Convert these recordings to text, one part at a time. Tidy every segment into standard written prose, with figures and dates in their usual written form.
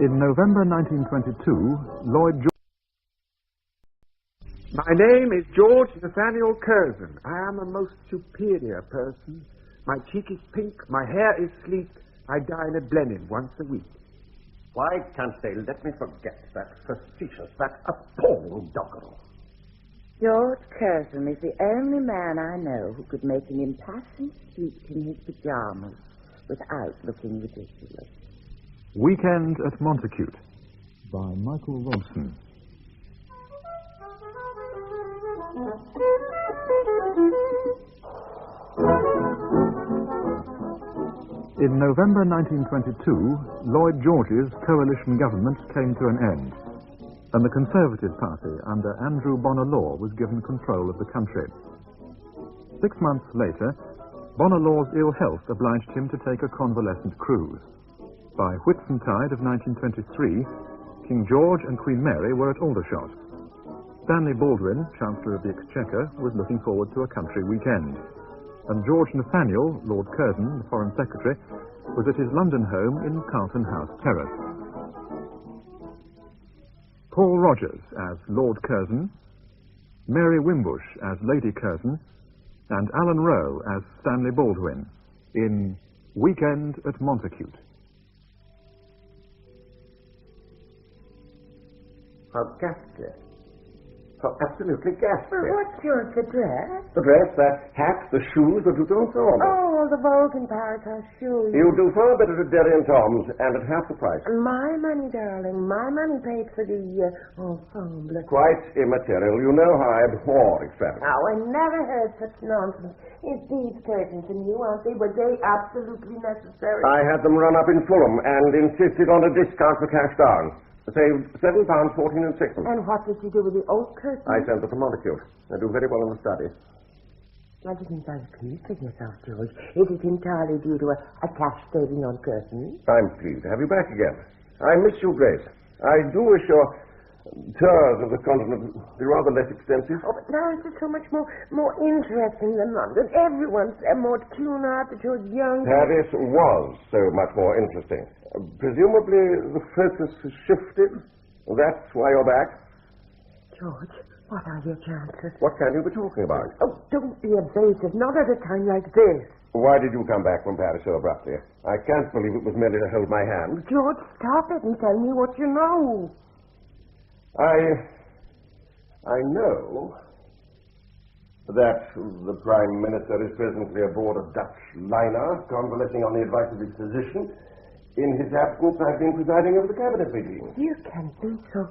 In November 1922, Lloyd George... My name is George Nathaniel Curzon. I am a most superior person. My cheek is pink, my hair is sleek. I dine at Blenheim once a week. Why can't they let me forget that facetious, that appalling doggerel? George Curzon is the only man I know who could make an impassioned speech in his pajamas without looking ridiculous. Weekend at Montacute by Michael Robson. In November 1922, Lloyd George's coalition government came to an end, and the Conservative Party under Andrew Bonar Law was given control of the country. 6 months later, Bonar Law's ill health obliged him to take a convalescent cruise. By Whitsuntide of 1923, King George and Queen Mary were at Aldershot. Stanley Baldwin, Chancellor of the Exchequer, was looking forward to a country weekend. And George Nathaniel, Lord Curzon, the Foreign Secretary, was at his London home in Carlton House Terrace. Paul Rogers as Lord Curzon, Mary Wimbush as Lady Curzon, and Alan Rowe as Stanley Baldwin in Weekend at Montacute. How ghastly. How absolutely ghastly. Well, what's your address? The dress, that hat, the shoes, the jute and so on. Oh, the Vulcan Paratus shoes. You do far better at Derry and Tom's, and at half the price. My money, darling. My money paid for the ensemble. Quite immaterial. You know how I abhor extravagance. Oh, I never heard such nonsense. It's these curtains and you, aren't they? Were they absolutely necessary? I had them run up in Fulham and insisted on a discount for cash down. Saved £7.14 and sixpence. And what did you do with the old curtains? I sent them to Montacute. They do very well in the study. I didn't sound pleased with yourself, George. It is entirely due to a cash saving on curtains. I'm pleased to have you back again. I miss you, Grace. I do wish your tours of the continent would be rather less extensive. Oh, but now it's so much more interesting than London. Everyone's more tuned out that you're young. Paris was so much more interesting. Presumably the focus has shifted. That's why you're back. George, what are your chances? What can you be talking about? Oh, don't be evasive. Not at a time like this. Why did you come back from Paris so abruptly? I can't believe it was merely to hold my hand. George, stop it and tell me what you know. I know that the Prime Minister is presently aboard a Dutch liner, convalescing on the advice of his physician. In his absence, I've been presiding over the cabinet meetings. You can be so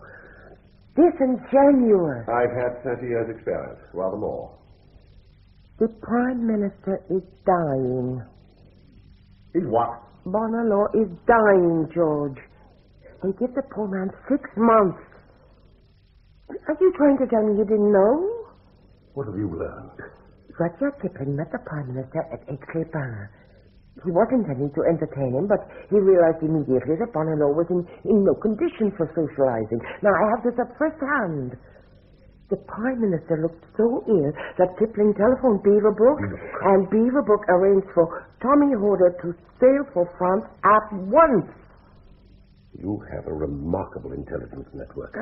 disingenuous. I've had 30 years' experience, rather more. The Prime Minister is dying. He's what? Bonar Law is dying, George. They give the poor man 6 months. Are you trying to tell me you didn't know? What have you learned? Rudyard Kipling met the Prime Minister at Aix-les-Bains. He was intending to entertain him, but he realized immediately that Bonar Law was in no condition for socializing. Now, I have this at first hand. The Prime Minister looked so ill that Kipling telephoned Beaverbrook, and Beaverbrook arranged for Tommy Horder to sail for France at once. You have a remarkable intelligence network.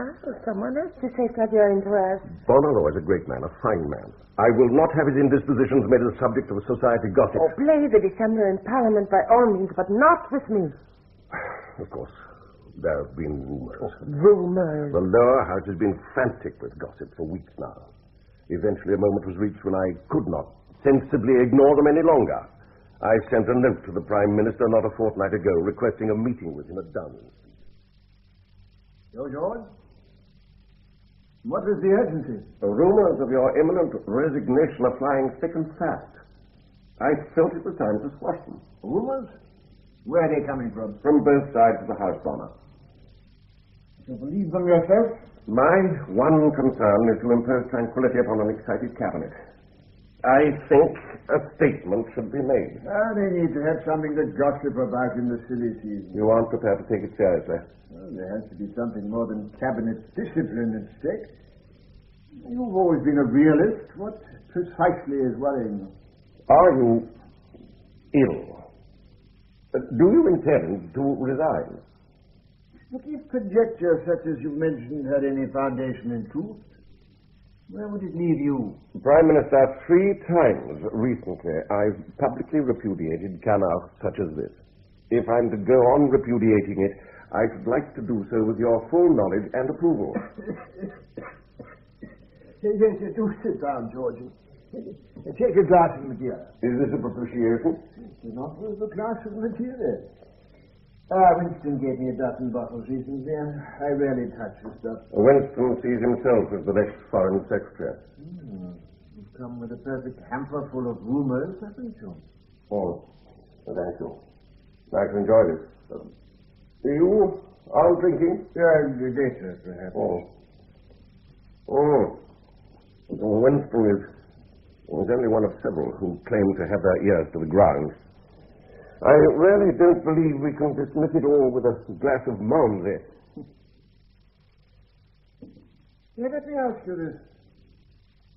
Someone has to safeguard your interest. Bonar Law is a great man, a fine man. I will not have his indispositions made a subject of society gossip. Oh, play the dissembler in Parliament by all means, but not with me. Of course, there have been rumors. Rumors? The lower house has been frantic with gossip for weeks now. Eventually a moment was reached when I could not sensibly ignore them any longer. I sent a note to the Prime Minister not a fortnight ago requesting a meeting with him at Downing Street. George? What is the urgency? The rumors of your imminent resignation are flying thick and fast. I felt it was time to squash them. Rumors? Where are they coming from? From both sides of the house, Bonar. You believe them yourself? My one concern is to impose tranquility upon an excited cabinet. I think a statement should be made. They need to have something to gossip about in the silly season. You aren't prepared to take it seriously. Well, there has to be something more than cabinet discipline at stake. You've always been a realist. What precisely is worrying you? Are you ill? Do you intend to resign? But if conjecture such as you mentioned had any foundation in truth, where would it leave you? Prime Minister, 3 times recently I've publicly repudiated canards such as this. If I'm to go on repudiating it, I should like to do so with your full knowledge and approval. Yes, do sit down, George. Take a glass of Madeira. Is this a propitiation? It's an offer of a glass of Madeira. Winston gave me a dozen bottles recently, and I rarely touch the stuff. Winston sees himself as the next foreign secretary. You've come with a perfect hamper full of rumors, haven't you? Oh, thank you. I can enjoy this. You are drinking? Later, perhaps. Winston is only one of several who claim to have their ears to the ground. I really don't believe we can dismiss it all with a glass of Malmsey. Let me ask you this.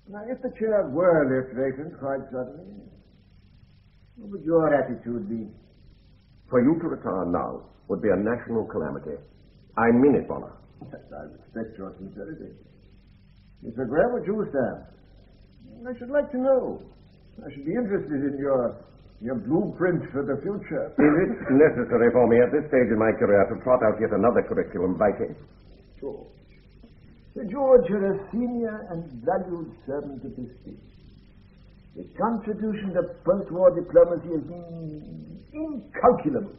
Now, if the chair were left vacant quite suddenly, what would your attitude be? For you to retire now would be a national calamity. I mean it, Bonner. Yes, I respect your sincerity. Mr. Graham, would you stand? I should like to know. I should be interested in your blueprint for the future. Is it necessary for me at this stage in my career to trot out yet another curriculum by case? George. George, you're a senior and valued servant of the state. His contribution to post-war diplomacy has been incalculable.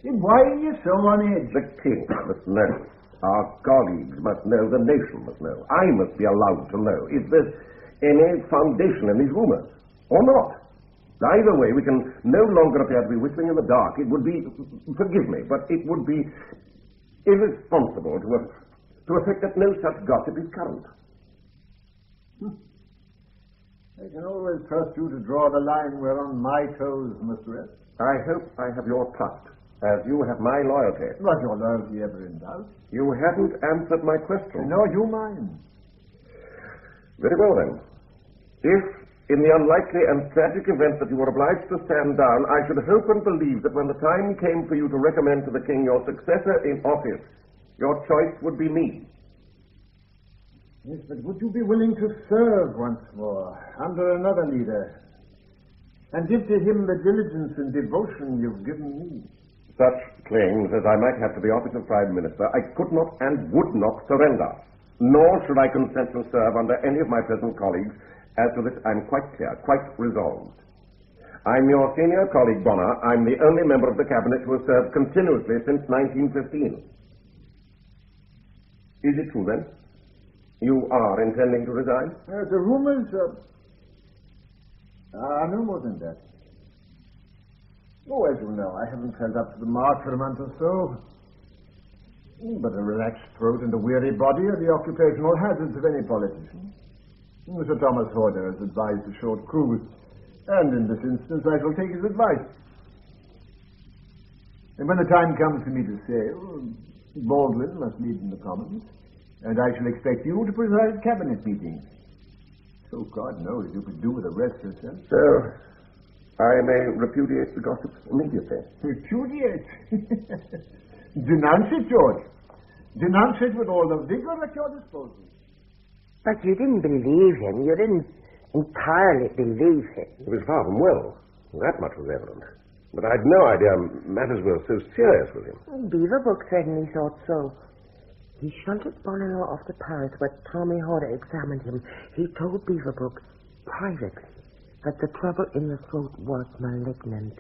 Why are you so on edge? The king must know. Our colleagues must know. The nation must know. I must be allowed to know if there's any foundation in these rumors or not. Either way, we can no longer appear to be whistling in the dark. It would be, forgive me, but it would be irresponsible to affect that no such gossip is current. I can always trust you to draw the line whereon my toes must rest. I hope I have your trust, as you have my loyalty. Was your loyalty ever in doubt? You haven't answered my question. Nor you mine. Very well, then. If, in the unlikely and tragic event that you were obliged to stand down, I should hope and believe that when the time came for you to recommend to the king your successor in office, your choice would be me. Yes, but would you be willing to serve once more under another leader and give to him the diligence and devotion you've given me? Such claims as I might have to the office of Prime Minister, I could not and would not surrender. Nor should I consent to serve under any of my present colleagues. As to this, I'm quite clear, quite resolved. I'm your senior colleague, Bonner. I'm the only member of the cabinet who has served continuously since 1915. Is it true, then? You are intending to resign? The rumors are no more than that. Oh, as you know, I haven't held up to the mark for a month or so. But a relaxed throat and a weary body are the occupational hazards of any politician. Sir Thomas Horder has advised a short cruise, and in this instance I shall take his advice. And when the time comes for me to sail, Baldwin must lead in the Commons, and I shall expect you to preside at cabinet meetings. So God knows you could do with a rest yourself. So, I may repudiate the gossip immediately. Repudiate? Denounce it, George. Denounce it with all the vigor at your disposal. But you didn't believe him. You didn't entirely believe him. It was far from well. That much was evident. But I'd no idea matters were so serious with him. Beaverbrook certainly thought so. He shunted Bonner off to Paris where Tommy Horder examined him. He told Beaverbrook privately that the trouble in the throat was malignant.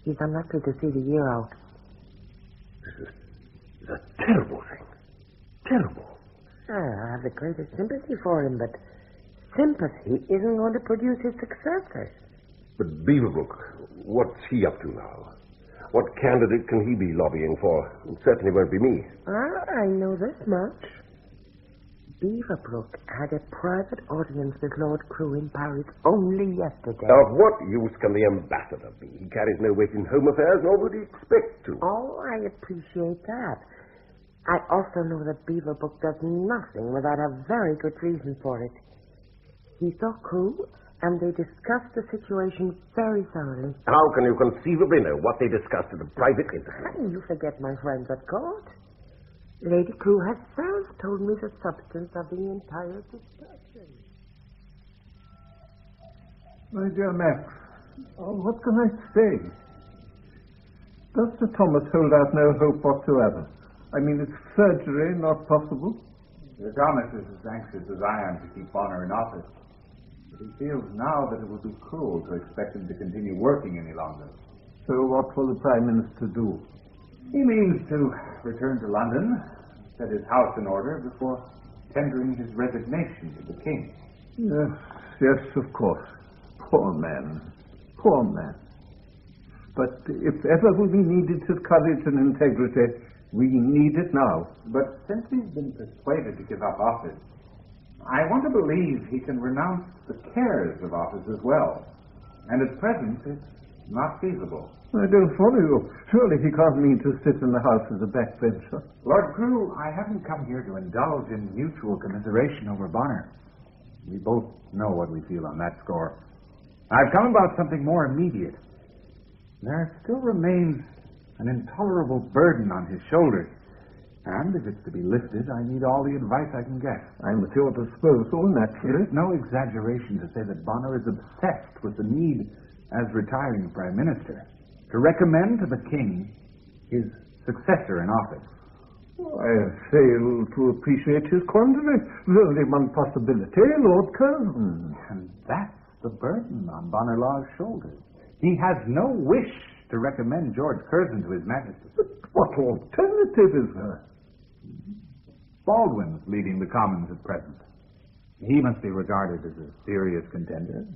He's unlikely to see the year out. This is a terrible thing. Terrible. I have the greatest sympathy for him, but sympathy isn't going to produce his successors. But Beaverbrook, what's he up to now? What candidate can he be lobbying for? It certainly won't be me. I know this much. Beaverbrook had a private audience with Lord Crewe in Paris only yesterday. Of what use can the ambassador be? He carries no weight in home affairs, nor would he expect to. Oh, I appreciate that. I also know that Beaverbrook does nothing without a very good reason for it. He saw Crewe and they discussed the situation very thoroughly. How can you conceivably know what they discussed in a private interview? You forget my friends at court. Lady Crewe herself told me the substance of the entire discussion. My dear Max, what can I say? Does Sir Thomas hold out no hope whatsoever? I mean, is surgery not possible? Sir Thomas is as anxious as I am to keep Bonner in office. But he feels now that it would be cruel to expect him to continue working any longer. So what will the Prime Minister do? He means to return to London, set his house in order before tendering his resignation to the King. Yes, of course. Poor man. Poor man. But if ever we needed his courage and integrity, we need it now. But since he's been persuaded to give up office, I want to believe he can renounce the cares of office as well. And at present, it's not feasible. I don't follow you. Surely he can't mean to sit in the house as a backbencher. Lord Crewe, I haven't come here to indulge in mutual commiseration over Bonner. We both know what we feel on that score. I've come about something more immediate. There still remains an intolerable burden on his shoulders. And if it's to be lifted, I need all the advice I can get. I'm at your disposal, naturally. It's no exaggeration to say that Bonner is obsessed with the need, as retiring Prime Minister, to recommend to the King his successor in office. I fail to appreciate his quandary. There's only one possibility, Lord Curzon. And that's the burden on Bonner Law's shoulders. He has no wish to recommend George Curzon to His Majesty. But what alternative is there? Baldwin's leading the Commons at present. He must be regarded as a serious contender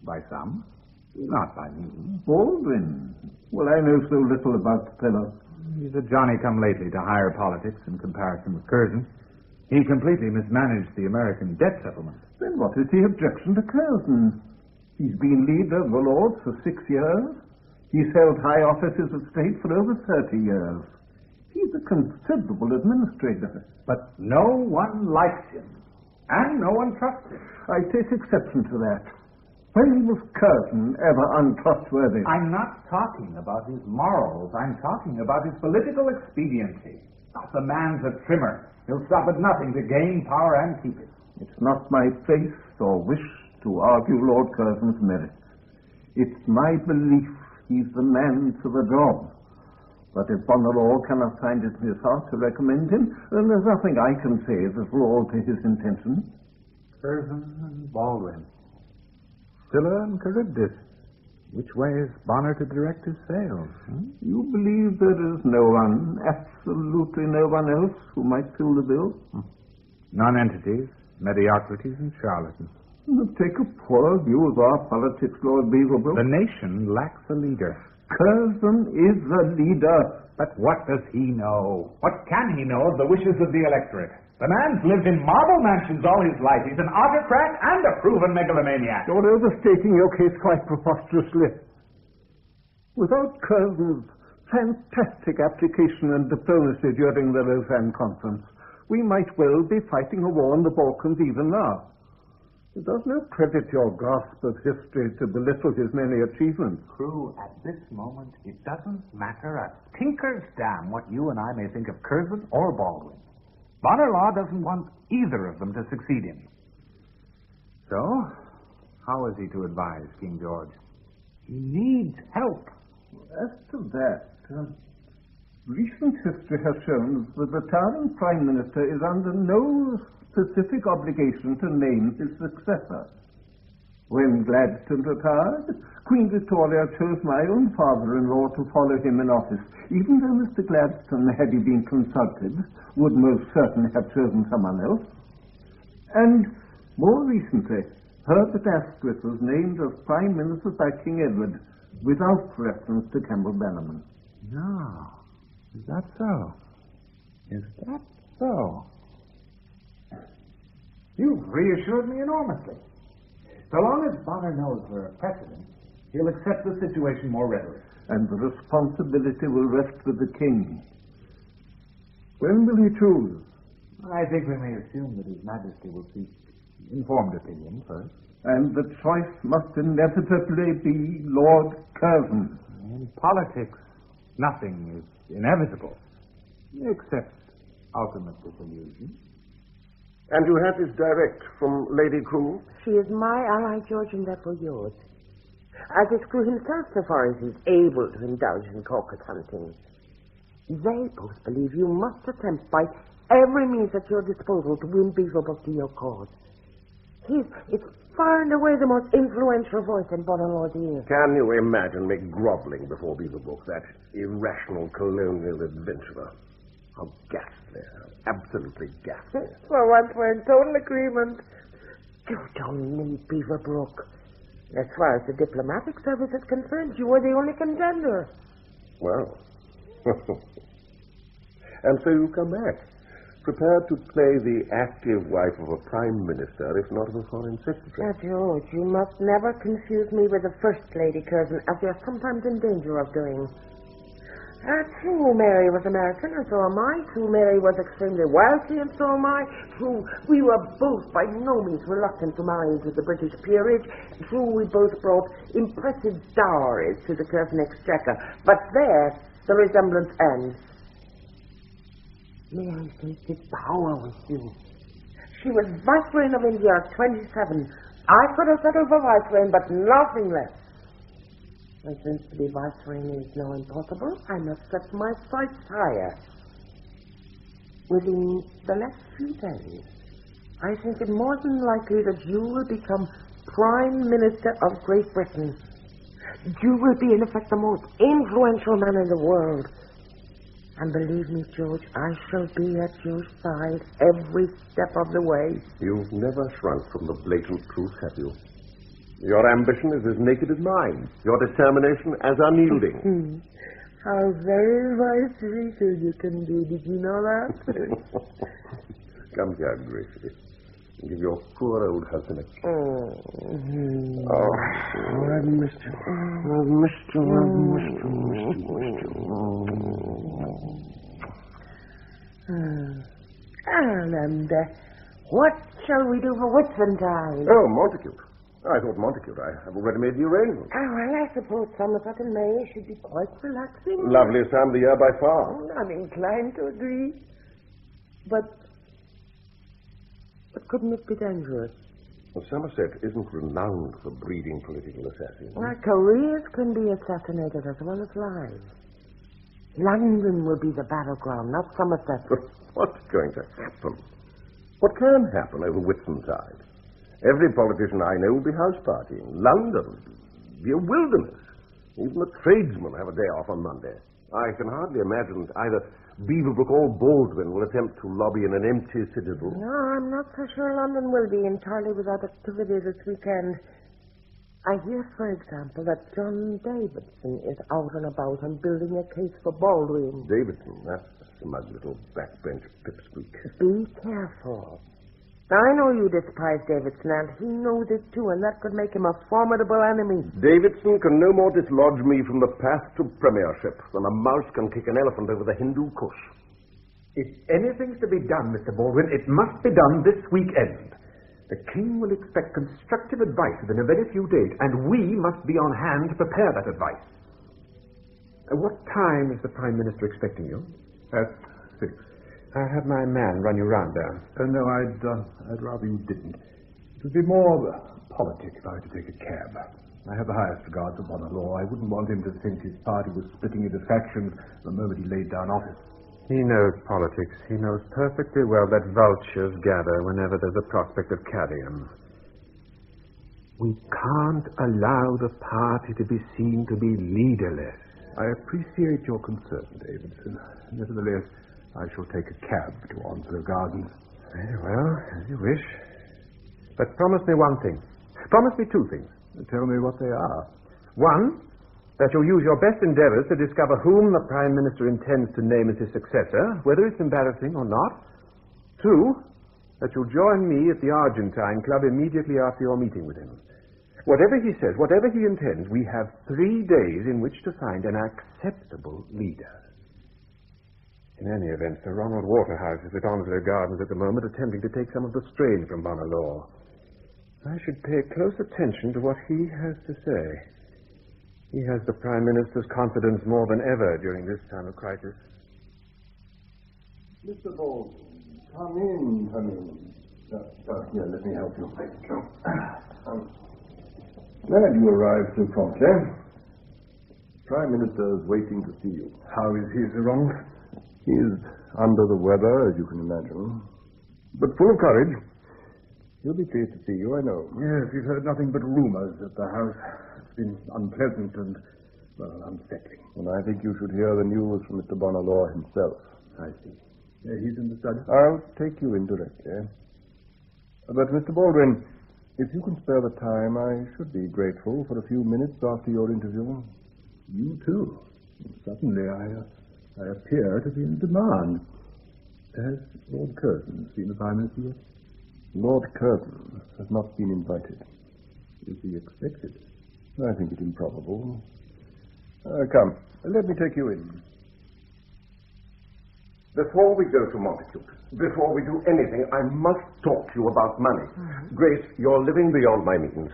by some, not by me. Baldwin? Well, I know so little about the fellow. He's a Johnny-come-lately to higher politics in comparison with Curzon. He completely mismanaged the American debt settlement. Then what is the objection to Curzon? He's been leader of the Lords for 6 years. He's held high offices of state for over 30 years. He's a considerable administrator. But no one likes him, and no one trusts him. I take exception to that. When was Curzon ever untrustworthy? I'm not talking about his morals. I'm talking about his political expediency. The man's a trimmer. He'll stop at nothing to gain power and keep it. It's not my place or wish to argue Lord Curzon's merits. It's my belief he's the man for the job. But if Bonner Law cannot find it in his heart to recommend him, then there's nothing I can say that will alter his intention. Curzon and Baldwin. Scylla and Charybdis. Which way is Bonner to direct his sails? You believe there is no one, absolutely no one else, who might fill the bill? Non-entities, mediocrities, and charlatans. Take a poor view of our politics, Lord Beaverbrook. The nation lacks a leader. Curzon is the leader. But what does he know? What can he know of the wishes of the electorate? The man's lived in marble mansions all his life. He's an autocrat and a proven megalomaniac. You're overstating your case quite preposterously. Without Curzon's fantastic application and diplomacy during the Lausanne Conference, we might well be fighting a war in the Balkans even now. It does no credit your grasp of history to belittle his many achievements. Crewe, at this moment, it doesn't matter a tinker's damn what you and I may think of Curzon or Baldwin. Bonner Law doesn't want either of them to succeed him. So, how is he to advise King George? He needs help. As to that, recent history has shown that the retiring Prime Minister is under no specific obligation to name his successor. When Gladstone retired, Queen Victoria chose my own father-in-law to follow him in office, even though Mr. Gladstone, had he been consulted, would most certainly have chosen someone else. And more recently, Herbert Asquith was named as Prime Minister by King Edward, without reference to Campbell Bannerman. No. Is that so? Is that so? You've reassured me enormously. So long as Bonner knows we're a precedent, he'll accept the situation more readily. And the responsibility will rest with the King. When will he choose? I think we may assume that His Majesty will seek informed opinion first. and the choice must inevitably be Lord Curzon. In politics, nothing is inevitable, except ultimate disillusion. And you had this direct from Lady Crewe? She is my ally, George, and therefore yours. As is Crewe himself, so far as he's able to indulge in corporate hunting. They both believe you must attempt by every means at your disposal to win Beaverbrook to your cause. It's far and away the most influential voice in Bonalaw's ear. Can you imagine me groveling before Beaverbrook, that irrational colonial adventurer? How ghastly, how absolutely ghastly. For once we're in total agreement. You don't need Beaverbrook. As far as the diplomatic service is concerned, you are the only contender. Well. And so you come back, prepared to play the active wife of a prime minister, if not of a foreign secretary. Now, George, you must never confuse me with the First Lady Curzon, as you're sometimes in danger of doing. True, Mary was American, and so am I. True, Mary was extremely wealthy, and so am I. True, we were both by no means reluctant to marry into the British peerage. True, we both brought impressive dowries to the Curzon exchequer. But there, the resemblance ends. Mary tasted power with you. She was Viceroy of India at 27. I could have settled for Viceroy, but nothing less. And since to be Viceroy is now impossible, I must set my sights higher. Within the next few days, I think it more than likely that you will become Prime Minister of Great Britain. You will be, in effect, the most influential man in the world. And believe me, George, I shall be at your side every step of the way. You've never shrunk from the blatant truth, have you? Your ambition is as naked as mine. Your determination as unyielding. How very vice-regal you can be. Did you know that? Come here, Gracie. Give your poor old husband a kiss. Mm-hmm. Oh, I've missed you. I've missed you. And what shall we do for Whitsuntide? Oh, Montacute. I thought Montacute. I have already made the arrangement. Oh, well, I suppose Somerset in May should be quite relaxing. Loveliest time of the year by far. I'm inclined to agree. But couldn't it be dangerous? Well, Somerset isn't renowned for breeding political assassins. Well, careers can be assassinated as well as lives. London will be the battleground, not Somerset. But what's going to happen? What can happen over Whitsuntide? Every politician I know will be house partying. London will be a wilderness. Even the tradesmen have a day off on Monday. I can hardly imagine that either Beaverbrook or Baldwin will attempt to lobby in an empty citadel. No, I'm not so sure London will be entirely without activity this weekend. I hear, for example, that John Davidson is out and about and building a case for Baldwin. Davidson, that's a smug little backbench pipsqueak. Be careful. I know you despise Davidson, and he knows it too, and that could make him a formidable enemy. Davidson can no more dislodge me from the path to premiership than a mouse can kick an elephant over the Hindu Kush. If anything's to be done, Mr. Baldwin, it must be done this weekend. The King will expect constructive advice within a very few days, and we must be on hand to prepare that advice. What time is the Prime Minister expecting you? At 6. I'll have my man run you round there. No, I'd rather you didn't. It would be more politic if I were to take a cab. I have the highest regard for Bonalaw. I wouldn't want him to think his party was splitting into factions the moment he laid down office. He knows politics. He knows perfectly well that vultures gather whenever there's a prospect of carrion. We can't allow the party to be seen to be leaderless. I appreciate your concern, Davidson. Nevertheless, I shall take a cab to Onslow Gardens. Very well, as you wish. But promise me one thing. Promise me two things. Tell me what they are. One, that you'll use your best endeavors to discover whom the Prime Minister intends to name as his successor, whether it's embarrassing or not. Two, that you'll join me at the Argentine Club immediately after your meeting with him. Whatever he says, whatever he intends, we have 3 days in which to find an acceptable leader. In any event, Sir Ronald Waterhouse is at Onslow Gardens at the moment, attempting to take some of the strain from Bonalaw. I should pay close attention to what he has to say. He has the Prime Minister's confidence more than ever during this time of crisis. Mr. Baldwin, come in. Here, let me help you. Glad you arrived so promptly. Prime Minister is waiting to see you. How is he, Sir Ronald? He is under the weather, as you can imagine, but full of courage. He'll be pleased to see you, I know. Yes, we've heard nothing but rumors at the house. It's been unpleasant and, unsettling. And I think you should hear the news from Mr. Bonalaw himself. I see. He's in the study? I'll take you in directly. But, Mr. Baldwin, if you can spare the time, I should be grateful for a few minutes after your interview. You too? Suddenly I appear to be in demand. Has Lord Curzon seen the Prime Minister yet? Lord Curzon has not been invited. Is he expected? I think it improbable. Come, let me take you in. Before we go to Montacute, before we do anything, I must talk to you about money. Grace, you're living beyond my means.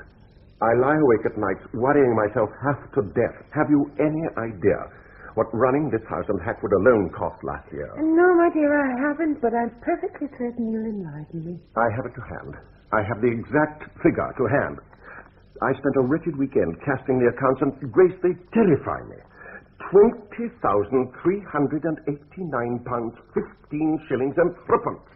I lie awake at night worrying myself half to death. Have you any idea what running this house in Hackwood alone cost last year? No, my dear, I haven't, but I'm perfectly certain you'll enlighten me. I have it to hand. I have the exact figure to hand. I spent a wretched weekend casting the accounts, and, Grace, they terrify me. £20,389, 15 shillings and threepence.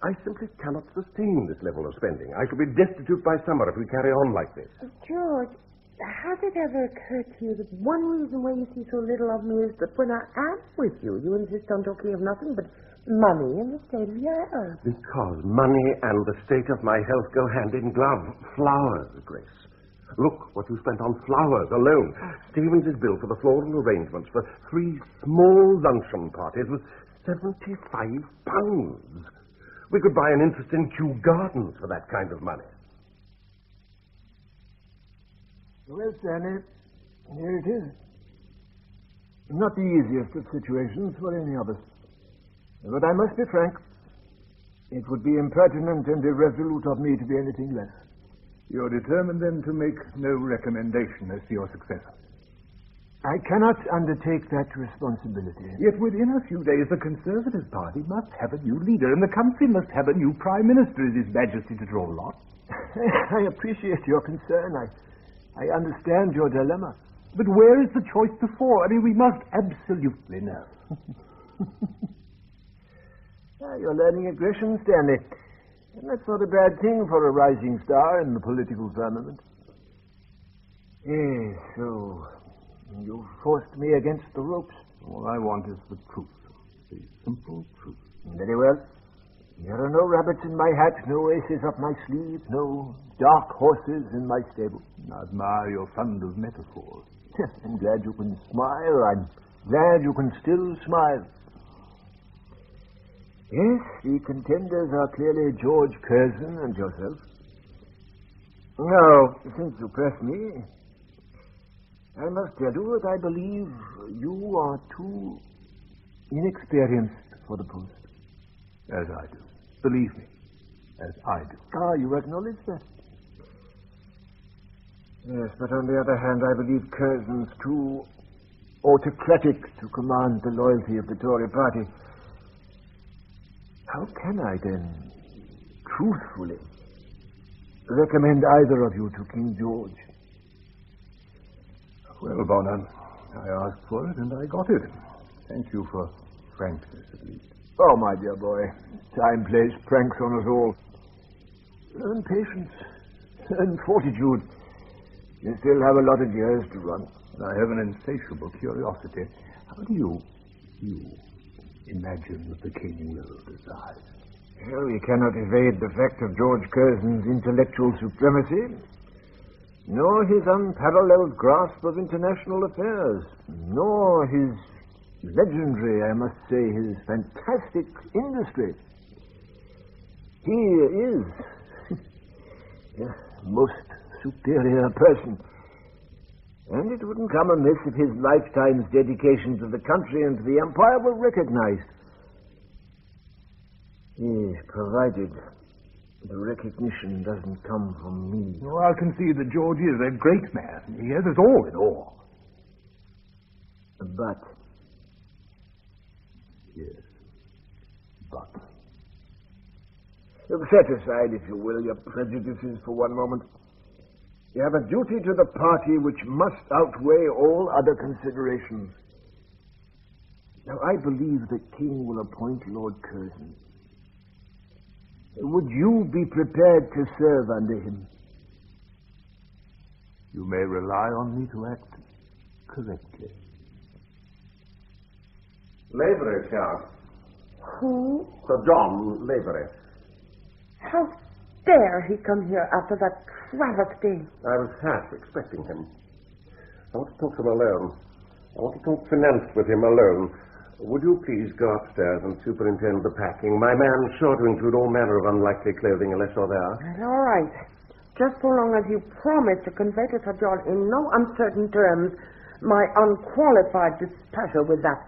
I simply cannot sustain this level of spending. I shall be destitute by summer if we carry on like this. George, has it ever occurred to you that one reason why you see so little of me is that when I am with you, you insist on talking of nothing but money and the state of your health? Because money and the state of my health go hand in glove. Flowers, Grace. Look what you spent on flowers alone. Stevens's bill for the floral arrangements for 3 small luncheon parties was £75. We could buy an interest in Kew Gardens for that kind of money. Well, Stanley, here it is. Not the easiest of situations for any of us. But I must be frank. It would be impertinent and irresolute of me to be anything less. You're determined, then, to make no recommendation as to your successor? I cannot undertake that responsibility. Yet within a few days the Conservative Party must have a new leader, and the country must have a new Prime Minister. Is His Majesty to draw lot? I appreciate your concern. I understand your dilemma. But where is the choice to fall? I mean, we must absolutely know. You're learning aggression, Stanley. And that's not a bad thing for a rising star in the political firmament. Yes, so you've forced me against the ropes. All I want is the truth. The simple truth. Very well. There are no rabbits in my hat, no aces up my sleeve, no dark horses in my stable. I admire your fund of metaphors. I'm glad you can smile. I'm glad you can still smile. Yes, the contenders are clearly George Curzon and yourself. Now, since you press me, I must tell you that I believe you are too inexperienced for the post. As I do. Believe me, as I do. Ah, you acknowledge that? Yes, but on the other hand, I believe Curzon's too autocratic to command the loyalty of the Tory party. How can I, then, truthfully, recommend either of you to King George? Well, Bonner, I asked for it and I got it. Thank you for frankness, at least. Oh, my dear boy, time plays pranks on us all. Learn patience, learn fortitude. You still have a lot of years to run. I have an insatiable curiosity. How do you imagine that the king will decide? Well, we cannot evade the fact of George Curzon's intellectual supremacy, nor his unparalleled grasp of international affairs, nor his legendary, I must say, his fantastic industry. He is a most superior person. And it wouldn't come amiss if his lifetime's dedication to the country and to the empire were recognized. Yes, provided The recognition doesn't come from me. Oh, I'll concede that George is a great man. He has us all in awe. But... Yes. But... Set aside, if you will, your prejudices for one moment. You have a duty to the party which must outweigh all other considerations. Now, I believe the King will appoint Lord Curzon. Would you be prepared to serve under him? You may rely on me to act correctly. Lavery, sir. Who? Sir John Lavery. How dare he come here after that travesty? I was half expecting him. I want to talk to him alone. I want to talk finance with him alone. Would you please go upstairs and superintend the packing? My man's sure to include all manner of unlikely clothing unless you're there. All right. Just so long as you promise to convey to Sir John in no uncertain terms my unqualified displeasure with that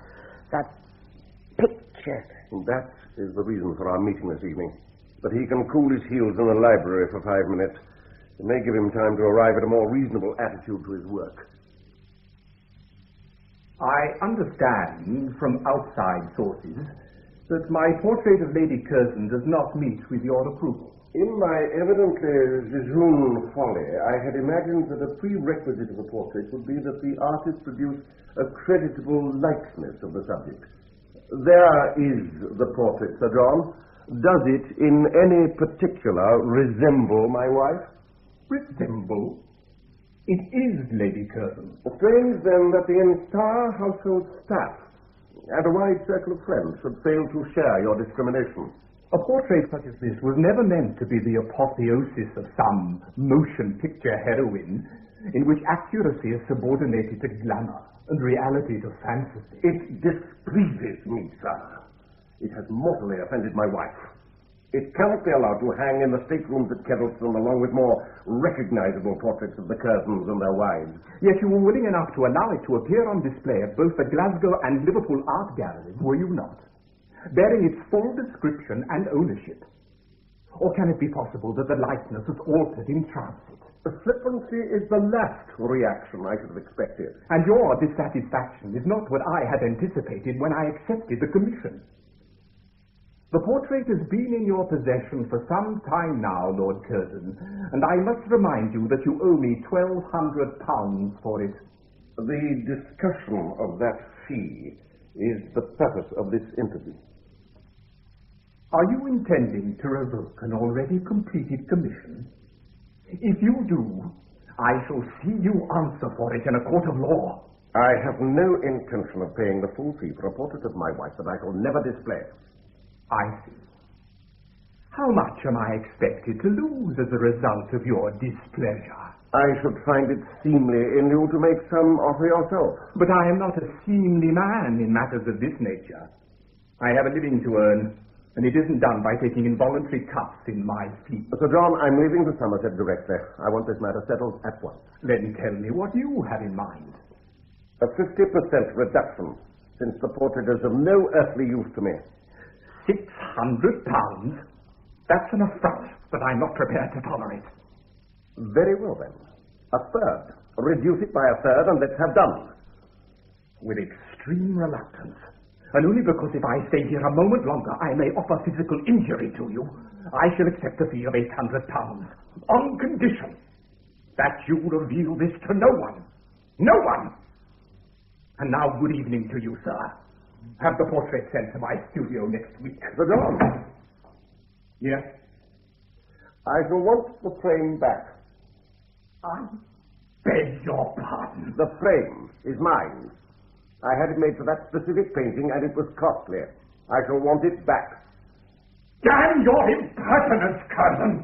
picture. That is the reason for our meeting this evening. That he can cool his heels in the library for 5 minutes. It may give him time to arrive at a more reasonable attitude to his work. I understand from outside sources that my portrait of Lady Curzon does not meet with your approval. In my evidently jejune folly, I had imagined that a prerequisite of a portrait would be that the artist produce a creditable likeness of the subject. There is the portrait, Sir John. Does it in any particular resemble my wife? Resemble? It is Lady Curzon. Strange, then, that the entire household staff and a wide circle of friends should fail to share your discrimination. A portrait such as this was never meant to be the apotheosis of some motion picture heroine in which accuracy is subordinated to glamour and reality to fantasy. It displeases me, sir. It has mortally offended my wife. It cannot be allowed to hang in the staterooms at Chesterton along with more recognizable portraits of the Curzons and their wives. Yet you were willing enough to allow it to appear on display at both the Glasgow and Liverpool art galleries, were you not? Bearing its full description and ownership. Or can it be possible that the likeness was altered in transit? The flippancy is the last reaction I should have expected. And your dissatisfaction is not what I had anticipated when I accepted the commission. The portrait has been in your possession for some time now, Lord Curzon, and I must remind you that you owe me £1,200 for it. The discussion of that fee is the purpose of this interview. Are you intending to revoke an already completed commission? If you do, I shall see you answer for it in a court of law. I have no intention of paying the full fee for a portrait of my wife that I shall never display. I see. How much am I expected to lose as a result of your displeasure? I should find it seemly in you to make some offer yourself. But I am not a seemly man in matters of this nature. I have a living to earn, and it isn't done by taking involuntary cuts in my feet. Sir John, I'm leaving for Somerset directly. I want this matter settled at once. Then tell me what you have in mind. A 50% reduction, since the portrait is of no earthly use to me. £600? That's an affront that I'm not prepared to tolerate. Very well, then. A third. Reduce it by a third, and let's have done. With extreme reluctance, and only because if I stay here a moment longer, I may offer physical injury to you, I shall accept a fee of £800, on condition that you reveal this to no one. No one! And now, good evening to you, sir. Have the portrait sent to my studio next week. Sir John. Yes? I shall want the frame back. I beg your pardon. The frame is mine. I had it made for that specific painting, and it was costly. I shall want it back. Damn your impertinence, Curzon!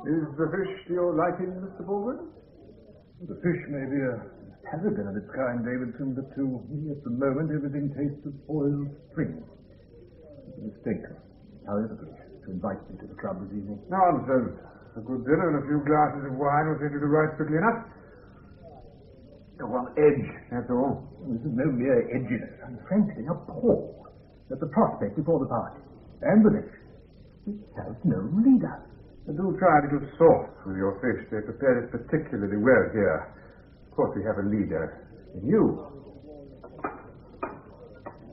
Is the fish to your liking, Mr. Baldwin? The fish may be a paragon of its kind, Davidson, but to me at the moment everything tastes of oiled spring. It's a mistake, however, to invite me to the club this evening. Nonsense. A good dinner and a few glasses of wine will send you to rights quickly enough. You're on edge, that's all. This is no mere edginess. I'm frankly appalled at the prospect before the party and the lecture It has no leader. Do try a little sauce with your fish. They prepare it particularly well here. Of course, we have a leader in you.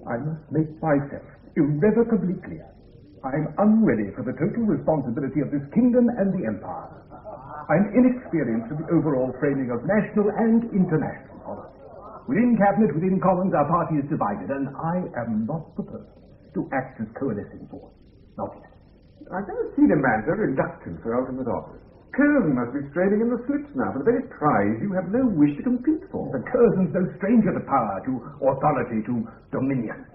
I must make myself irrevocably clear. I am unready for the total responsibility of this kingdom and the empire. I am inexperienced in the overall framing of national and international policy. Within cabinet, within commons, our party is divided, and I am not the person to act as coalescing force. Not yet. I've never seen a man so reluctant for ultimate office. Curzon must be straining in the slips now for the very prize you have no wish to compete for. But Curzon's no stranger to power, to authority, to dominion.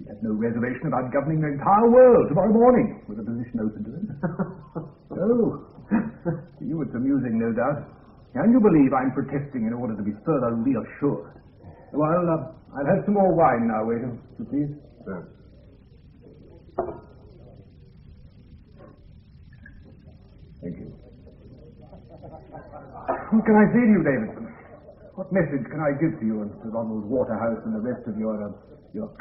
He has no reservation about governing the entire world tomorrow morning, with a position open to him. Oh, to you it's amusing, no doubt. Can you believe I'm protesting in order to be further reassured? Well, I'll have some more wine now, waiter, if you please. Sir. Thank you. What can I say to you, Davidson? What message can I give to you and to Ronald Waterhouse and the rest of your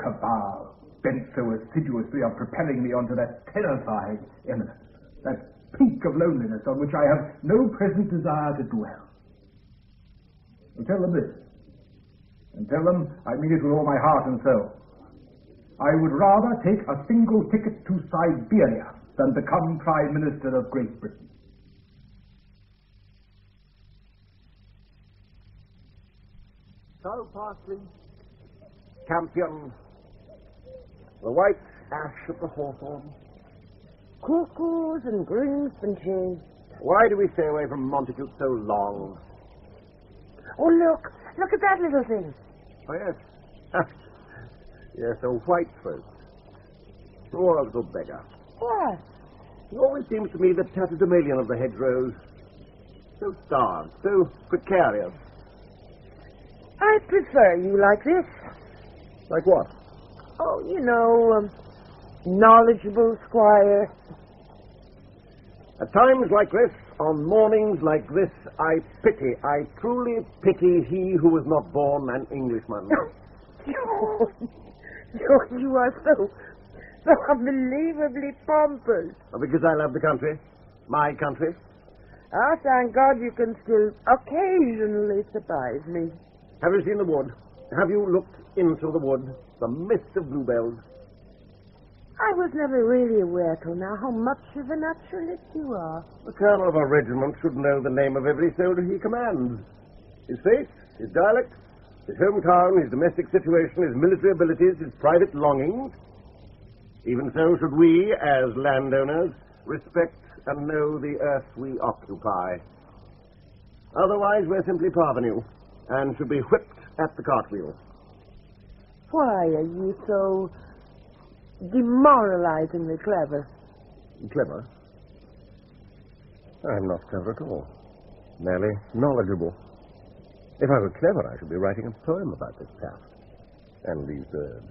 cabal, bent so assiduously on propelling me onto that terrifying eminence, that peak of loneliness on which I have no present desire to dwell? Well, tell them this, and tell them I mean it with all my heart and soul. I would rather take a single ticket to Siberia than become Prime Minister of Great Britain. So, Parsley, Campion, the white ash of the hawthorn. Cuckoos and greenspanches. Why do we stay away from Montacute so long? Oh, look at that little thing. Oh, yes. Yes, a white folk. Poor little beggar. What? He always seems to me the tatterdemalion of the hedgerows. So starved, so precarious. I prefer you like this. Like what? Oh, you know, knowledgeable squire. At times like this, on mornings like this, I truly pity he who was not born an Englishman. You are so unbelievably pompous. Because I love the country. My country. Ah, thank God you can still occasionally surprise me. Have you seen the wood? Have you looked into the wood? The mist of bluebells. I was never really aware till now how much of a naturalist you are. The colonel of a regiment should know the name of every soldier he commands. His face, his dialect, his hometown, his domestic situation, his military abilities, his private longings. Even so should we, as landowners, respect and know the earth we occupy. Otherwise, we're simply parvenu, and should be whipped at the cartwheel. Why are you so demoralizingly clever? Clever? I'm not clever at all. Merely knowledgeable. If I were clever, I should be writing a poem about this past and these birds.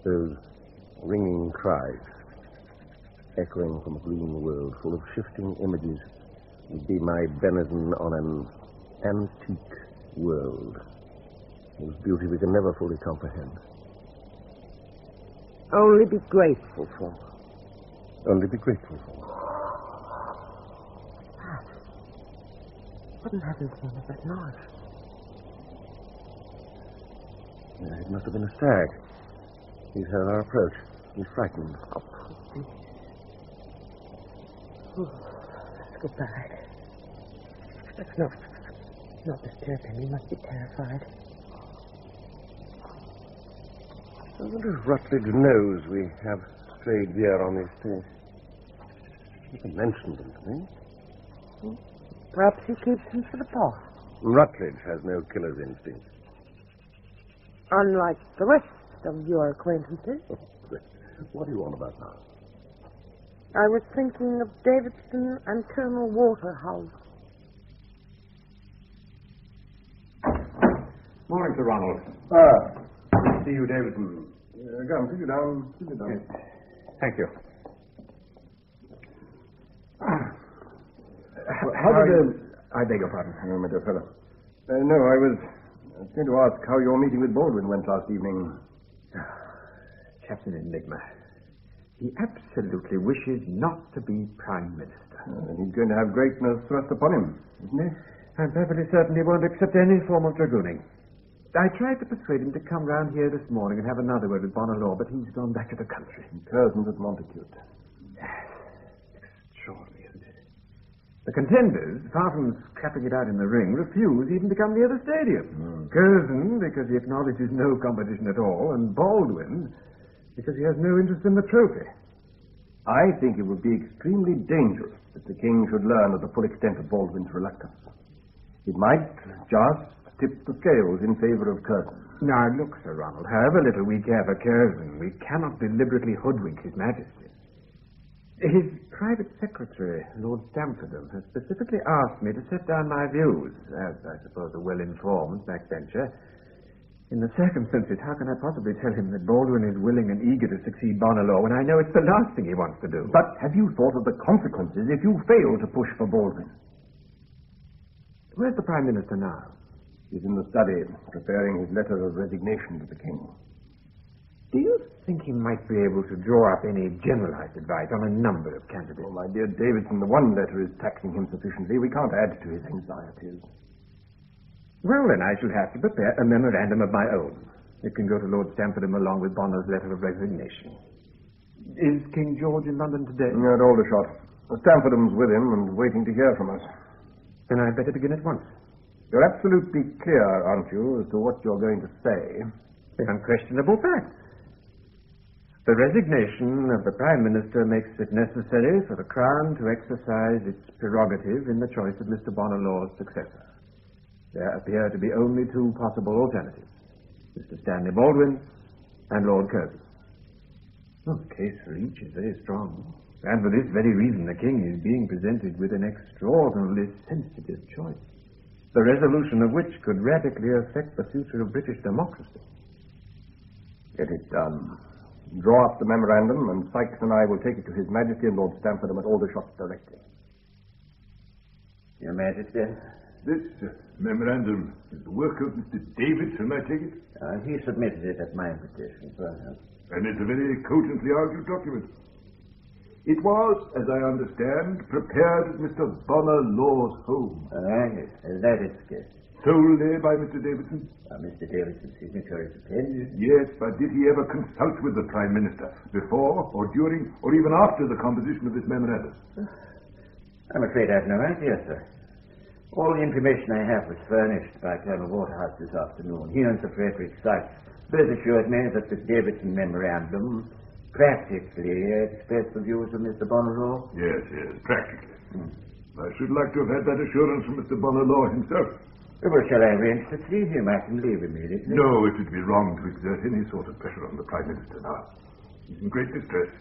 Those ringing cries, echoing from a green world full of shifting images, would be my benison on an antique world whose beauty we can never fully comprehend. Only be grateful for. Only be grateful for. What in heaven's name is that noise? It must have been a stag. He's heard our approach. He's frightened. Oh, please. Let's go back. Let's not disturb him. He must be terrified. I wonder if Rutledge knows we have strayed deer on these things. He can mention them to me. Perhaps he keeps them for the pot. Rutledge has no killer's instinct. Unlike the rest of your acquaintances. What do you want about now? I was thinking of Davidson and Colonel Waterhouse. Morning, Sir Ronald. See you, Davidson. Come, sit down. Sit down. Yes. Thank you. I beg your pardon, my dear fellow. No, I was going to ask how your meeting with Baldwin went last evening. chap's an enigma. He absolutely wishes not to be Prime Minister. And he's going to have greatness thrust upon him, isn't he? I'm perfectly certain he won't accept any form of dragooning. I tried to persuade him to come round here this morning and have another word with Bonalaw, but he's gone back to the country. And Curzon's at Montacute. Extraordinary, isn't it? The contenders, far from scrapping it out in the ring, refuse even to come near the stadium. Curzon, because he acknowledges no competition at all, and Baldwin, because he has no interest in the trophy. I think it would be extremely dangerous if the king should learn of the full extent of Baldwin's reluctance. It might just tip the scales in favor of Curzon. Now, look, Sir Ronald, however little we care for Curzon, we cannot deliberately hoodwink His Majesty. His private secretary, Lord Stamfordham, has specifically asked me to set down my views, as I suppose a well-informed backbencher. In the circumstances, how can I possibly tell him that Baldwin is willing and eager to succeed Bonalaw when I know it's the last thing he wants to do? But have you thought of the consequences if you fail to push for Baldwin? Where's the Prime Minister now? He's in the study, preparing his letter of resignation to the king. Do you think he might be able to draw up any generalized advice on a number of candidates? Oh, my dear Davidson, the one letter is taxing him sufficiently. We can't add to his anxieties. Well, then, I shall have to prepare a memorandum of my own. It can go to Lord Stamfordham along with Bonner's letter of resignation. Is King George in London today? At Aldershot. Stamfordham's with him and waiting to hear from us. Then I'd better begin at once. You're absolutely clear, aren't you, as to what you're going to say? The unquestionable facts. The resignation of the Prime Minister makes it necessary for the Crown to exercise its prerogative in the choice of Mr. Bonalaw's successor. There appear to be only two possible alternatives, Mr. Stanley Baldwin and Lord Curzon. Well, the case for each is very strong, and for this very reason the King is being presented with an extraordinarily sensitive choice, the resolution of which could radically affect the future of British democracy. Get it done. Draw up the memorandum, and Sykes and I will take it to His Majesty and Lord Stamfordham at Aldershot directly. Your Majesty? This memorandum is the work of Mr. Davidson, I take it? He submitted it at my invitation, perhaps. And it's a very cogently argued document. It was, as I understand, prepared at Mr. Bonalaw's home. Yes, that is good. Solely by Mr. Davidson? Mr. Davidson's signature is appended. Yes, but did he ever consult with the Prime Minister before, or during, or even after the composition of this memorandum? I'm afraid I have no idea, sir. All the information I have was furnished by Colonel Waterhouse this afternoon. He and Sir Frederick Sykes both assured me that the Davidson memorandum practically expressed the views of Mr. Bonalaw. Yes, practically. I should like to have had that assurance from Mr. Bonalaw himself. Well, shall I arrange to see him? I can leave immediately. No, it would be wrong to exert any sort of pressure on the Prime Minister now. He's in great distress.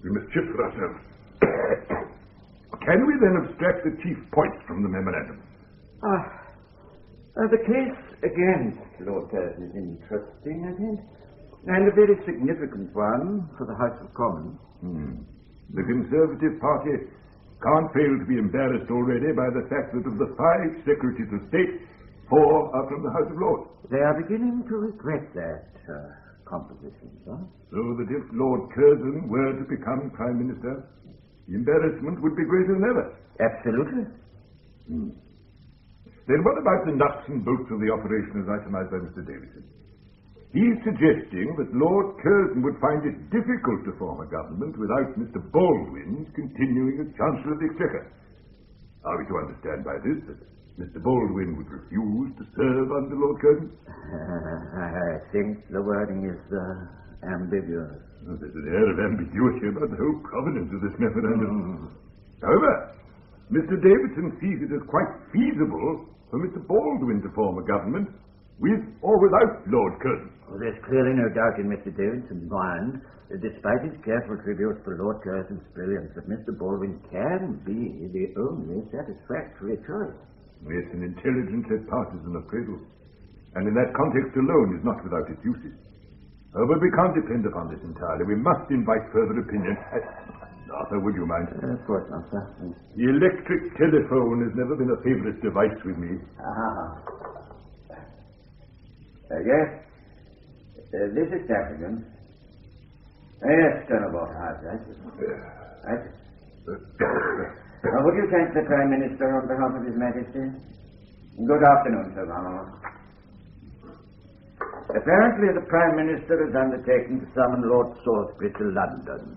We must shift for ourselves. Can we then abstract the chief points from the memorandum? The case against Lord Curzon is interesting, I think, and a very significant one for the House of Commons. The Conservative Party can't fail to be embarrassed already by the fact that of the 5 Secretaries of State, 4 are from the House of Lords. They are beginning to regret that composition, sir. So that if Lord Curzon were to become Prime Minister, the embarrassment would be greater than ever. Absolutely. Then what about the nuts and bolts of the operation as itemized by Mr. Davidson? He's suggesting that Lord Curzon would find it difficult to form a government without Mr. Baldwin continuing as Chancellor of the Exchequer. Are we to understand by this that Mr. Baldwin would refuse to serve under Lord Curzon? I think the wording is ambiguous. There's an air of ambiguity about the whole provenance of this memorandum. However, Mr. Davidson sees it as quite feasible for Mr. Baldwin to form a government with or without Lord Curzon. There's clearly no doubt in Mr. Davidson's mind that despite his careful tribute for Lord Curzon's brilliance, that Mr. Baldwin can be the only satisfactory choice. It's an intelligent yet partisan appraisal, and in that context alone is not without its uses. But we can't depend upon this entirely. We must invite further opinion. Arthur, would you mind? Of course not, sir. The electric telephone has never been a favorite device with me. Yes. This is Stapleton. Yes, Colonel Waterhouse, that's it. That's it. Would you thank the Prime Minister on behalf of His Majesty? Good afternoon, Sir Ronald. Apparently, the Prime Minister has undertaken to summon Lord Salisbury to London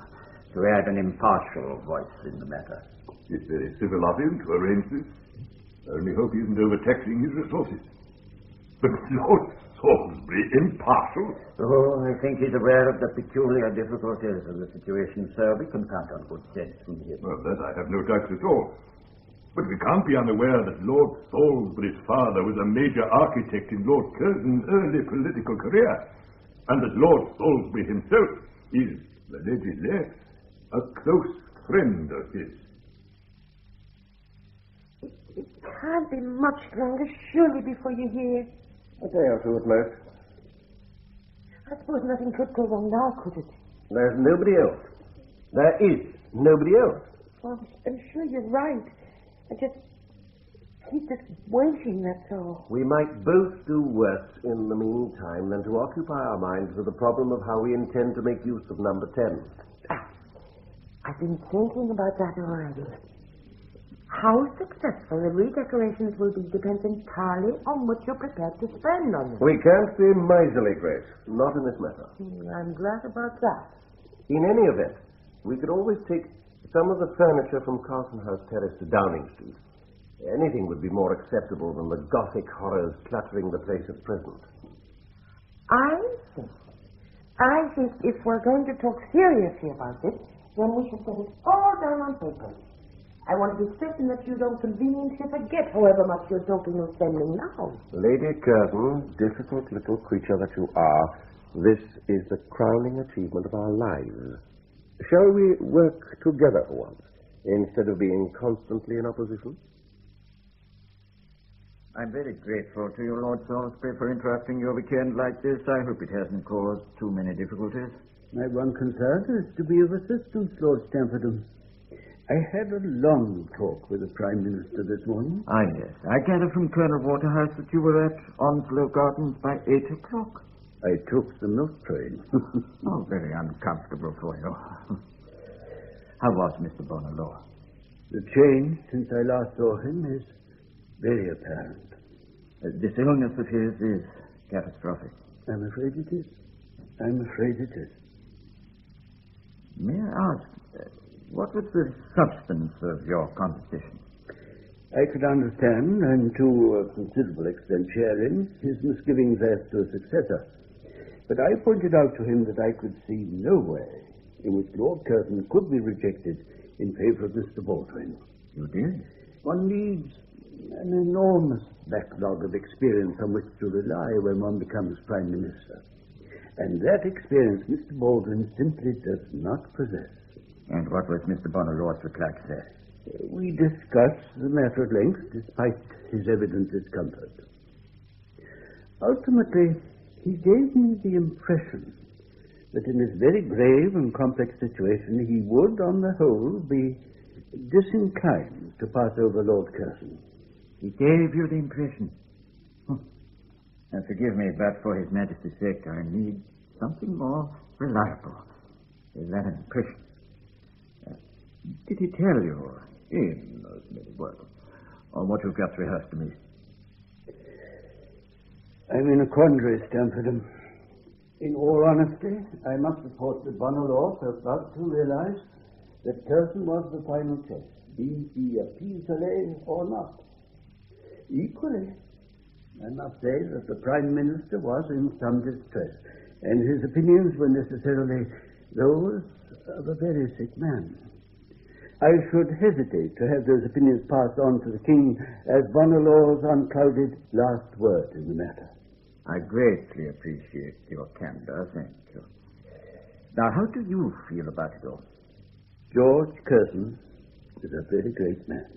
to add an impartial voice in the matter. It's very civil of him to arrange this. I only hope he isn't overtaxing his resources. But Lord Salisbury, impartial? Oh, I think he's aware of the peculiar difficulties of the situation, sir. We can count on good sense from him. Well, that I have no doubts at all. But we can't be unaware that Lord Salisbury's father was a major architect in Lord Curzon's early political career, and that Lord Salisbury himself is, allegedly, a close friend of his. It can't be much longer, surely, before you're here. A day or two at most. I suppose nothing could go wrong now, could it? There's nobody else. There is nobody else. Oh, I'm sure you're right. I just keep just waiting, that's all. We might both do worse in the meantime than to occupy our minds with the problem of how we intend to make use of number 10. I've been thinking about that already. How successful the redecorations will be depends entirely on what you're prepared to spend on them. We can't be miserly, Grace. Not in this matter. I'm glad about that. In any event, we could always take some of the furniture from Carlton House Terrace to Downing Street. Anything would be more acceptable than the Gothic horrors cluttering the place at present. I think if we're going to talk seriously about this, then we should get it all down on paper. I want to be certain that you don't conveniently forget however much you're talking of spending now. Lady Curzon, difficult little creature that you are, this is the crowning achievement of our lives. Shall we work together for once, instead of being constantly in opposition? I'm very grateful to you, Lord Salisbury, for interrupting your weekend like this. I hope it hasn't caused too many difficulties. My one concern is to be of assistance, Lord Stamford. I had a long talk with the Prime Minister this morning. Ah, yes. I gather from Colonel Waterhouse that you were at Onslow Gardens by 8 o'clock. I took the milk train. Oh, very uncomfortable for you. How was Mr. Bonnelow? The change since I last saw him is very apparent. This illness of his is catastrophic. I'm afraid it is. I'm afraid it is. May I ask, what was the substance of your conversation? I could understand, and to a considerable extent share in, his misgivings as to a successor. But I pointed out to him that I could see no way in which Lord Curzon could be rejected in favor of Mr. Baldwin. You did? One needs an enormous backlog of experience on which to rely when one becomes Prime Minister. And that experience Mr. Baldwin simply does not possess. And what was Mr. Bonnerlaw's reply to that? We discussed the matter at length, despite his evident discomfort. Ultimately, he gave me the impression that in this very grave and complex situation, he would, on the whole, be disinclined to pass over Lord Curzon. He gave you the impression? And forgive me, but for His Majesty's sake, I need something more reliable. Is that an impression? Did he tell you, in those many words, on what you've just rehearsed to me? I'm in a quandary, Stamford. In all honesty, I must report that Bonnelow felt about to realize that Curzon was the final choice, be he a pis-aller or not. Equally, I must say that the Prime Minister was in some distress, and his opinions were necessarily those of a very sick man. I should hesitate to have those opinions passed on to the King as Bonnelaw's unclouded last word in the matter. I greatly appreciate your candor, thank you. Now, how do you feel about it all? George Curzon is a very great man.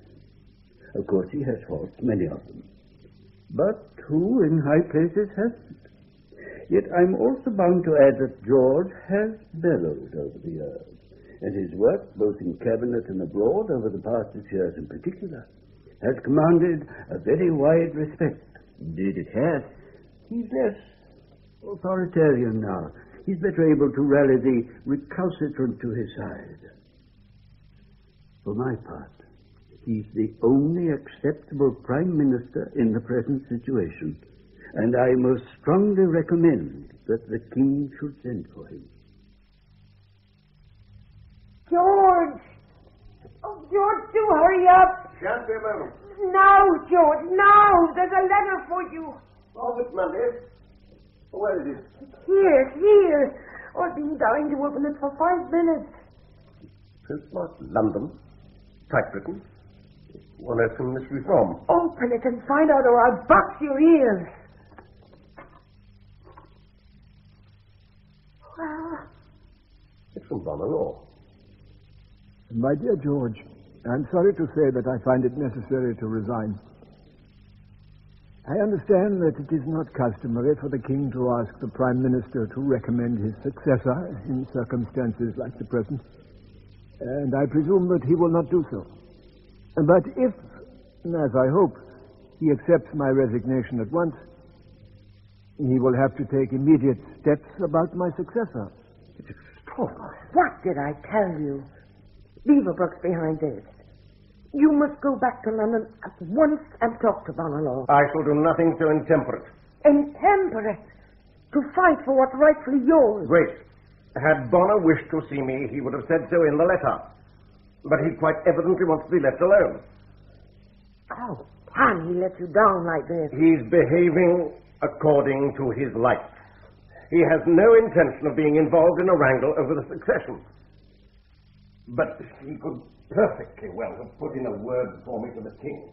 Of course, he has faults, many of them. But who in high places hasn't? Yet I'm also bound to add that George has bellowed over the years, and his work, both in cabinet and abroad, over the past 6 years in particular, has commanded a very wide respect. Indeed it has. He's less authoritarian now. he's better able to rally the recalcitrant to his side. For my part, he's the only acceptable Prime Minister in the present situation, and I most strongly recommend that the King should send for him. George! Oh, George, do hurry up! Shan't be a moment. Now, George, now! There's a letter for you. Oh, it's Monday. Where is it? Here. Oh, I've been dying to open it for 5 minutes. Postmark London. Typewritten. One has some mystery from. Open it and find out or I'll box your ears. Well, It's from Bonner. My dear George, I'm sorry to say that I find it necessary to resign. I understand that it is not customary for the King to ask the Prime Minister to recommend his successor in circumstances like the present, and I presume that he will not do so. But if, as I hope, he accepts my resignation at once, he will have to take immediate steps about my successor. It's extraordinary. what did I tell you? Beaverbrook's behind this. You must go back to London at once and talk to Bonner. I shall do nothing so intemperate. Intemperate. To fight for what's rightfully yours. Grace, had Bonner wished to see me, he would have said so in the letter. But he quite evidently wants to be left alone. How can he let you down like this? He's behaving according to his lights. He has no intention of being involved in a wrangle over the succession. But he could perfectly well have put in a word for me to the king.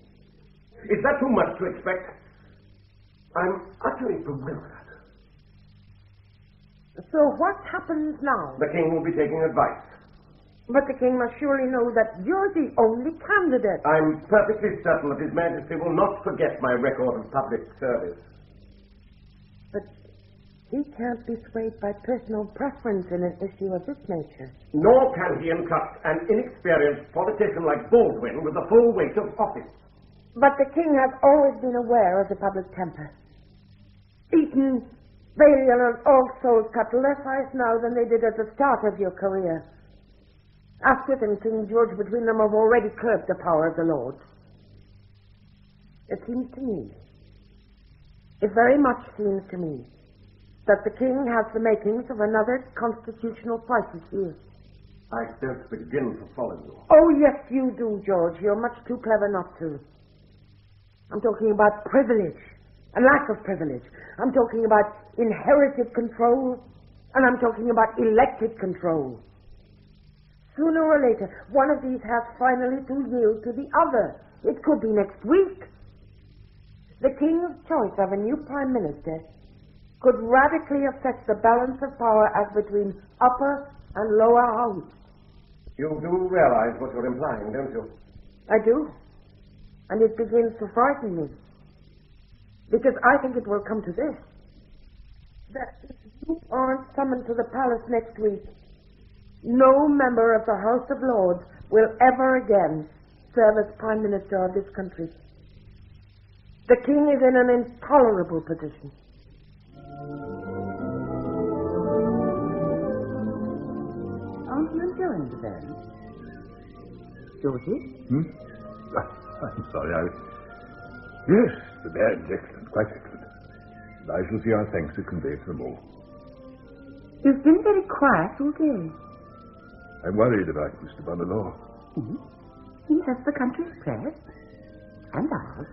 Is that too much to expect? I'm utterly bewildered. So what happens now? The king will be taking advice. But the king must surely know that you're the only candidate. I'm perfectly certain that His Majesty will not forget my record of public service. But he can't be swayed by personal preference in an issue of this nature. Nor can he entrust an inexperienced politician like Baldwin with the full weight of office. But the king has always been aware of the public temper. Eton, Balliol, and all souls cut less ice now than they did at the start of your career. Asquith and King George between them have already curbed the power of the Lords. It seems to me, it very much seems to me, that the king has the makings of another constitutional crisis here. I don't begin to follow you. Oh, yes, you do, George. You're much too clever not to. I'm talking about privilege and lack of privilege. I'm talking about inherited control, and I'm talking about elected control. Sooner or later, one of these has finally to yield to the other. It could be next week. The king's choice of a new prime minister could radically affect the balance of power as between upper and lower house. You do realize what you're implying, don't you? I do. And it begins to frighten me. Because I think it will come to this. That if you aren't summoned to the palace next week, no member of the House of Lords will ever again serve as Prime Minister of this country. The king is in an intolerable position. Aren't you enjoying the band? Georgie? I'm sorry, Yes, the band's excellent, quite excellent. I shall see our thanks are conveyed to them all. You've been very quiet all day. I'm worried about Mr. Bonner. He has the country's press. And ours.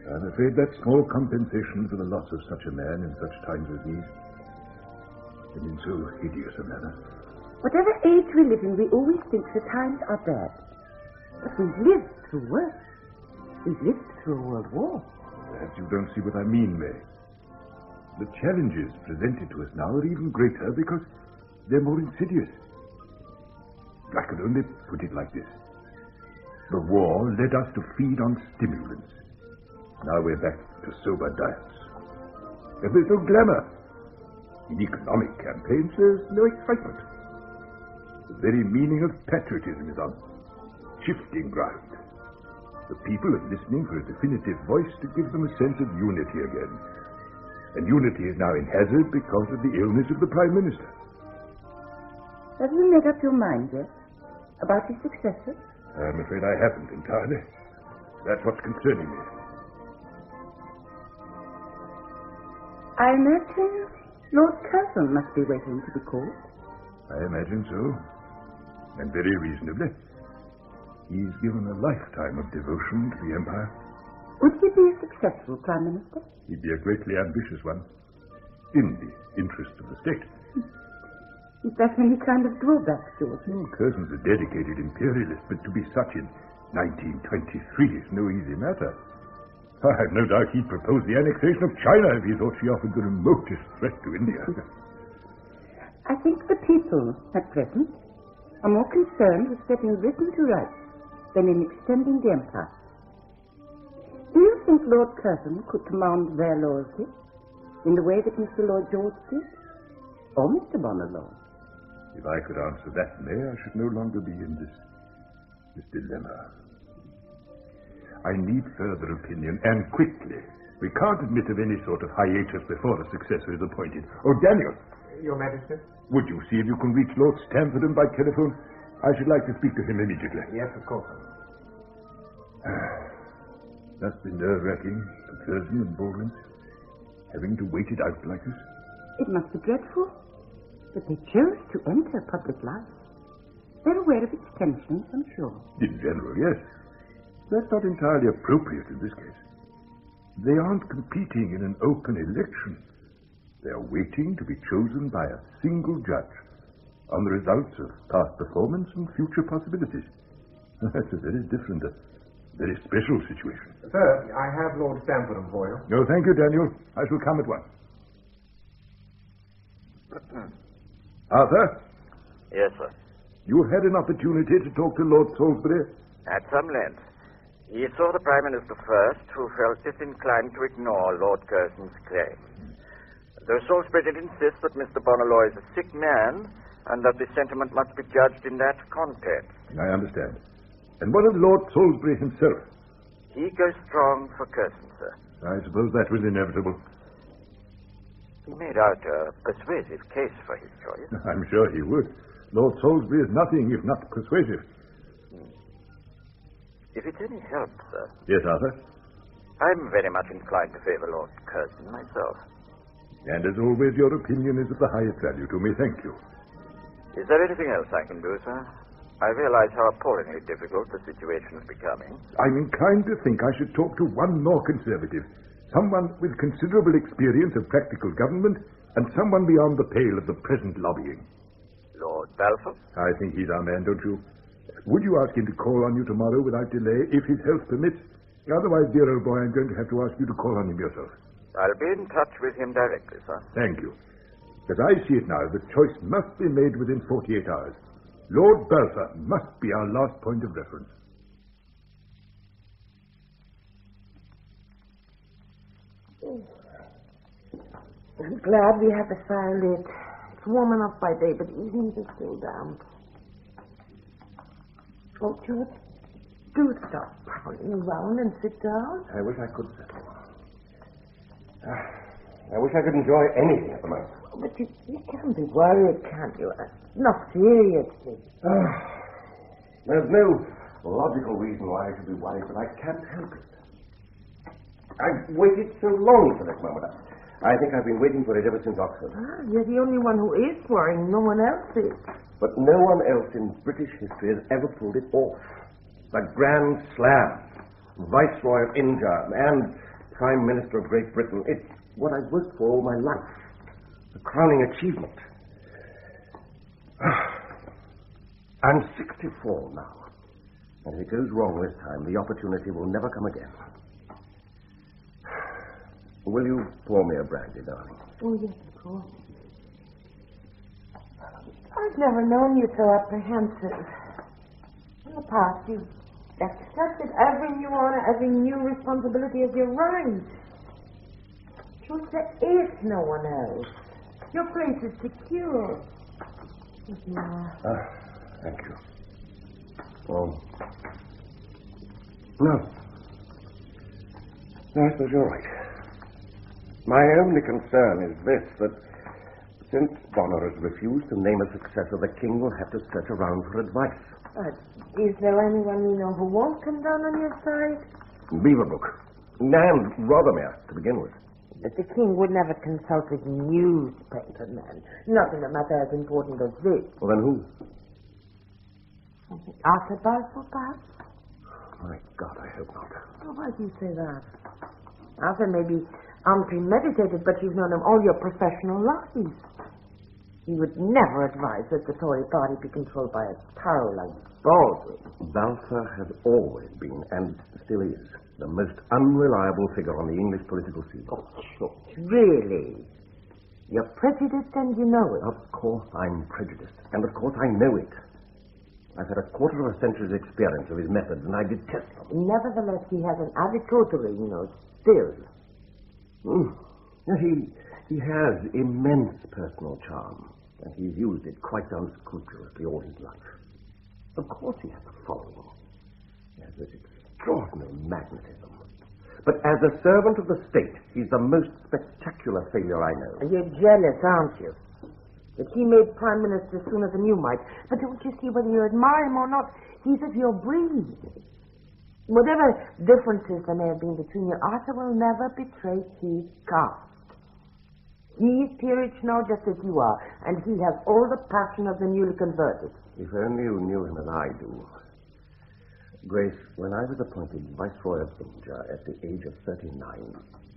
I'm afraid that's small compensation for the loss of such a man in such times as these. And in so hideous a manner. Whatever age we live in, we always think the times are bad. But we've lived through worse. We've lived through a world war. Perhaps you don't see what I mean, May. The challenges presented to us now are even greater because they're more insidious. I could only put it like this. The war led us to feed on stimulants. Now we're back to sober diets. And there's no glamour. In economic campaigns, there's no excitement. The very meaning of patriotism is on shifting ground. The people are listening for a definitive voice to give them a sense of unity again. And unity is now in hazard because of the illness of the Prime Minister. Have you made up your mind yet about his successor? I'm afraid I haven't entirely. That's what's concerning me. I imagine Lord Curzon must be waiting to be called. I imagine so. And very reasonably. He's given a lifetime of devotion to the Empire. Would he be a successful Prime Minister? He'd be a greatly ambitious one. In the interest of the state. Is that any kind of drawback, George? Curzon's a dedicated imperialist, but to be such in 1923 is no easy matter. I've no doubt he'd propose the annexation of China if he thought she offered the remotest threat to India. I think the people, at present, are more concerned with setting Britain to rights than in extending the empire. Do you think Lord Curzon could command their loyalty in the way that Mr. Lloyd George did? Or Mr. Bonner-Law? If I could answer that, May, I should no longer be in this dilemma. I need further opinion, and quickly. We can't admit of any sort of hiatus before a successor is appointed. Oh, Daniel. Your Majesty? Would you see if you can reach Lord Stamford by telephone? I should like to speak to him immediately. Yes, of course. Must be nerve-wracking for Curzon and Baldwin, having to wait it out like this. It must be dreadful, but they chose to enter public life. They're aware of its tensions, I'm sure. In general, yes. That's not entirely appropriate in this case. They aren't competing in an open election. They are waiting to be chosen by a single judge on the results of past performance and future possibilities. That's a very different, a very special situation. Sir, I have Lord Stamford for you. No, thank you, Daniel. I shall come at once. Arthur? Yes, sir. You had an opportunity to talk to Lord Salisbury? At some length. He saw the Prime Minister first, who felt disinclined to ignore Lord Curzon's claim. Though Salisbury did insist that Mr. Bonner-Law is a sick man, and that the sentiment must be judged in that context. I understand. And what of Lord Salisbury himself? He goes strong for Curzon, sir. I suppose that was inevitable. He made out a persuasive case for his choice. I'm sure he would. Lord Salisbury is nothing if not persuasive. If it's any help, sir. Yes, Arthur? I'm very much inclined to favor Lord Curzon myself. And as always, your opinion is of the highest value to me. Thank you. Is there anything else I can do, sir? I realize how appallingly difficult the situation is becoming. I'm inclined to think I should talk to one more conservative. Someone with considerable experience of practical government and someone beyond the pale of the present lobbying. Lord Balfour? I think he's our man, don't you? Would you ask him to call on you tomorrow without delay, if his health permits? Otherwise, dear old boy, I'm going to have to ask you to call on him yourself. I'll be in touch with him directly, sir. Thank you. As I see it now, the choice must be made within 48 hours. Lord Balfour must be our last point of reference. I'm glad we have the fire lit. It's warm enough by day, but evenings are still damp. Oh, George, do stop prowling around and sit down. I wish I could settle. I wish I could enjoy anything at the moment. Oh, but you can't be worried, can't you? Not seriously. There's no logical reason why I should be worried, but I can't help it. I've waited so long for this moment. I think I've been waiting for it ever since Oxford. You're the only one who is worrying. No one else is. But no one else in British history has ever pulled it off. The Grand Slam, Viceroy of India, and Prime Minister of Great Britain. It's what I've worked for all my life. The crowning achievement. I'm 64 now. And if it goes wrong this time, the opportunity will never come again. Will you pour me a brandy, darling? Oh, yes, of course. I've never known you so apprehensive. In the past, you've accepted every new honor, every new responsibility as your right. George, there is no one else. Your place is secure. Thank you. Oh. No. I suppose you're right. My only concern is this, that Since Bonner has refused to name a successor, the king will have to search around for advice. Is there anyone you know who won't come down on your side? Beaverbrook. And Rothermere, to begin with. But the king would never consult with newspaper men. Not in a matter as important as this. Well, then who? Arthur Balfour, perhaps? My God, I hope not. Oh, why do you say that? Arthur may be unpremeditated, but you've known him all your professional lives. He would never advise that the Tory party be controlled by a tyrant like Baldwin. Balfour has always been, and still is, the most unreliable figure on the English political scene. Oh, George, really? You're prejudiced and you know it. Of course I'm prejudiced, and of course I know it. I've had a quarter of a century's experience of his methods, and I detest them. Nevertheless, he has an adequatory, still. He has immense personal charm, and he's used it quite unscrupulously all his life. Of course he has a following. He has this extraordinary magnetism. But as a servant of the state, he's the most spectacular failure I know. You're jealous, aren't you? That he made Prime Minister sooner than you might. But don't you see, whether you admire him or not, he's of your breed. Whatever differences there may have been between you, Arthur will never betray his caste. He is peerage now just as you are, and he has all the passion of the newly converted. If only you knew him as I do. Grace, when I was appointed Viceroy of India at the age of 39,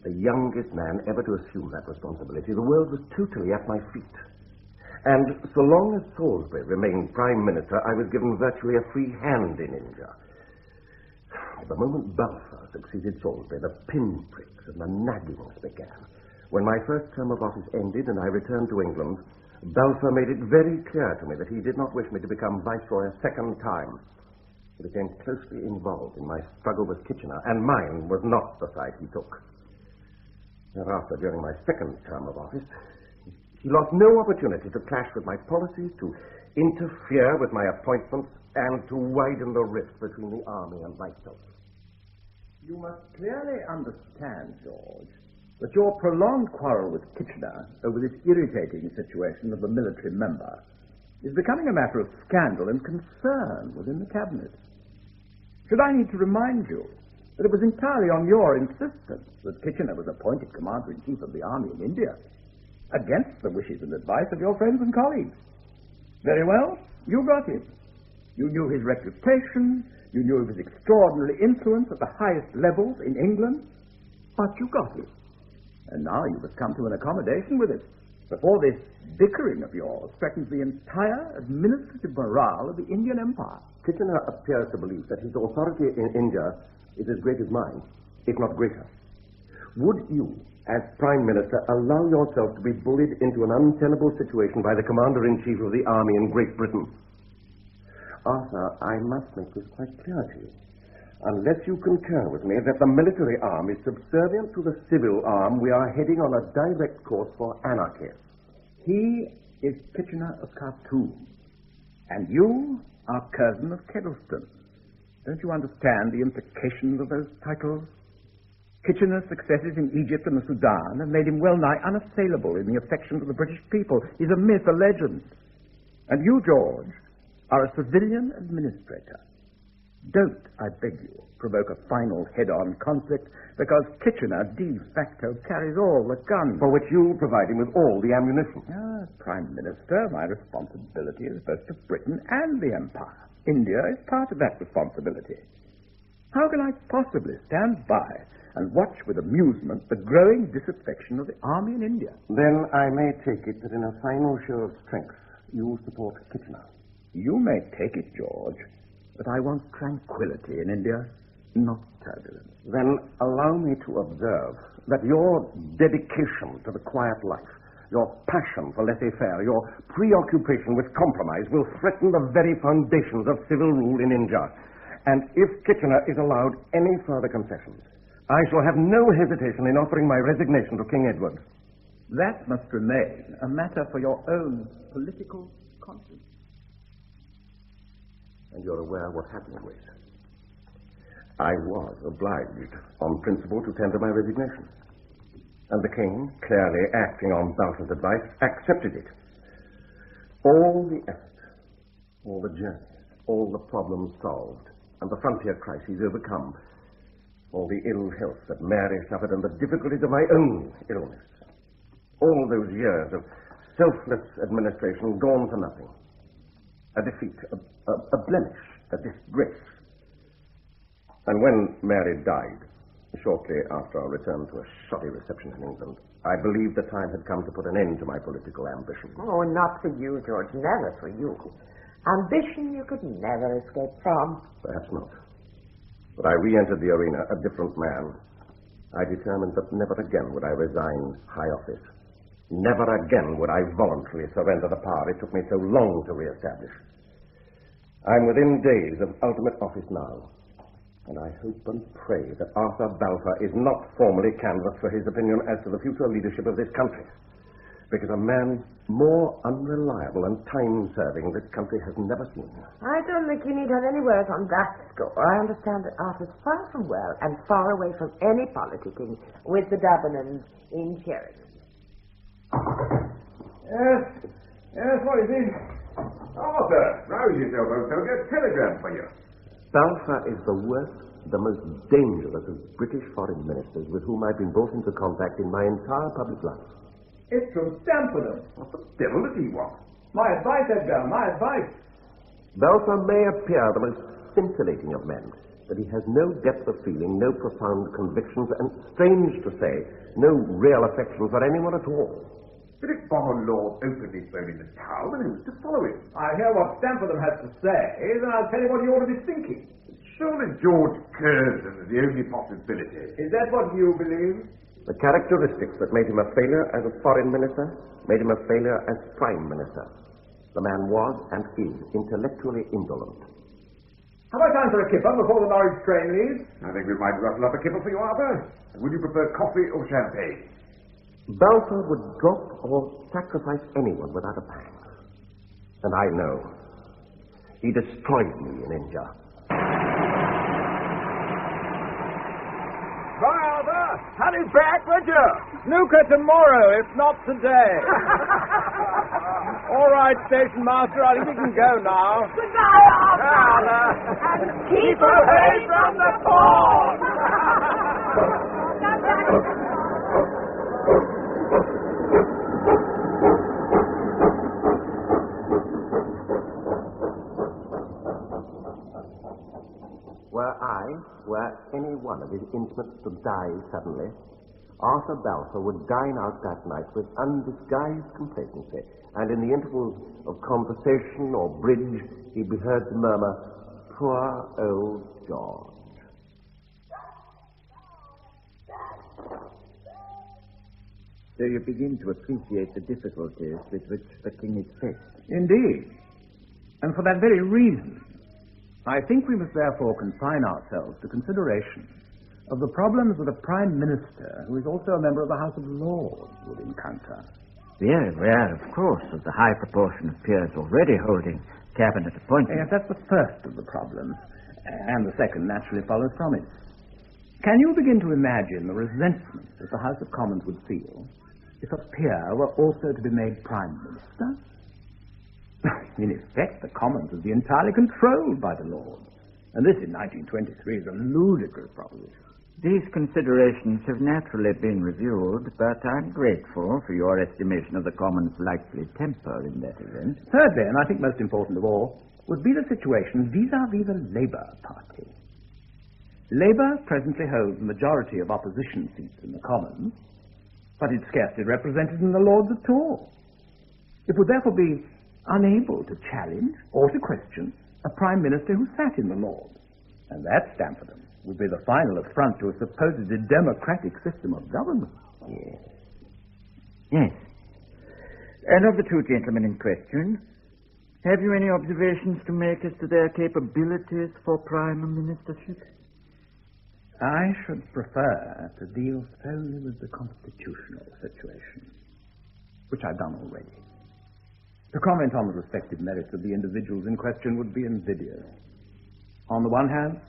the youngest man ever to assume that responsibility, the world was totally at my feet. And so long as Salisbury remained Prime Minister, I was given virtually a free hand in India. The moment Balfour succeeded Salisbury, the pinpricks and the naggings began. When my first term of office ended and I returned to England, Balfour made it very clear to me that he did not wish me to become Viceroy a second time. He became closely involved in my struggle with Kitchener, and mine was not the side he took. Thereafter, during my second term of office, he lost no opportunity to clash with my policies, to interfere with my appointments, and to widen the rift between the army and myself. You must clearly understand, George, that your prolonged quarrel with Kitchener over this irritating situation of the military member is becoming a matter of scandal and concern within the cabinet. Should I need to remind you that it was entirely on your insistence that Kitchener was appointed Commander-in-Chief of the Army in India, against the wishes and advice of your friends and colleagues? Very well, you got him. You knew his reputation, you knew of his extraordinary influence at the highest levels in England, but you got him. And now you must come to an accommodation with it, before this bickering of yours threatens the entire administrative morale of the Indian Empire. Kitchener appears to believe that his authority in India is as great as mine, if not greater. Would you, as Prime Minister, allow yourself to be bullied into an untenable situation by the Commander-in-Chief of the Army in Great Britain? Arthur, I must make this quite clear to you. Unless you concur with me that the military arm is subservient to the civil arm, we are heading on a direct course for anarchy. He is Kitchener of Khartoum, and you are Curzon of Kedleston. Don't you understand the implications of those titles? Kitchener's successes in Egypt and the Sudan have made him well-nigh unassailable in the affections of the British people. He's a myth, a legend. And you, George, are a civilian administrator. Don't, I beg you, provoke a final head-on conflict, because Kitchener, de facto, carries all the guns. For which you provide him with all the ammunition. As Prime Minister, my responsibility is both to Britain and the Empire. India is part of that responsibility. How can I possibly stand by and watch with amusement the growing disaffection of the army in India? Then I may take it that in a final show of strength, you support Kitchener. You may take it, George, but I want tranquility in India, not turbulence. Then allow me to observe that your dedication to the quiet life, your passion for laissez-faire, your preoccupation with compromise will threaten the very foundations of civil rule in India. And if Kitchener is allowed any further concessions, I shall have no hesitation in offering my resignation to King Edward. That must remain a matter for your own political conscience. And you're aware what happened, Grace. I was obliged, on principle, to tender my resignation. And the king, clearly acting on Balfour's advice, accepted it. All the effort, all the journeys, all the problems solved, and the frontier crises overcome, all the ill health that Mary suffered and the difficulties of my own illness, all those years of selfless administration gone for nothing. A defeat, a blemish, a disgrace. And when Mary died, shortly after our return to a shoddy reception in England, I believed the time had come to put an end to my political ambition. Oh, not for you, George. Never for you. Ambition you could never escape from. Perhaps not. But I re-entered the arena a different man. I determined that never again would I resign high office. Never again would I voluntarily surrender the power it took me so long to re-establish. I'm within days of ultimate office now, and I hope and pray that Arthur Balfour is not formally canvassed for his opinion as to the future leadership of this country, because a man more unreliable and time-serving this country has never seen. I don't think you need have any words on that score. I understand that Arthur's far from well and far away from any politicking with the Davenants in Sheridan. Yes, what is it? Arthur, rouse yourself, old soldier. A telegram for you. Balfour is the worst, the most dangerous of British foreign ministers with whom I've been brought into contact in my entire public life. It's from Stamford. What the devil does he want? My advice, Edgar, my advice. Balfour may appear the most scintillating of men, but he has no depth of feeling, no profound convictions, and, strange to say, no real affection for anyone at all. But if Bonalaw openly spoke in the town, then who's to follow him? I hear what Stamford has to say, then I'll tell you what he ought to be thinking. Surely George Curzon is the only possibility. Is that what you believe? The characteristics that made him a failure as a foreign minister made him a failure as prime minister. The man was and is intellectually indolent. Have I time for a kipper before the Norwich train leaves? I think we might rustle up a kipper for you, Arthur. Would you prefer coffee or champagne? Balfour would drop or sacrifice anyone without a pang. And I know. He destroyed me in India. Bye, Arthur. Honey back, would you? Snooker tomorrow, if not today. All right, station master, I think we can go now. Good night, Arthur. And keep away from the pond. Were any one of his intimates to die suddenly, Arthur Balfour would dine out that night with undisguised complacency, and in the intervals of conversation or bridge, he'd be heard to murmur, "Poor old George." So you begin to appreciate the difficulties with which the king is faced. Indeed. And for that very reason, I think we must therefore confine ourselves to consideration of the problems that a Prime Minister, who is also a member of the House of Lords, would encounter. Very aware, of course, of the high proportion of peers already holding cabinet appointments. Yes, that's the first of the problems, and the second naturally follows from it. Can you begin to imagine the resentment that the House of Commons would feel if a peer were also to be made Prime Minister? In effect, the Commons would be entirely controlled by the Lords. And this in 1923 is a ludicrous proposition. These considerations have naturally been reviewed, but I'm grateful for your estimation of the Commons' likely temper in that event. Thirdly, and I think most important of all, would be the situation vis-à-vis the Labour Party. Labour presently holds the majority of opposition seats in the Commons, but it's scarcely represented in the Lords at all. It would therefore be unable to challenge or to question a Prime Minister who sat in the Lords. And that, Stamford, would be the final affront to a supposedly democratic system of government. Yes. And of the two gentlemen in question, have you any observations to make as to their capabilities for Prime Ministership? I should prefer to deal solely with the constitutional situation, which I've done already. To comment on the respective merits of the individuals in question would be invidious. On the one hand,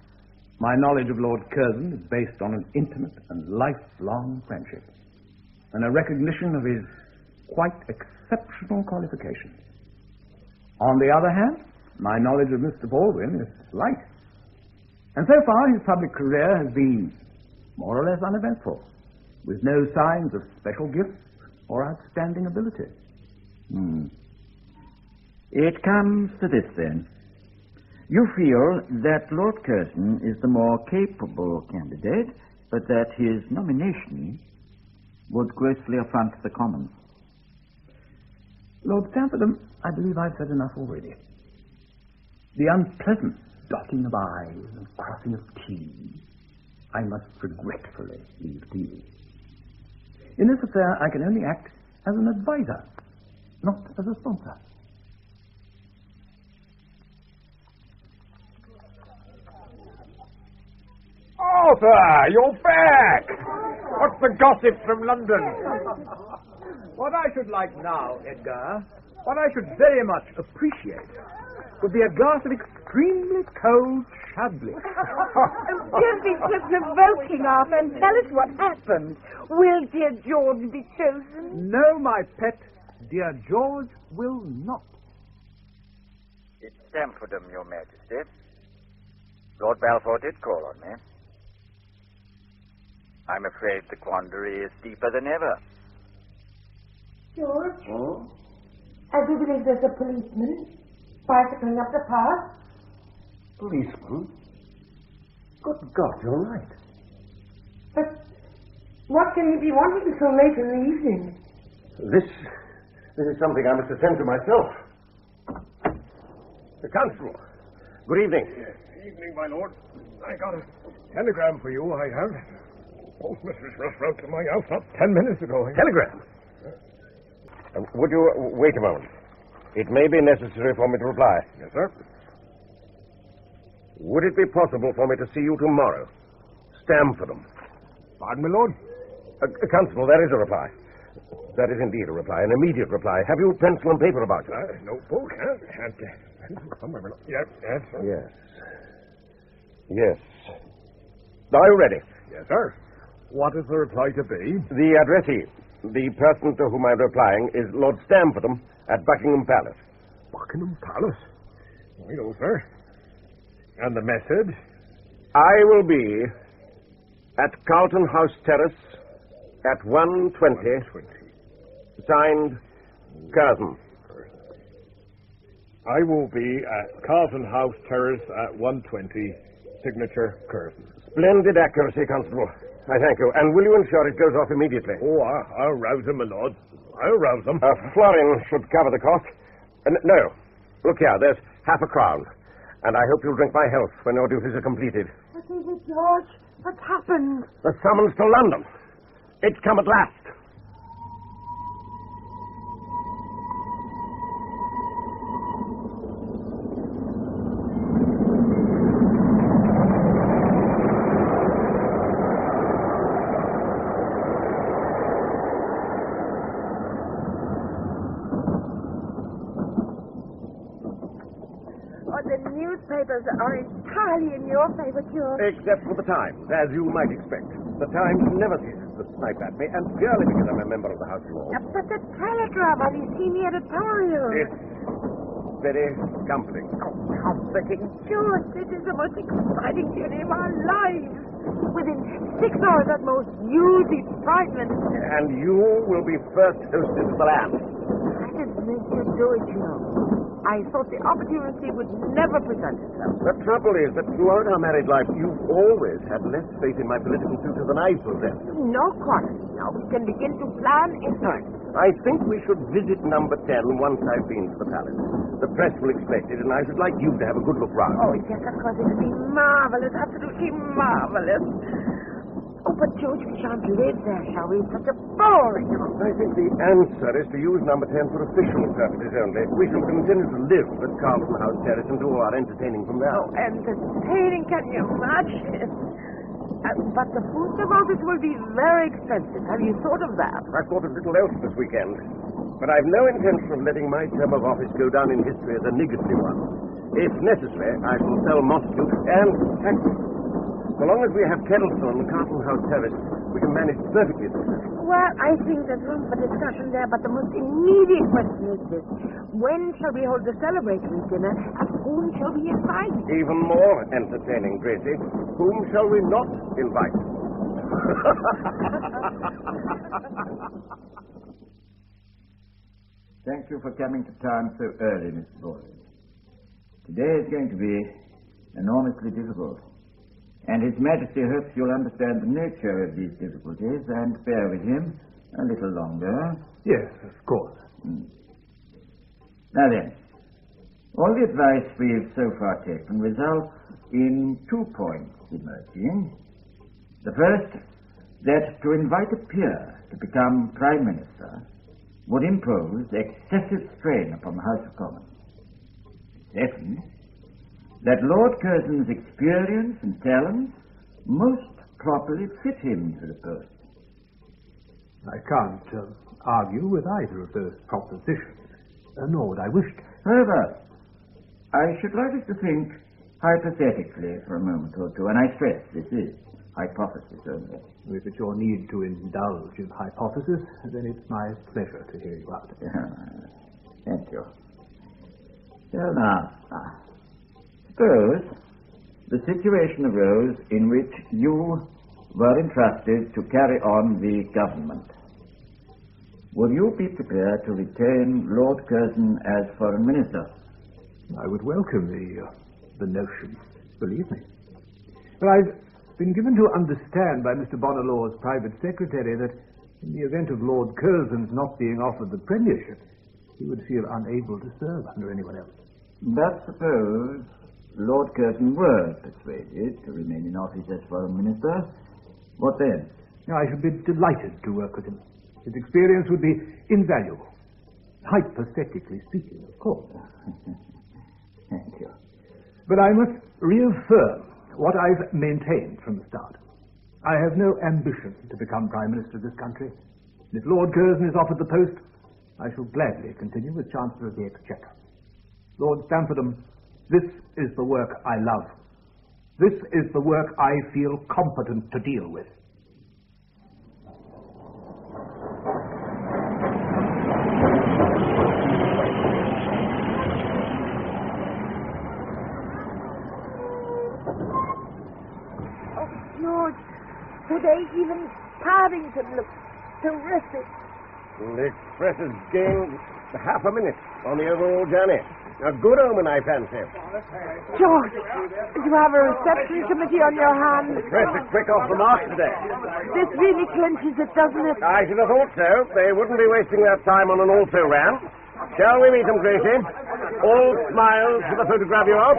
my knowledge of Lord Curzon is based on an intimate and lifelong friendship. and a recognition of his quite exceptional qualifications. On the other hand, my knowledge of Mr. Baldwin is slight. And so far, his public career has been more or less uneventful, with no signs of special gifts or outstanding ability. It comes to this, then. You feel that Lord Curzon is the more capable candidate, but that his nomination would grossly affront the Commons. Lord Stamfordham, I believe I've said enough already. The unpleasant dotting of I's and crossing of T's I must regretfully leave to you. In this affair, I can only act as an advisor, not as a sponsor. Arthur, you're back! What's the gossip from London? What I should like now, Edgar, what I should very much appreciate, would be a glass of extremely cold Chablis. Don't be so provoking, Arthur, and tell us what happened. Will dear George be chosen? No, my pet, dear George will not. It's Stamfordham, Your Majesty. Lord Balfour did call on me. I'm afraid the quandary is deeper than ever. George? I do believe there's a policeman bicycling up the path. Policeman? Good God, you're right. But what can he be wanting so late in the evening? This is something I must attend to myself. The Constable. Good evening. Yes, evening, my lord. I got a telegram for you, I have. Postmistress rushed round to my house not 10 minutes ago. Telegram? Would you wait a moment? It may be necessary for me to reply. Yes, sir. Would it be possible for me to see you tomorrow? Stamfordham. Pardon me, lord? Constable, there is a reply. That is indeed a reply, an immediate reply. Have you pencil and paper about you? Notebook, and somewhere. Yes, yes, sir. Yes. Yes. Are you ready? Yes, sir. What is the reply to be? The addressee, the person to whom I'm replying, is Lord Stamfordham at Buckingham Palace. Buckingham Palace? I know, sir. And the message? I will be at Carlton House Terrace at 1:20. Signed, Curzon. I will be at Carlton House Terrace at 1:20. Signature, Curzon. Splendid accuracy, Constable. I thank you. And will you ensure it goes off immediately? Oh, I'll rouse him, my lord. I'll rouse him. A florin should cover the cost. No. Look here, there's £50. And I hope you'll drink my health when your duties are completed. What is it, George? What's happened? The summons to London. It's come at last. Newspapers are entirely in your favor, George. Except for the Times, as you might expect. The Times never ceases to snipe at me, and purely because I'm a member of the House of Lords. But the telegram, have you seen the editorial? It's very comforting. Oh, comforting. George, this is the most exciting journey of our lives. Within 6 hours at most, you'll be frightened. And you will be first hostess of the land. I didn't mean to do it, you know. I thought the opportunity would never present itself. The trouble is that throughout our married life, you've always had less faith in my political future than I possess. No quarrel. Now we can begin to plan in earnest. I think we should visit number 10 once I've been to the palace. The press will expect it, and I should like you to have a good look round. Oh, yes, of course. It would be marvelous, absolutely marvelous. Oh, but George, we shan't live there, shall we? It's such a boring house. I think the answer is to use number 10 for official purposes only. We shall continue to live at Carlton House Terrace and do all our entertaining from there. Oh, entertaining, can you imagine? But the food service will be very expensive. Have you thought of that? I've thought of little else this weekend. But I've no intention of letting my term of office go down in history as a niggardly one. If necessary, I shall sell Montacute and taxes. So long as we have Kettleston and Carlton House Terrace, We can manage perfectly successfully. Well, I think there's room for discussion there, but the most immediate question is this. When shall we hold the celebratory dinner, and whom shall we invite? Even more entertaining, Gracie. Whom shall we not invite? Thank you for coming to town so early, Mr. Baldwin. Today is going to be enormously difficult. And His Majesty hopes you'll understand the nature of these difficulties and bear with him a little longer. Yes, of course. Now then, all the advice we've so far taken results in 2 points emerging. The first, that to invite a peer to become Prime Minister would impose excessive strain upon the House of Commons. Second, that Lord Curzon's experience and talents most properly fit him to the post. I can't argue with either of those propositions, nor would I wish to. However, I should like us to think hypothetically for a moment or two, and I stress this is hypothesis only. If it's your need to indulge in hypothesis, then it's my pleasure to hear you out. Thank you. So now, suppose the situation arose in which you were entrusted to carry on the government. Would you be prepared to retain Lord Curzon as Foreign Minister? I would welcome the notion, believe me. But I've been given to understand by Mr. Bonalaw's private secretary that in the event of Lord Curzon's not being offered the premiership, he would feel unable to serve under anyone else. But suppose Lord Curzon were persuaded to remain in office as Foreign Minister, what then? I should be delighted to work with him. His experience would be invaluable. Hypothetically speaking, of course. Thank you. But I must reaffirm what I've maintained from the start. I have no ambition to become Prime Minister of this country. If Lord Curzon is offered the post, I shall gladly continue as Chancellor of the Exchequer. Lord Stamfordham, this is the work I love. This is the work I feel competent to deal with. Oh, George, today even Paddington looks terrific. The express has gained half a minute on the overall journey. A good omen, I fancy. George, you have a reception committee on your hands. The press are quick off the mark today. This really clinches it, doesn't it? I should have thought so. They wouldn't be wasting their time on an also-ran. Shall we meet them, Gracie? All smiles for the photograph you of.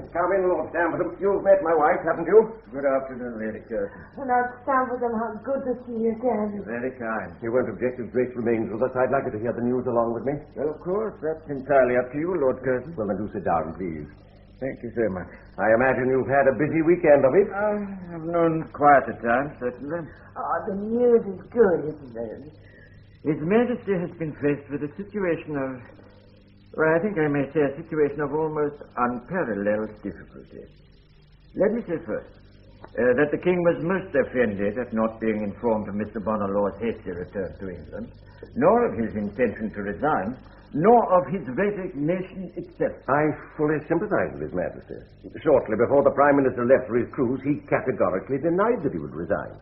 Come in, Lord Stamfordham. You've met my wife, haven't you? Good afternoon, Lady Curzon. Lord Stamfordham, how good to see you again. Very kind. You won't object if Grace remains with us. I'd like her to hear the news along with me. Well, of course, that's entirely up to you, Lord Curzon. Well, then do sit down, please. Thank you so much. I imagine you've had a busy weekend of it. I've known quieter times, certainly. Oh, the news is good, isn't it? His Majesty has been faced with a situation of, well, I think I may say a situation of almost unparalleled difficulty. Let me say first that the King was most offended at not being informed of Mr. Bonalaw's hasty return to England, nor of his intention to resign, nor of his resignation itself. I fully sympathize with His Majesty. Shortly before the Prime Minister left for his cruise, he categorically denied that he would resign.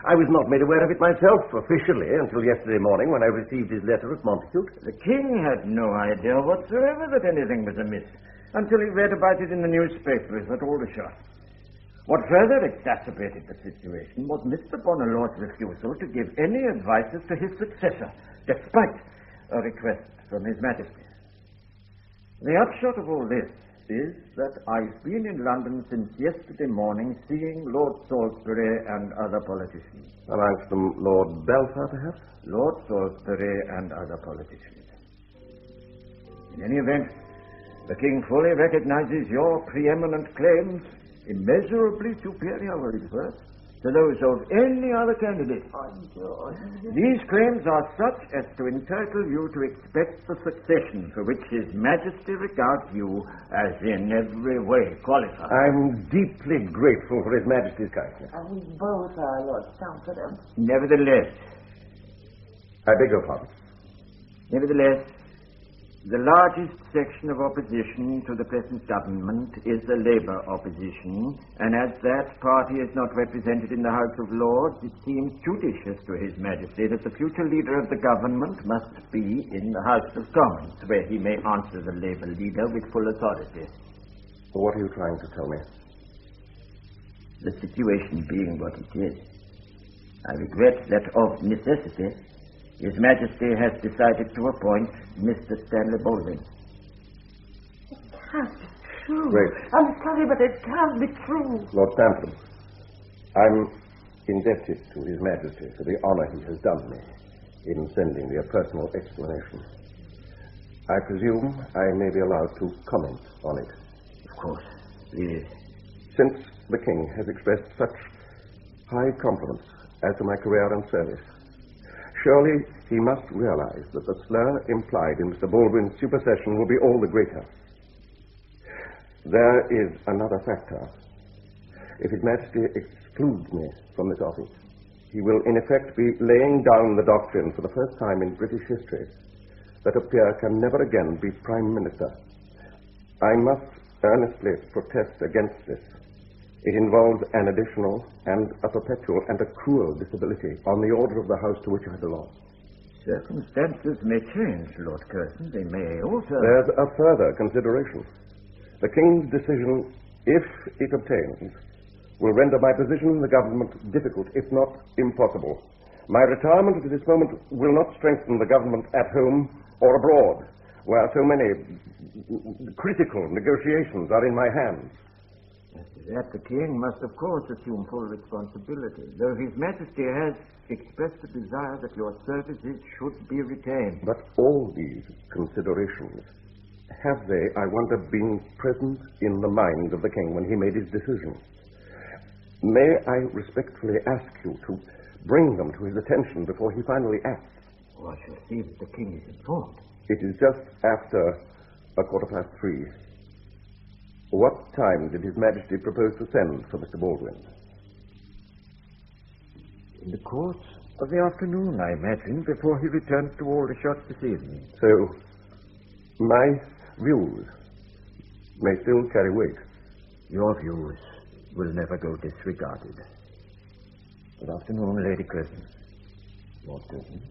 I was not made aware of it myself, officially, until yesterday morning when I received his letter at Montacute. The King had no idea whatsoever that anything was amiss, until he read about it in the newspapers at Aldershot. What further exacerbated the situation was Mr. Bonalaw's refusal to give any advice as to his successor, despite a request from His Majesty. The upshot of all this is that I've been in London since yesterday morning seeing Lord Salisbury and other politicians. Amongst them Lord Balfour, perhaps? Lord Salisbury and other politicians. In any event, the King fully recognizes your preeminent claims, immeasurably superior, were his words, to those of any other candidate. These claims are such as to entitle you to expect the succession for which His Majesty regards you as in every way qualified. I'm deeply grateful for His Majesty's kindness. And we both are, Lord Chancellor. Nevertheless, I beg your pardon. Nevertheless, the largest section of opposition to the present government is the Labour opposition, and as that party is not represented in the House of Lords, it seems judicious to His Majesty that the future leader of the government must be in the House of Commons, where he may answer the Labour leader with full authority. What are you trying to tell me? The situation being what it is, I regret that of necessity His Majesty has decided to appoint Mr. Stanley Baldwin. It can't be true. Wait. I'm sorry, but it can't be true. Lord Stamford, I'm indebted to His Majesty for the honor he has done me in sending me a personal explanation. I presume I may be allowed to comment on it. Of course. Yes. Since the King has expressed such high confidence as to my career and service, surely he must realize that the slur implied in Mr. Baldwin's supersession will be all the greater. There is another factor. If His Majesty excludes me from this office, he will in effect be laying down the doctrine for the first time in British history that a peer can never again be Prime Minister. I must earnestly protest against this. It involves an additional and a perpetual and a cruel disability on the order of the House to which I belong. Circumstances may change, Lord Curzon. They may alter. There's a further consideration. The King's decision, if it obtains, will render my position in the government difficult, if not impossible. My retirement at this moment will not strengthen the government at home or abroad, where so many critical negotiations are in my hands. That the King must, of course, assume full responsibility, though His Majesty has expressed a desire that your services should be retained. But all these considerations, have they, I wonder, been present in the mind of the King when he made his decision? May I respectfully ask you to bring them to his attention before he finally acts? Oh, I shall see that the King is informed. It is just after 3:15. What time did His Majesty propose to send for Mr. Baldwin? In the course of the afternoon, I imagine, before he returned to Aldershot this evening. So, my views may still carry weight. Your views will never go disregarded. Good afternoon, Lady Curzon. Lord Curzon.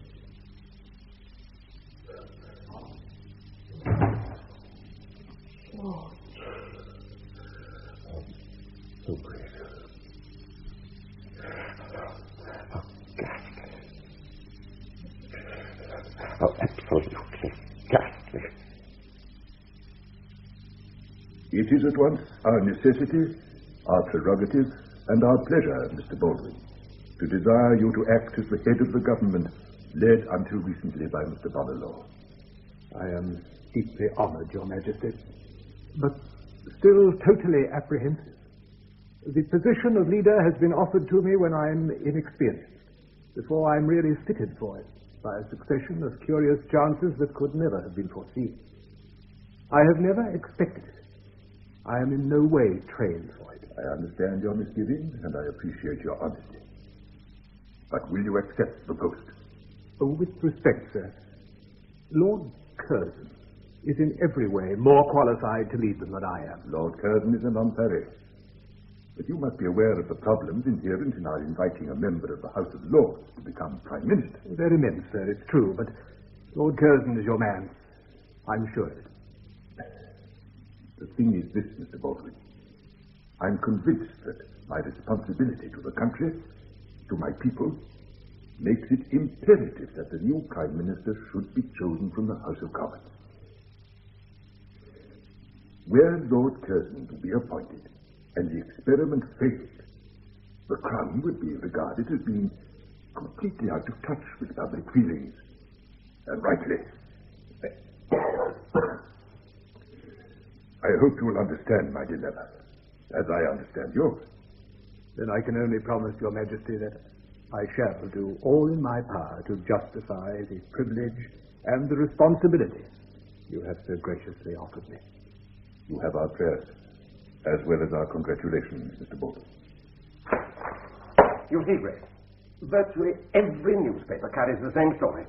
Oh. So great. How ghastly. How absolutely ghastly. It is at once our necessity, our prerogative, and our pleasure, Mr. Baldwin, to desire you to act as the head of the government, led until recently by Mr. Bonelaw. I am deeply honored, Your Majesty, but still totally apprehensive. The position of leader has been offered to me when I am inexperienced, before I am really fitted for it, by a succession of curious chances that could never have been foreseen. I have never expected it. I am in no way trained for it. I understand your misgivings, and I appreciate your honesty. But will you accept the post? Oh, with respect, sir, Lord Curzon is in every way more qualified to lead them than I am. Lord Curzon is a non-pareil. But you must be aware of the problems inherent in our inviting a member of the House of Lords to become Prime Minister. They're immense, sir, it's true, but Lord Curzon is your man. I'm sure of it. The thing is this, Mr. Baldwin. I'm convinced that my responsibility to the country, to my people, makes it imperative that the new Prime Minister should be chosen from the House of Commons. Were Lord Curzon to be appointed, and the experiment failed, the Crown would be regarded as being completely out of touch with public feelings. And rightly. I hope you will understand my dilemma, as I understand yours. Then I can only promise Your Majesty that I shall do all in my power to justify the privilege and the responsibility you have so graciously offered me. You have our prayers, as well as our congratulations, Mr. Baldwin. You see, Ray, virtually every newspaper carries the same story.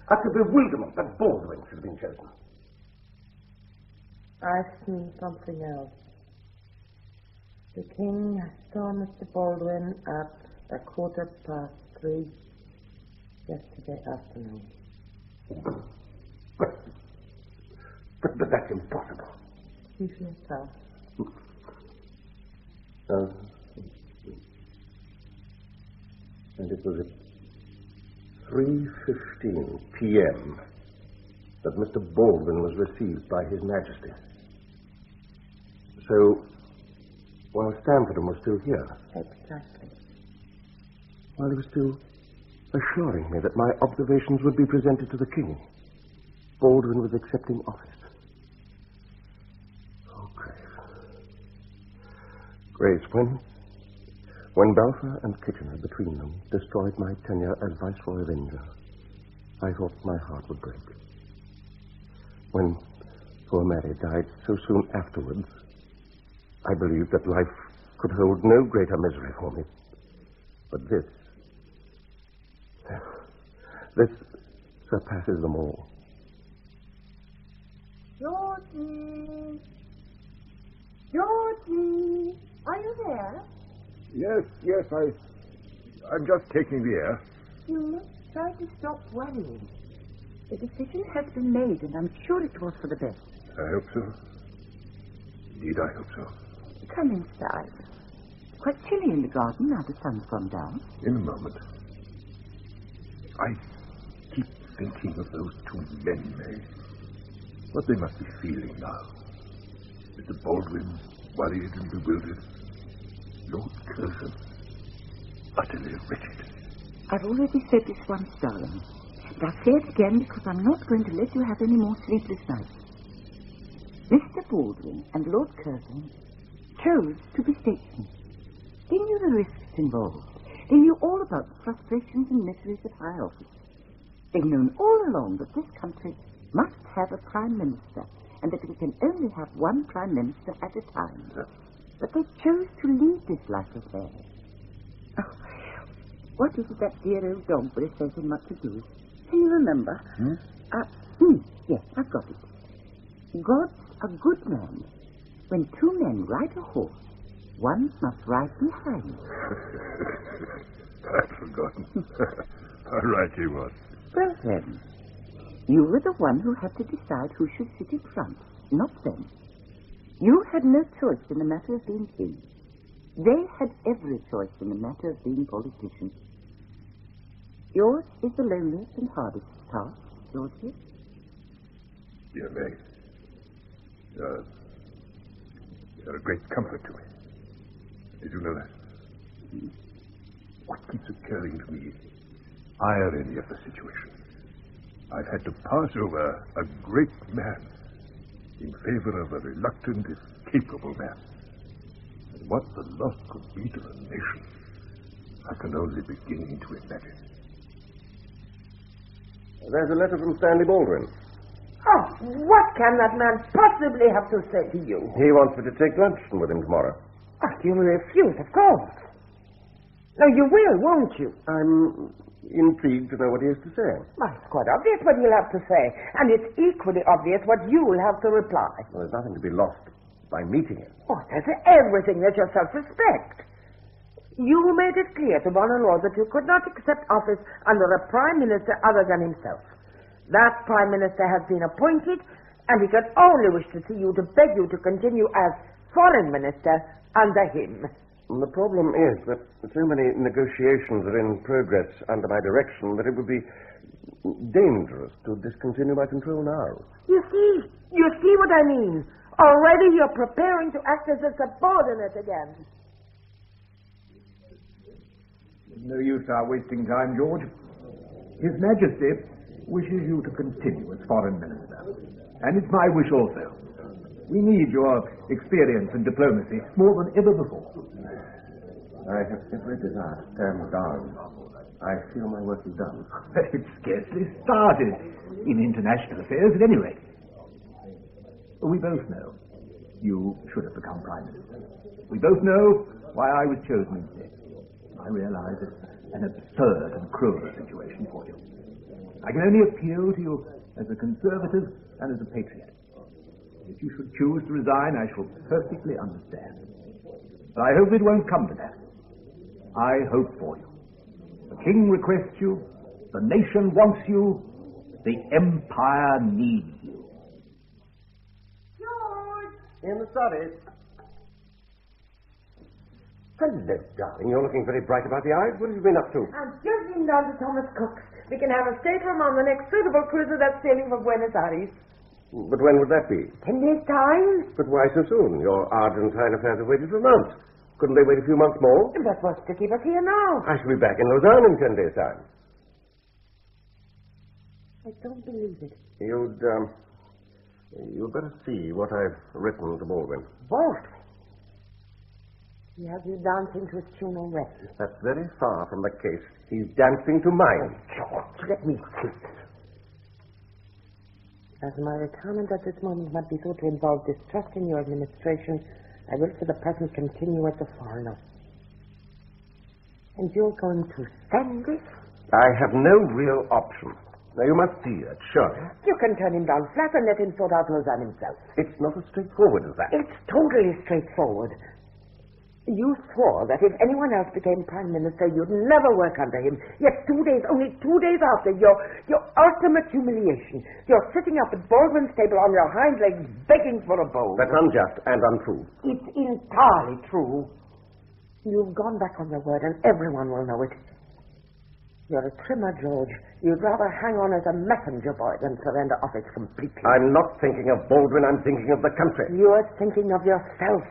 Utter bewilderment that Baldwin should have been chosen. I've seen something else. The king saw Mr. Baldwin at 3:15 yesterday afternoon. But that's impossible. See for yourself. And it was at 3:15 p.m. that Mr. Baldwin was received by His Majesty. So, while Stamfordham was still here. Exactly. While he was still assuring me that my observations would be presented to the king, Baldwin was accepting office. Oh, Grace, when Balfour and Kitchener between them destroyed my tenure as Viceroy of India, I thought my heart would break. When poor Mary died so soon afterwards, I believed that life could hold no greater misery for me. But this surpasses them all. Georgie! Georgie! Are you there? Yes, I'm just taking the air. You must try to stop worrying. The decision has been made, and I'm sure it was for the best. I hope so. Indeed, I hope so. Come inside. It's quite chilly in the garden now the sun's gone down. In a moment. I keep thinking of those two men, May. What they must be feeling now. Mr. Baldwin, worried and bewildered. Lord Curzon, utterly wretched. I've already said this once, darling. But I'll say it again because I'm not going to let you have any more sleepless nights. Mr. Baldwin and Lord Curzon chose to be statesmen. They knew the risks involved. They knew all about the frustrations and miseries of high office. They've known all along that this country must have a prime minister, and that we can only have one prime minister at a time. But they chose to lead this life of theirs. Oh, what is it that dear old dog says in Much Ado? Can you remember? Yes, I've got it. God's a good man. When two men ride a horse, one must ride behind. I'd forgotten. How right he was. Well then, you were the one who had to decide who should sit in front, not them. You had no choice in the matter of being king. They had every choice in the matter of being politicians. Yours is the loneliest and hardest task, Georgie. Dear May, you're a great comfort to me. Did you know that? What keeps occurring to me is irony of the situation. I've had to pass over a great man in favor of a reluctant, if capable man. And what the loss could be to the nation, I can only begin to imagine. There's a letter from Stanley Baldwin. Oh, what can that man possibly have to say to you? He wants me to take luncheon with him tomorrow. Oh, you'll refuse, of course. No, you will, won't you? I'm intrigued to know what he has to say. Well, it's quite obvious what he'll have to say, and it's equally obvious what you'll have to reply. Well, there's nothing to be lost by meeting him. Oh, there's everything that your self-respect. You made it clear to Bonner that you could not accept office under a prime minister other than himself. That prime minister has been appointed, and he could only wish to see you to beg you to continue as foreign minister under him. The problem is that so many negotiations are in progress under my direction that it would be dangerous to discontinue my control now. You see what I mean? Already you're preparing to act as a subordinate again. No use our wasting time, George. His Majesty wishes you to continue as foreign minister. And it's my wish also. We need your experience and diplomacy more than ever before. I have every desire to stand down. I feel my work is done. It's scarcely started, in international affairs at any rate. We both know you should have become Prime Minister. We both know why I was chosen instead. I realize it's an absurd and cruel situation for you. I can only appeal to you as a conservative and as a patriot. If you should choose to resign, I shall perfectly understand. But I hope it won't come to that. I hope for you. The king requests you, the nation wants you, the empire needs you. George! In the study. Hello, darling. You're looking very bright about the eyes. What have you been up to? I'm just been down to Thomas Cook's. We can have a stateroom on the next suitable cruiser that's sailing for Buenos Aires. But when would that be? 10 days' time. But why so soon? Your Argentine affairs have waited for months. Couldn't they wait a few months more? But what's to keep us here now? I shall be back in Lausanne in 10 days' time. I don't believe it. You'd better see what I've written to Baldwin. Baldwin? He has you dancing to his tune already. That's very far from the case. He's dancing to mine. George, let me think. As my retirement at this moment might be thought to involve distrust in your administration, I will for the present continue as a foreigner. And you're going to stand this? I have no real option. Now, you must see it, surely. You can turn him down flat and let him sort out Lausanne himself. It's not as straightforward as that. It's totally straightforward. You swore that if anyone else became Prime Minister, you'd never work under him. Yet only 2 days after your ultimate humiliation, you're sitting up at Baldwin's table on your hind legs begging for a bowl. That's unjust and untrue. It's entirely true. You've gone back on your word and everyone will know it. You're a trimmer, George. You'd rather hang on as a messenger boy than surrender office completely. I'm not thinking of Baldwin, I'm thinking of the country. You're thinking of yourself.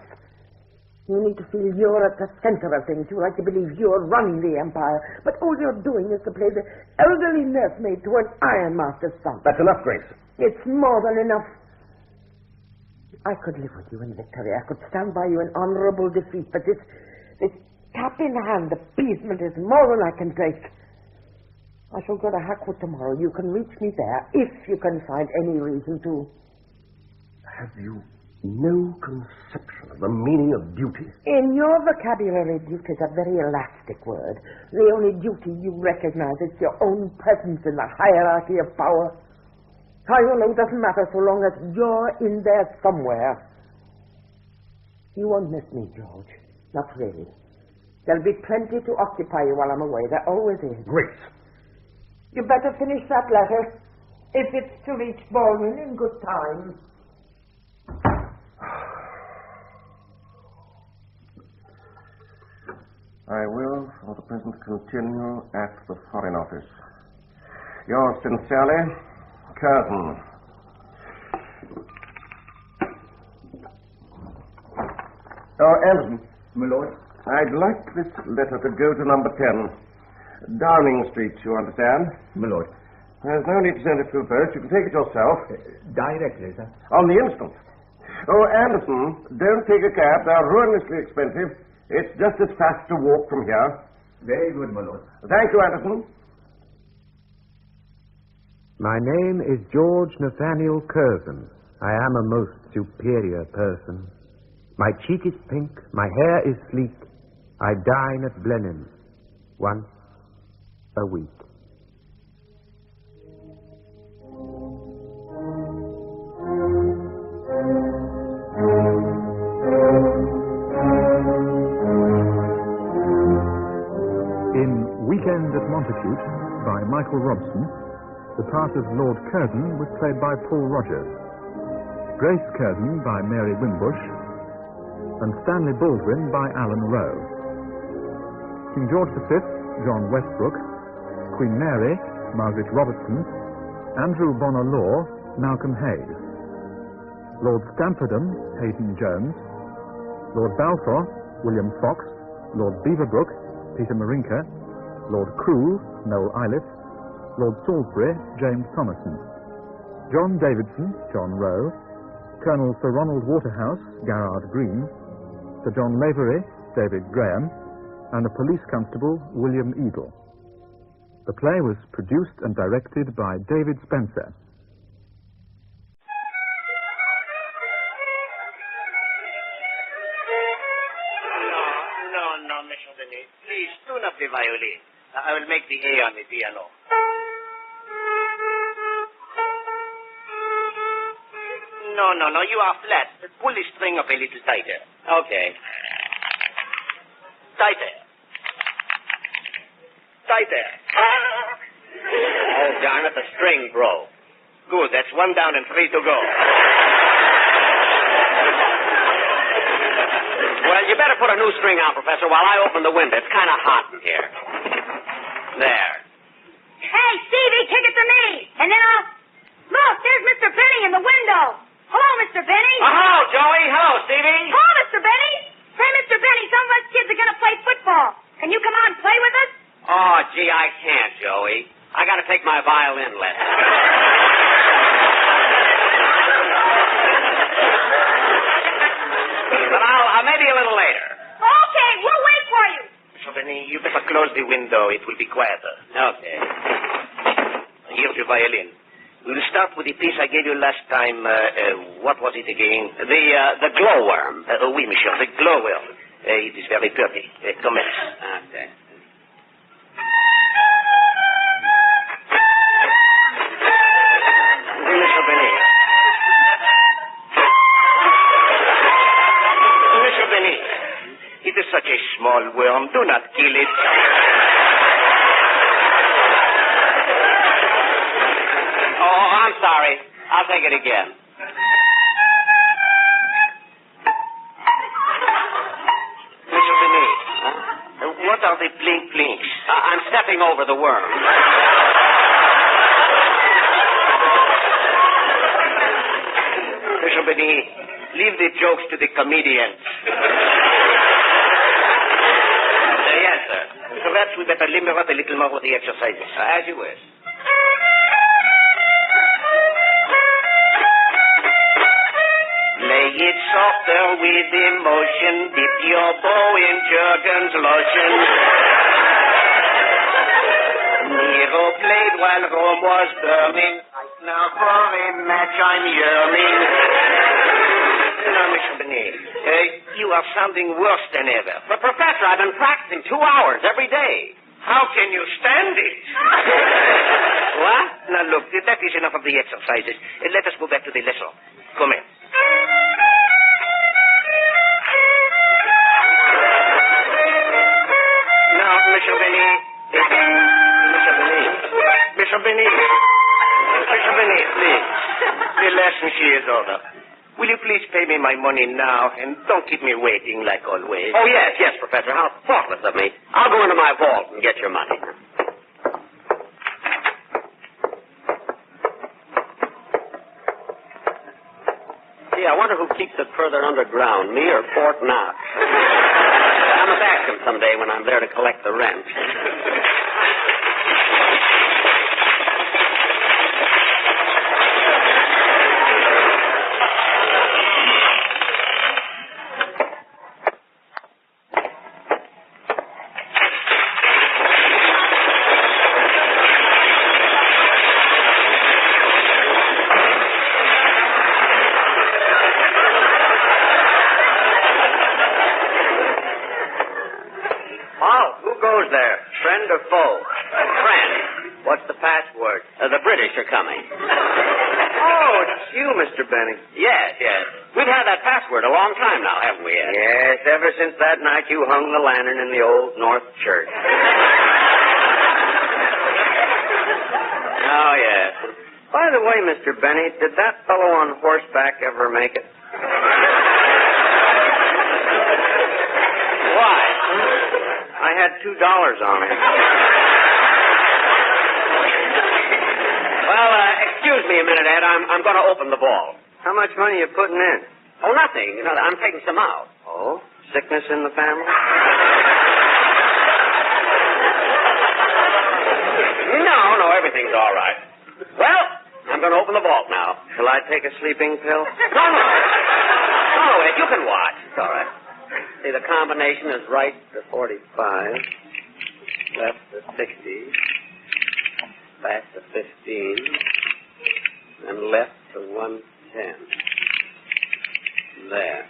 You need to feel you're at the center of things. You like to believe you're running the empire. But all you're doing is to play the elderly nursemaid to an ironmaster's son. That's enough, Grace. It's more than enough. I could live with you in victory. I could stand by you in honorable defeat. But this cap in hand appeasement is more than I can take. I shall go to Hackwood tomorrow. You can reach me there if you can find any reason to. Have you no conception of the meaning of duty? In your vocabulary, duty is a very elastic word. The only duty you recognize is your own presence in the hierarchy of power. How you know doesn't matter so long as you're in there somewhere. You won't miss me, George. Not really. There'll be plenty to occupy you while I'm away. There always is. Grace! You better finish that letter, if it's to reach Baldwin in good time. I will, for the present, continue at the Foreign Office. Yours sincerely, Curzon. Oh, Anderson. My lord? I'd like this letter to go to number 10. Downing Street, you understand? My lord. There's no need to send it through post. You can take it yourself. Directly, sir. On the instant. Oh, Anderson, don't take a cab. They're ruinously expensive. It's just as fast to walk from here. Very good, my lord. Thank you, Anderson. My name is George Nathaniel Curzon. I am a most superior person. My cheek is pink, my hair is sleek. I dine at Blenheim once a week. In Weekend at Montacute, by Michael Robson, the part of Lord Curzon was played by Paul Rogers, Grace Curzon by Mary Wimbush, and Stanley Baldwin by Alan Rowe. King George V, John Westbrook, Queen Mary, Margaret Robertson, Andrew Bonner Law, Malcolm Hayes, Lord Stamfordham, Hayden Jones, Lord Balfour, William Fox, Lord Beaverbrook, Peter Marinka, Lord Crewe, Noel Iliff, Lord Salisbury, James Thomason, John Davidson, John Rowe, Colonel Sir Ronald Waterhouse, Garrard Green, Sir John Lavery, David Graham, and a police constable, William Edel. The play was produced and directed by David Spencer. No, Monsieur Denis. Please, tune up the violin. I will make the A on the piano. No, you are flat. Pull the string up a little tighter. Okay. Tighter. Oh, darn it, the string broke. Good, that's 1 down and 3 to go. Well, you better put a new string on, Professor, while I open the window. It's kind of hot in here. There. Hey, Stevie, kick it to me. And then I'll... Look, there's Mr. Benny in the window. Hello, Mr. Benny. Oh, hello, Joey. Hello, Stevie. Hello, Mr. Benny. Say, Mr. Benny, some of us kids are going to play football. Can you come out and play with us? Oh, gee, I can't, Joey. I got to take my violin lesson. But I'll maybe a little later. Okay, we'll wait for you. So, Benny, you better close the window. It will be quieter. Okay. Here's your violin. We'll start with the piece I gave you last time. What was it again? The glowworm. Oui, monsieur, the glowworm. It is very pretty. Commence. Okay. Monsieur Benny. Monsieur Benny, it is such a small worm. Do not kill it. I'm sorry. I'll take it again. Mr. Beneath, what are the blink-blinks? I'm stepping over the worm. Mr. Beneath, leave the jokes to the comedians. Yes, sir. Perhaps we better limber up a little more with the exercises. As you wish. Lay it softer with emotion, dip your bow in Jergens lotion. Nero played while Rome was burning. Now for a match I'm yearning. Now, Mr. Benet, you are sounding worse than ever. But, Professor, I've been practicing 2 hours every day. How can you stand it? What? Now, look, that is enough of the exercises. Let us go back to the lesson. Come in. Now, Mr. Benet. Mr. Benet, please. The lesson she is over. Will you please pay me my money now and don't keep me waiting like always? Oh, yes, Professor. How thoughtless of me. I'll go into my vault and get your money. Gee, I wonder who keeps it further underground, me or Fort Knox? I must ask him someday when I'm there to collect the rent. The British are coming. Oh, it's you, Mr. Benny. Yes. We've had that password a long time now, haven't we, Ed? Yes, ever since that night you hung the lantern in the old North Church. Oh, yes. By the way, Mr. Benny, did that fellow on horseback ever make it? Why? I had $2 on him. Well, excuse me a minute, Ed. I'm going to open the vault. How much money are you putting in? Oh, nothing. You know, I'm taking some out. Oh? Sickness in the family? No, everything's all right. Well, I'm going to open the vault now. Shall I take a sleeping pill? No, Ed, you can watch. It's all right. see, the combination is right to 45, left to 60, back to 15, and left to 110. There.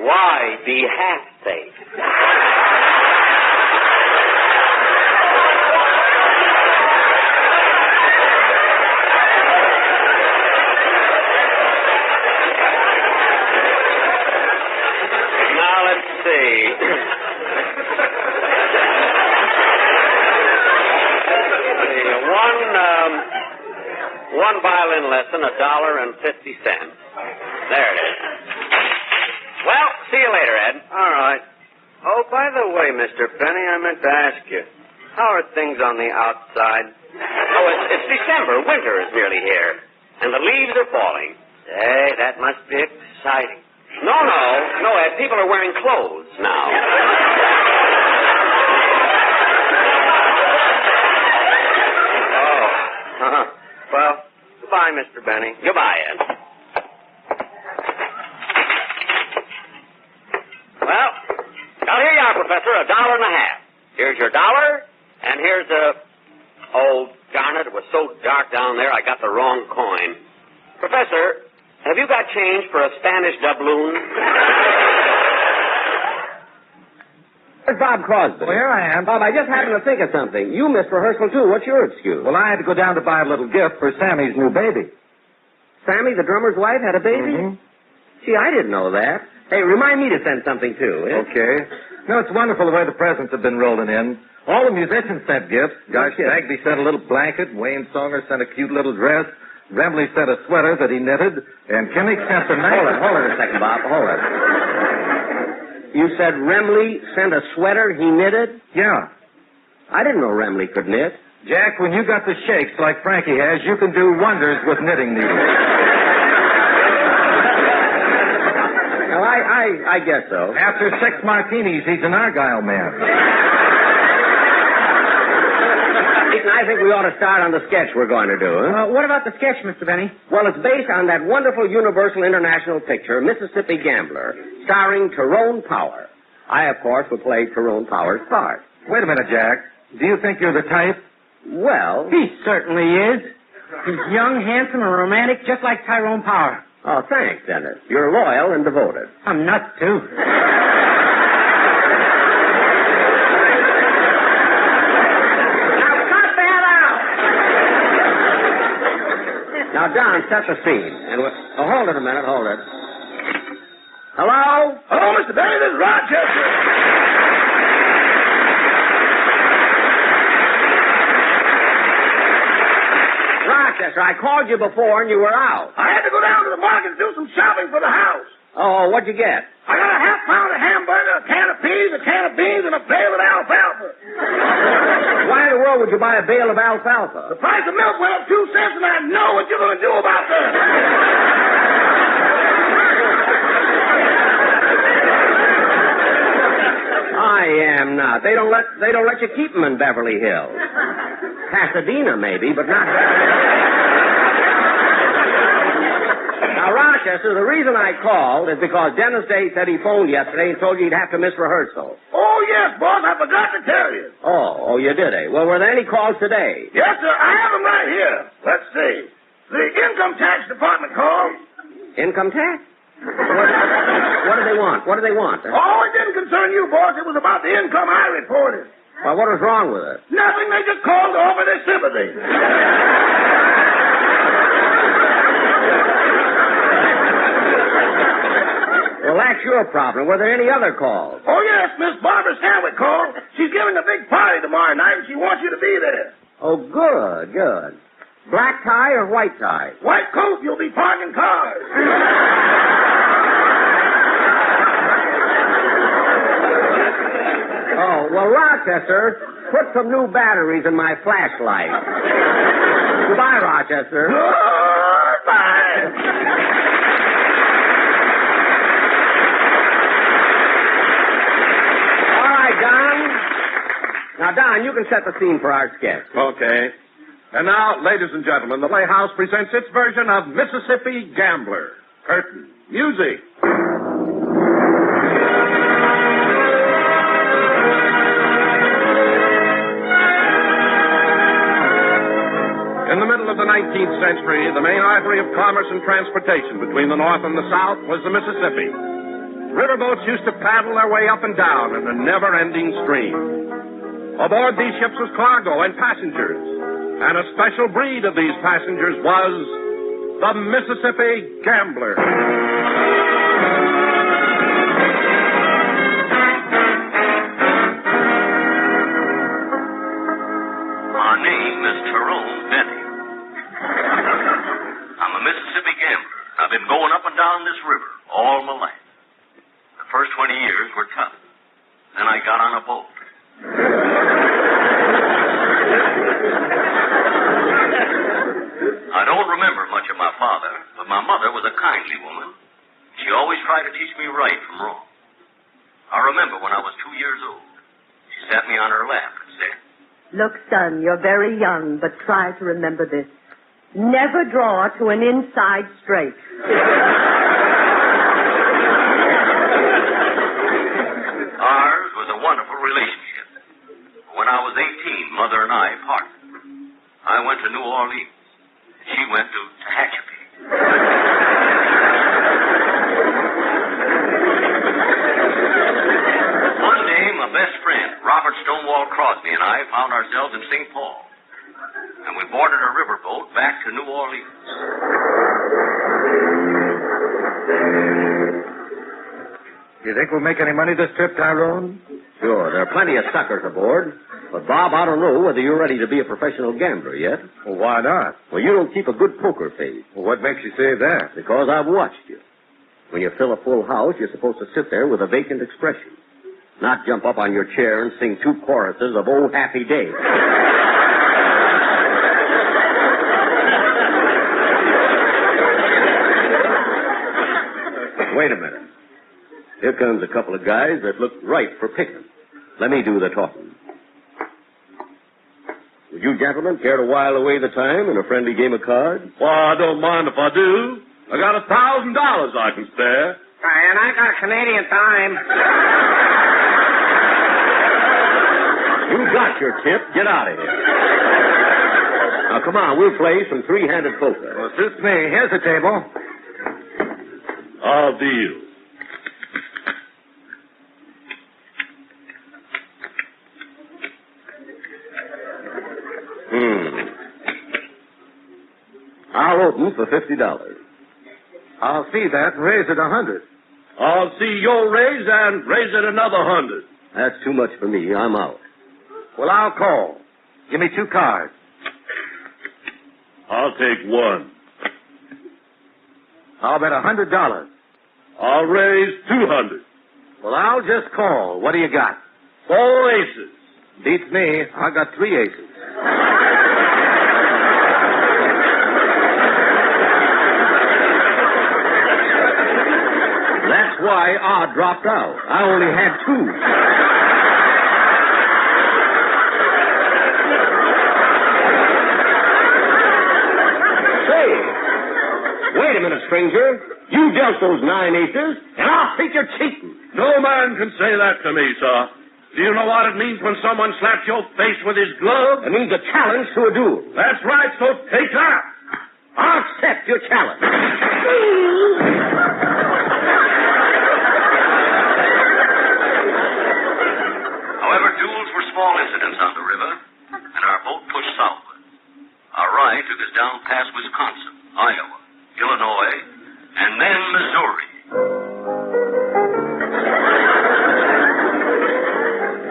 Why be half-baked? Now, let's see. One violin lesson, $1.50. There it is. Well, see you later, Ed. All right. Oh, by the way, Mr. Penny, I meant to ask you, how are things on the outside? Oh, it's December. Winter is nearly here. And the leaves are falling. Hey, that must be exciting. No, Ed. People are wearing clothes now. Oh. Well, goodbye, Mr. Benny. Goodbye, Ed. Well, here you are, Professor, $1.50. Here's your $1, and here's a... Oh, darn it was so dark down there I got the wrong coin. Professor, have you got change for a Spanish doubloon? It's Bob Crosby. Well, here I am. Bob, I just happened to think of something. You missed rehearsal, too. What's your excuse? Well, I had to go down to buy a little gift for Sammy's new baby. Sammy, the drummer's wife, had a baby? Mm-hmm. Gee, I didn't know that. Hey, remind me to send something, too. Eh? Okay. No, it's wonderful the way the presents have been rolling in. All the musicians sent gifts. Josh Bagby sent a little blanket. Wayne Songer sent a cute little dress. Remley sent a sweater that he knitted. And Kimmick sent a knife. Hold it a second, Bob. Hold it. You said Remley sent a sweater he knitted? Yeah. I didn't know Remley could knit. Jack, when you got the shakes like Frankie has, you can do wonders with knitting needles. Well, I guess so. After 6 martinis, he's an Argyle man. I think we ought to start on the sketch we're going to do. Huh? What about the sketch, Mr. Benny? Well, it's based on that wonderful Universal International picture, Mississippi Gambler, starring Tyrone Power. I, of course, will play Tyrone Power's part. Wait a minute, Jack. Do you think you're the type? Well... He certainly is. He's young, handsome, and romantic, just like Tyrone Power. Oh, thanks, Dennis. You're loyal and devoted. I'm nuts, too. Now, Don, set the scene. And hold it a minute, hold it. Hello? Hello, Mr. Benny, this is Rochester. Rochester, I called you before and you were out. I had to go down to the market to do some shopping for the house. Oh, what'd you get? I got a half-pound of hamburger, a can of peas, a can of beans, and a bale of alfalfa. Why in the world would you buy a bale of alfalfa? The price of milk went up 2 cents, and I know what you're going to do about that. I am not. They don't let you keep them in Beverly Hills. Pasadena, maybe, but not Now, Rochester, the reason I called is because Dennis Day said he phoned yesterday and told you he'd have to miss rehearsal. Oh, yes, boss. I forgot to tell you. Oh, you did, eh? Well, were there any calls today? Yes, sir. I have them right here. Let's see. The income tax department called. Income tax? What do they want? What do they want? Oh, it didn't concern you, boss. It was about the income I reported. Well, what was wrong with it? Nothing. They just called to offer their sympathy. Well, that's your problem. Were there any other calls? Oh, yes. Miss Barbara Stanwyck called. She's giving a big party tomorrow night, and she wants you to be there. Oh, good, good. Black tie or white tie? White coat. You'll be parking cars. Oh, well, Rochester, put some new batteries in my flashlight. Goodbye, Rochester. Goodbye. All right, Don. Now, Don, you can set the scene for our sketch. Okay. And now, ladies and gentlemen, the Playhouse presents its version of Mississippi Gambler. Curtain. Music. In the middle of the 19th century, the main artery of commerce and transportation between the North and the South was the Mississippi. Riverboats used to paddle their way up and down in a never-ending stream. Aboard these ships was cargo and passengers, and a special breed of these passengers was the Mississippi Gambler. My name is Tyrone Benny. I'm a Mississippi gambler. I've been going up and down this river all my life. The first 20 years were tough. Then I got on a boat. I don't remember much of my father, but my mother was a kindly woman. She always tried to teach me right from wrong. I remember when I was 2 years old, she sat me on her lap and said, "Look, son, you're very young, but try to remember this. Never draw to an inside straight." Ours was a wonderful relationship. When I was 18, Mother and I parted. I went to New Orleans. She went to Tehachapi. One day, my best friend, Robert Stonewall Crosby, and I found ourselves in St. Paul. And we boarded a riverboat back to New Orleans. Do you think we'll make any money this trip, Tyrone? Sure, there are plenty of suckers aboard. But, Bob, I don't know whether you're ready to be a professional gambler yet. Well, why not? Well, you don't keep a good poker face. Well, what makes you say that? Because I've watched you. When you fill a full house, you're supposed to sit there with a vacant expression. Not jump up on your chair and sing 2 choruses of Oh Happy Day. Wait a minute. Here comes a couple of guys that look right for picking. Let me do the talking. Would you gentlemen care to while away the time in a friendly game of cards? Well, I don't mind if I do. I got $1,000 I can spare. And I got Canadian time. You got your tip. Get out of here. Now, come on. We'll play some 3-handed poker. Well, suits me. Here's the table. I'll deal. I'll open for $50. I'll see that and raise it 100. I'll see your raise and raise it another 100. That's too much for me. I'm out. Well, I'll call. Give me 2 cards. I'll take 1. I'll bet $100. I'll raise 200. Well, I'll just call. What do you got? 4 aces. Beats me. I got 3 aces. That's why I dropped out. I only had 2. Say, wait a minute, stranger. You dealt those 9 aces, and I'll think you're cheating. No man can say that to me, sir. Do you know what it means when someone slaps your face with his glove? It means a challenge to a duel. That's right, so take that. I'll accept your challenge. However, duels were small incidents on the river, and our boat pushed southward. Our ride took us down past Wisconsin, Iowa, Illinois, and then Missouri.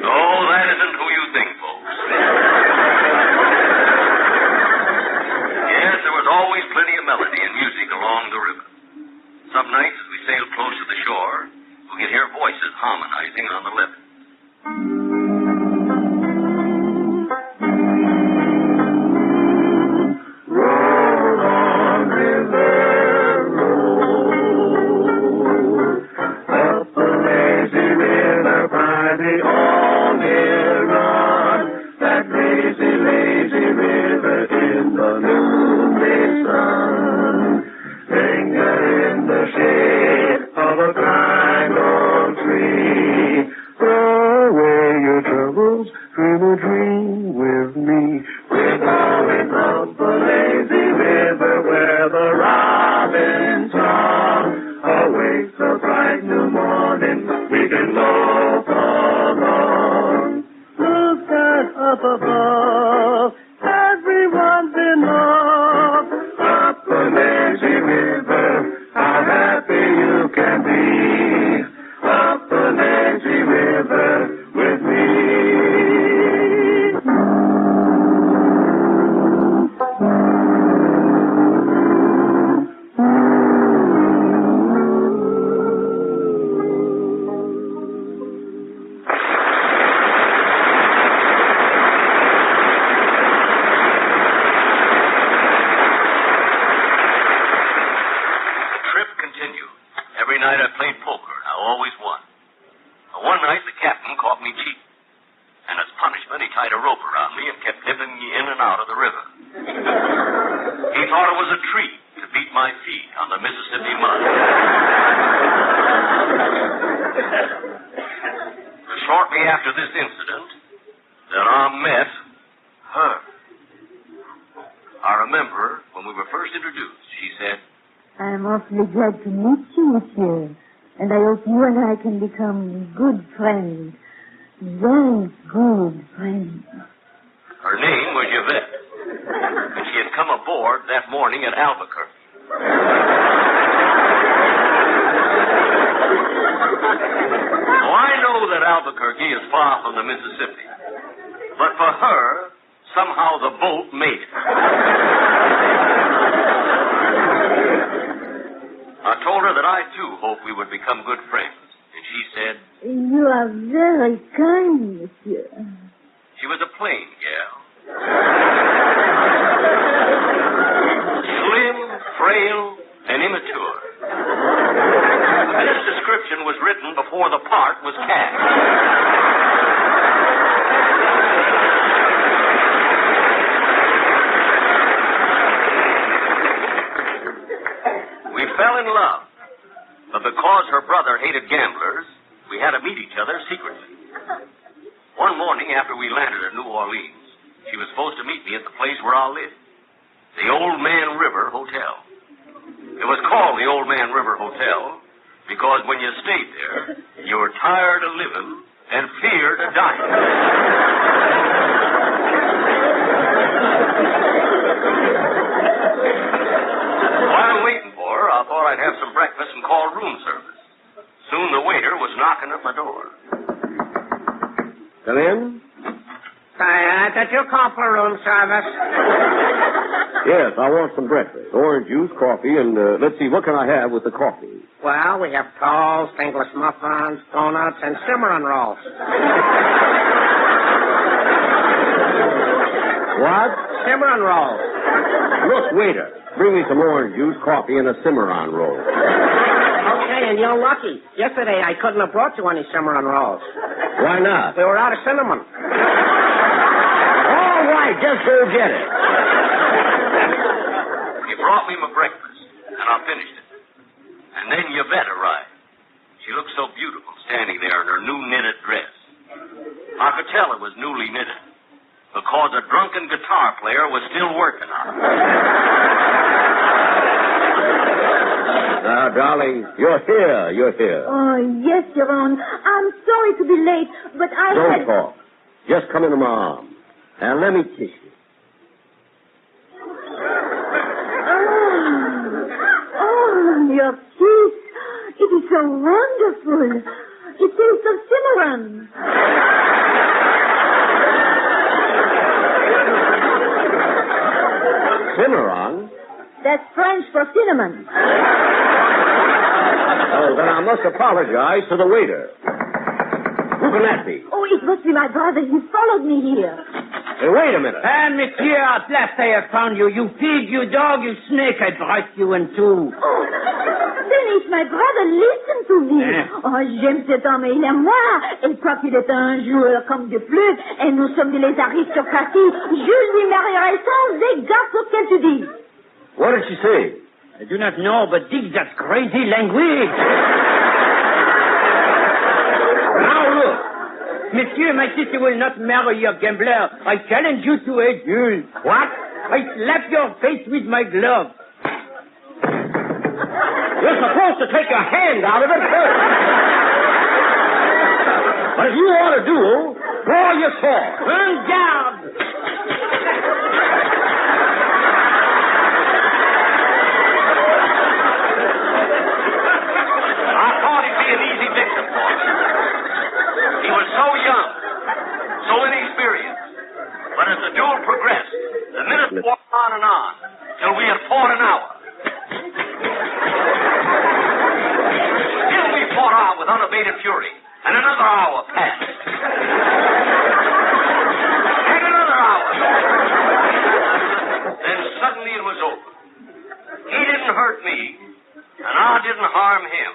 No, that isn't who you think, folks. Yes, there was always plenty of melody and music along the river. Some nights, as we sailed close to the shore, we could hear voices harmonizing on the levee. going with me. We're going up the lazy river where the robin song awaits a bright new morning. We can loaf along. Look at up above. Everyone's in love. Up the lazy river, how happy you can be. Up the lazy river with me. Glad to meet you, monsieur. And I hope you and I can become good friends. Very good friends. Her name was Yvette. And she had come aboard that morning at Albuquerque. Now, I know that Albuquerque is far from the Mississippi. But for her, somehow the boat made it. I told her that I, too, hoped we would become good friends. And she said... You are very kind, monsieur. She was a plain gal. Slim, frail, and immature. This description was written before the part was cast. We fell in love, but because her brother hated gamblers, we had to meet each other secretly. One morning after we landed at New Orleans, she was supposed to meet me at the place where I lived, the Old Man River Hotel. It was called the Old Man River Hotel because when you stayed there, you were tired of living and feared of dying. While waiting for her, I thought I'd have some breakfast and call room service. Soon the waiter was knocking at my door. Come in? Did you call for room service? Yes, I want some breakfast. Orange juice, coffee, and let's see, what can I have with the coffee? Well, we have toast, English muffins, donuts, and cimarron rolls. What? Cimarron rolls. Look, waiter, bring me some orange juice, coffee, and a cimarron roll. Okay, and you're lucky. Yesterday I couldn't have brought you any cimarron rolls. Why not? We were out of cinnamon. All right, just go get it. He brought me my breakfast, and I finished it. And then Yvette arrived. She looked so beautiful standing there in her new knitted dress. I could tell it was newly knitted because a drunken guitar player was still working on it. Now, darling, you're here. Oh, yes, Your Honor. I'm sorry to be late, but I Don't talk. Just come into my arms. And let me kiss you. Oh, your kiss. It is so wonderful. It tastes of cimarron. Cimarron? That's French for cinnamon. Oh, then I must apologize to the waiter. Who can that be? Oh, it must be my brother. He followed me here. Hey, wait a minute. Monsieur, at last I have found you. You pig, you dog, you snake. I brought you in two. Oh, then it's my brother. Listen to me. Oh, j'aime cet homme. Il aime moi. Il croit qu'il est un joueur comme de flûte. Et nous sommes des aristocraties. Je lui marierai sans égard pour qu'elle te dise. What did she say? I do not know, but dig that crazy language. Now look. Monsieur, my sister will not marry your gambler. I challenge you to a duel. What? I slap your face with my glove. You're supposed to take your hand out of it first. But if you want to duel, draw your sword. En garde! I thought he'd be an easy victim for me. He was so young, so inexperienced. But as the duel progressed, the minutes walked on and on, till we had fought an hour. Still we fought on with unabated fury, and another hour passed. And another hour. Then suddenly it was over. He didn't hurt me, and I didn't harm him.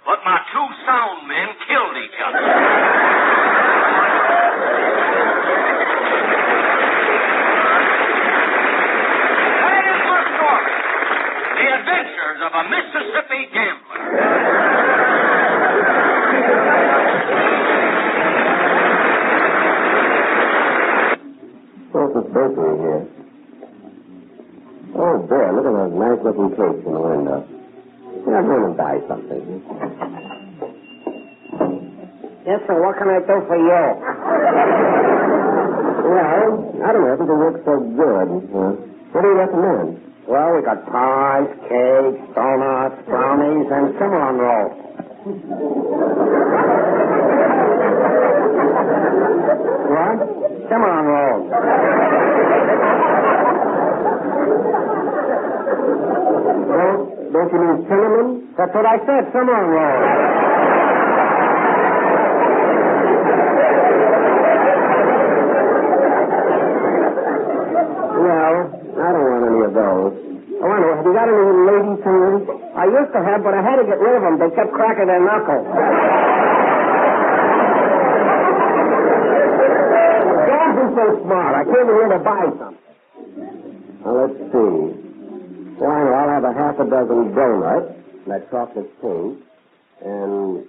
But my two sound men killed each other. That is my story. The Adventures of a Mississippi Gambler. What's this bakery here? Oh, there, look at those nice-looking cakes in the window. Yeah, I'm going to buy something. Yes, sir. What can I do for you? Well, I don't know if it looks so good. What do you recommend? Well, we got pies, cakes, donuts, brownies, and cinnamon rolls. What? Cinnamon rolls. Don't you mean cinnamon? That's what I said, cinnamon rolls. Well, I don't want any of those. I wonder, have you got any lady fingers? I used to have, but I had to get rid of them. They kept cracking their knuckles. Don't be so smart. I came in here to buy something. Well, let's see. Why, I'll have a half a dozen donuts, that chocolate pink, and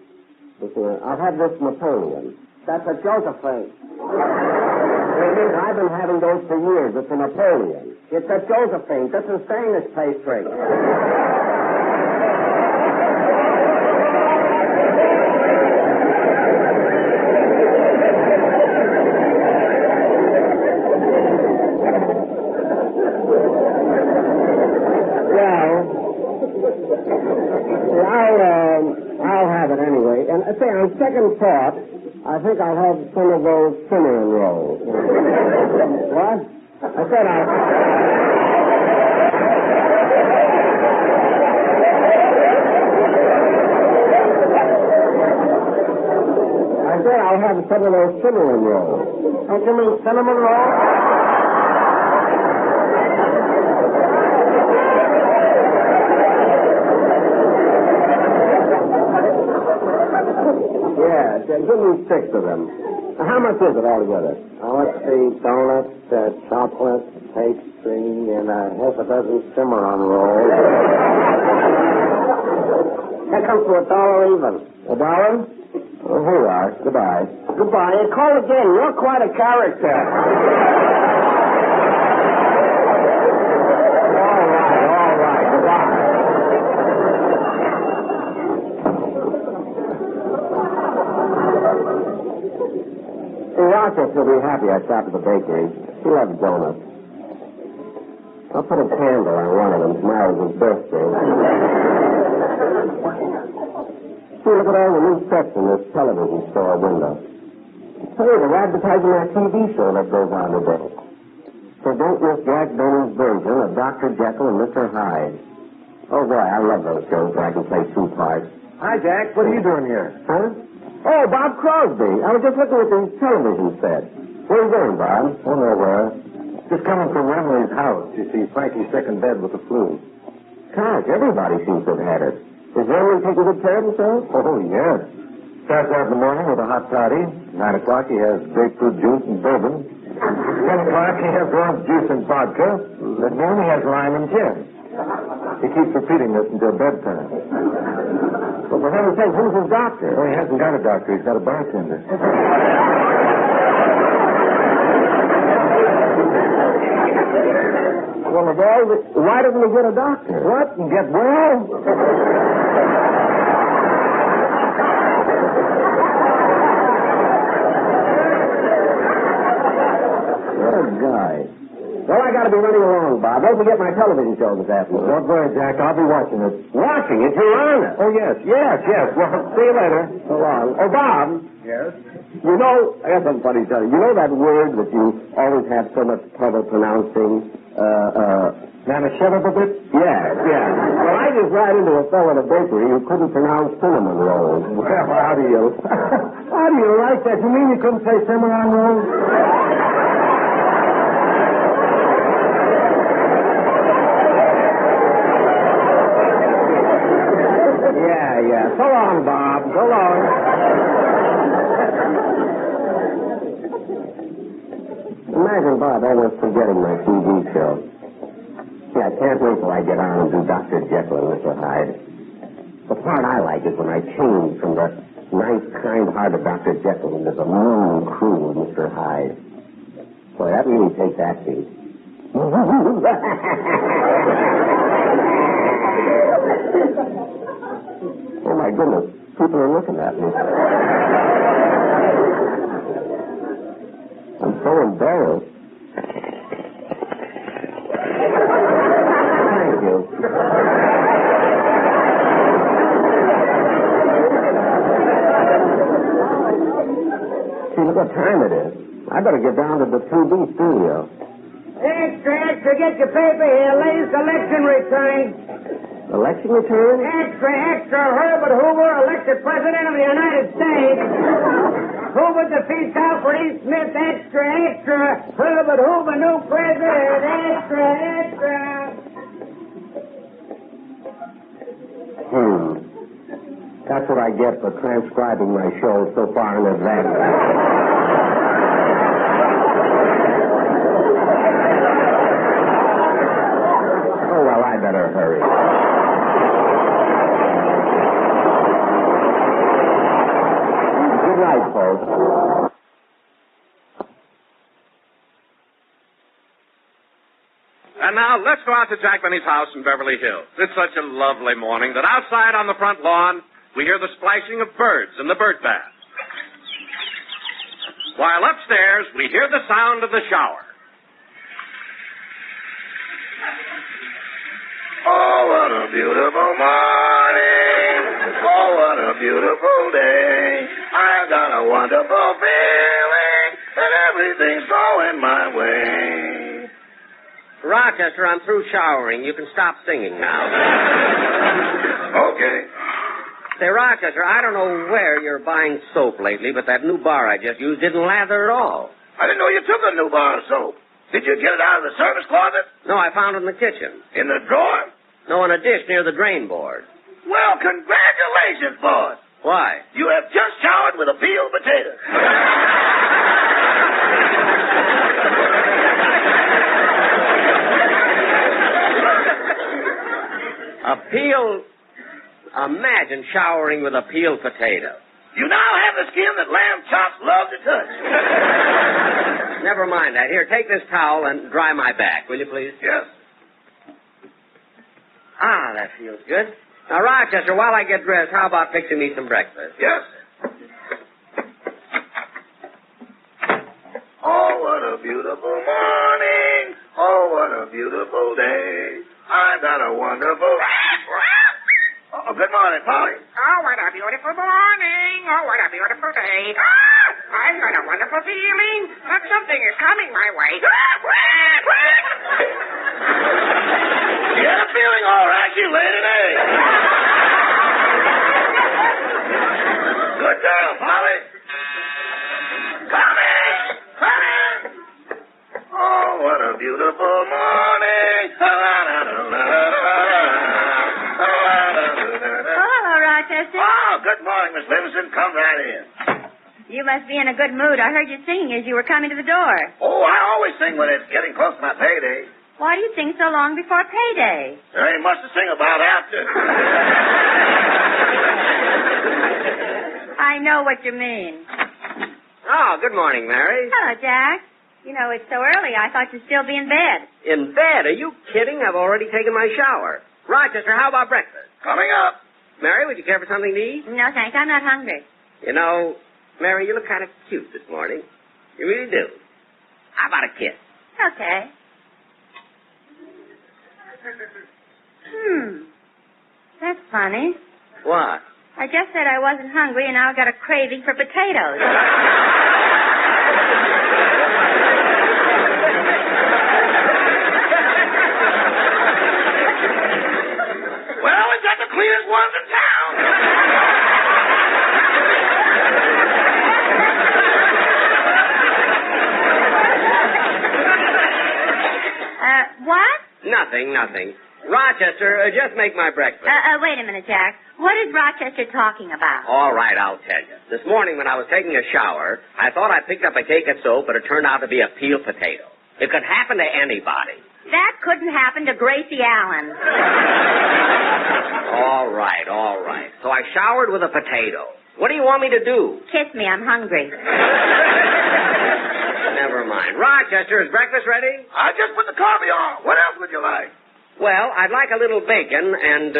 I'll have this Napoleon. That's a Josephine. I've been having those for years. It's a Napoleon. It's a Josephine. This is Danish pastry. I'll have it anyway. And say, on second thought, I think I'll have some of those cinnamon rolls. What? I said I'll have some of those cinnamon rolls. Don't you mean cinnamon rolls? Yeah, give me 6 of them. How much is it altogether? Let's see, donuts, chocolate, pastry, and half a dozen cinnamon rolls. That comes to $1 even. $1? Well, here you are. Goodbye. Goodbye. And call again. You're quite a character. All right. Goodbye. Rochester will be happy I stopped at the bakery. She loves donuts. I'll put a candle on one of them. Tomorrow's his birthday. See, look at all the new sets in this television store window. Hey, they're advertising that TV show that goes on today. So don't miss Jack Benny's version of Dr. Jekyll and Mr. Hyde. Oh, boy, I love those shows where I can play 2 parts. Hi, Jack. What are you doing here? Huh? Oh, Bob Crosby. I was just looking at these television sets. Where are you going, Bob? Oh, nowhere. Just coming from Remley's house. You see, Frankie's sick in bed with the flu. Gosh, everybody seems to have had it. Is Remley taking good care of himself? Oh, yes. Starts out in the morning with a hot toddy. 9 o'clock, he has grapefruit juice and bourbon. 10 o'clock, he has orange juice and vodka. At noon, he has lime and gin. He keeps repeating this until bedtime. Well, for heaven's sake, who's his doctor? Oh, he hasn't got a doctor. He's got a bartender. Well, of all the... Why doesn't he get a doctor? What? And get well? What a guy. Well, I gotta be running along, Bob. Don't forget my television show this afternoon. Don't worry, Jack. I'll be watching it. Watching it? You're on it. Oh, yes. Well, see you later. So long. Oh, Bob. Yes? You know, I got something funny to tell you. You know that word that you always have so much trouble pronouncing? Manischewitz? Yes. Well, I just ran into a fellow in a bakery who couldn't pronounce cinnamon rolls. Well, how do you like that? You mean you couldn't say cinnamon rolls? Yeah. So long, Bob. So long. Imagine Bob almost forgetting my TV show. Yeah, I can't wait till I get on and do Dr. Jekyll and Mr. Hyde. The part I like is when I change from the nice, kind-hearted Dr. Jekyll into the mean, cruel Mr. Hyde. Boy, that really takes acting. Oh, my goodness. People are looking at me. I'm so embarrassed. Thank you. See, look what time it is. I better get down to the 2B studio. Extra, get your paper here. Latest election returns. Election return? Extra. Herbert Hoover, elected president of the United States. Hoover defeats Alfred E. Smith. Extra. Herbert Hoover, new president. Extra. That's what I get for transcribing my show so far in advance. Oh, well, I better hurry. Good night, folks. And now, let's go out to Jack Benny's house in Beverly Hills. It's such a lovely morning that outside on the front lawn, we hear the splashing of birds in the bird bath. While upstairs, we hear the sound of the shower. Oh, what a beautiful morning. Oh, what a beautiful day. I've got a wonderful feeling that everything's going my way. Rochester, I'm through showering. You can stop singing now. Okay. Say, Rochester, I don't know where you're buying soap lately, but that new bar I just used didn't lather at all. I didn't know you took a new bar of soap. Did you get it out of the service closet? No, I found it in the kitchen. In the drawer? No, on a dish near the drain board. Well, congratulations, boss. Why? You have just showered with a peeled potato. Imagine showering with a peeled potato. You now have the skin that lamb chops love to touch. Never mind that. Here, take this towel and dry my back, will you please? Yes. Ah, that feels good. Now, Rochester, while I get dressed, how about fixing me some breakfast? Yes. Oh, what a beautiful morning. Oh, what a beautiful day. I've got a wonderful... Oh, good morning, Polly. Oh, what a beautiful morning. Oh, what a beautiful day. I've got a wonderful feeling that something is coming my way. You got a feeling all right. You laid an egg. Good girl, Polly. Coming. Oh, what a beautiful morning. Rochester. Oh, good morning, Miss Livingston. Come right in. You must be in a good mood. I heard you singing as you were coming to the door. Oh, I always sing when it's getting close to my payday. Why do you sing so long before payday? There ain't much to sing about after. I know what you mean. Oh, good morning, Mary. Hello, Jack. You know, it's so early, I thought you'd still be in bed. In bed? Are you kidding? I've already taken my shower. Rochester, how about breakfast? Coming up. Mary, would you care for something to eat? No, thanks. I'm not hungry. You know, Mary, you look kind of cute this morning. You really do. How about a kiss? Okay. That's funny. What? I just said I wasn't hungry, and now I've got a craving for potatoes. Well, we've got the cleanest ones in town. What? Nothing. Rochester, just make my breakfast. Wait a minute, Jack. What is Rochester talking about? All right, I'll tell you. This morning when I was taking a shower, I thought I picked up a cake of soap, but it turned out to be a peeled potato. It could happen to anybody. That couldn't happen to Gracie Allen. All right. So I showered with a potato. What do you want me to do? Kiss me, I'm hungry. Never mind. Rochester, is breakfast ready? I just put the coffee on. What else would you like? Well, I'd like a little bacon and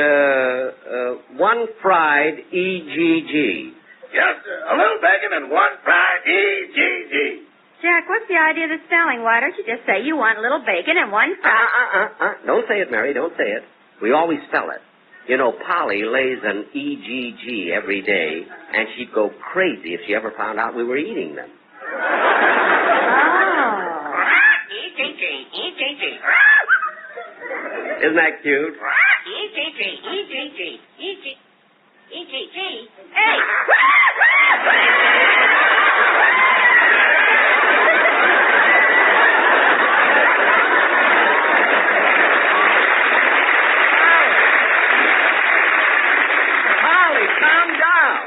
one fried EGG. Yes, sir. A little bacon and one fried EGG. Jack, what's the idea of the spelling? Why don't you just say you want a little bacon and one fried... Don't say it, Mary. Don't say it. We always spell it. You know, Polly lays an EGG every day, and she'd go crazy if she ever found out we were eating them. EGG. Isn't that cute? EGG. Hey! Polly, calm down.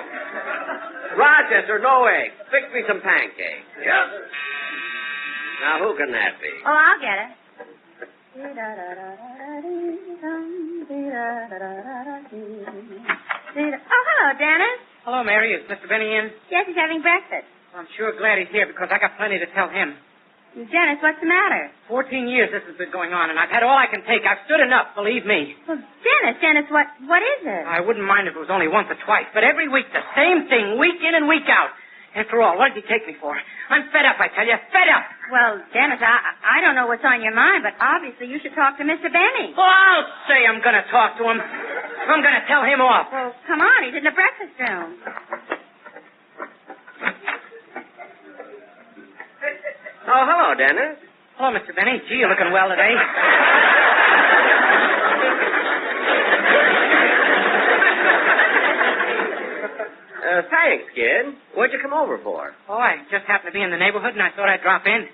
Rochester, no eggs. Fix me some pancakes. Yes. Now, who can that be? Oh, I'll get it. Oh, hello, Dennis. Hello, Mary. Is Mr. Benny in? Yes, he's having breakfast. I'm sure glad he's here because I got plenty to tell him. Dennis, what's the matter? 14 years this has been going on, and I've had all I can take. I've stood enough, believe me. Well, Dennis, what is it? I wouldn't mind if it was only once or twice, but every week the same thing, week in and week out. After all, what did he take me for? I'm fed up, I tell you, fed up. Well, Dennis, I don't know what's on your mind, but obviously you should talk to Mr. Benny. Oh, I'll say I'm going to talk to him. I'm going to tell him off. Well, come on, he's in the breakfast room. Oh, hello, Dennis. Hello, Mr. Benny. Gee, you're looking well today. Thanks, kid. What'd you come over for? Oh, I just happened to be in the neighborhood, and I thought I'd drop in.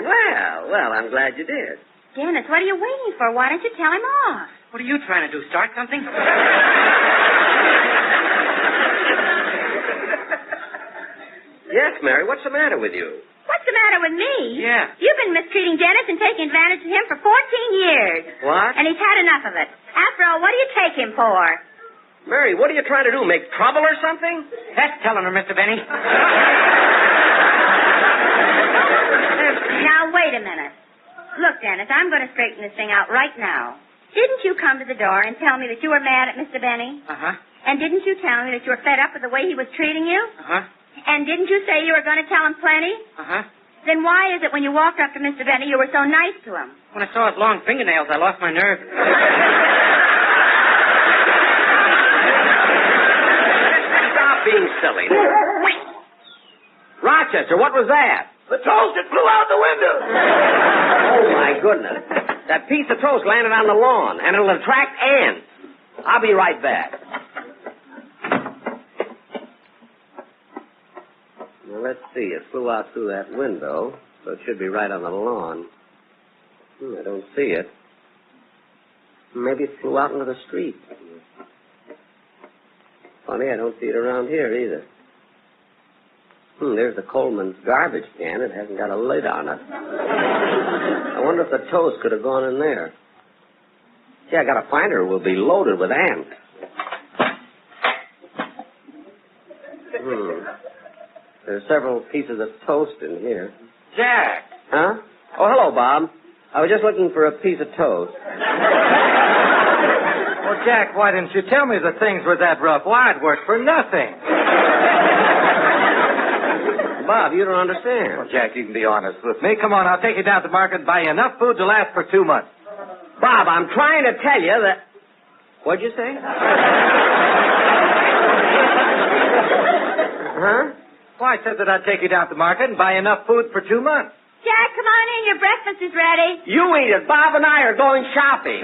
Well, I'm glad you did. Dennis, what are you waiting for? Why don't you tell him off? What are you trying to do, start something? Yes, Mary, what's the matter with you? What's the matter with me? Yeah. You've been mistreating Dennis and taking advantage of him for 14 years. What? And he's had enough of it. After all, what do you take him for? Mary, what are you trying to do, make trouble or something? That's telling her, Mr. Benny. Now, wait a minute. Look, Dennis, I'm going to straighten this thing out right now. Didn't you come to the door and tell me that you were mad at Mr. Benny? Uh-huh. And didn't you tell me that you were fed up with the way he was treating you? Uh-huh. And didn't you say you were going to tell him plenty? Uh-huh. Then why is it when you walked up to Mr. Benny you were so nice to him? When I saw his long fingernails, I lost my nerve. Being silly. Rochester, what was that? The toast that flew out the window. Oh, my goodness. That piece of toast landed on the lawn, and it'll attract ants. I'll be right back. Well, let's see. It flew out through that window, so it should be right on the lawn. I don't see it. Maybe it flew out into the street. Funny, I don't see it around here either. There's the Coleman's garbage can. It hasn't got a lid on it. I wonder if the toast could have gone in there. Gee, I got to find her. We'll be loaded with ants. There's several pieces of toast in here. Jack. Huh? Oh, hello, Bob. I was just looking for a piece of toast. Well, Jack, why didn't you tell me that things were that rough? Why, I'd work for nothing. Bob, you don't understand. Well, Jack, you can be honest with me. Come on, I'll take you down to the market and buy you enough food to last for 2 months. Bob, I'm trying to tell you that... What'd you say? Huh? Well, I said that I'd take you down to the market and buy you enough food for 2 months. Jack, come on in. Your breakfast is ready. You eat it. Bob and I are going shopping.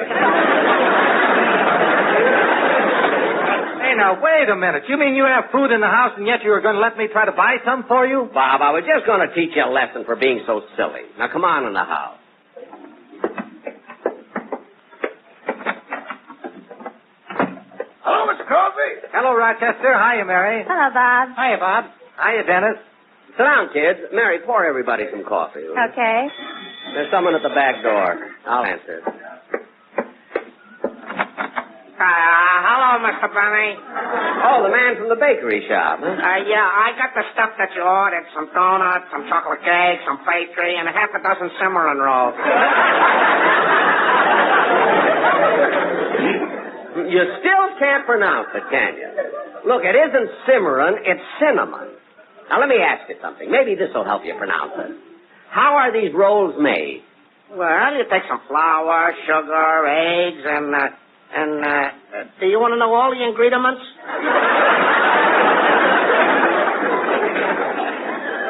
Hey, now, wait a minute. You mean you have food in the house and yet you were going to let me try to buy some for you? Bob, I was just going to teach you a lesson for being so silly. Now, come on in the house. Hello, Mr. Crosby. Hello, Rochester. Hiya, Mary. Hello, Bob. Hiya, Bob. Hiya, Dennis. Sit down, kids. Mary, pour everybody some coffee. Okay. There's someone at the back door. I'll answer. Hello, Mr. Benny. Oh, the man from the bakery shop, huh? Yeah, I got the stuff that you ordered. Some donuts, some chocolate cake, some bakery, and a half a dozen cimarron rolls. You still can't pronounce it, can you? Look, it isn't cimarron, it's cinnamon. Now, let me ask you something. Maybe this will help you pronounce it. How are these rolls made? Well, you take some flour, sugar, eggs, and do you want to know all the ingredients?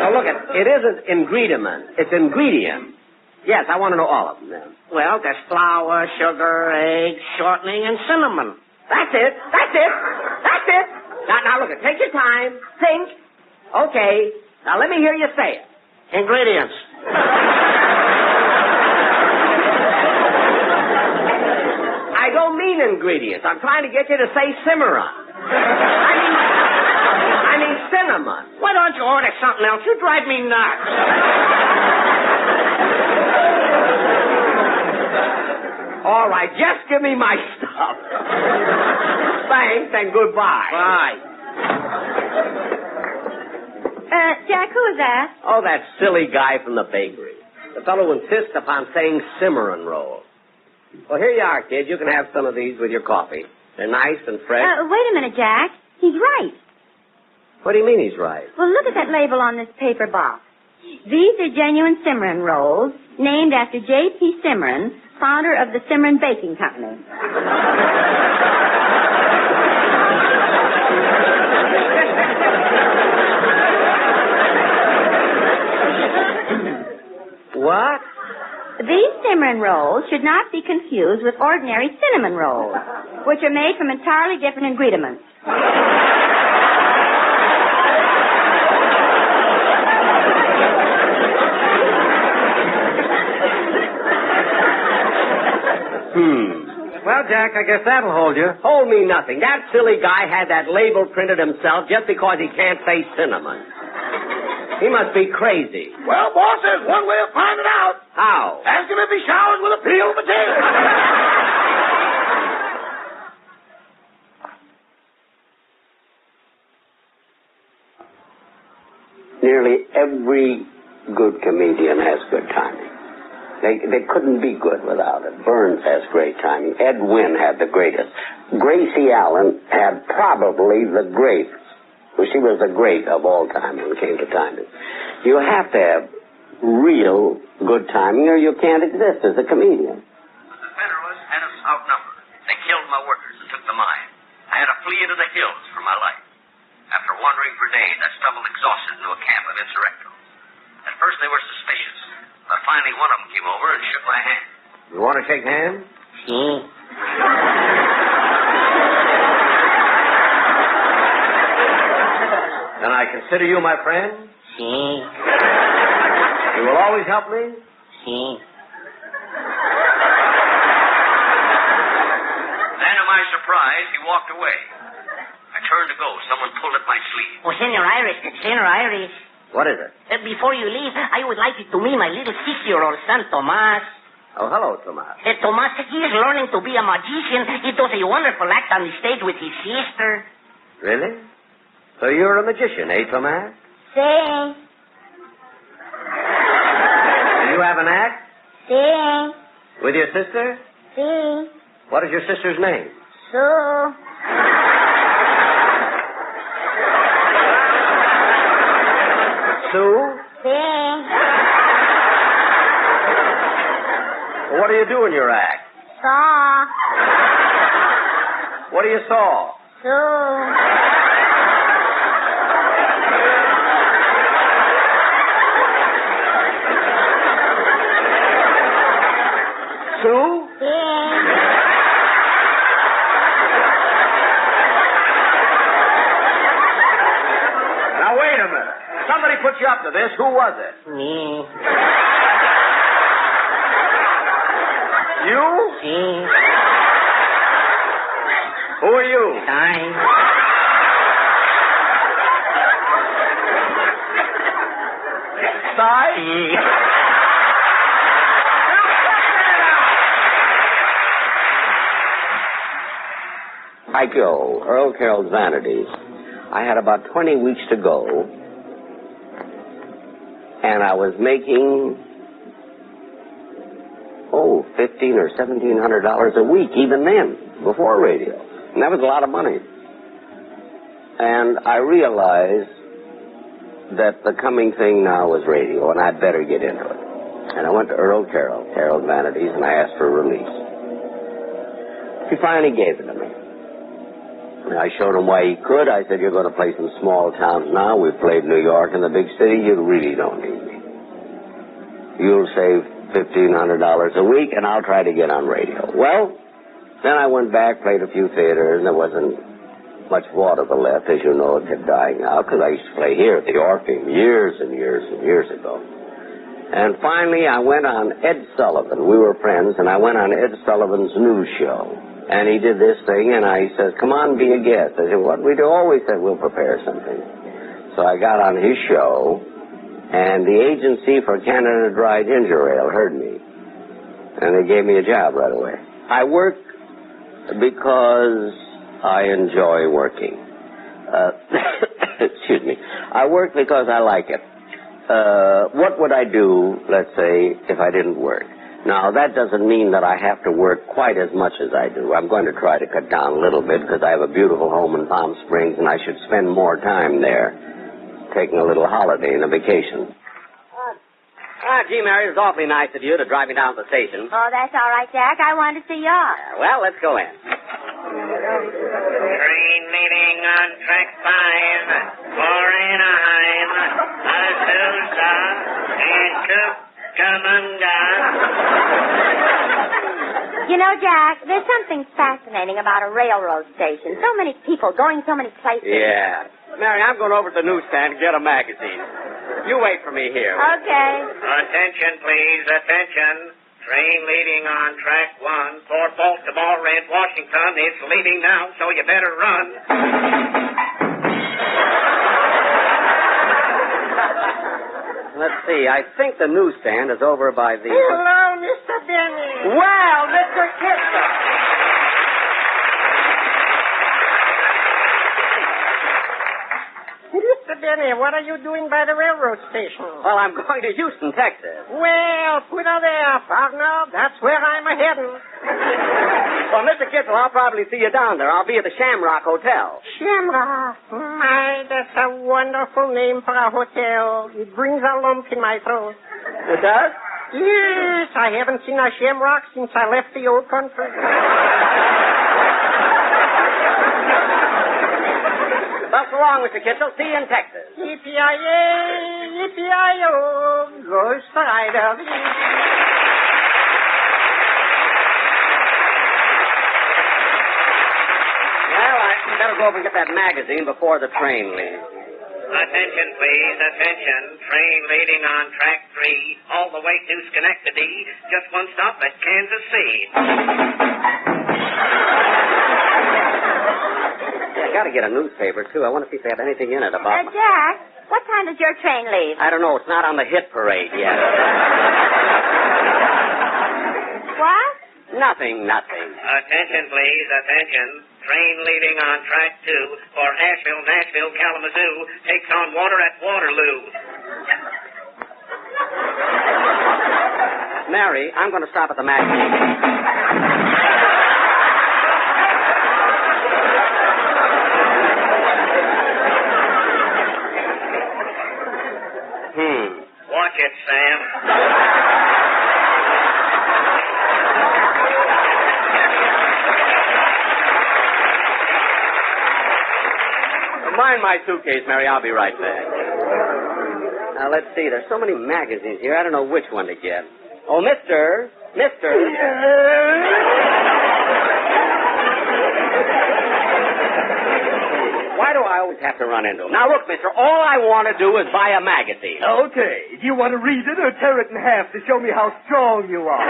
Now, look, it isn't ingredient. It's ingredient. Yes, I want to know all of them, then. Well, there's flour, sugar, eggs, shortening, and cinnamon. That's it. That's it. That's it. Now, look, take your time. Think. Okay. Now, let me hear you say it. Ingredients. I don't mean ingredients. I'm trying to get you to say cimarron. I mean cinnamon. Why don't you order something else? You drive me nuts. All right, just give me my stuff. Thanks and goodbye. Bye. Jack, who is that? Oh, that silly guy from the bakery. The fellow who insists upon saying cimarron roll. Well, here you are, kid. You can have some of these with your coffee. They're nice and fresh. Wait a minute, Jack. He's right. What do you mean he's right? Well, look at that label on this paper box. These are genuine Cimarron rolls, named after J.P. Cimarron, founder of the Cimarron Baking Company. What? These Cimarron rolls should not be confused with ordinary cinnamon rolls, which are made from entirely different ingredients. Well, Jack, I guess that'll hold you. Hold me nothing. That silly guy had that label printed himself just because he can't say cinnamon. He must be crazy. Well, boss, there's one way of finding out. How? Ask him if he showers with a peeled potato. Nearly every good comedian has good timing. They couldn't be good without it. Burns has great timing. Ed Wynn had the greatest. Gracie Allen had probably the greatest. Well, she was the great of all time when it came to timing. You have to have real good timing or you can't exist as a comedian. The Federalists had us outnumbered. They killed my workers and took the mine. I had to flee into the hills for my life. After wandering for days, I stumbled exhausted into a camp of insurrectos. At first, they were suspicious, but finally one of them came over and shook my hand. You want to shake hands? Then I consider you my friend? You will always help me? Then, to my surprise, he walked away. I turned to go. Someone pulled at my sleeve. Oh, Senor Iris. What is it? Before you leave, I would like you to meet my little 6-year-old son, Tomas. Oh, hello, Tomas. Tomas, he is learning to be a magician. He does a wonderful act on the stage with his sister. Really? So you're a magician, eh, Tomas? Sí. Do you have an act? Sí. With your sister? Sí. What is your sister's name? Sue. Sue? Sí. What do you do in your act? Saw. What do you saw? Sue. Sue? Now, wait a minute. Somebody put you up to this. Who was it? Me. You? Sí. Who are you? Sí. Hi, Joe. Earl Carroll's Vanities. I had about 20 weeks to go, and I was making, $1,500 or $1,700 a week, even then, before radio. And that was a lot of money. And I realized that the coming thing now was radio, and I'd better get into it. And I went to Earl Carroll, Carroll's Vanities, and I asked for a release. He finally gave it to me. And I showed him why he could. I said, you're going to play some small towns now. We've played New York and the big city. You really don't need me. You'll save $1,500 a week, and I'll try to get on radio. Well, then I went back, played a few theaters, and there wasn't much vaudeville left. As you know, it kept dying out, because I used to play here at the Orpheum years and years and years ago. And finally, I went on Ed Sullivan. We were friends, and I went on Ed Sullivan's news show. And he did this thing, and he says, come on, be a guest. I said, what we do? Always said, we'll prepare something. So I got on his show, and the agency for Canada Dry Ginger Ale heard me. And they gave me a job right away. I work because I enjoy working. Excuse me. I work because I like it. What would I do, let's say, if I didn't work? Now, that doesn't mean that I have to work quite as much as I do. I'm going to try to cut down a little bit because I have a beautiful home in Palm Springs, and I should spend more time there, taking a little holiday and a vacation. Gee, Mary, it was awfully nice of you to drive me down to the station. Oh, that's all right, Jack. I wanted to see yours. Well, let's go in. Train leading on track 5, 4 Anaheim, Azusa, and Cucamonga. You know, Jack, there's something fascinating about a railroad station. So many people going so many places. Yeah. Mary, I'm going over to the newsstand to get a magazine. You wait for me here. Okay. Attention, please, attention. Train leading on track 1 for Baltimore and Washington. It's leaving now, so you better run. Let's see. I think the newsstand is over by the... Hello, Mr. Benny. Well, Mr. Kitzer. Mr. Benny, what are you doing by the railroad station? Well, I'm going to Houston, Texas. Well, put her there, partner. That's where I'm a-heading. Well, Mr. Kitzel, I'll probably see you down there. I'll be at the Shamrock Hotel. Shamrock. My, that's a wonderful name for a hotel. It brings a lump in my throat. It does? Yes, I haven't seen a shamrock since I left the old country. Well, so long, Mr. Kitzel. See you in Texas. Yippee-yi-yay, yippee-yi-yo, Ghost Rider. Well, I better go over and get that magazine before the train leaves. Attention, please, attention. Train leading on track 3 all the way to Schenectady. Just one stop at Kansas City. I got to get a newspaper, too. I want to see if they have anything in it about... Jack, what time does your train leave? I don't know. It's not on the hit parade yet. What? Nothing. Attention, please, attention. Train leaving on track 2 for Asheville, Nashville, Kalamazoo takes on water at Waterloo. Mary, I'm going to stop at the magazine. Watch it, Sam. Mind my suitcase, Mary. I'll be right back. Now, let's see. There's so many magazines here, I don't know which one to get. Oh, Mister. Why do I always have to run into him? Now, look, mister, all I want to do is buy a magazine. Okay. Do you want to read it or tear it in half to show me how strong you are?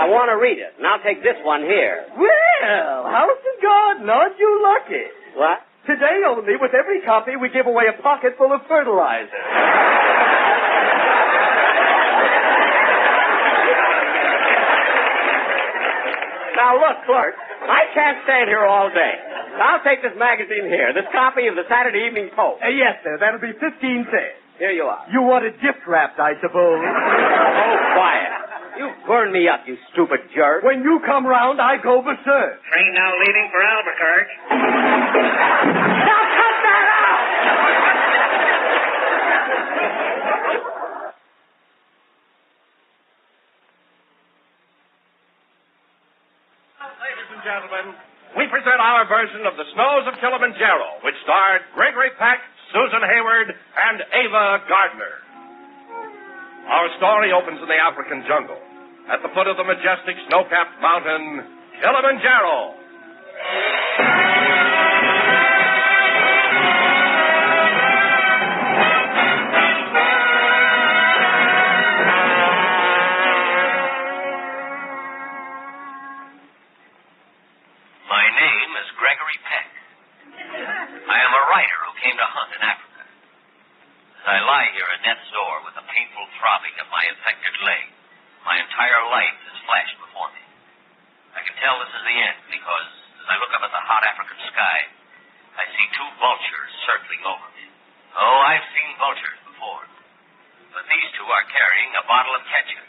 I want to read it, and I'll take this one here. Well, house and garden, aren't you lucky? What? Today only, with every copy, we give away a pocket full of fertilizer. Now, look, clerk, I can't stand here all day. I'll take this magazine here, this copy of the Saturday Evening Post. Yes, sir. That'll be 15 cents. Here you are. You want it gift-wrapped, I suppose. Oh, quiet. You burn me up, you stupid jerk. When you come round, I go berserk. Train now leaving for Albuquerque. Now cut that out! Ladies and gentlemen, we present our version of The Snows of Kilimanjaro, which starred Gregory Peck, Susan Hayward, and Ava Gardner. Our story opens in the African jungle, at the foot of the majestic snow-capped mountain, Kilimanjaro. My name is Gregory Peck. I am a writer who came to hunt in Africa. As I lie here at death's door with the painful throbbing of my infected leg, my entire life has flashed before me. I can tell this is the end because as I look up at the hot African sky, I see 2 vultures circling over me. Oh, I've seen vultures before, but these 2 are carrying a bottle of ketchup.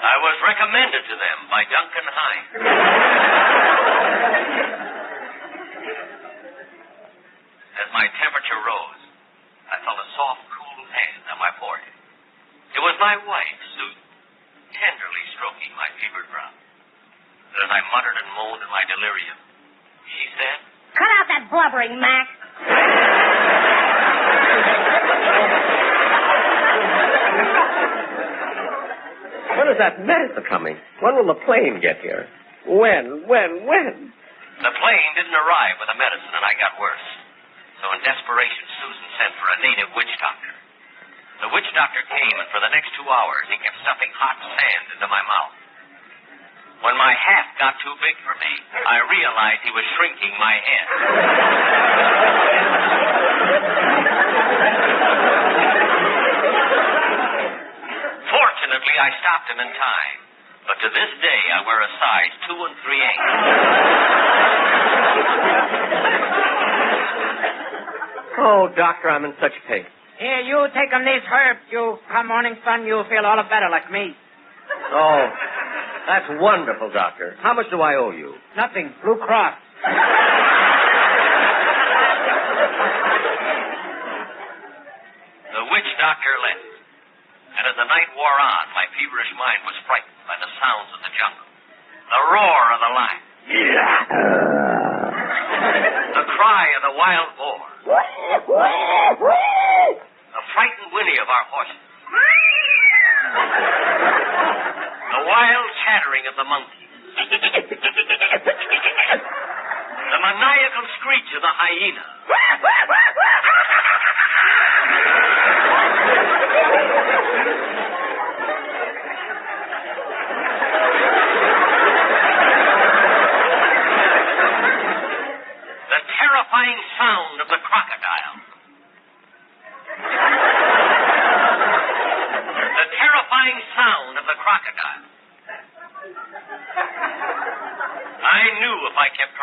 I was recommended to them by Duncan Hines. As my temperature rose, I felt a soft, cool hand on my forehead. It was my wife, Susan, tenderly stroking my fevered brow. But as I muttered and moaned in my delirium, she said, Cut out that blubbering, Mac. When is that medicine coming? When will the plane get here? When? The plane didn't arrive with the medicine, and I got worse. So in desperation, Susan sent for a native witch doctor. The witch doctor came, and for the next 2 hours, he kept stuffing hot sand into my mouth. When my hat got too big for me, I realized he was shrinking my head. Fortunately, I stopped him in time. But to this day, I wear a size 2 3/8. Oh, doctor, I'm in such pain. Here, you take 'em these herbs. You come morning sun, you'll feel all better like me. Oh, that's wonderful, doctor. How much do I owe you? Nothing. Blue Cross. The witch doctor left. And as the night wore on, my feverish mind was frightened by the sounds of the jungle. The roar of the lion. The cry of the wild boar. The frightened whinny of our horses. The wild chattering of the monkeys. The maniacal screech of the hyena. The terrifying sound of the crocodile.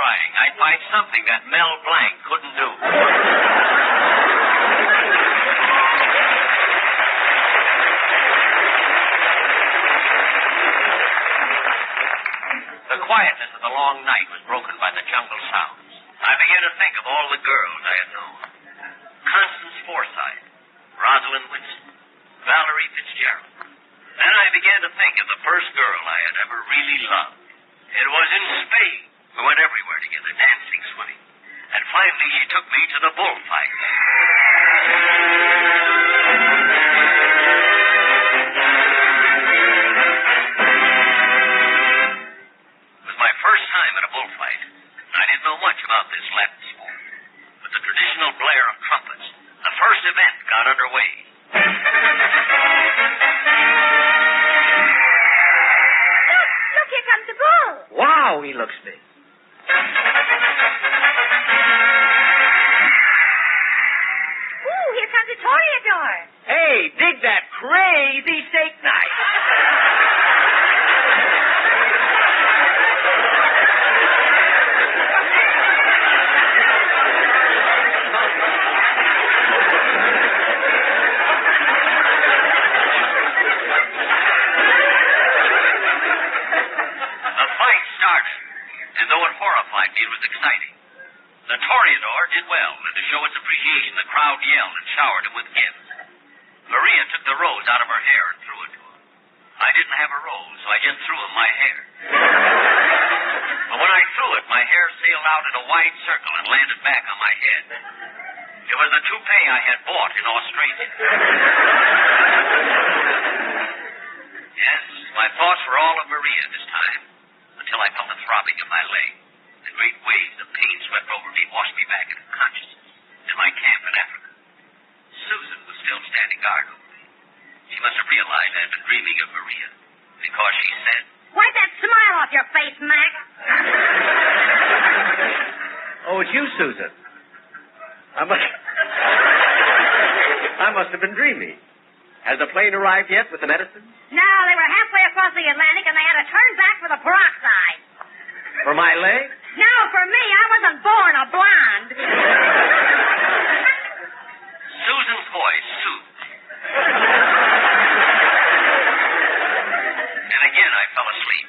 trying, I'd find something that Mel Blanc couldn't do. The quietness of the long night was broken by the jungle sounds. I began to think of all the girls I had known. Constance Forsythe, Rosalind Winston, Valerie Fitzgerald. Then I began to think of the first girl I had ever really loved. It was in Spain. We went everywhere together, dancing, swimming. And finally she took me to the bullfight. It was my first time at a bullfight. I didn't know much about this Latin sport. With the traditional blare of trumpets, the first event got underway. Look, here comes the bull. Wow, he looks big. Ooh, here comes the toreador. Hey, dig that crazy steak knife. It was exciting. The toreador did well, and to show its appreciation, the crowd yelled and showered him with gifts. Maria took the rose out of her hair and threw it to him. I didn't have a rose, so I just threw him my hair. But when I threw it, my hair sailed out in a wide circle and landed back on my head. It was the toupee I had bought in Australia. Yes, my thoughts were all of Maria this time, until I felt the throbbing of my leg. The great waves of pain swept over me, washed me back into consciousness in my camp in Africa. Susan was still standing guard over me. She must have realized I had been dreaming of Maria, because she said, "Wipe that smile off your face, Mac." Oh, it's you, Susan. I must have been dreaming. Has the plane arrived yet with the medicine? No, they were halfway across the Atlantic and they had to turn back for the peroxide. For my leg? No, for me. I wasn't born a blonde. Susan's voice soothed me. And again I fell asleep.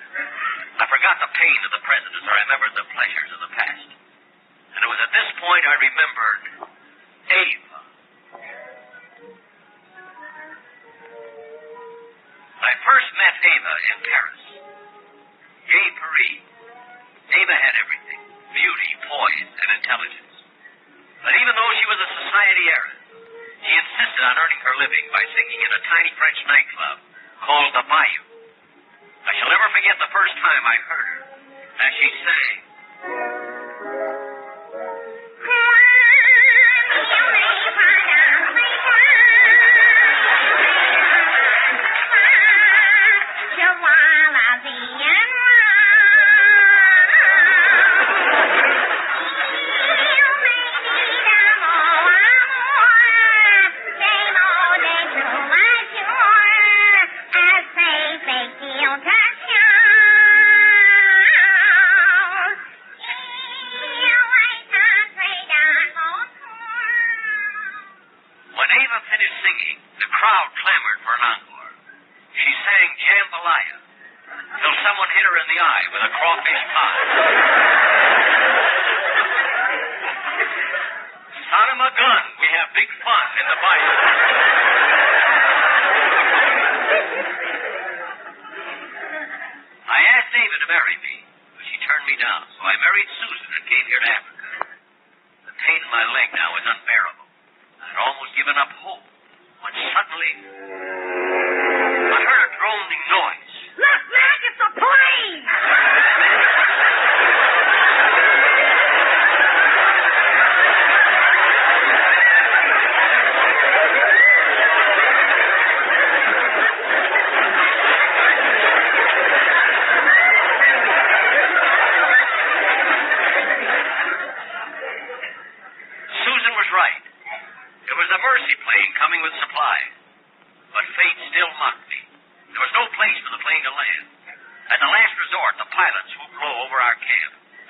I forgot the pain of the present as I remembered the pleasures of the past. And it was at this point I remembered Eyre. I first met Ava in Paris. Gay Paris. Ava had everything. Beauty, poise, and intelligence. But even though she was a society heiress, she insisted on earning her living by singing in a tiny French nightclub called the Bayou. I shall never forget the first time I heard her as she sang.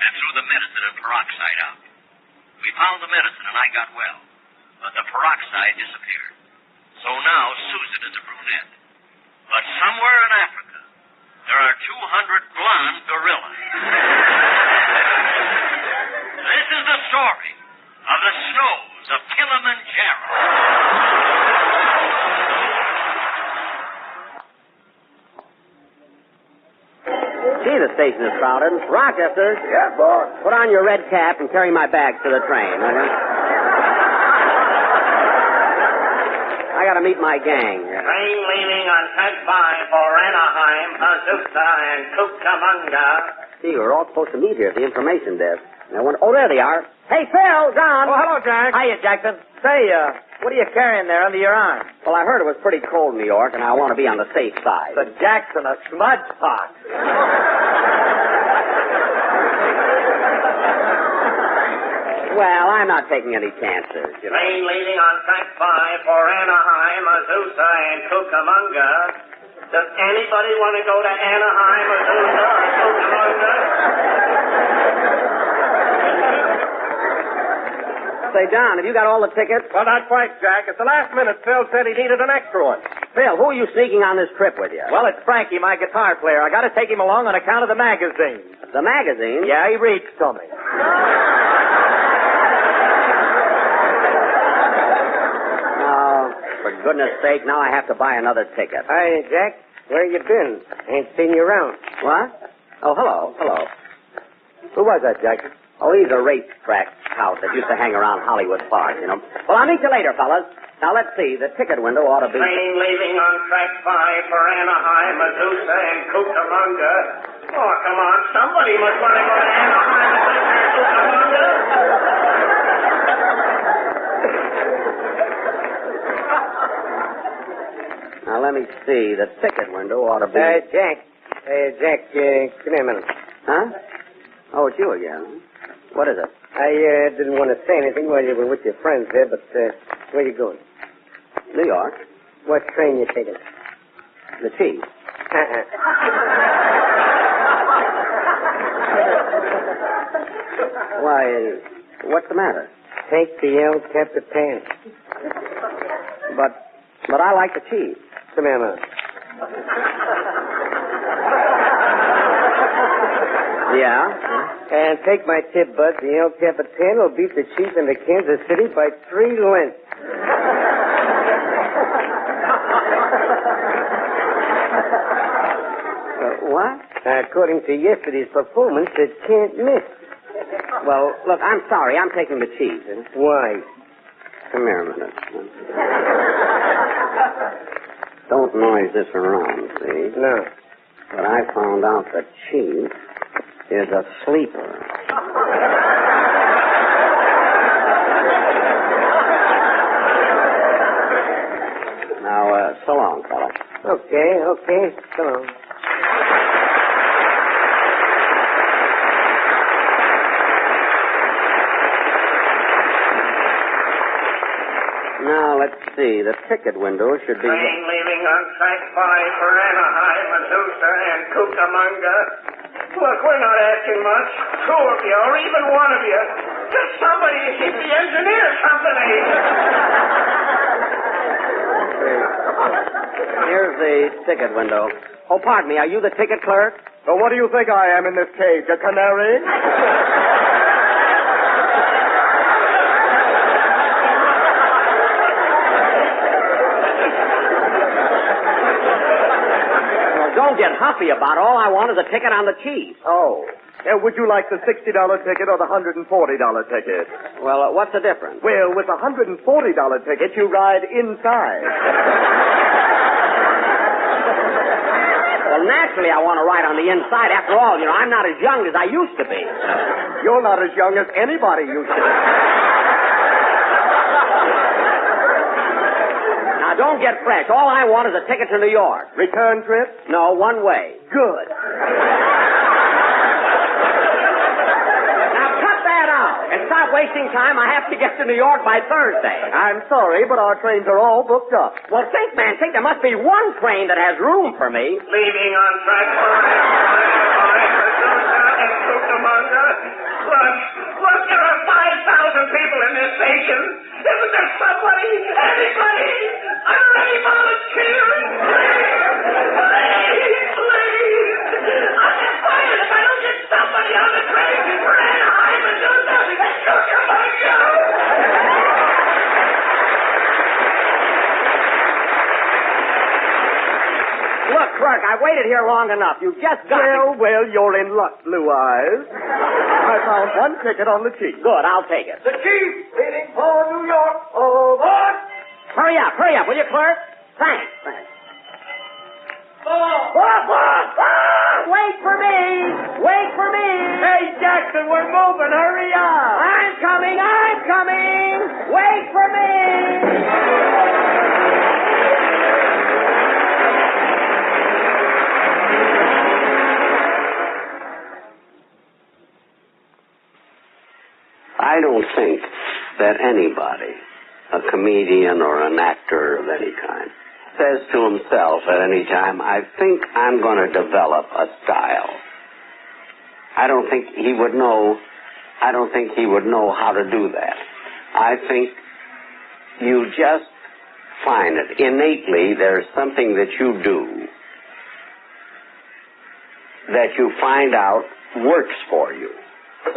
and threw the medicine and peroxide out. We found the medicine and I got well, but the peroxide disappeared. So now Susan is a brunette. But somewhere in Africa, there are 200 blonde gorillas. This is the story of the snows of Kilimanjaro. Gee, the station is crowded. Rochester. Yes, boss. Put on your red cap and carry my bags to the train, will you? I gotta meet my gang. Train leaving on track 5 for Anaheim, Azusa, and Cucamonga. Gee, we're all supposed to meet here at the information desk. Oh, there they are. Hey, Phil, John. Oh, hello, Jack. Hiya, Jackson. Say, what are you carrying there under your arm? Well, I heard it was pretty cold in New York, and I want to be on the safe side. The Jackson, a smudge pot. Well, I'm not taking any chances. You know. Train leaving on track 5 for Anaheim, Azusa, and Cucamonga. Does anybody want to go to Anaheim, Azusa, or Cucamonga? Say, John, have you got all the tickets? Well, not quite, Jack. At the last minute, Phil said he needed an extra one. Phil, who are you sneaking on this trip with you? Well, it's Frankie, my guitar player. I got to take him along on account of the magazine. The magazine? Yeah, he reads to me. Oh, for goodness sake, now I have to buy another ticket. Hi, Jack. Where you been? Ain't seen you around. What? Oh, hello. Who was that, Jack? Oh, he's a racetrack scout that used to hang around Hollywood Park, you know. Well, I'll meet you later, fellas. Now, let's see. The ticket window ought to be... Train leaving on track 5 for Anaheim, Azusa, and Cucamonga. Oh, come on. Somebody must want to go to Anaheim, Azusa, and Cucamonga. Now, let me see. The ticket window ought to be... Jack. Jack, come here a minute. Huh? Oh, it's you again. What is it? I didn't want to say anything while you were with your friends there, but where you going? New York. What train you taking? The Chief. Why, what's the matter? Take the El Capitan. But I like the Chief. Come here, man. Yeah? And take my tip, Bud. The El Capitan will beat the Chief into Kansas City by 3 lengths. What? According to yesterday's performance, it can't miss. Well, look, I'm sorry. I'm taking the Chief. Why? Come here a minute. Don't noise this around, see? No. But I found out the Chief is a sleeper. Now, so long, fella. Okay. So long. Now, let's see. The ticket window should be... Train leaving on track 5 for Anaheim, Azusa, and Cucamonga. Look, we're not asking much. 2 of you, or even 1 of you. Just somebody to keep the engineer company. Here's the ticket window. Oh, pardon me. Are you the ticket clerk? So what do you think I am in this cage, a canary? Don't get huffy about it. All I want is a ticket on the Chief. Oh. Would you like the $60 ticket or the $140 ticket? Well, what's the difference? Well, with the $140 ticket, you ride inside. Well, naturally, I want to ride on the inside. After all, you know, I'm not as young as I used to be. You're not as young as anybody used to be. Now, don't get fresh. All I want is a ticket to New York. Return trip? No, one way. Good. Now, cut that out and stop wasting time. I have to get to New York by Thursday. I'm sorry, but our trains are all booked up. Well, think, man. Think there must be one train that has room for me. Leaving on track 5 for Anaheim, Azusa, and Cucamonga. Look, there are 5,000 people in this station. Isn't there somebody, anybody, a ready volunteer? Please. I'll get fired if I don't get somebody on the train for Anaheim and do nothing. Come on, go. Look, clerk, I waited here long enough. You just got Well, you're in luck, Blue Eyes. I found one ticket on the cheap. Good, I'll take it. The chief leaving for New York. Over. Hurry up, will you, clerk? Thanks. Wait for me! Hey, Jackson, we're moving. Hurry up. I'm coming! Wait for me! I don't think that anybody, a comedian or an actor of any kind, says to himself at any time, I think I'm going to develop a style. I don't think he would know how to do that. I think you just find it. Innately, there's something that you do that you find out works for you.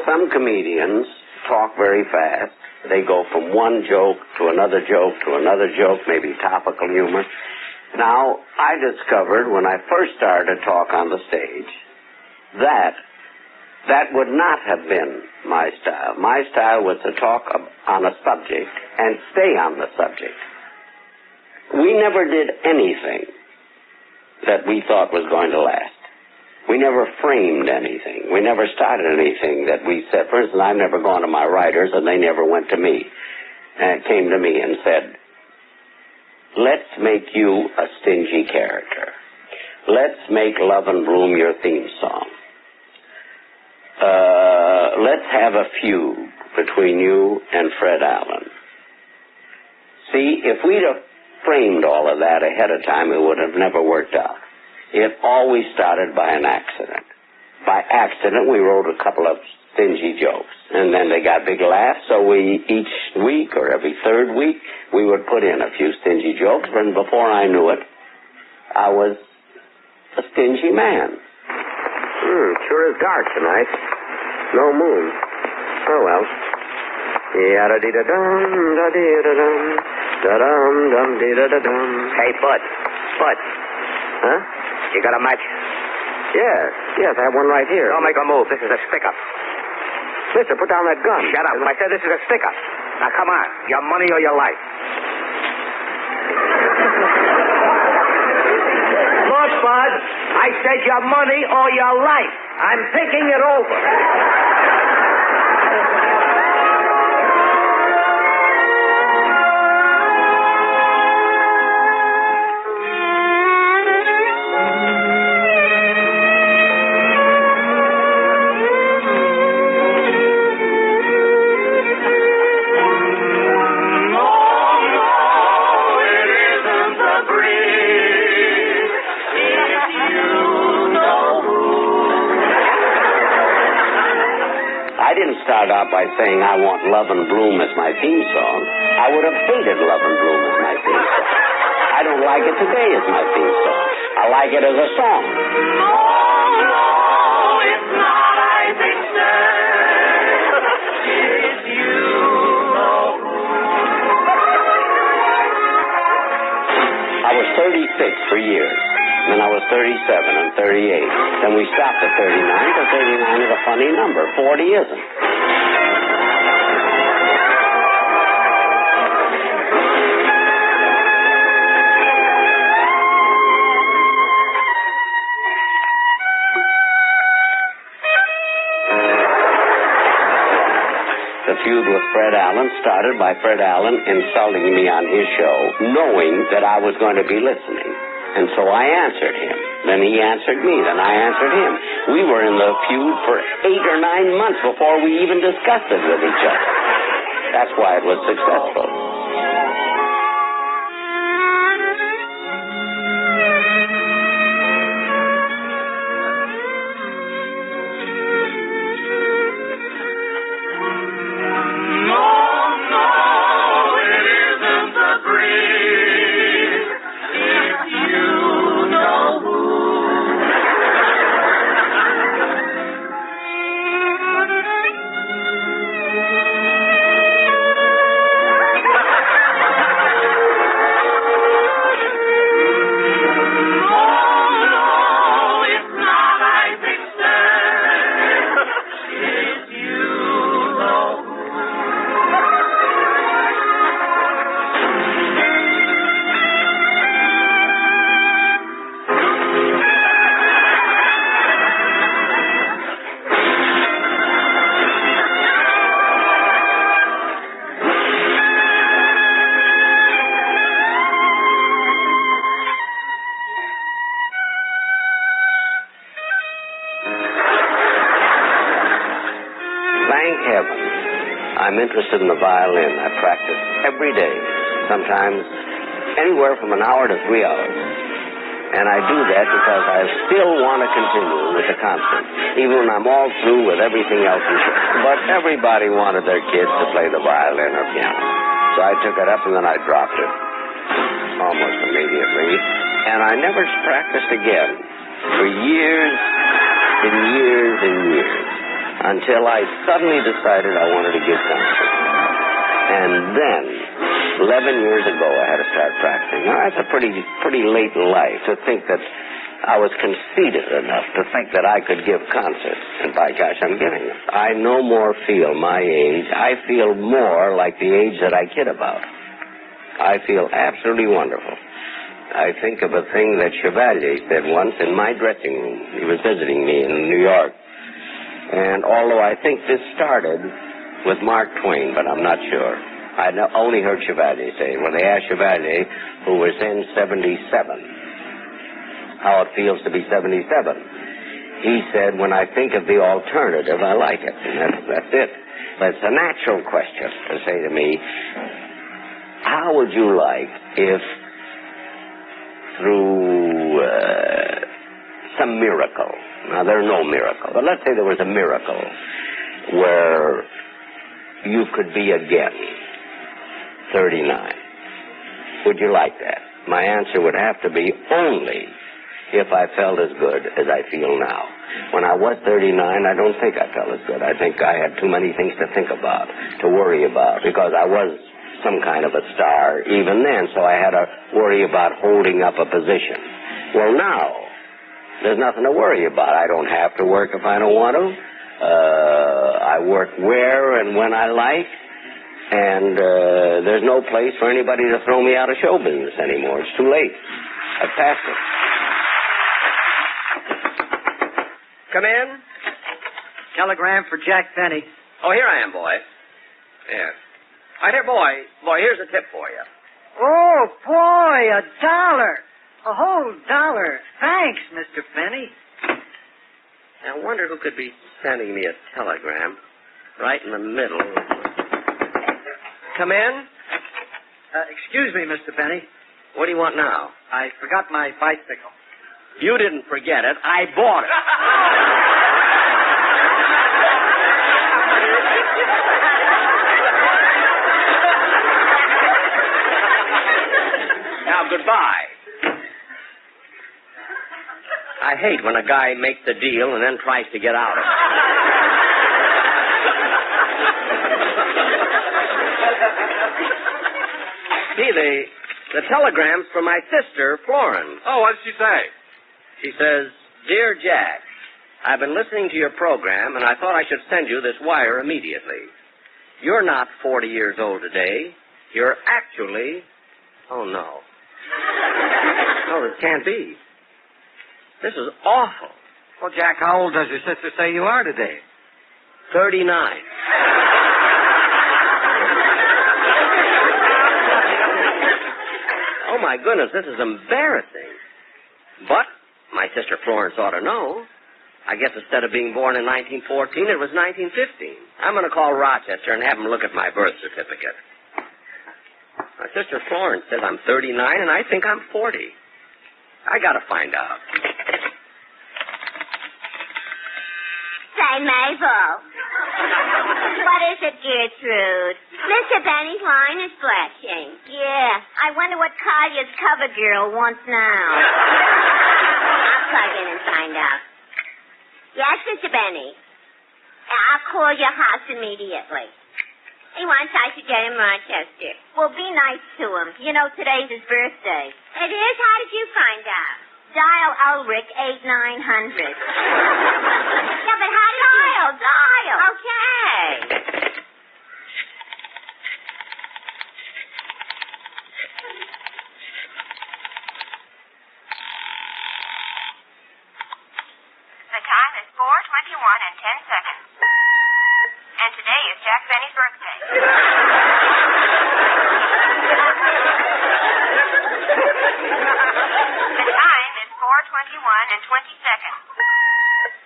Some comedians talk very fast. They go from one joke to another joke, maybe topical humor. Now, I discovered when I first started to talk on the stage that would not have been my style. My style was to talk on a subject and stay on the subject. We never did anything that we thought was going to last. We never framed anything. We never started anything that we said. For instance, I've never gone to my writers, and they never went to me and came to me and said, let's make you a stingy character. Let's make Love and Bloom your theme song. Let's have a feud between you and Fred Allen. See, if we'd have framed all of that ahead of time, it would have never worked out. It always started by an accident. By accident, we wrote a couple of stingy jokes, and then they got big laughs, so each week or every third week, we would put in a few stingy jokes, and before I knew it, I was a stingy man. Sure is dark tonight. No moon. Oh, well. Yada-dee-da-dum, da-dee-da-dum, da-dum, dum-dee-da-da-dum. Hey, Bud. Huh? You got a match? Yes, I have one right here. Don't make a move. This is a stick-up. Mister, put down that gun. Shut up. I said this is a stick-up. Now, come on. Your money or your life? Look, Bud, I said your money or your life. I'm thinking it over. Start out by saying I want Love and Bloom as my theme song, I would have hated Love and Bloom as my theme song. I don't like it today as my theme song. I like it as a song. No, it's not, I think, sir. It's you. I was 36 for years. Then I was 37 and 38. Then we stopped at 39, but 39 is a funny number. 40 isn't. The feud with Fred Allen started by Fred Allen insulting me on his show, knowing that I was going to be listening. And so I answered him. Then he answered me. Then I answered him. We were in the feud for 8 or 9 months before we even discussed it with each other. That's why it was successful. interested in the violin. I practice every day, sometimes anywhere from an hour to 3 hours. And I do that because I still want to continue with the concert, even when I'm all through with everything else. But everybody wanted their kids to play the violin or piano. So I took it up and then I dropped it almost immediately. And I never practiced again for years and years and years until I suddenly decided I wanted to give concerts. And then, 11 years ago, I had to start practicing. Now, that's a pretty late in life to think that I was conceited enough to think that I could give concerts. And by gosh, I'm giving them. I no more feel my age. I feel more like the age that I kid about. I feel absolutely wonderful. I think of a thing that Chevalier said once in my dressing room. He was visiting me in New York. And although I think this started with Mark Twain, but I'm not sure. I only heard Chevalier say it. When they asked Chevalier, who was then 77, how it feels to be 77, he said, when I think of the alternative, I like it. And that's it. But it's a natural question to say to me, how would you like if through some miracle, now there's no miracle, but let's say there was a miracle where you could be again 39. Would you like that? My answer would have to be only if I felt as good as I feel now. When I was 39, I don't think I felt as good. I think I had too many things to think about, to worry about, because I was some kind of a star even then, so I had to worry about holding up a position. Well, now, there's nothing to worry about. I don't have to work if I don't want to. I work where and when I like, and there's no place for anybody to throw me out of show business anymore. It's too late. I've passed it. Come in. Telegram for Jack Benny. Oh, here I am, boy. Yes. Right here, boy, here's a tip for you. Oh, boy, $1. A whole $1. Thanks, Mr. Benny. I wonder who could be sending me a telegram right in the middle. Come in. Excuse me, Mr. Benny. What do you want now? I forgot my bicycle. You didn't forget it. I bought it. Now, goodbye. I hate when a guy makes a deal and then tries to get out of it. See, the telegram's from my sister, Florence. Oh, what did she say? She says, Dear Jack, I've been listening to your program, and I thought I should send you this wire immediately. You're not 40 years old today. You're actually... Oh, no. No, this can't be. This is awful. Well, Jack, how old does your sister say you are today? 39. Oh, my goodness, this is embarrassing. But my sister Florence ought to know. I guess instead of being born in 1914, it was 1915. I'm going to call Rochester and have him look at my birth certificate. My sister Florence says I'm 39, and I think I'm 40. I got to find out. Say, Mabel. What is it, Gertrude? Mr. Benny's line is flashing. Yeah. I wonder what Collier's cover girl wants now. I'll plug in and find out. Yes, Mr. Benny. I'll call your house immediately. He wants I to get him Rochester. Well, be nice to him. You know, today's his birthday. It is? How did you find out? Dial Ulrich 8900. Yeah, but how did you... Dial. Okay. The time is 4:21 and 10 seconds. And today is Jack Benny's birthday. The time is 4:21 and 20 seconds.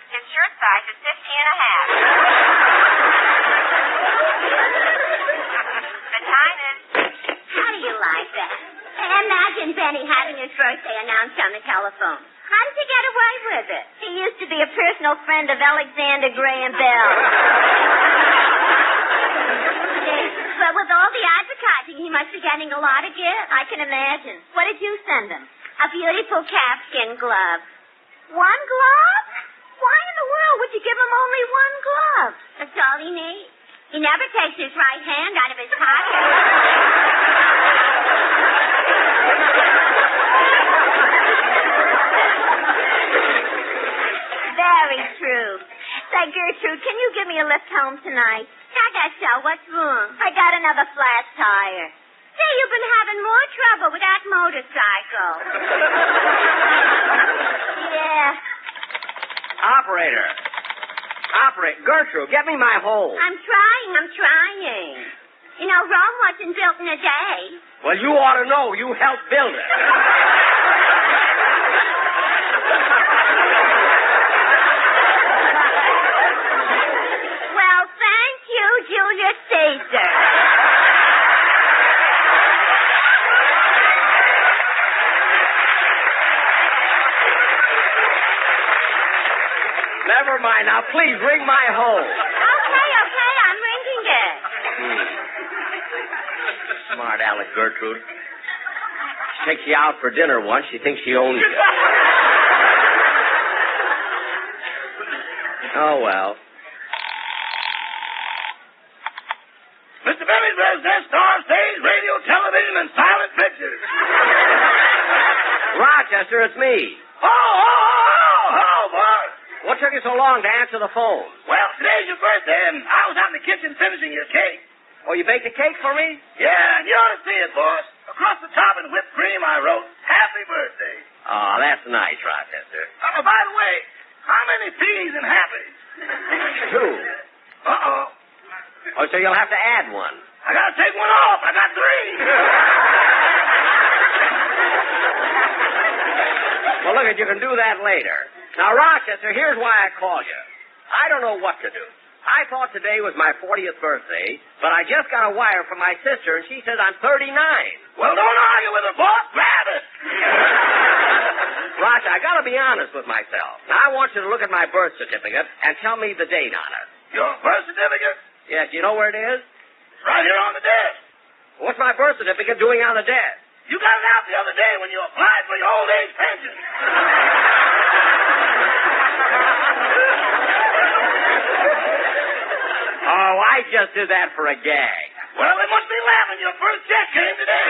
His shirt size is 50 and a half. imagine Benny having his birthday announced on the telephone. How did he get away with it? He used to be a personal friend of Alexander Graham Bell. But with all the advertising, he must be getting a lot of gifts. I can imagine. What did you send him? A beautiful calfskin glove. One glove? Why in the world would you give him only one glove? That's all he needs. He never takes his right hand out of his pocket. Very true. Say, Gertrude, can you give me a lift home tonight? I guess so. What's wrong? I got another flat tire. Say, you've been having more trouble with that motorcycle. Yeah. Operator, Gertrude, get me my hole. I'm trying. You know, Rome wasn't built in a day. Well, you ought to know. You helped build it. Well, thank you, Julius Caesar. Never mind. Now, please ring my hole. Okay, I'm ringing it. Smart aleck, Gertrude. She takes you out for dinner once. She thinks she owns you. Oh, well. Mr. Benny's residence, star stage, radio, television, and silent pictures. Rochester, it's me. Oh, boss. What took you so long to answer the phone? Well, today's your birthday, and I was out in the kitchen finishing your cake. Oh, you baked a cake for me? Yeah, and you ought to see it, boss. Across the top in whipped cream, I wrote, Happy Birthday. Oh, that's nice, Rochester. By the way, how many P's in happy? 2. Uh-oh. Oh, so you'll have to add one. I gotta take one off. I got 3. Well, look, you can do that later. Now, Rochester, here's why I called you. I don't know what to do. I thought today was my 40th birthday, but I just got a wire from my sister, and she says I'm 39. Well, don't argue with her, boss. Grab it. Roger, I got to be honest with myself. Now, I want you to look at my birth certificate and tell me the date on it. Your birth certificate? Yes, you know where it is? Right here on the desk. What's my birth certificate doing on the desk? You got it out the other day when you applied for your old age pension. Oh, I just did that for a gag. Well, they must be laughing. Your first check came today.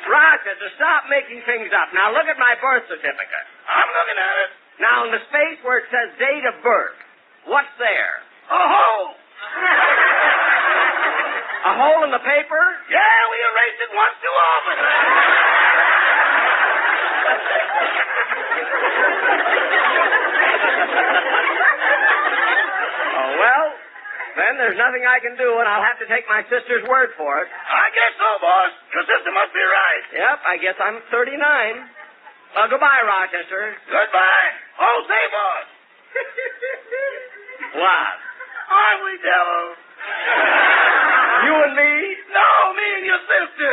Rochester, stop making things up. Now, look at my birth certificate. I'm looking at it. Now, in the space where it says date of birth, what's there? A hole. A hole in the paper? Yeah, we erased it once too often. Oh, well, then there's nothing I can do, and I'll have to take my sister's word for it. I guess so, boss. Your sister must be right. Yep, I guess I'm 39. Goodbye, Rochester. Goodbye. Oh, say, boss. What? Aren't we devils? You and me? No, me and your sister.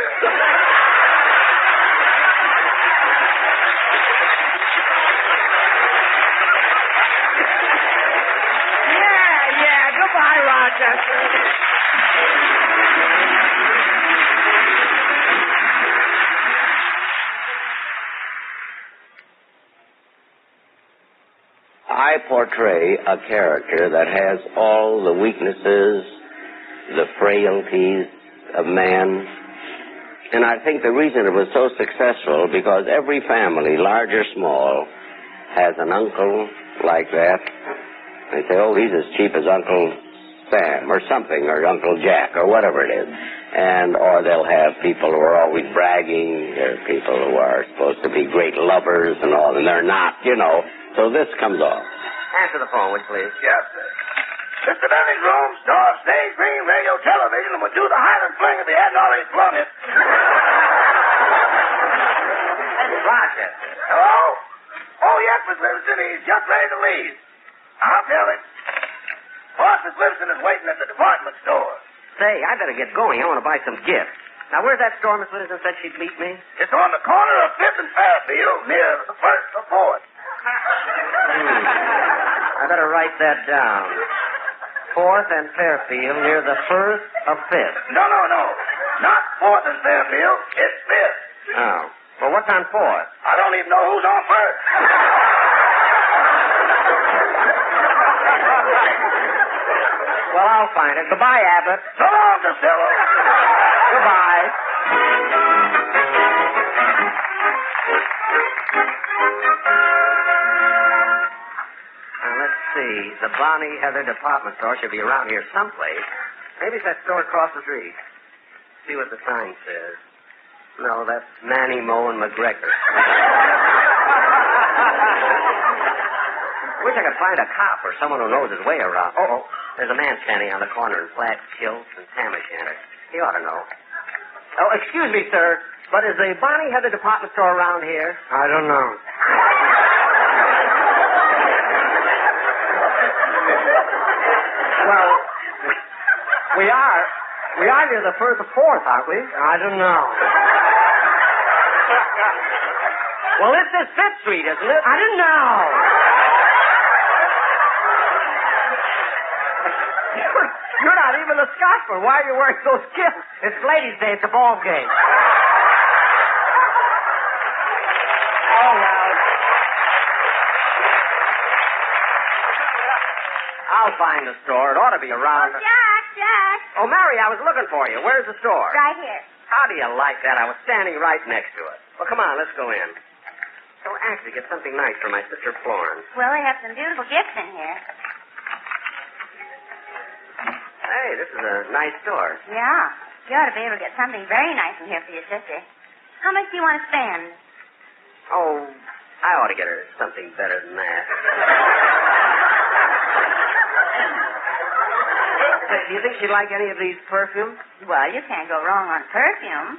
Yeah. Goodbye, Rochester. I portray a character that has all the weaknesses, the frailties of man. And I think the reason it was so successful, because every family, large or small, has an uncle like that. They say, oh, he's as cheap as Uncle Sam or something, or Uncle Jack, or whatever it is. Or they'll have people who are always bragging. There are people who are supposed to be great lovers and all, and they're not, you know. So this comes off. Answer the phone, would you please? Yes, sir. Mr. Benny's room, star, stage, screen, radio, television, and would do the Highland fling if he hadn't already flung it. Rochester. Hello? Oh, yes, Miss Livingston. He's just ready to leave. I'll tell him. Boss, Miss Wilson is waiting at the department store. Say, I better get going. I want to buy some gifts. Now, where's that store Miss Livingston said she'd meet me? It's on the corner of 5th and Fairfield, near the 1st or 4th. I better write that down. 4th and Fairfield, near the 1st of 5th. No. Not 4th and Fairfield. It's 5th. Oh. Well, what's on 4th? I don't even know who's on 1st. Well, I'll find it. Goodbye, Abbott. So long, Costello. Goodbye. Now, let's see. The Bonnie Heather department store should be around here someplace. Maybe it's that store across the street. See what the sign says. No, that's Manny, Moe, and McGregor. Wish I could find a cop or someone who knows his way around. Oh, there's a man standing on the corner in plaid kilts and tam o' shanter. He ought to know. Oh, excuse me, sir, but is the Bonnie Heather department store around here? I don't know. Well, we are near the 1st or 4th, aren't we? I don't know. Well, this is 5th Street, isn't it? I don't know. You're not even a Scotsman. Why are you wearing those kilts? It's Ladies' Day. It's a ball game. Oh, well. I'll find the store. It ought to be around. Oh, Jack. Oh, Mary, I was looking for you. Where's the store? Right here. How do you like that? I was standing right next to it. Well, come on, let's go in. So, actually, get something nice for my sister Florence. Well, they have some beautiful gifts in here. Hey, this is a nice store. Yeah. You ought to be able to get something very nice in here for your sister. How much do you want to spend? Oh, I ought to get her something better than that. Do you think she'd like any of these perfumes? Well, you can't go wrong on perfume.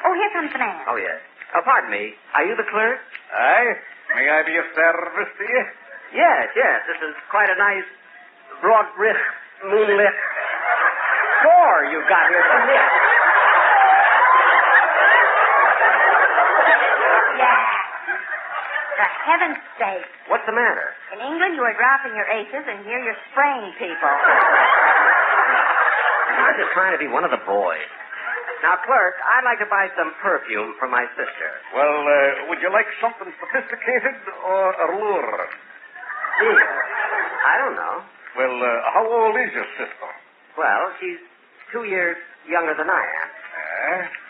Oh, here comes the man. Oh, yes. Oh, pardon me. Are you the clerk? Aye. May I be of service to you? Yes. This is quite a nice, broad-brick, moonlit store you've got here. Yeah. For heaven's sake. What's the matter? In England, you are dropping your aces, and here you're spraying people. I'm just trying to be one of the boys. Now, clerk, I'd like to buy some perfume for my sister. Well, would you like something sophisticated or allure? Dear, I don't know. Well, how old is your sister? Well, she's 2 years younger than I am.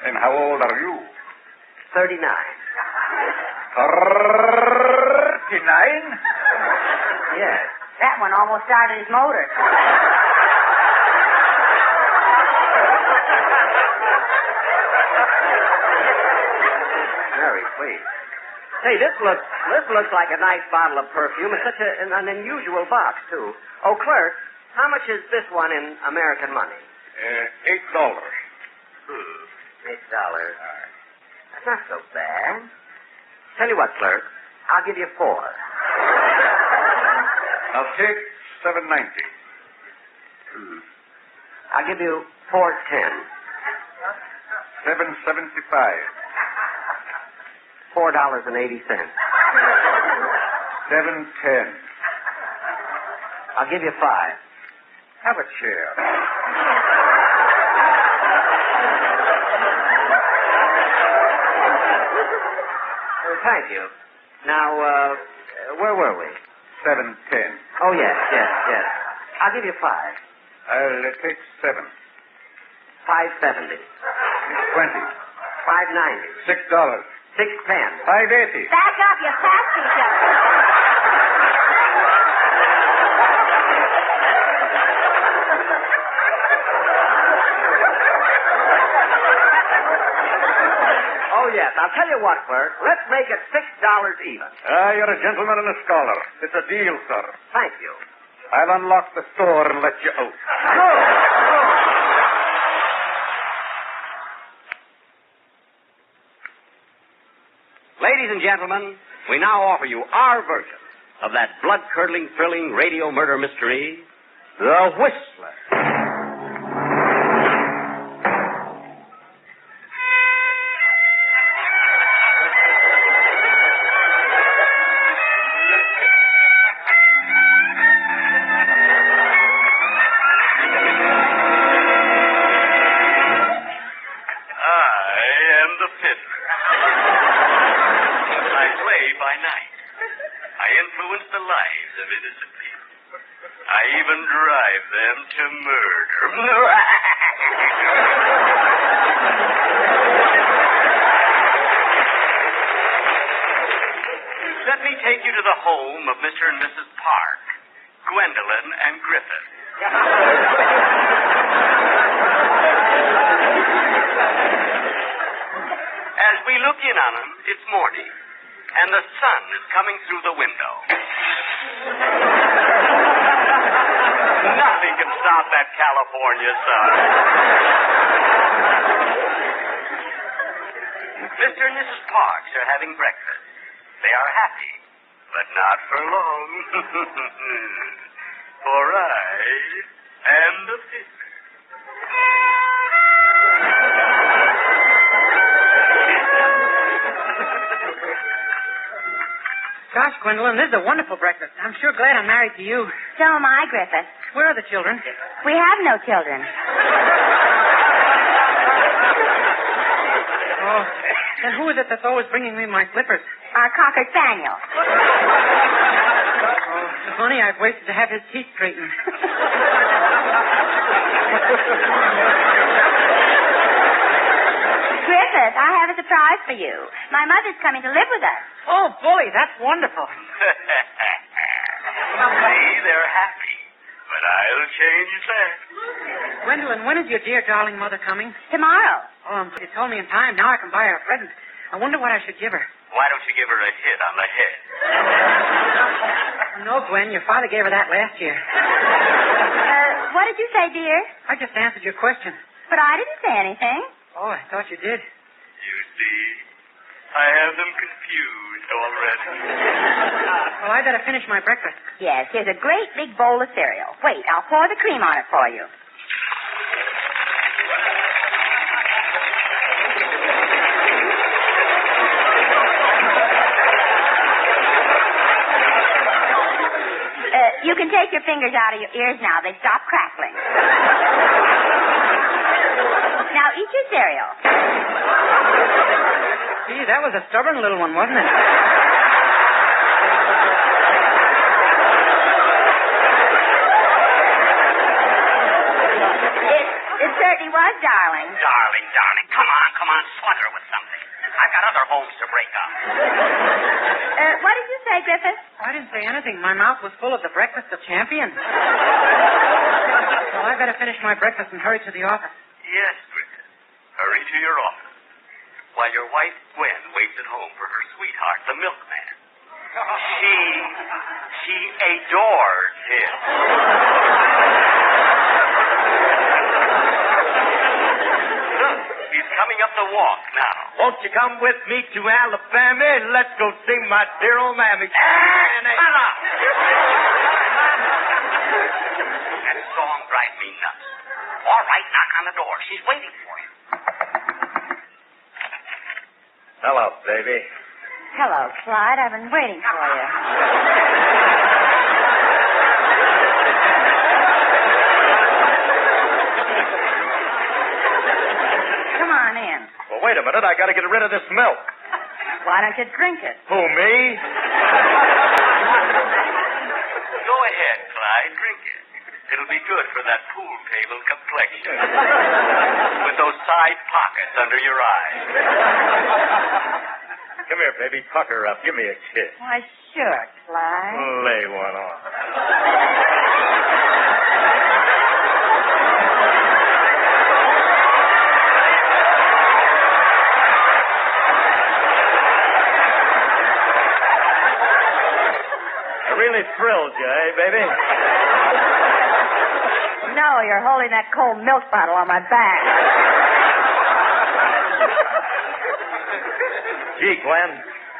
And how old are you? 39. 39? Yes. That one almost started his motor. Mary, please. Say, this looks like a nice bottle of perfume. It's such an unusual box, too. Oh, clerk, how much is this one in American money? $8. $8. That's not so bad. Tell you what, clerk, I'll give you 4. I'll take $7.90. I'll give you $4.10. $7.75. $4.80. $7.10. I'll give you 5. Have a chair. Thank you. Now, where were we? $7.10. Oh, yes. I'll give you 5. I'll take 7. $5.70. $5.90. $20. $6. $6.10. $5.80. Back up, you fast each other. Oh, yes. I'll tell you what, clerk. Let's make it $6 even. You're a gentleman and a scholar. It's a deal, sir. Thank you. I'll unlock the store and let you out. Ladies and gentlemen, we now offer you our version of that blood-curdling, thrilling radio murder mystery, The Whistler. Let me take you to the home of Mr. and Mrs. Park, Gwendolyn and Griffith. As we look in on them, it's morning, and the sun is coming through the window. Nothing can stop that California sun. Mr. and Mrs. Parks are having breakfast. They are happy, but not for long. For I am the fiddler. Gosh, Gwendolyn, this is a wonderful breakfast. I'm sure glad I'm married to you. So am I, Griffith. Where are the children? We have no children. Oh, then who is it that's always bringing me my slippers? Our Cocker Spaniel. Oh, funny, I've waited to have his teeth straightened. Griffith, I have a surprise for you. My mother's coming to live with us. Oh, boy, that's wonderful. See, they're happy, but I'll change that. Gwendolyn, when is your dear, darling mother coming? Tomorrow. Oh, you told me in time. Now I can buy her a present. I wonder what I should give her. Why don't you give her a hit on the head? No, Gwen, your father gave her that last year. What did you say, dear? I just answered your question. But I didn't say anything. Oh, I thought you did. You see, I have them confused already. Well, I better finish my breakfast. Yes, here's a great big bowl of cereal. Wait, I'll pour the cream on it for you. You can take your fingers out of your ears now. They stop crackling. Now eat your cereal. Gee, that was a stubborn little one, wasn't it? It certainly was, darling. Darling. Come on, slugger with something. I've got other homes to break up. What did you say, Griffith? I didn't say anything. My mouth was full of the breakfast of champions. Well, I better finish my breakfast and hurry to the office. Yes, Griffith. Hurry to your office. While your wife, Gwen, waits at home for her sweetheart, the milkman. She adores him. Look, he's coming up the walk now. Won't you come with me to Alabama? Let's go see my dear old mammy. That song drives me nuts. All right, knock on the door. She's waiting for you. Hello, baby. Hello, Clyde. I've been waiting for you. Come on in. Well, wait a minute. I got to get rid of this milk. Why don't you drink it? Who, me? Go ahead, Clyde. Drink it. It'll be good for that pool table complexion. With those side pockets under your eyes. Come here, baby. Pucker up. Give me a kiss. Why, sure, Clyde. Lay one on. I really thrilled you, eh, baby? No, you're holding that cold milk bottle on my back. Gee, Glenn,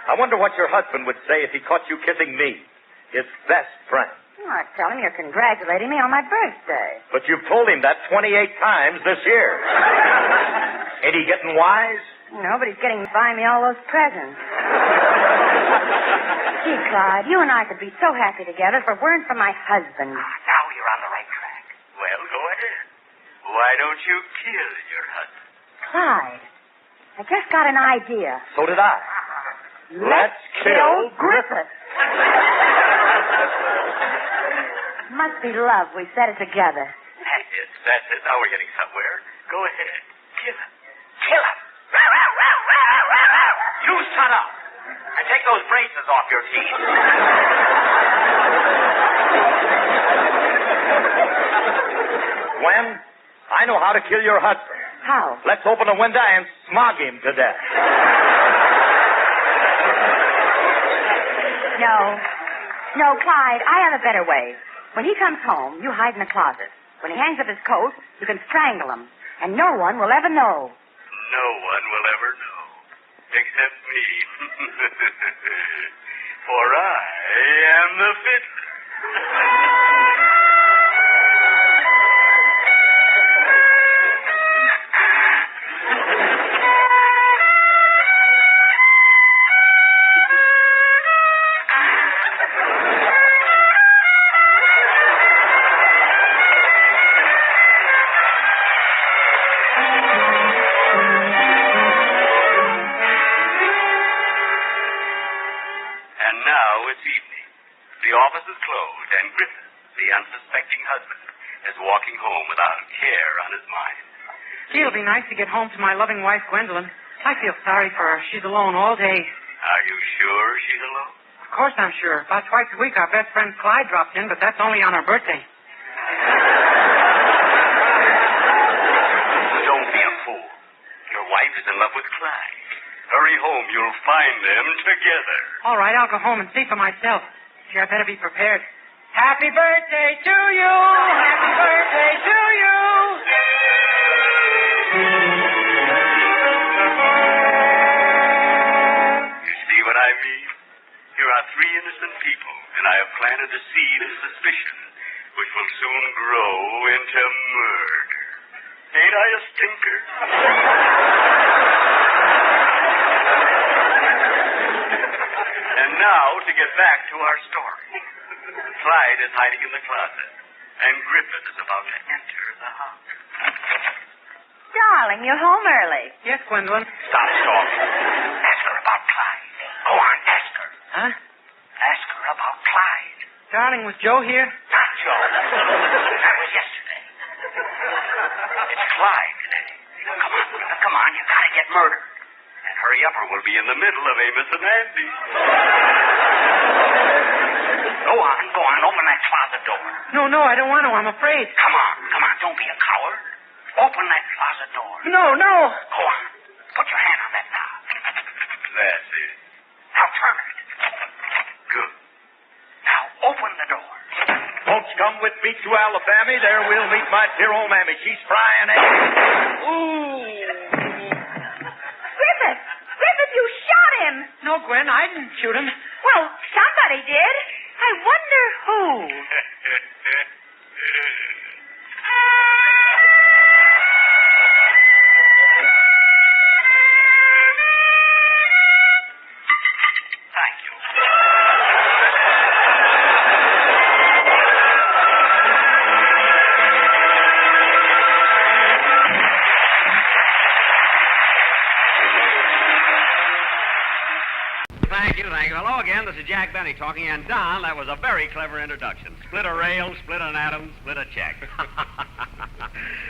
I wonder what your husband would say if he caught you kissing me, his best friend. Oh, tell him you're congratulating me on my birthday. But you've told him that 28 times this year. Ain't he getting wise? No, but he's getting to buy me all those presents. Gee, Clyde, you and I could be so happy together if it weren't for my husband. Now you're on the right track. Well, go ahead. Why don't you kill your husband? Clyde, I just got an idea. So did I. Let's kill Griffith. Must be love we said it together. That's it. Now we're getting somewhere. Go ahead. Kill him. Kill him. You shut up. And take those braces off your teeth. Gwen, I know how to kill your husband. How? Let's open a window and smog him to death. No, Clyde, I have a better way. When he comes home, you hide in the closet. When he hangs up his coat, you can strangle him. And no one will ever know. No one will ever know. Except me. For I am the fiddler. It'll be nice to get home to my loving wife, Gwendolyn. I feel sorry for her. She's alone all day. Are you sure she's alone? Of course I'm sure. About twice a week, our best friend Clyde drops in, but that's only on her birthday. Don't be a fool. Your wife is in love with Clyde. Hurry home. You'll find them together. All right, I'll go home and see for myself. Gee, I better be prepared. Happy birthday to you! Happy birthday to you! You see what I mean? Here are three innocent people, and I have planted a seed of suspicion, which will soon grow into murder. Ain't I a stinker? And now, to get back to our story. Clyde is hiding in the closet, and Griffith is about to enter the house. Darling, you're home early. Yes, Gwendolyn. Stop talking. Ask her about Clyde. Go on, ask her. Huh? Ask her about Clyde. Darling, was Joe here? Not Joe. That was yesterday. It's Clyde today. Come on, you gotta get murdered. And hurry up or we'll be in the middle of Amos and Andy. Go on, open that closet door. No, I don't want to. I'm afraid. Come on, don't be a coward. Open that closet door. No. Go on, put your hand on that knob. That's it. Now turn it. Good. Now open the door. Folks, come with me to Alabama. There we'll meet my dear old mammy. She's frying eggs. Ooh. Griffith, you shot him. No, Gwen, I didn't shoot him. Well, somebody did. I wonder who. Thank you. Thank you. Hello again. This is Jack Benny talking. And Don, that was a very clever introduction. Split a rail, split an atom, split a check.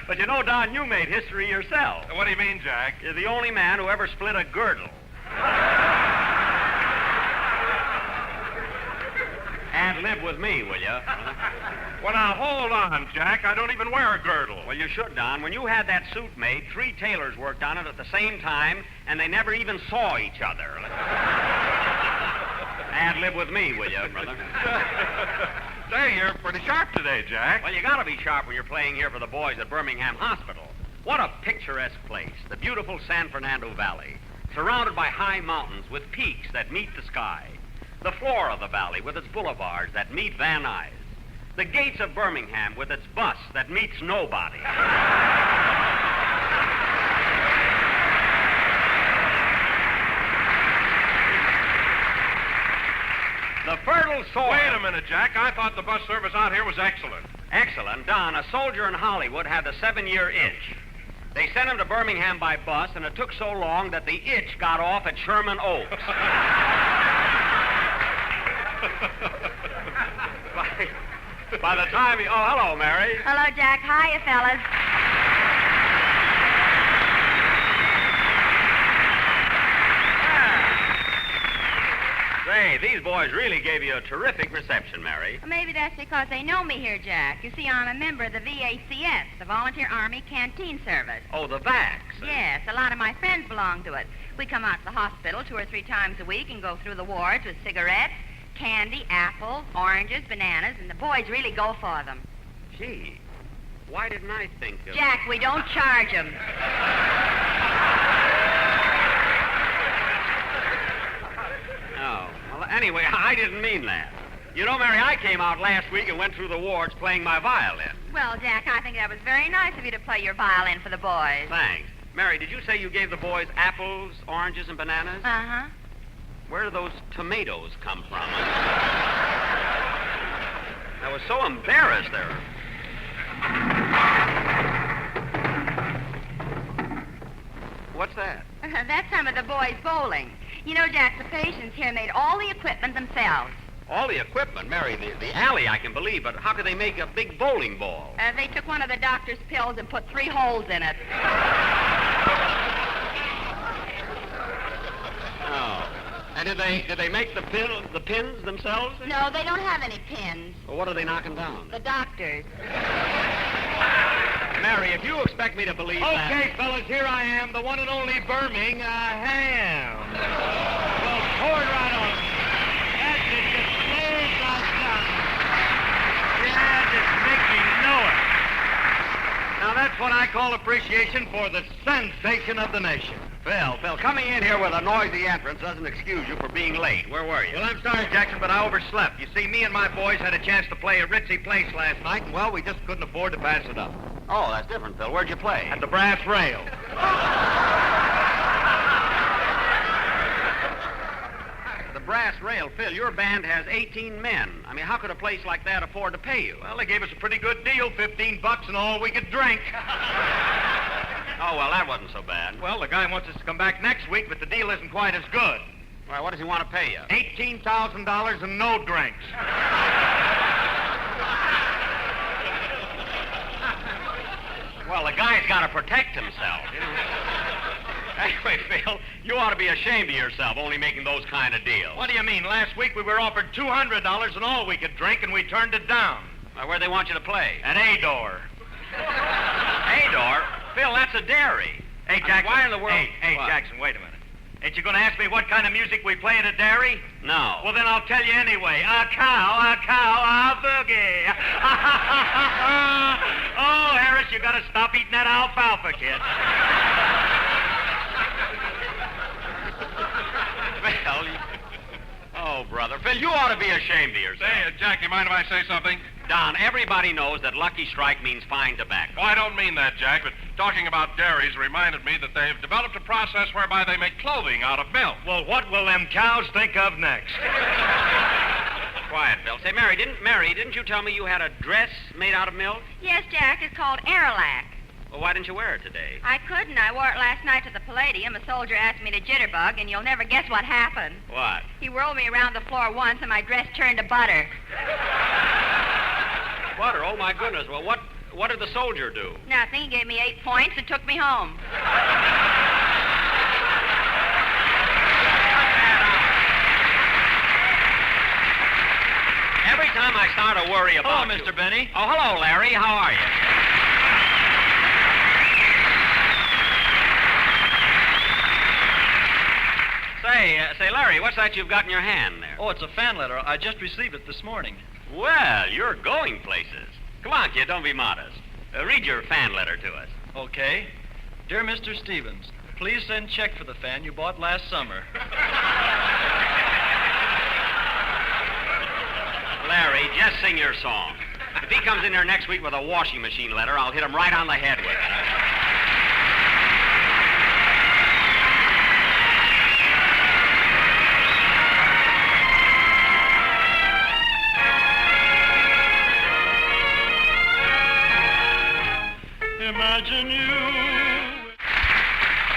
But you know, Don, you made history yourself. What do you mean, Jack? You're the only man who ever split a girdle. And live with me, will you? Well, now, hold on, Jack. I don't even wear a girdle. Well, you should, Don. When you had that suit made, 3 tailors worked on it at the same time, and they never even saw each other. And live with me, will you, brother? Say, you're pretty sharp today, Jack. Well, you gotta be sharp when you're playing here for the boys at Birmingham Hospital. What a picturesque place, the beautiful San Fernando Valley, surrounded by high mountains with peaks that meet the sky. The floor of the valley with its boulevards that meet Van Nuys. The gates of Birmingham with its bus that meets nobody. The fertile soil. Wait a minute, Jack. I thought the bus service out here was excellent. Excellent. Don, a soldier in Hollywood had the 7-year itch. They sent him to Birmingham by bus, and it took so long that the itch got off at Sherman Oaks. By the time he... Oh, hello, Mary. Hello, Jack. Hiya, fellas. Say, these boys really gave you a terrific reception, Mary. Well, maybe that's because they know me here, Jack. You see, I'm a member of the VACS, the Volunteer Army Canteen Service. Oh, the VACS. Yes, a lot of my friends belong to it. We come out to the hospital 2 or 3 times a week and go through the wards with cigarettes, candy, apples, oranges, bananas, and the boys really go for them. Gee, why didn't I think of... Jack, we don't charge them. Oh, well, anyway, I didn't mean that. You know, Mary, I came out last week and went through the wards playing my violin. Well, Jack, I think that was very nice of you to play your violin for the boys. Thanks. Mary, did you say you gave the boys apples, oranges, and bananas? Uh-huh. Where do those tomatoes come from? I was so embarrassed there. What's that? That's some of the boys bowling. You know, Jack, the patients here made all the equipment themselves. All the equipment, Mary, the alley I can believe, but how could they make a big bowling ball? They took one of the doctor's pills and put 3 holes in it. Oh. And did they make the pins themselves? No, they don't have any pins. Well, what are they knocking down? The doctors. Mary, if you expect me to believe that... Okay, fellas, here I am, the one and only Birmingham. Well, pour it right on. That's it, just lay it right down. Yeah, just make me know it. Now, that's what I call appreciation for the sensation of the nation. Phil, coming in here with a noisy entrance doesn't excuse you for being late. Where were you? Well, I'm sorry, Jackson, but I overslept. You see, me and my boys had a chance to play a ritzy place last night, and, well, we just couldn't afford to pass it up. Oh, that's different, Phil. Where'd you play? At the Brass Rail. The Brass Rail. Phil, your band has 18 men. I mean, how could a place like that afford to pay you? Well, they gave us a pretty good deal, $15 and all we could drink. Oh, well, that wasn't so bad. Well, the guy wants us to come back next week, but the deal isn't quite as good. Why, what does he want to pay you? $18,000 and no drinks. Well, the guy's got to protect himself. Anyway, Phil, you ought to be ashamed of yourself only making those kind of deals. What do you mean? Last week we were offered $200 and all we could drink, and we turned it down. Well, where'd they want you to play? At Eyre. Eyre? Phil, that's a dairy. Hey, Jackson. Why in the world? Hey, What? Jackson, wait a minute. Ain't you going to ask me what kind of music we play at a dairy? No. Well, then I'll tell you anyway. A cow, a boogie. Oh, Harris, you got to stop eating that alfalfa, kid. Phil, oh, brother. Phil, you ought to be ashamed of yourself. Say, Jack, you mind if I say something? Don, everybody knows that Lucky Strike means fine tobacco. Oh, I don't mean that, Jack, but talking about dairies reminded me that they've developed a process whereby they make clothing out of milk. Well, what will them cows think of next? Quiet, Phil. Say, Mary, didn't you tell me you had a dress made out of milk? Yes, Jack, it's called Airlac. Well, why didn't you wear it today? I couldn't. I wore it last night to the Palladium. A soldier asked me to jitterbug, and you'll never guess what happened. What? He whirled me around the floor once, and my dress turned to butter. Butter? Oh, my goodness. Well, what did the soldier do? Nothing. He gave me 8 points and took me home. Every time I start to worry about Hello, Mr. Benny. Oh, hello, Larry. How are you? Say, Larry, what's that you've got in your hand there? Oh, it's a fan letter. I just received it this morning. Well, you're going places. Come on, kid, don't be modest. Read your fan letter to us. Okay. Dear Mr. Stevens, please send check for the fan you bought last summer. Larry, just sing your song. If he comes in there next week with a washing machine letter, I'll hit him right on the head with it. Imagine you.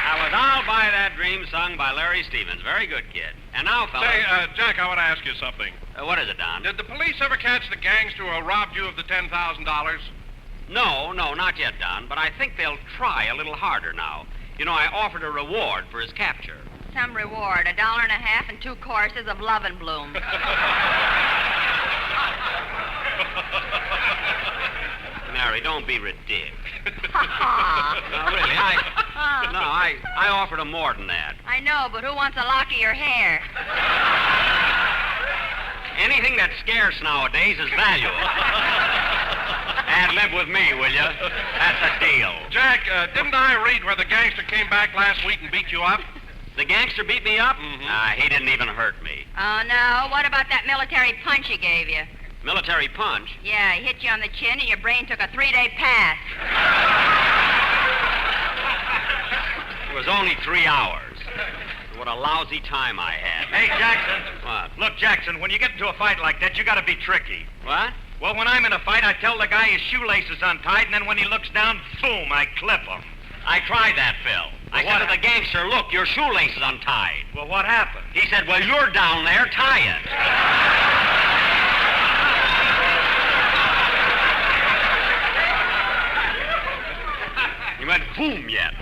That was I'll Buy That Dream, sung by Larry Stevens. Very good, kid. And now, fellas... Say, Jack, I want to ask you something. What is it, Don? Did the police ever catch the gangster who robbed you of the $10,000? No, not yet, Don. But I think they'll try a little harder now. You know, I offered a reward for his capture. Some reward, $1.50 and 2 courses of Love and Bloom. Mary, don't be ridiculous. No, really, I offered him more than that. I know, but who wants a lock of your hair? Anything that's scarce nowadays is valuable. And live with me, will you? That's a deal. Jack, didn't I read where the gangster came back last week and beat you up? The gangster beat me up? Mm-hmm. He didn't even hurt me. Oh, no. What about that military punch he gave you? Military punch? Yeah, he hit you on the chin and your brain took a 3-day pass. It was only 3 hours. What a lousy time I had. Hey, Jackson. What? Look, Jackson, when you get into a fight like that, you gotta be tricky. What? Well, when I'm in a fight, I tell the guy his shoelace is untied, and then when he looks down, boom, I clip him. I tried that, Phil. I said to the gangster, look, your shoelace is untied. Well, what happened? He said, well, you're down there, tie it. He went boom yet.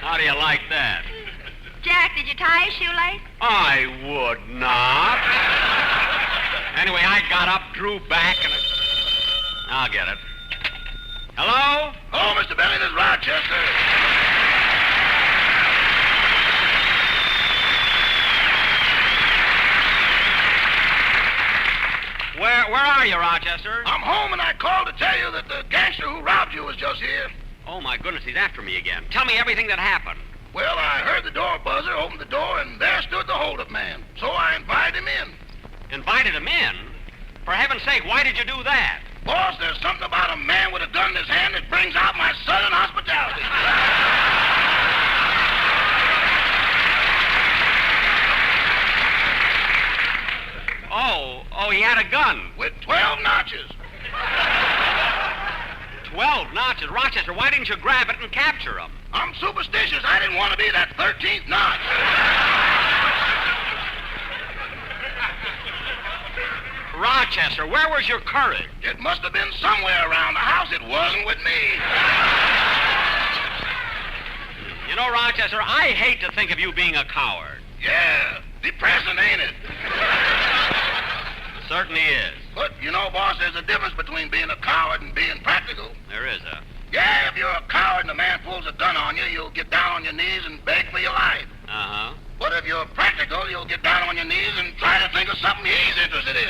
How do you like that? Jack, did you tie his shoelace? I would not. Anyway, I got up, drew back, and I'll get it. Hello? Oh, Mr. Benny, this is Rochester. Where are you, Rochester? I'm home, and I called to tell you that the gangster who robbed you was just here. Oh, my goodness, he's after me again. Tell me everything that happened. Well, I heard the door buzzer, opened the door, and there stood the hold-up man. So I invited him in. Invited him in? For heaven's sake, why did you do that? Boss, there's something about a man with a gun in his hand that brings out my southern hospitality. Oh, he had a gun. With 12 notches. 12 notches? Rochester, why didn't you grab it and capture him? I'm superstitious. I didn't want to be that 13th notch. Rochester, where was your courage? It must have been somewhere around the house. It wasn't with me. You know, Rochester, I hate to think of you being a coward. Yeah, depressing, ain't it? Certainly is. But, you know, boss, there's a difference between being a coward and being practical. There is, huh? Yeah, if you're a coward and a man pulls a gun on you, you'll get down on your knees and beg for your life. Uh-huh. But if you're practical, you'll get down on your knees and try to think of something he's interested in.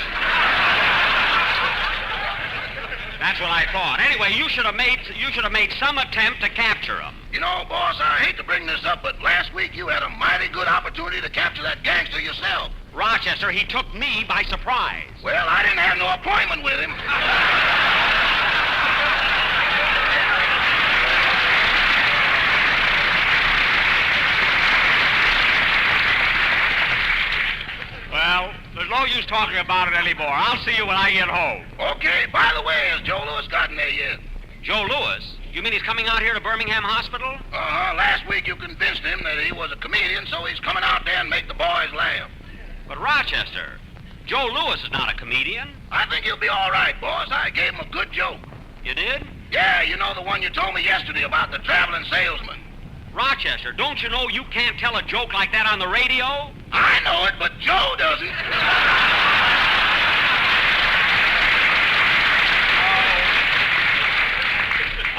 That's what I thought. Anyway, you should have made some attempt to capture him. You know, boss, I hate to bring this up, but last week you had a mighty good opportunity to capture that gangster yourself. Rochester, he took me by surprise. Well, I didn't have no appointment with him. Well, there's no use talking about it anymore. I'll see you when I get home. Okay, by the way, has Joe Lewis gotten there yet? Joe Lewis? You mean he's coming out here to Birmingham Hospital? Uh-huh. Last week you convinced him that he was a comedian, so he's coming out there and make the boys laugh. But, Rochester, Joe Lewis is not a comedian. I think he'll be all right, boss. I gave him a good joke. You did? Yeah, you know the one you told me yesterday about the traveling salesman. Rochester, don't you know you can't tell a joke like that on the radio? I know it, but Joe doesn't.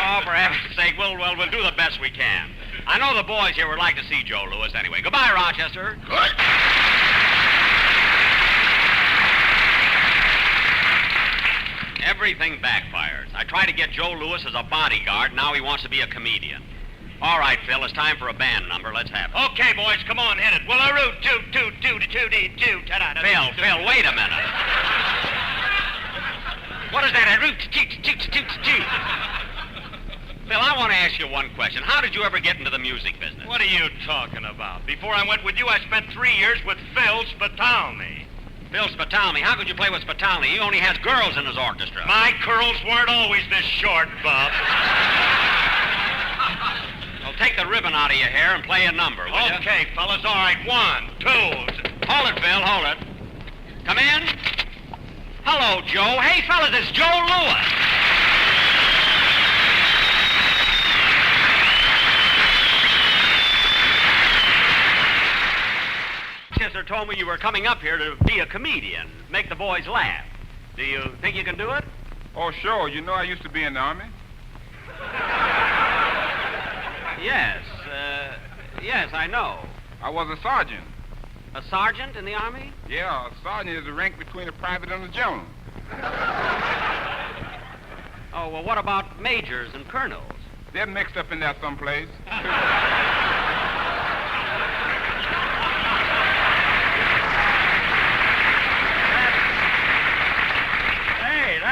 Oh, for heaven's sake, we'll do the best we can. I know the boys here would like to see Joe Lewis anyway. Goodbye, Rochester. Good. Everything backfires. I tried to get Joe Lewis as a bodyguard, now he wants to be a comedian. All right, Phil, it's time for a band number. Let's have it. Okay, boys, come on, hit it. Well, a root, toot, ta-da. Phil, wait a minute. What is that? A root, toot. Phil, I want to ask you one question. How did you ever get into the music business? What are you talking about? Before I went with you, I spent 3 years with Phil Spitalny. Phil Spitalny? How could you play with Spitalny? He only has girls in his orchestra. My curls weren't always this short, Bob. Well, take the ribbon out of your hair and play a number, will you? Okay, fellas, all right. 1, 2. Hold it, Phil, hold it. Come in. Hello, Joe. Hey, fellas, it's Joe Lewis. Chester told me you were coming up here to be a comedian, make the boys laugh. Do you think you can do it? Oh, sure. You know I used to be in the Army. Yes, I know. I was a sergeant. A sergeant in the Army? Yeah, a sergeant is the rank between a private and a general. Oh, well, what about majors and colonels? They're mixed up in there someplace.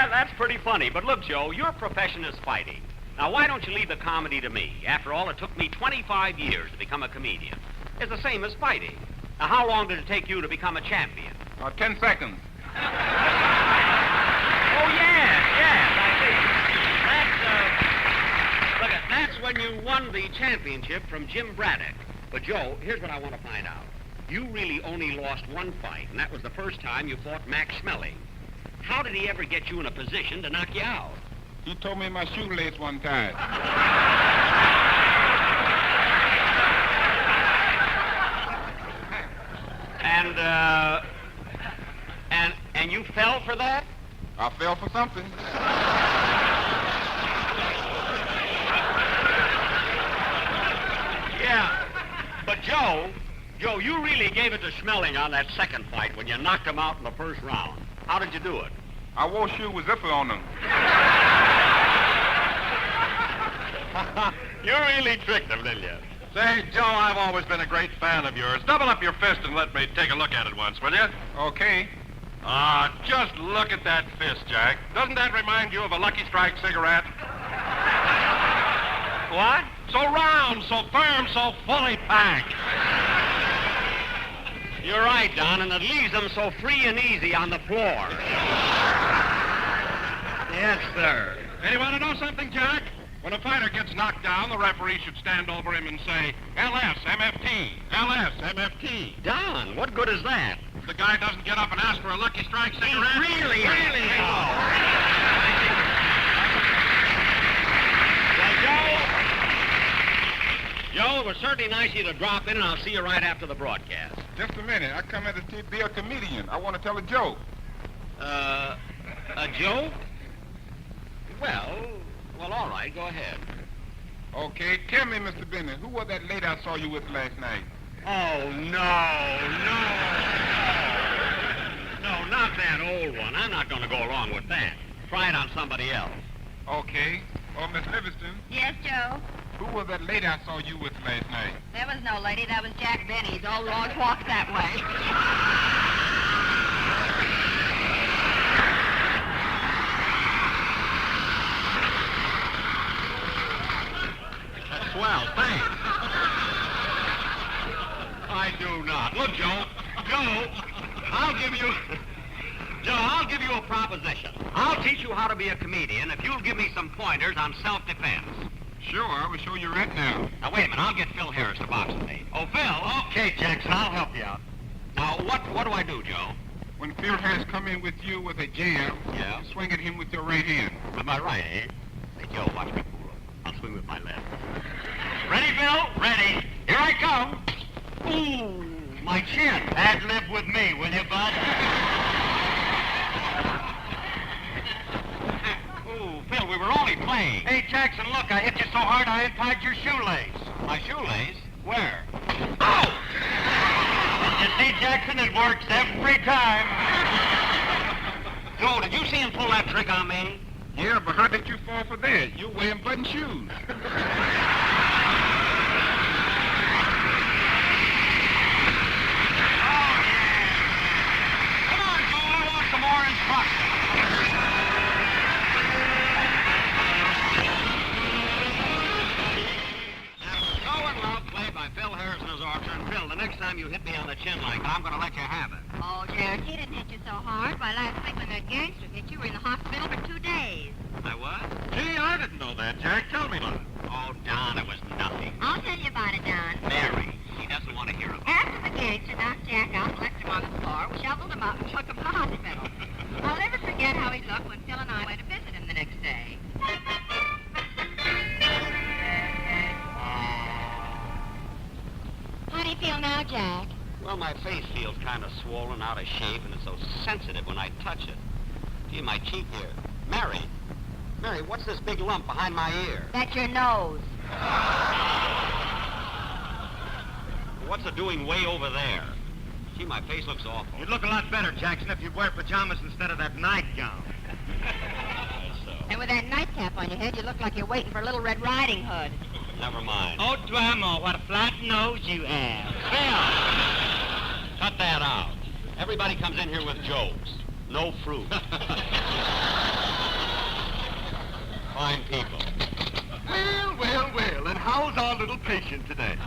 That's pretty funny. But look, Joe, your profession is fighting. Now, why don't you leave the comedy to me? After all, it took me 25 years to become a comedian. It's the same as fighting. Now, how long did it take you to become a champion? 10 seconds. Oh, yes, I see. That's when you won the championship from Jim Braddock. But, Joe, here's what I want to find out. You really only lost one fight, and that was the first time you fought Max Schmeling. How did he ever get you in a position to knock you out? He told me my shoelace one time. And you fell for that? I fell for something. Yeah. But Joe, you really gave it to Schmeling on that second fight when you knocked him out in the first round. How did you do it? I wore shoes with zipper on them. You really tricked him, didn't you? Say, Joe, I've always been a great fan of yours. Double up your fist and let me take a look at it once, will you? Okay. Just look at that fist, Jack. Doesn't that remind you of a Lucky Strike cigarette? What? So round, so firm, so fully packed. You're right, Don, and it leaves them so free and easy on the floor. Yes, sir. And you want to know something, Jack? When a fighter gets knocked down, the referee should stand over him and say, LS-MFT, LS-MFT. Don, what good is that? The guy doesn't get up and ask for a Lucky Strike cigarette. Really? Oh. Joe, it was certainly nice of you to drop in, and I'll see you right after the broadcast. Just a minute. I come here to be a comedian. I want to tell a joke. A joke? Well, all right. Go ahead. Okay. Tell me, Mr. Bennett, who was that lady I saw you with last night? Oh, no, not that old one. I'm not going to go along with that. Try it on somebody else. Okay. Oh, Miss Livingston. Yes, Joe? Who was that lady I saw you with last night? There was no lady. That was Jack Benny's. All roads walk that way. Swell, thanks. I do not. Look, Joe, I'll give you a proposition. I'll teach you how to be a comedian if you'll give me some pointers on self-defense. Sure, I will show you right now. Now, wait a minute. I'll get Phil Harris to box with me. Oh, Phil? Okay, Jackson, I'll help you out. Now, what do I do, Joe? When Phil Harris come in with you with a jab, swing at him with your right hand. With my right, eh? Hey, Joe, watch me fool. I'll swing with my left. Ready, Phil? Ready. Here I come. Ooh, my chin. Ad-lib with me, will you, bud? Ooh, Phil, we were only playing. Hey, Jackson, look, I hit you so hard I untied your shoelace. My shoelace? Where? Oh! You see, Jackson, it works every time. Joe, did you see him pull that trick on me? Yeah, but how did you fall for that? You're wearing button shoes. in like that, I'm going to let you have it. Oh, Jack, he didn't hit you so hard. Why, last week when that gangster hit you, were in the hospital for 2 days. I what? Gee, I didn't know that, Jack. Tell me about it. Oh, Don, it was nothing. I'll tell you about it, Don. Mary, she doesn't want to hear about it. After the gangster knocked Jack out and left him on the floor, we shoveled him up and took him to the hospital. I'll never forget how he looked when Phil and I went to visit him the next day. How do you feel now, Jack? Well, my face feels kind of swollen, out of shape, and it's so sensitive when I touch it. Gee, my cheek here. Mary, what's this big lump behind my ear? That's your nose. What's it doing way over there? Gee, my face looks awful. You'd look a lot better, Jackson, if you'd wear pajamas instead of that nightgown. And with that nightcap on your head, you look like you're waiting for Little Red Riding Hood. Never mind. Oh, Dramo, what a flat nose you have. Phil! Cut that out. Everybody comes in here with jokes. No fruit. Fine people. Well, and how's our little patient today?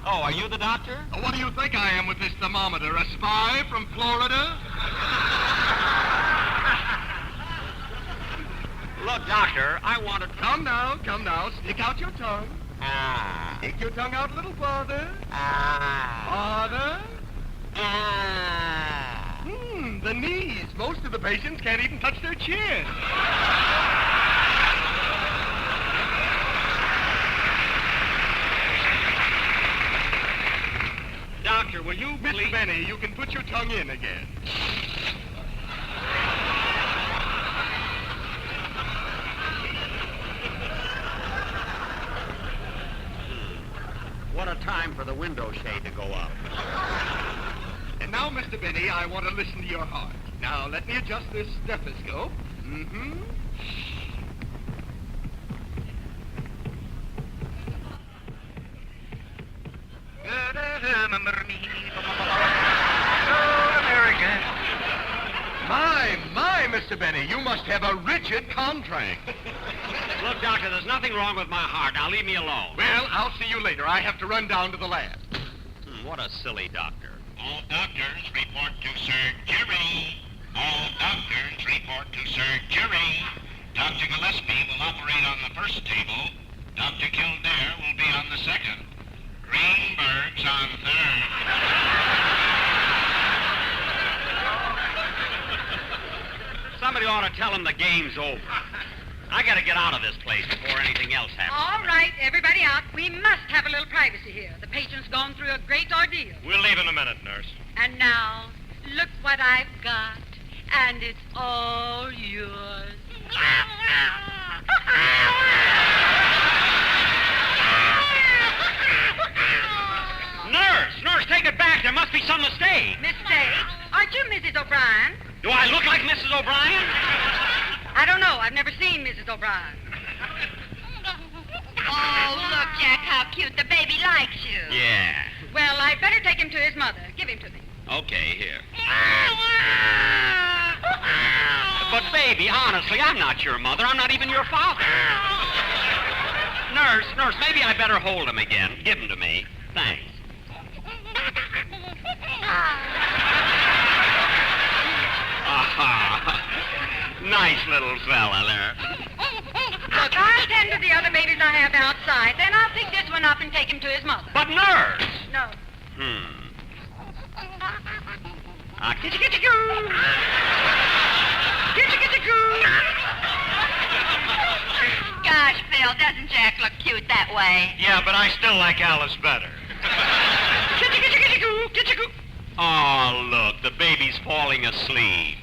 Oh, are you the doctor? What do you think I am with this thermometer? A spy from Florida? Look, doctor, I want to... Come now. Stick out your tongue. Ah. Stick your tongue out a little farther. Ah. Farther. Ah. The knees. Most of the patients can't even touch their chin. Doctor, will you... Miss Benny, you can put your tongue in again. What a time for the window shade to go up. And now, Mr. Benny, I want to listen to your heart. Now, let me adjust this stethoscope. My, Mr. Benny, you must have a rigid contract. Look, doctor, there's nothing wrong with my heart. Now, leave me alone. Well, I'll see you later. I have to run down to the lab. What a silly doctor. All doctors report to surgery. All doctors report to surgery. Dr. Gillespie will operate on the first table. Dr. Kildare will be on the second. Greenberg's on third. Somebody ought to tell him the game's over. I gotta get out of this place before anything else happens. All right, everybody out. We must have a little privacy here. The patient's gone through a great ordeal. We'll leave in a minute, nurse. And now, look what I've got. And it's all yours. Nurse, take it back. There must be some mistake. Mistake? Aren't you Mrs. O'Brien? Do I look like Mrs. O'Brien? I don't know. I've never seen Mrs. O'Brien. Oh, look, Jack, how cute. The baby likes you. Yeah. Well, I'd better take him to his mother. Give him to me. Okay, here. But, baby, honestly, I'm not your mother. I'm not even your father. Nurse, maybe I better hold him again. Give him to me. Thanks. Nice little fella there. Look, I'll tend to the other babies I have outside. Then I'll pick this one up and take him to his mother. But, nurse! No. Kitty-kitty-goo! Kitty-kitty-goo! Gosh, Phil, doesn't Jack look cute that way? Yeah, but I still like Alice better. Kitty-kitty-kitty-goo! Kitty-goo! Oh, look, the baby's falling asleep.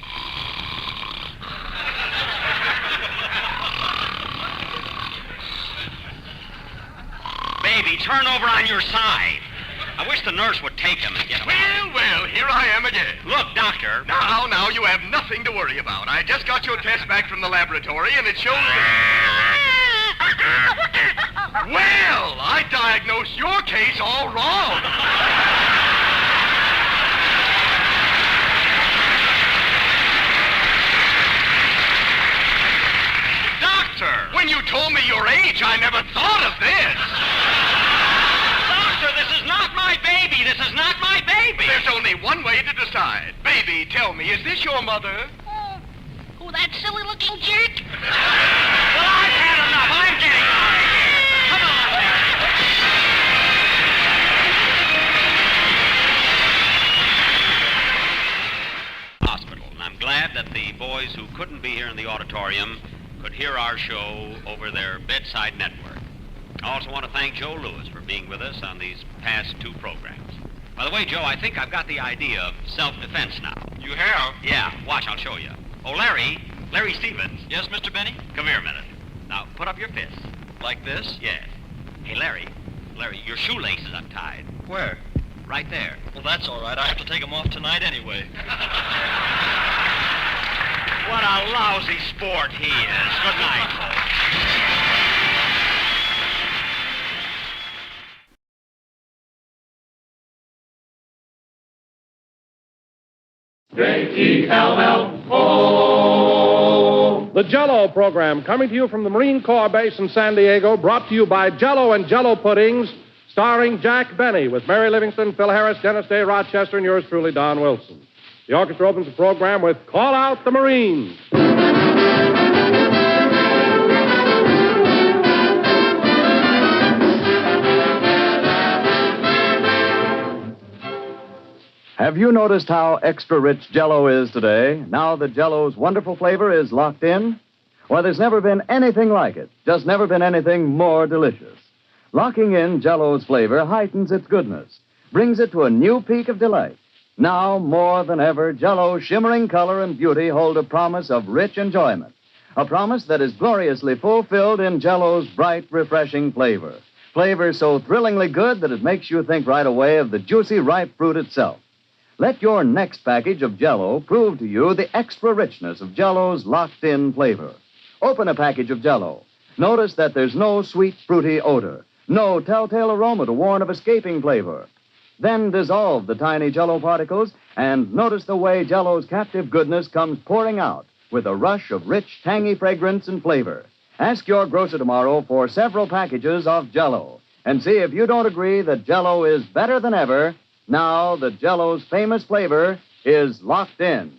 Baby, turn over on your side. I wish the nurse would take him and get him. Well, here I am again. Look, doctor. Now, you have nothing to worry about. I just got your test back from the laboratory, and it shows Well, I diagnosed your case all wrong. Doctor! When you told me your age, I never thought of this. Doctor, this is not my baby. This is not my baby. There's only only one way to decide. Baby, tell me, is this your mother? Oh, that silly-looking jerk. Well, I've had enough. I'm getting out of here. Come on there. Hospital. And I'm glad that the boys who couldn't be here in the auditorium could hear our show over their bedside network. I also want to thank Joe Lewis for being with us on these past two programs. By the way, Joe, I think I've got the idea of self-defense now. You have? Yeah, watch, I'll show you. Oh, Larry Stevens. Yes, Mr. Benny? Come here a minute. Now, put up your fists. Like this? Yes. Hey, Larry, your shoelace is untied. Where? Right there. Well, that's all right. I have to take them off tonight anyway. What a lousy sport he is. Good night, folks. J-E-L-L-O. The Jell-O program, coming to you from the Marine Corps Base in San Diego, brought to you by Jell-O and Jell-O Puddings, starring Jack Benny, with Mary Livingston, Phil Harris, Dennis Day, Rochester, and yours truly, Don Wilson. The orchestra opens the program with Call Out the Marines. Have you noticed how extra rich Jell-O is today, now that Jell-O's wonderful flavor is locked in? Well, there's never been anything like it, just never been anything more delicious. Locking in Jell-O's flavor heightens its goodness, brings it to a new peak of delight. Now, more than ever, Jell-O's shimmering color and beauty hold a promise of rich enjoyment, a promise that is gloriously fulfilled in Jell-O's bright, refreshing flavor. Flavor so thrillingly good that it makes you think right away of the juicy, ripe fruit itself. Let your next package of Jell-O prove to you the extra richness of Jell-O's locked-in flavor. Open a package of Jell-O. Notice that there's no sweet, fruity odor, no telltale aroma to warn of escaping flavor. Then dissolve the tiny Jell-O particles and notice the way Jell-O's captive goodness comes pouring out with a rush of rich, tangy fragrance and flavor. Ask your grocer tomorrow for several packages of Jell-O and see if you don't agree that Jell-O is better than ever now that Jell-O's famous flavor is locked in.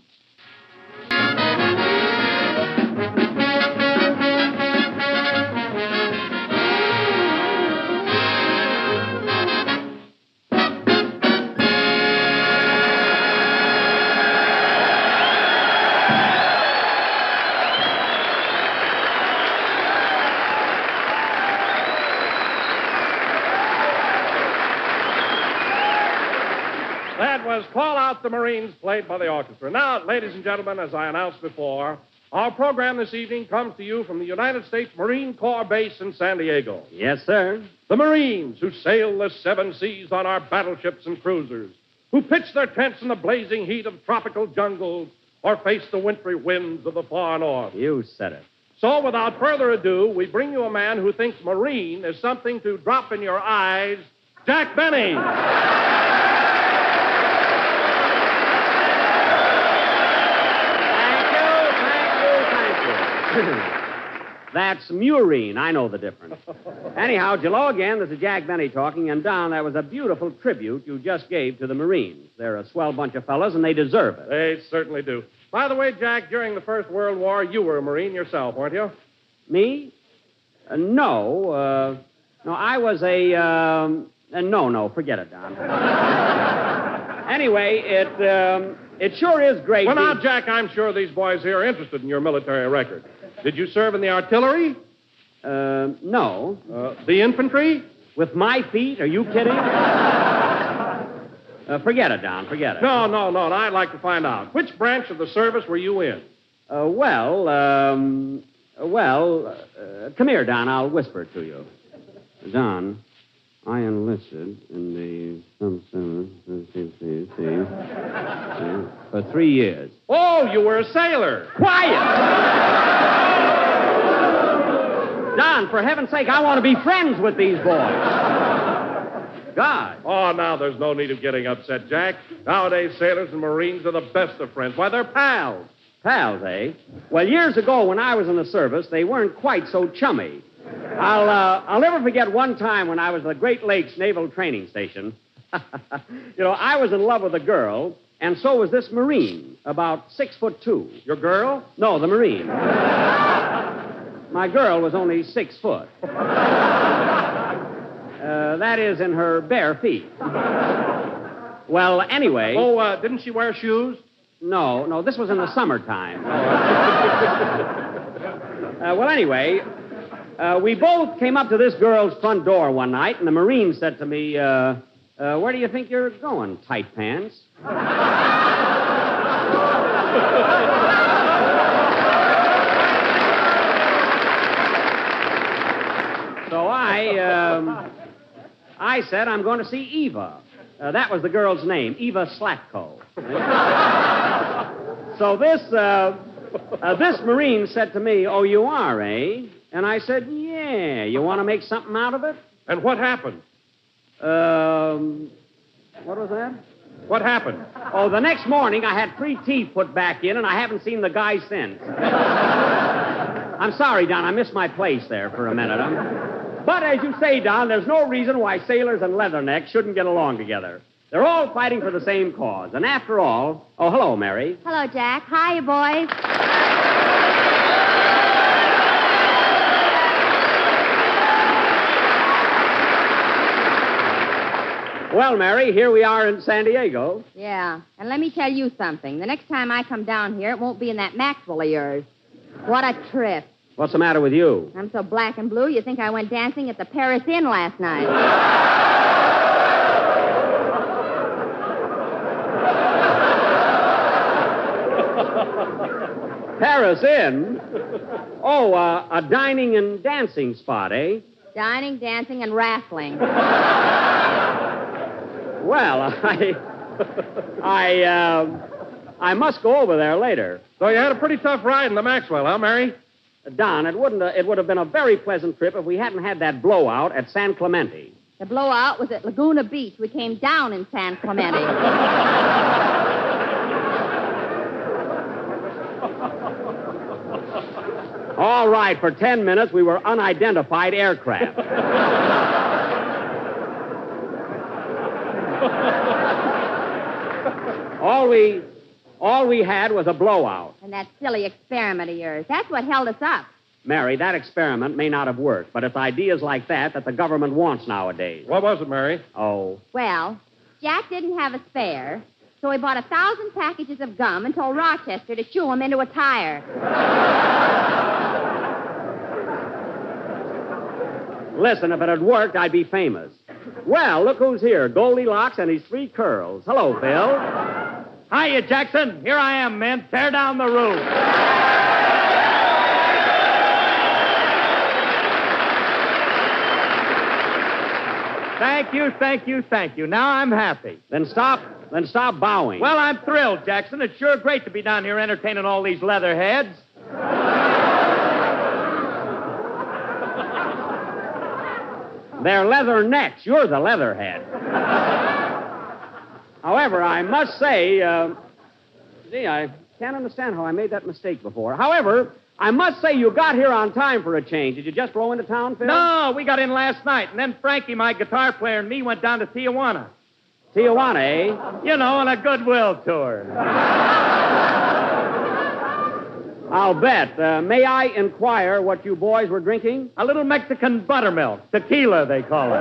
Was Call Out the Marines, played by the orchestra. Now, ladies and gentlemen, as I announced before, our program this evening comes to you from the United States Marine Corps Base in San Diego. Yes, sir. The Marines who sail the seven seas on our battleships and cruisers, who pitch their tents in the blazing heat of tropical jungles or face the wintry winds of the far north. You said it. So, without further ado, we bring you a man who thinks Marine is something to drop in your eyes, Jack Benny. That's murine. I know the difference. Anyhow, Jell-O again, this is Jack Benny talking, and Don, that was a beautiful tribute you just gave to the Marines. They're a swell bunch of fellas, and they deserve it. They certainly do. By the way, Jack, during the First World War, you were a Marine yourself, weren't you? Me? No, I was no, forget it, Don. Anyway, it sure is great. Well, now, Jack, I'm sure these boys here are interested in your military record. Did you serve in the artillery? No. The infantry? With my feet? Are you kidding? Forget it, Don. Forget it. No. I'd like to find out. Which branch of the service were you in? Come here, Don. I'll whisper it to you. Don, I enlisted in the for 3 years. Oh, you were a sailor. Quiet! Don, for heaven's sake, I want to be friends with these boys. God. Oh, now there's no need of getting upset, Jack. Nowadays, sailors and Marines are the best of friends. Why, they're pals. Pals, eh? Well, years ago, when I was in the service, they weren't quite so chummy. I'll never forget one time when I was at the Great Lakes Naval Training Station. I was in love with a girl, and so was this Marine, about 6'2". Your girl? No, the Marine. My girl was only 6 foot. That is in her bare feet. Well, anyway... Oh, didn't she wear shoes? No, this was in the summertime. Well, anyway, we both came up to this girl's front door one night, and the Marine said to me, where do you think you're going, tight pants? So I said, I'm going to see Eva. That was the girl's name, Eva Slatko. So this Marine said to me, oh, you are, eh? And I said, yeah. You want to make something out of it? And what happened? What was that? What happened? Oh, the next morning I had 3 teeth put back in, and I haven't seen the guy since. I'm sorry, Don. I missed my place there for a minute. But as you say, Don, there's no reason why sailors and leathernecks shouldn't get along together. They're all fighting for the same cause. And after all... Oh, hello, Mary. Hello, Jack. Hiya, boys. Well, Mary, here we are in San Diego. Yeah, and let me tell you something. The next time I come down here, it won't be in that Maxwell of yours. What a trip. What's the matter with you? I'm so black and blue, you think I went dancing at the Paris Inn last night. Paris Inn? Oh, a dining and dancing spot, eh? Dining, dancing, and wrestling. Well, I must go over there later. So you had a pretty tough ride in the Maxwell, huh, Mary? Don, it would have been a very pleasant trip if we hadn't had that blowout at San Clemente. The blowout was at Laguna Beach. We came down in San Clemente. All right, for 10 minutes we were unidentified aircraft. All we had was a blowout. And that silly experiment of yours. That's what held us up. Mary, that experiment may not have worked, but it's ideas like that the government wants nowadays. What was it, Mary? Oh. Well, Jack didn't have a spare, so he bought 1,000 packages of gum and told Rochester to chew them into a tire. Listen, if it had worked, I'd be famous. Well, look who's here. Goldilocks and his 3 curls. Hello, Phil. Hiya, Jackson. Here I am, men. Tear down the roof. Thank you. Now I'm happy. Then stop bowing. Well, I'm thrilled, Jackson. It's sure great to be down here entertaining all these leatherheads. They're leather necks. You're the leatherhead. However, I must say, I can't understand how I made that mistake before. However, I must say you got here on time for a change. Did you just blow into town, Phil? No, we got in last night, and then Frankie, my guitar player, and me went down to Tijuana. Tijuana, eh? You know, on a goodwill tour. I'll bet. May I inquire what you boys were drinking? A little Mexican buttermilk. Tequila, they call it.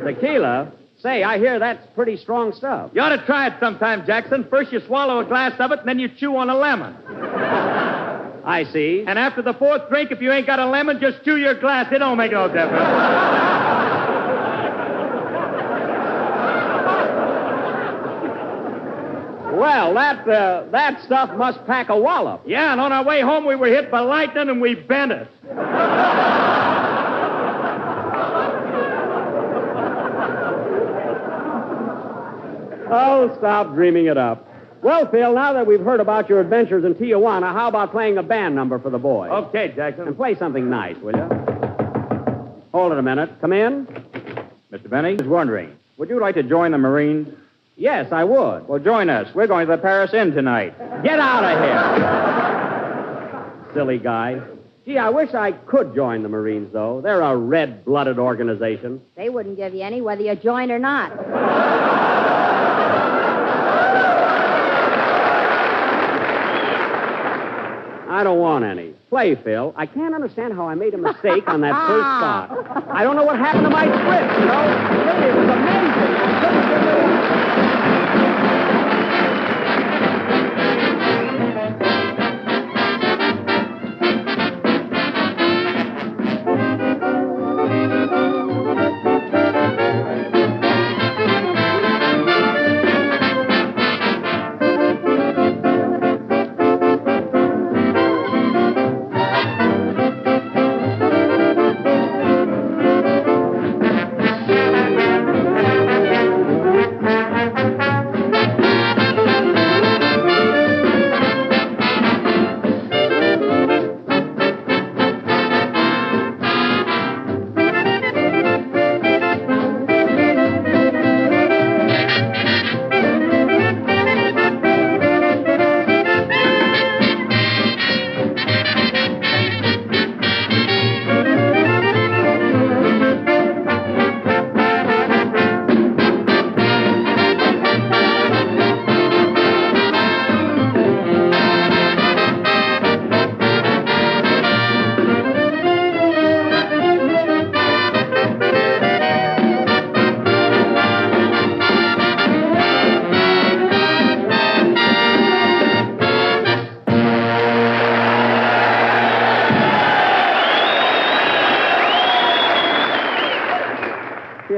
Tequila? Say, I hear that's pretty strong stuff. You ought to try it sometime, Jackson. First you swallow a glass of it, and then you chew on a lemon. I see. And after the 4th drink, if you ain't got a lemon, just chew your glass. It don't make no difference. Well, that stuff must pack a wallop. Yeah, and on our way home, we were hit by lightning, and we bent it. Oh, stop dreaming it up. Well, Phil, now that we've heard about your adventures in Tijuana, how about playing a band number for the boys? Okay, Jackson. And play something nice, will you? Hold it a minute. Come in. Mr. Benny, I was wondering, would you like to join the Marines? Yes, I would. Well, join us. We're going to the Paris Inn tonight. Get out of here. Silly guy. Gee, I wish I could join the Marines, though. They're a red-blooded organization. They wouldn't give you any whether you joined or not. I don't want any. Play, Phil. I can't understand how I made a mistake on that first spot. I don't know what happened to my script, you know? Really, it was amazing. I couldn't believe it.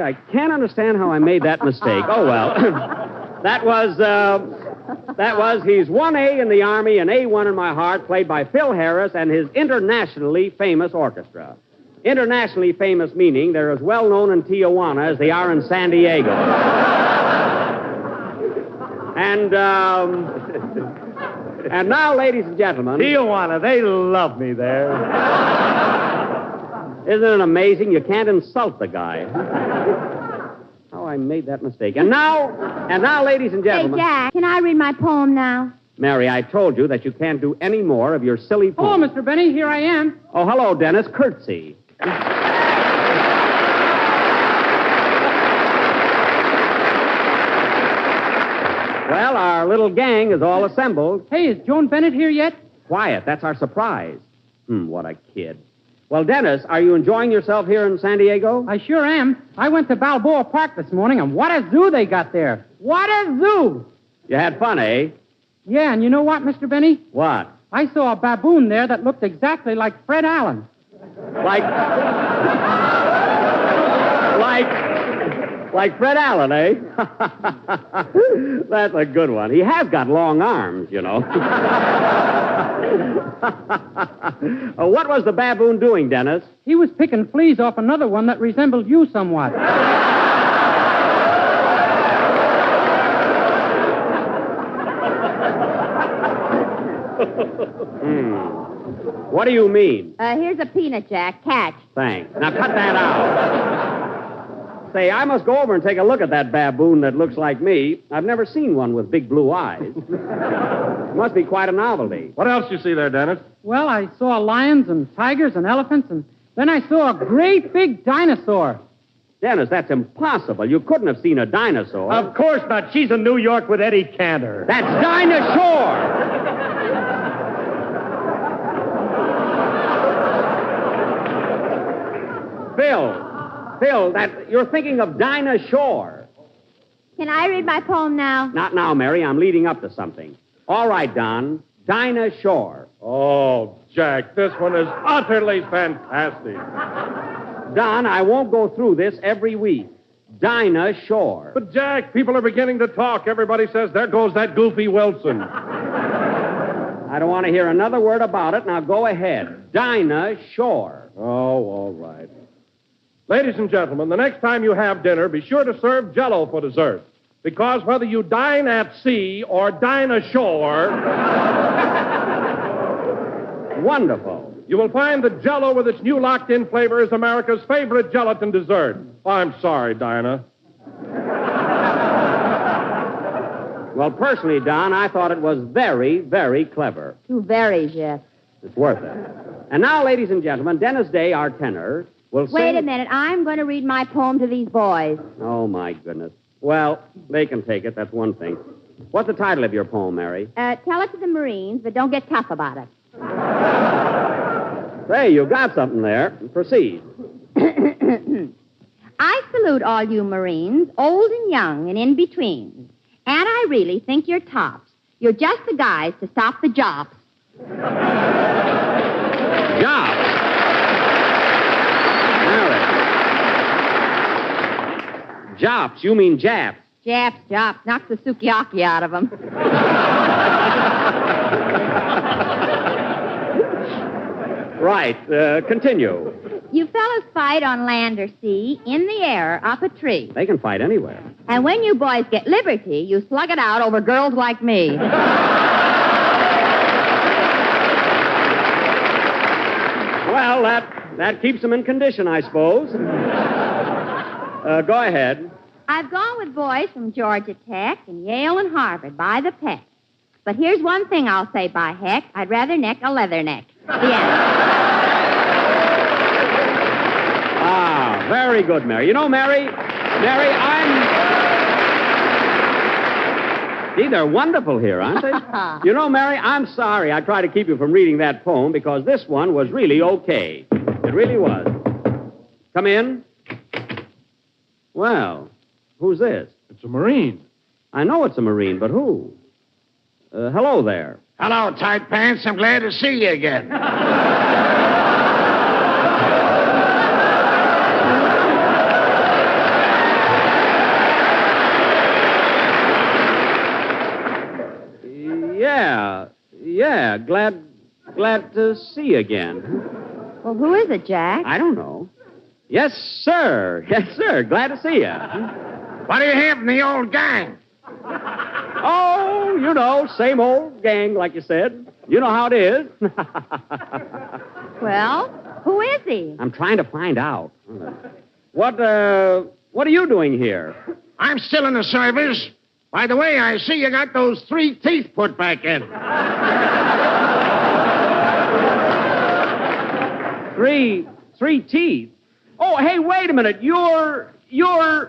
I can't understand how I made that mistake. Oh, well. That was he's 1A in the Army and A1 in my heart, played by Phil Harris and his internationally famous orchestra. Internationally famous meaning they're as well known in Tijuana as they are in San Diego. And now, ladies and gentlemen... Tijuana, they love me there. Isn't it amazing? You can't insult the guy. How I made that mistake. And now, ladies and gentlemen... Hey, Jack, can I read my poem now? Mary, I told you that you can't do any more of your silly poem. Hello, Mr. Benny. Here I am. Oh, hello, Dennis. Curtsy. Well, our little gang is all assembled. Hey, is Joan Bennett here yet? Quiet. That's our surprise. What a kid. Well, Dennis, are you enjoying yourself here in San Diego? I sure am. I went to Balboa Park this morning, and what a zoo they got there. What a zoo! You had fun, eh? Yeah, and you know what, Mr. Benny? What? I saw a baboon there that looked exactly like Fred Allen. Like Fred Allen, eh? That's a good one. He has got long arms, you know. What was the baboon doing, Dennis? He was picking fleas off another one that resembled you somewhat. What do you mean? Here's a peanut, Jack. Catch. Thanks. Now cut that out. Say, I must go over and take a look at that baboon that looks like me. I've never seen one with big blue eyes. It must be quite a novelty. What else you see there, Dennis? Well, I saw lions and tigers and elephants, and then I saw a great big dinosaur. Dennis, that's impossible. You couldn't have seen a dinosaur. Of course not. She's in New York with Eddie Cantor. That's Dinosaur! Phil, you're thinking of Dinah Shore. Can I read my poem now? Not now, Mary. I'm leading up to something. All right, Don. Dinah Shore. Oh, Jack, this one is utterly fantastic. Don, I won't go through this every week. Dinah Shore. But, Jack, people are beginning to talk. Everybody says, there goes that goofy Wilson. I don't want to hear another word about it. Now go ahead. Dinah Shore. Oh, all right. Ladies and gentlemen, the next time you have dinner, be sure to serve Jell-O for dessert. Because whether you dine at sea or dine ashore... Wonderful. You will find that Jell-O with its new locked-in flavor is America's favorite gelatin dessert. I'm sorry, Dinah. Well, personally, Don, I thought it was very, very clever. Too very, Jeff. It's worth it. And now, ladies and gentlemen, Dennis Day, our tenor, will sing... Wait a minute. I'm going to read my poem to these boys. Oh, my goodness. Well, they can take it. That's one thing. What's the title of your poem, Mary? Tell it to the Marines, but don't get tough about it. Say, you got something there. Proceed. I salute all you Marines, old and young and in between. And I really think you're tops. You're just the guys to stop the Jops. Jops? Mary. Jops? You mean Japs? Japs, Jops. Knocks the sukiyaki out of them. Right. Continue. You fellas fight on land or sea, in the air, up a tree. They can fight anywhere. And when you boys get liberty, you slug it out over girls like me. Well, that keeps them in condition, I suppose. Go ahead. I've gone with boys from Georgia Tech and Yale and Harvard by the peck. But here's one thing I'll say by heck. I'd rather neck a leather neck. The end. Ah, very good, Mary. You know, Mary, Gee, they're wonderful here, aren't they? You know, Mary, I'm sorry I tried to keep you from reading that poem because this one was really okay. It really was. Come in. Well, who's this? It's a Marine. I know it's a Marine, but who? Hello there. Hello, tight pants. I'm glad to see you again. Yeah, glad to see you again. Well, who is it, Jack? I don't know. Yes, sir. Glad to see you. What do you have in the old gang? Oh, you know, same old gang, like you said. You know how it is. Well, who is he? I'm trying to find out. What are you doing here? I'm still in the service. By the way, I see you got those 3 teeth put back in. Three teeth? Oh, hey, wait a minute. You're...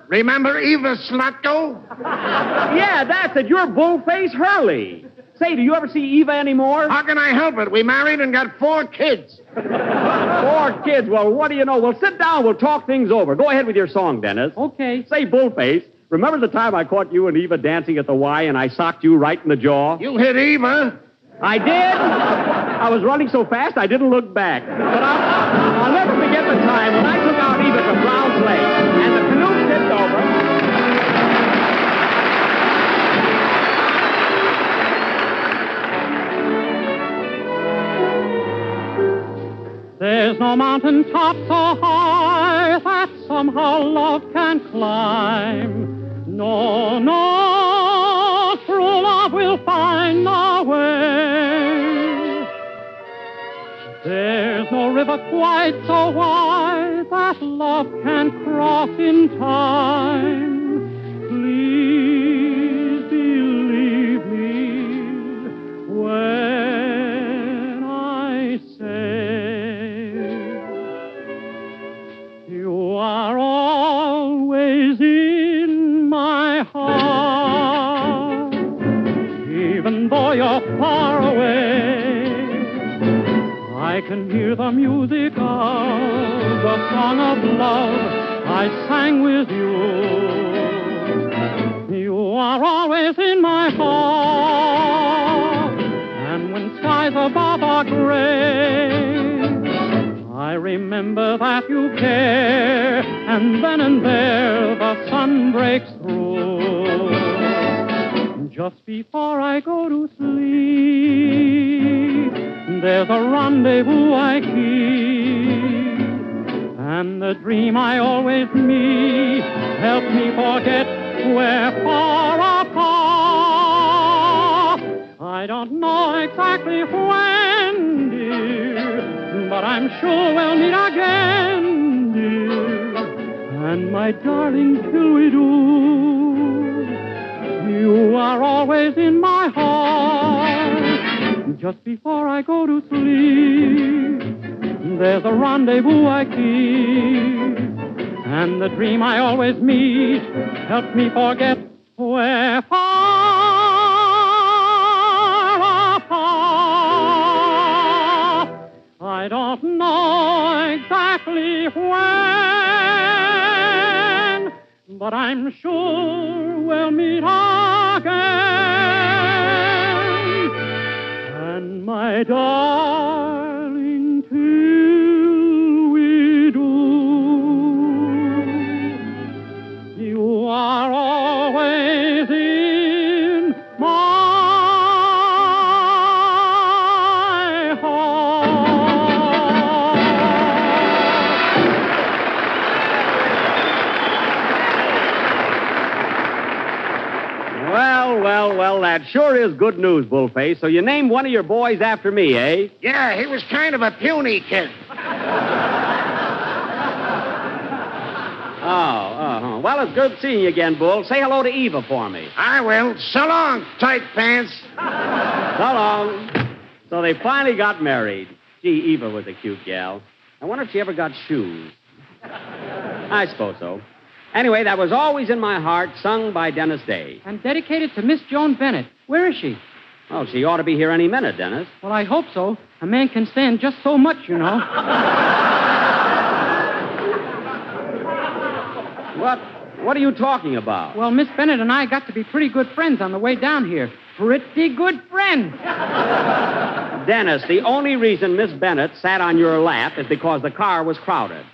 Remember Eva Slutko? Yeah, that's it. You're Bullface Hurley. Say, do you ever see Eva anymore? How can I help it? We married and got 4 kids. 4 kids? Well, what do you know? Well, sit down. We'll talk things over. Go ahead with your song, Dennis. Okay. Say, Bullface, remember the time I caught you and Eva dancing at the Y and I socked you right in the jaw? You hit Eva. I did? I was running so fast I didn't look back. But I'll never forget the time when I took out Eva to Brown's Lake and the canoe tipped over. There's no mountain top so high that somehow love can't climb. No, true love will find a way. There's no river quite so wide that love can't cross in time. Please believe me when I say you are always in my heart, even though you're far away. I can hear the music of the song of love I sang with you. You are always in my heart, and when skies above are gray, I remember that you care, and then and there the sun breaks through. Just before I go to sleep, there's a rendezvous I keep, and the dream I always meet helps me forget we're far apart. I don't know exactly when, dear, but I'm sure we'll meet again, dear. And my darling, till we do, you are always in my heart. Just before I go to sleep, there's a rendezvous I keep, and the dream I always meet helps me forget where far apart. I don't know exactly when, but I'm sure we'll meet again. And my darling, till we do, you are always in my heart. Well, that sure is good news, Bullface. So you named one of your boys after me, eh? Yeah, he was kind of a puny kid. Oh. Well, it's good seeing you again, Bull. Say hello to Eva for me. I will. So long, tight pants. So long. So they finally got married. Gee, Eva was a cute gal. I wonder if she ever got shoes. I suppose so. Anyway, that was Always in My Heart, sung by Dennis Day. I'm dedicated to Miss Joan Bennett. Where is she? Oh, she ought to be here any minute, Dennis. Well, I hope so. A man can stand just so much, you know. What are you talking about? Well, Miss Bennett and I got to be pretty good friends on the way down here. Pretty good friends. Dennis, the only reason Miss Bennett sat on your lap is because the car was crowded.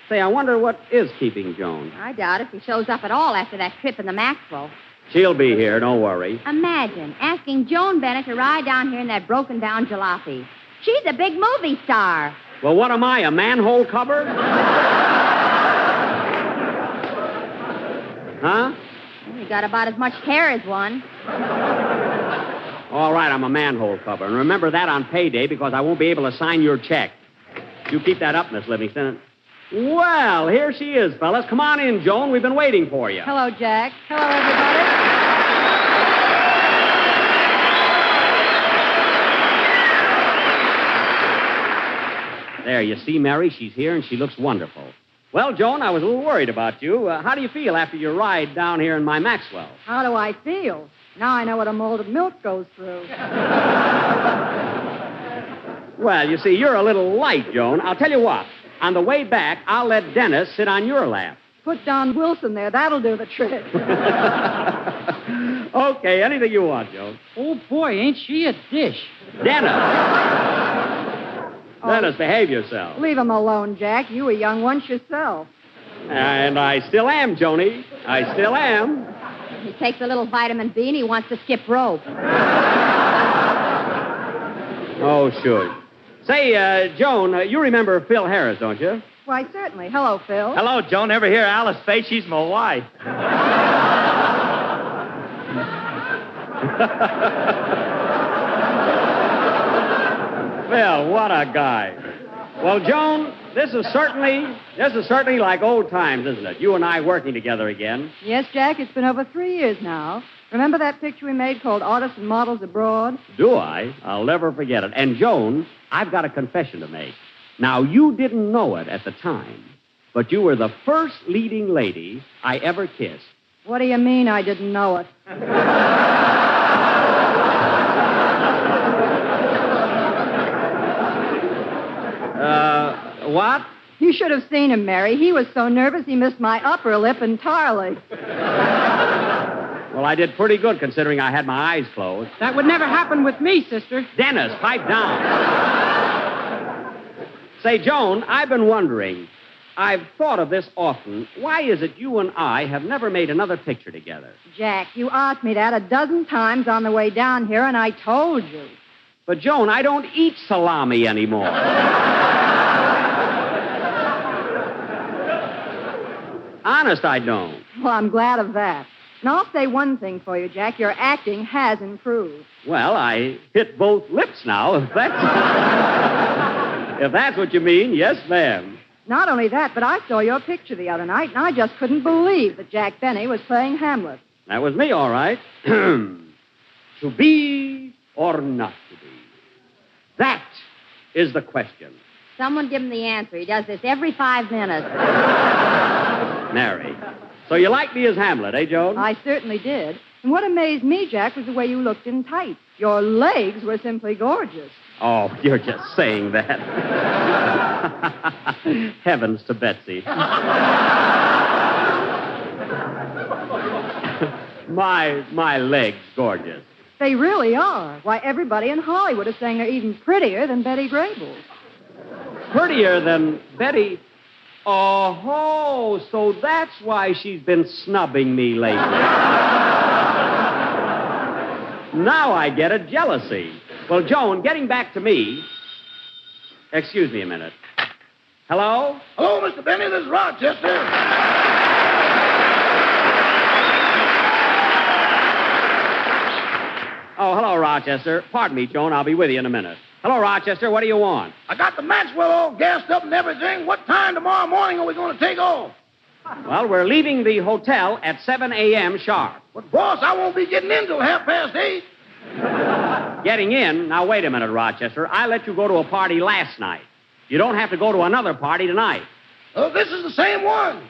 Say, I wonder what is keeping Joan. I doubt if he shows up at all after that trip in the Maxwell. She'll be here, don't worry. Imagine asking Joan Bennett to ride down here in that broken-down jalopy. She's a big movie star. Well, what am I, a manhole cover? Huh? Well, you got about as much hair as one. All right, I'm a manhole cover. And remember that on payday because I won't be able to sign your check. You keep that up, Miss Livingston. Well, here she is, fellas. Come on in, Joan. We've been waiting for you. Hello, Jack. Hello, everybody. There, you see, Mary, she's here, and she looks wonderful. Well, Joan, I was a little worried about you. How do you feel after your ride down here in my Maxwell? How do I feel? Now I know what a mold of milk goes through. Well, you see, you're a little light, Joan. I'll tell you what. On the way back, I'll let Dennis sit on your lap. Put Don Wilson there. That'll do the trick. Okay, anything you want, Joan. Oh, boy, ain't she a dish. Dennis. Dennis, behave yourself. Leave him alone, Jack. You were young once yourself. And I still am, Joni. I still am. He takes a little vitamin B and he wants to skip rope. Oh, sure. Say, Joan, you remember Phil Harris, don't you? Why, certainly. Hello, Phil. Hello, Joan. Ever hear Alice say she's my wife? Phil, what a guy. Well, Joan, this is certainly like old times, isn't it? You and I working together again. Yes, Jack, it's been over 3 years now. Remember that picture we made called Artists and Models Abroad? Do I? I'll never forget it. And, Joan, I've got a confession to make. Now, you didn't know it at the time, but you were the first leading lady I ever kissed. What do you mean I didn't know it? What? You should have seen him, Mary. He was so nervous he missed my upper lip entirely. Well, I did pretty good considering I had my eyes closed. That would never happen with me, sister. Dennis, pipe down. Say, Joan, I've been wondering. I've thought of this often. Why is it you and I have never made another picture together? Jack, you asked me that a dozen times on the way down here, and I told you. But, Joan, I don't eat salami anymore. Honest, I don't. Well, I'm glad of that. And I'll say one thing for you, Jack. Your acting has improved. Well, I hit both lips now, if that's what you mean. Yes, ma'am. Not only that, but I saw your picture the other night, and I just couldn't believe that Jack Benny was playing Hamlet. That was me, all right. To be or not to be? That is the question. Someone give him the answer. He does this every 5 minutes. Mary. So you like me as Hamlet, eh, Joan? I certainly did. And what amazed me, Jack, was the way you looked in tights. Your legs were simply gorgeous. Oh, you're just saying that. Heavens to Betsy. My legs gorgeous. They really are. Why, everybody in Hollywood is saying they're even prettier than Betty Grable. Prettier than Betty. Oh, so that's why she's been snubbing me lately. Now I get it, jealousy. Well, Joan, getting back to me. Excuse me a minute. Hello? Hello, Mr. Benny. This is Rochester. Oh, hello, Rochester. Pardon me, Joan. I'll be with you in a minute. Hello, Rochester. What do you want? I got the Maxwell all gassed up and everything. What time tomorrow morning are we going to take off? Well, we're leaving the hotel at 7 a.m. sharp. But, boss, I won't be getting in till 8:30. Getting in? Now, wait a minute, Rochester. I let you go to a party last night. You don't have to go to another party tonight. Oh, this is the same one.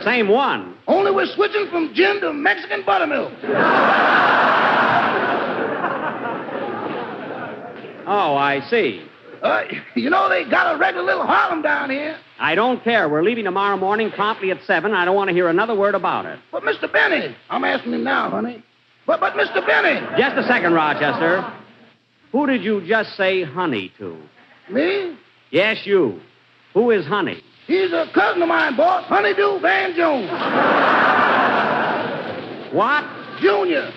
Same one? Only we're switching from gin to Mexican buttermilk. Oh, I see. You know, they got a regular little Harlem down here. I don't care. We're leaving tomorrow morning promptly at 7. I don't want to hear another word about it. But, Mr. Benny, I'm asking him now, honey. But, Mr. Benny. Just a second, Rochester. Who did you just say honey to? Me? Yes, you. Who is Honey? He's a cousin of mine, boss. Honeydew Van Jones. What? Junior.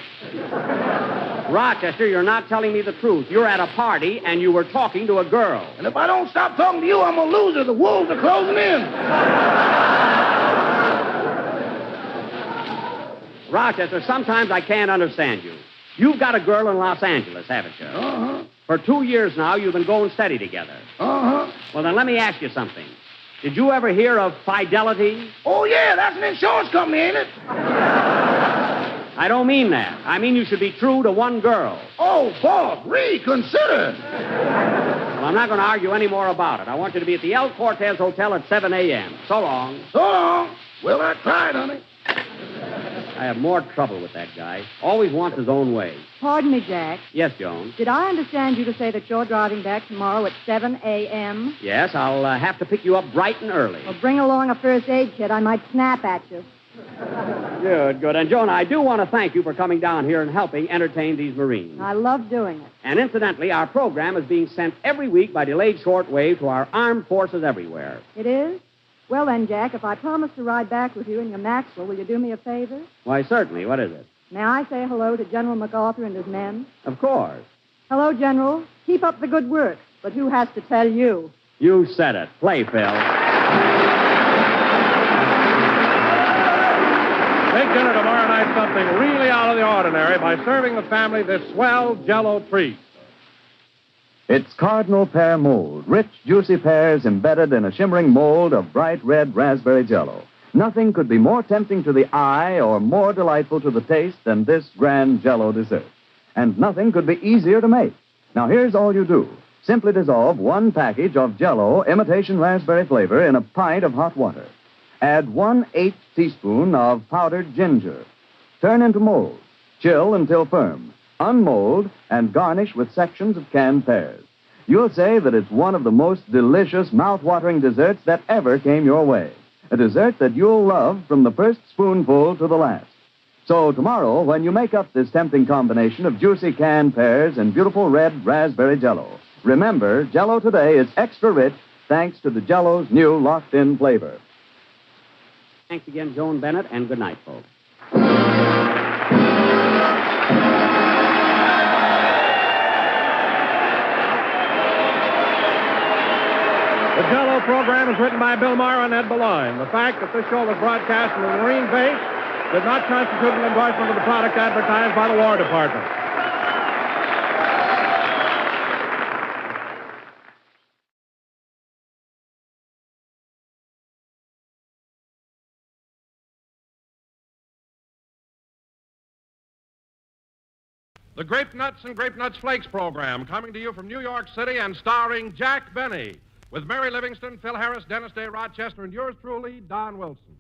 Rochester, you're not telling me the truth. You're at a party and you were talking to a girl. And if I don't stop talking to you, I'm a loser. The wolves are closing in. Rochester, sometimes I can't understand you. You've got a girl in Los Angeles, haven't you? Uh-huh. For 2 years now, you've been going steady together. Uh-huh. Well, then let me ask you something. Did you ever hear of Fidelity? Oh, yeah, that's an insurance company, ain't it? I don't mean that. I mean you should be true to one girl. Oh, boss, reconsider. Well, I'm not going to argue any more about it. I want you to be at the El Cortez Hotel at 7 a.m. So long. So long. Well, I tried, honey. I have more trouble with that guy. Always wants his own way. Pardon me, Jack. Yes, Joan? Did I understand you to say that you're driving back tomorrow at 7 a.m.? Yes, I'll have to pick you up bright and early. Well, bring along a first aid kit. I might snap at you. Good. And, Joan, I do want to thank you for coming down here and helping entertain these Marines. I love doing it. And incidentally, our program is being sent every week by delayed shortwave to our armed forces everywhere. It is? Well, then, Jack, if I promise to ride back with you in your Maxwell, will you do me a favor? Why, certainly. What is it? May I say hello to General MacArthur and his men? Of course. Hello, General. Keep up the good work. But who has to tell you? You said it. Play, Phil. Make dinner tomorrow night something really out of the ordinary by serving the family this swell Jell-O treat. It's Cardinal Pear Mold, rich, juicy pears embedded in a shimmering mold of bright red raspberry Jell-O. Nothing could be more tempting to the eye or more delightful to the taste than this grand Jell-O dessert. And nothing could be easier to make. Now, here's all you do. Simply dissolve 1 package of Jell-O imitation raspberry flavor in a pint of hot water. Add 1/8 teaspoon of powdered ginger. Turn into mold. Chill until firm. Unmold and garnish with sections of canned pears. You'll say that it's one of the most delicious, mouth-watering desserts that ever came your way. A dessert that you'll love from the first spoonful to the last. So tomorrow, when you make up this tempting combination of juicy canned pears and beautiful red raspberry Jell-O, remember, Jell-O today is extra rich thanks to the Jell-O's new locked-in flavor. Thanks again, Joan Bennett, and good night, folks. The Jell-O program is written by Bill Maher and Ed Beline. The fact that this show was broadcast from the Marine base did not constitute an endorsement of the product advertised by the War Department. The Grape Nuts and Grape Nuts Flakes program, coming to you from New York City and starring Jack Benny, with Mary Livingston, Phil Harris, Dennis Day, Rochester, and yours truly, Don Wilson.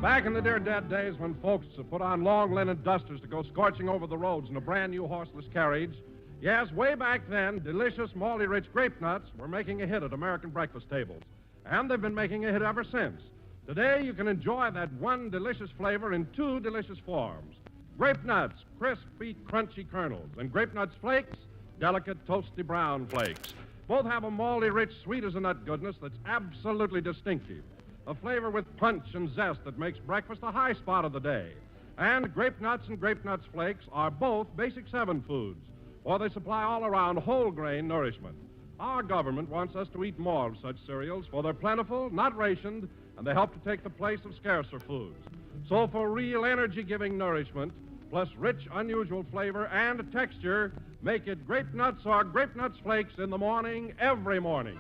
Back in the dear dead days when folks put on long linen dusters to go scorching over the roads in a brand new horseless carriage, yes, way back then, delicious, malty-rich grape nuts were making a hit at American breakfast tables. And they've been making a hit ever since. Today, you can enjoy that one delicious flavor in two delicious forms. Grape nuts, crispy, crunchy kernels, and grape nuts flakes, delicate, toasty brown flakes. Both have a malty-rich, sweet-as-a-nut goodness that's absolutely distinctive. A flavor with punch and zest that makes breakfast a high spot of the day. And Grape Nuts and Grape Nuts Flakes are both Basic 7 foods, for they supply all-around whole-grain nourishment. Our government wants us to eat more of such cereals, for they're plentiful, not rationed, and they help to take the place of scarcer foods. So for real energy-giving nourishment, plus rich, unusual flavor and texture, make it Grape Nuts or Grape Nuts Flakes in the morning, every morning.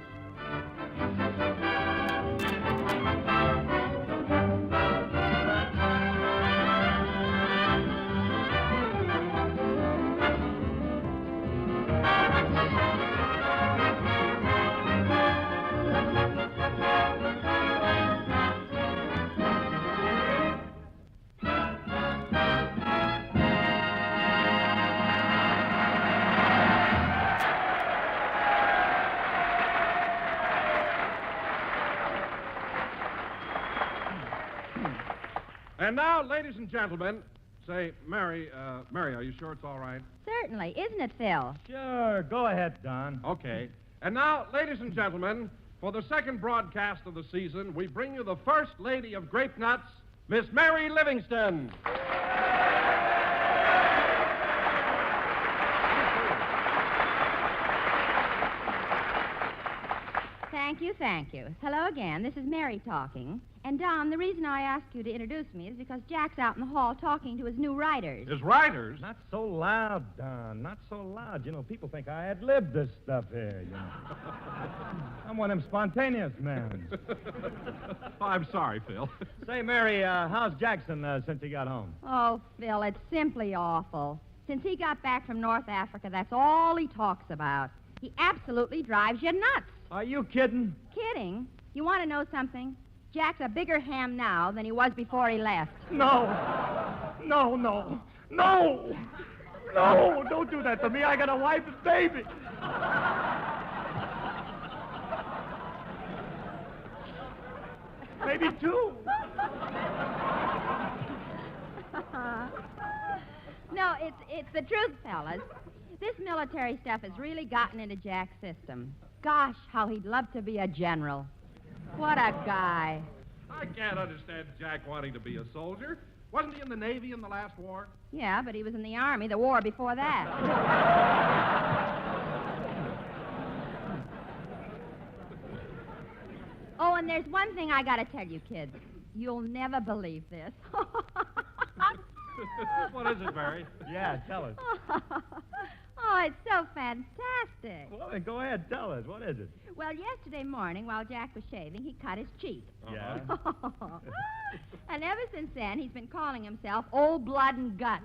And now, ladies and gentlemen, say, Mary, are you sure it's all right? Certainly. Isn't it, Phil? Sure. Go ahead, Don. Okay. And now, ladies and gentlemen, for the second broadcast of the season, we bring you the First Lady of Grape Nuts, Miss Mary Livingston. Thank you. Hello again. This is Mary talking. And, Don, the reason I asked you to introduce me is because Jack's out in the hall talking to his new writers. His writers? Not so loud, Don. Not so loud. You know, people think I ad-libbed this stuff here, you know. I'm one of them spontaneous men. Oh, I'm sorry, Phil. Say, Mary, how's Jackson since he got home? Oh, Phil, it's simply awful. Since he got back from North Africa, that's all he talks about. He absolutely drives you nuts. Are you kidding? Kidding? You want to know something? Jack's a bigger ham now than he was before he left. No, don't do that to me. I got a wife and baby. Maybe two. No, it's the truth, fellas. This military stuff has really gotten into Jack's system. Gosh, how he'd love to be a general. What a guy. I can't understand Jack wanting to be a soldier. Wasn't he in the Navy in the last war? Yeah, but he was in the Army the war before that. Oh, and there's one thing I got to tell you, kids. You'll never believe this. What is it, Mary? Yeah, tell us. Oh, it's so fantastic. Well, then go ahead, tell us. What is it? Well, yesterday morning, while Jack was shaving, he cut his cheek. Yeah? And ever since then, he's been calling himself Old Blood and Guts.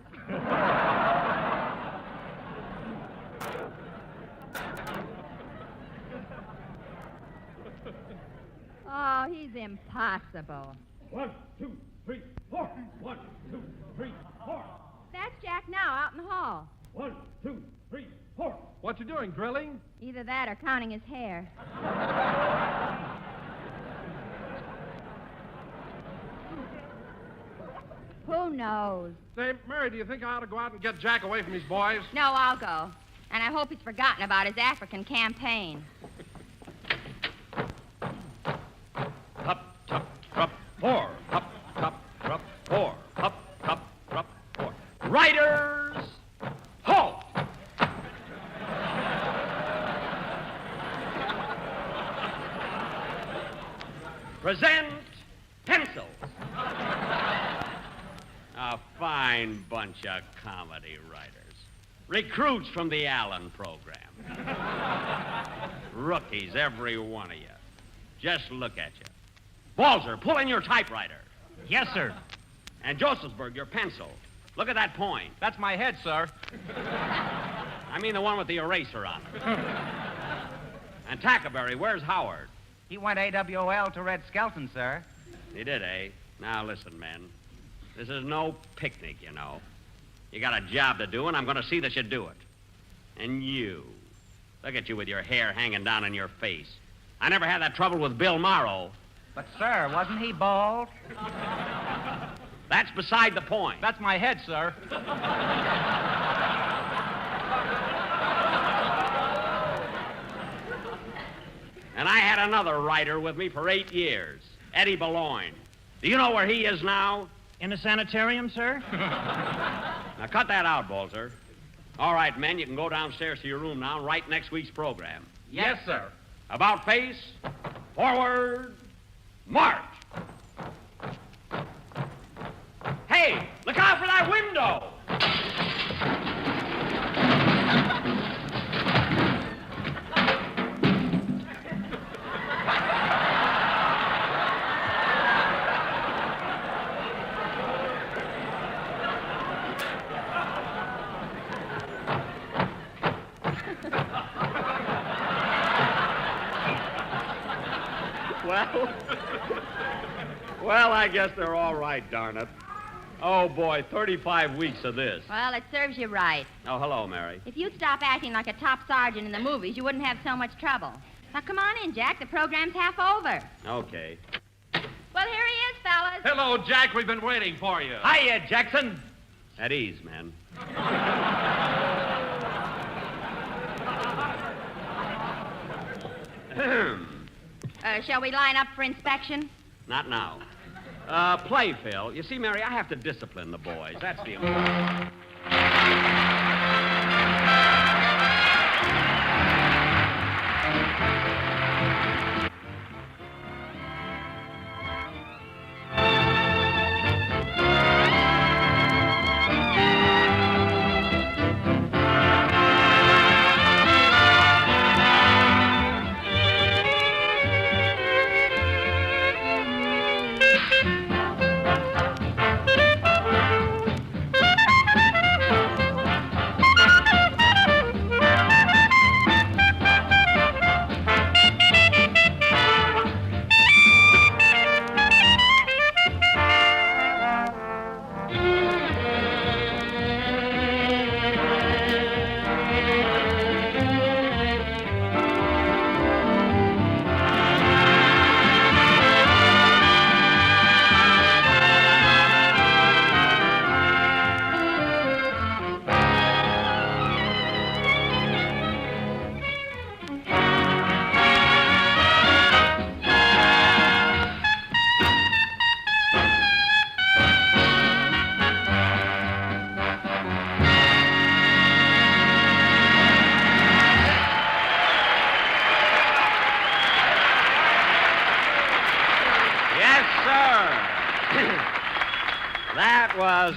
Oh, he's impossible. 1, 2, 3, 4. 1, 2, 3, 4. That's Jack now, out in the hall. 1, 2, 3, 4. What you doing, drilling? Either that or counting his hair. Who knows? Say, Mary, do you think I ought to go out and get Jack away from these boys? No, I'll go. And I hope he's forgotten about his African campaign. Hup, tup, trup, 4. Hup, tup, trup, 4. Hup, tup, trup, 4. Riders, halt! Present pencils. A fine bunch of comedy writers. Recruits from the Allen program. Rookies, every one of you. Just look at you. Balzer, pull in your typewriter. Yes, sir. And Josephsburg, your pencil. Look at that point. That's my head, sir. I mean the one with the eraser on it. And Tackleberry, where's Howard? He went AWOL to Red Skelton, sir. He did, eh? Now, listen, men. This is no picnic, you know. You got a job to do, and I'm going to see that you do it. And you. Look at you with your hair hanging down in your face. I never had that trouble with Bill Morrow. But, sir, wasn't he bald? That's beside the point. That's my head, sir. And I had another writer with me for 8 years, Eddie Boulogne. Do you know where he is now? In a sanitarium, sir? Now, cut that out, Balzer. All right, men, you can go downstairs to your room now and write next week's program. Yes, sir. About face, forward, march. Hey, look out for that window! Well, I guess they're all right, darn it. Oh, boy, 35 weeks of this. Well, it serves you right. Oh, hello, Mary. If you'd stop acting like a top sergeant in the movies, you wouldn't have so much trouble. Now, come on in, Jack. The program's half over. Okay. Well, here he is, fellas. Hello, Jack. We've been waiting for you. Hiya, Jackson. At ease, man. Shall we line up for inspection? Not now. Play, Phil. You see, Mary, I have to discipline the boys. That's the important.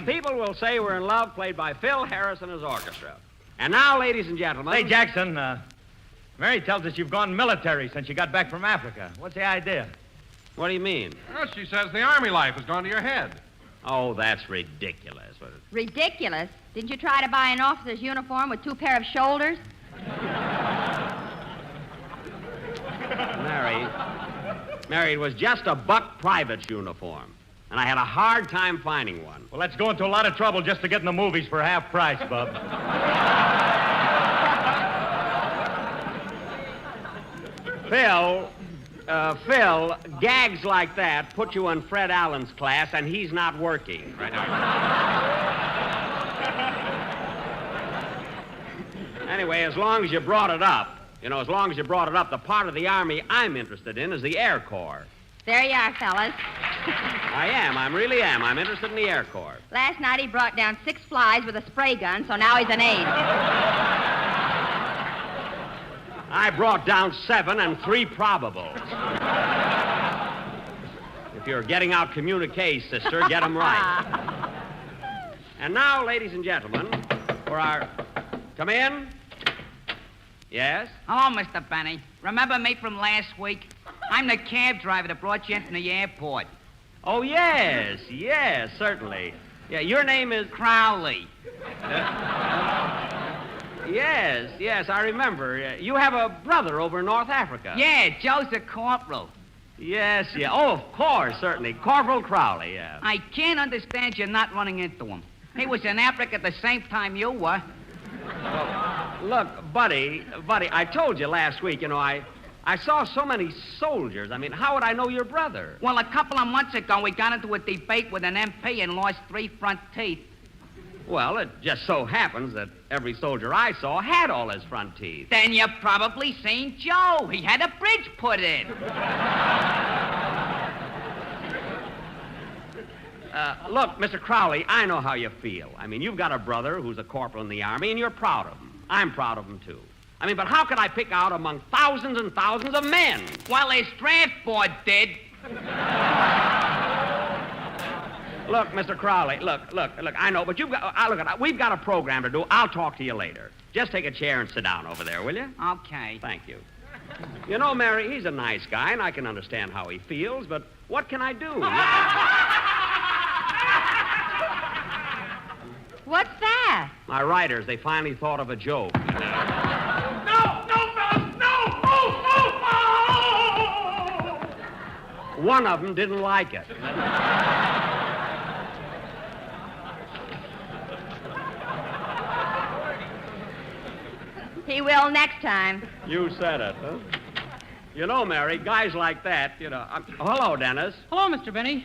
People Will Say We're in Love, played by Phil Harris and his orchestra. And now, ladies and gentlemen... Hey, Jackson, Mary tells us you've gone military since you got back from Africa. What's the idea? What do you mean? Well, she says the Army life has gone to your head. Oh, that's ridiculous. Ridiculous? Didn't you try to buy an officer's uniform with 2 pair of shoulders? Mary, it was just a buck private's uniform. And I had a hard time finding one. Well, let's go into a lot of trouble just to get in the movies for half price, Bub. Phil, gags like that put you in Fred Allen's class, and he's not working. Right now. Anyway, as long as you brought it up, the part of the Army I'm interested in is the Air Corps. There you are, fellas. I really am. I'm interested in the Air Corps. Last night he brought down 6 flies with a spray gun, so now he's an aide. I brought down 7 and 3 probables. If you're getting out communiques, sister, get them right. And now, ladies and gentlemen, for our Come in. Yes? Hello, Mr. Benny. Remember me from last week? I'm the cab driver that brought you into the airport. Oh, yes, certainly. Yeah, your name is... Crowley. Yes, I remember. You have a brother over in North Africa. Yeah, Joe's a corporal. Yes. Oh, of course, certainly. Corporal Crowley, yeah. I can't understand you not running into him. He was in Africa at the same time you were. Well, look, buddy, I told you last week, I saw so many soldiers. I mean, how would I know your brother? Well, a couple of months ago, we got into a debate with an MP and lost 3 front teeth. Well, it just so happens that every soldier I saw had all his front teeth. Then you probably seen Joe. He had a bridge put in. Look, Mr. Crowley, I know how you feel. I mean, you've got a brother who's a corporal in the Army, and you're proud of him. I'm proud of him, too. I mean, but how could I pick out among thousands and thousands of men? Well, his draft board did. Look, Mr. Crowley, look, I know, but we've got a program to do. I'll talk to you later. Just take a chair and sit down over there, will you? Okay. Thank you. You know, Mary, he's a nice guy, and I can understand how he feels, but what can I do? What's that? My writers, they finally thought of a joke. No, fellas, no! Oh! One of them didn't like it. He will next time. You said it, huh? You know, Mary, guys like that, hello, Dennis. Hello, Mr. Benny.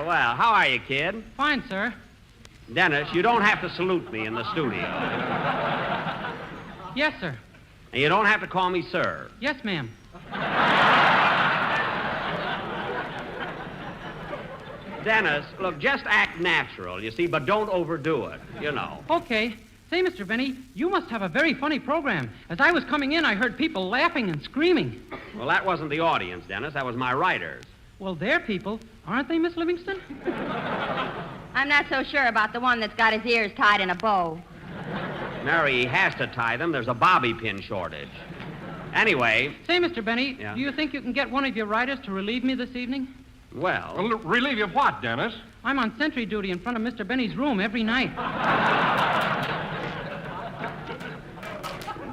Well, how are you, kid? Fine, sir. Dennis, you don't have to salute me in the studio. Yes, sir. And you don't have to call me sir. Yes, ma'am. Dennis, look, just act natural, you see, but don't overdo it, Okay. Say, Mr. Benny, you must have a very funny program. As I was coming in, I heard people laughing and screaming. Well, that wasn't the audience, Dennis. That was my writers. Well, they're people, aren't they, Miss Livingston? I'm not so sure about the one that's got his ears tied in a bow. Mary, he has to tie them. There's a bobby pin shortage. Anyway... Say, Mr. Benny, Yeah? do you think you can get one of your writers to relieve me this evening? Well, relieve you of what, Dennis? I'm on sentry duty in front of Mr. Benny's room every night.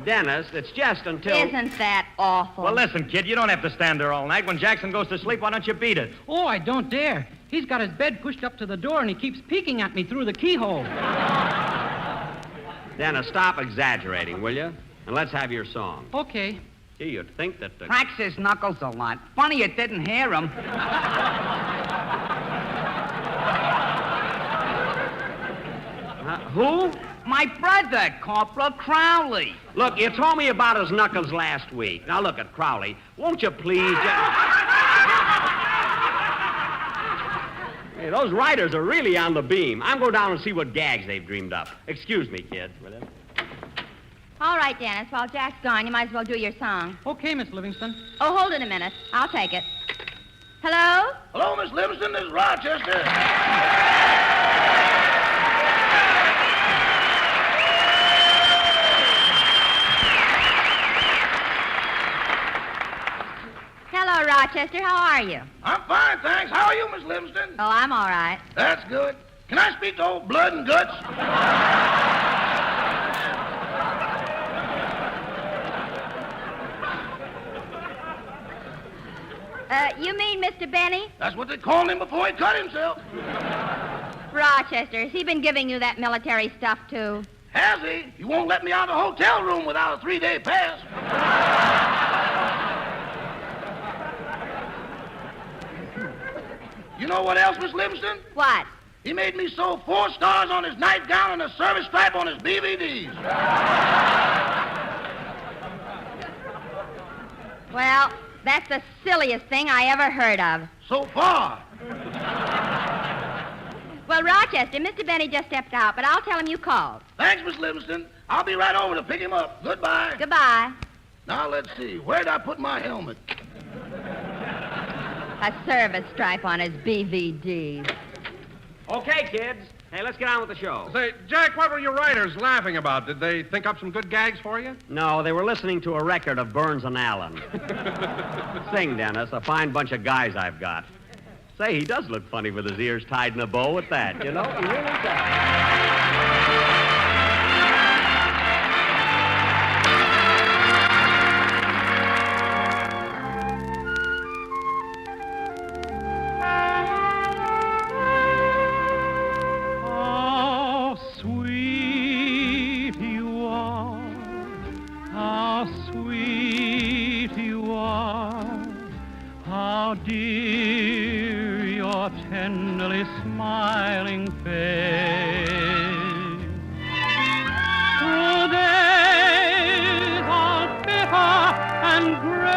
Dennis, it's just until... Isn't that awful? Well, listen, kid, you don't have to stand there all night. When Jackson goes to sleep, why don't you beat it? Oh, I don't dare. He's got his bed pushed up to the door, and he keeps peeking at me through the keyhole. Dennis, stop exaggerating, will you? And let's have your song. Okay. Gee, you'd think that... Cracks his knuckles a lot. Funny you didn't hear him. Who? My brother, Corporal Crowley. Look, you told me about his knuckles last week. Now, look at Crowley. Won't you please... Hey, those writers are really on the beam. I'm going down and see what gags they've dreamed up. Excuse me, kid. All right, Dennis. While Jack's gone, you might as well do your song. Okay, Miss Livingston. Oh, hold it a minute. I'll take it. Hello? Hello, Miss Livingston. This is Rochester. Hello, Rochester. How are you? I'm fine, thanks. How are you, Miss Livingston? Oh, I'm all right. That's good. Can I speak to old Blood and Guts? You mean Mr. Benny? That's what they called him before he cut himself. Rochester, has he been giving you that military stuff, too? Has he? He won't let me out of the hotel room without a 3-day pass. You know what else, Miss Livingston? What? He made me sew 4 stars on his nightgown and a service stripe on his BVDs. Well, that's the silliest thing I ever heard of. So far. Well, Rochester, Mr. Benny just stepped out, but I'll tell him you called. Thanks, Miss Livingston. I'll be right over to pick him up. Goodbye. Goodbye. Now, let's see. Where'd I put my helmet? A service stripe on his BVDs. Okay, kids. Hey, let's get on with the show. Say, Jack, what were your writers laughing about? Did they think up some good gags for you? No, they were listening to a record of Burns and Allen. Sing, Dennis. A fine bunch of guys I've got. Say, he does look funny with his ears tied in a bow at that, you know? He really does. Dear, your tenderly smiling face. Through days all bitter and gray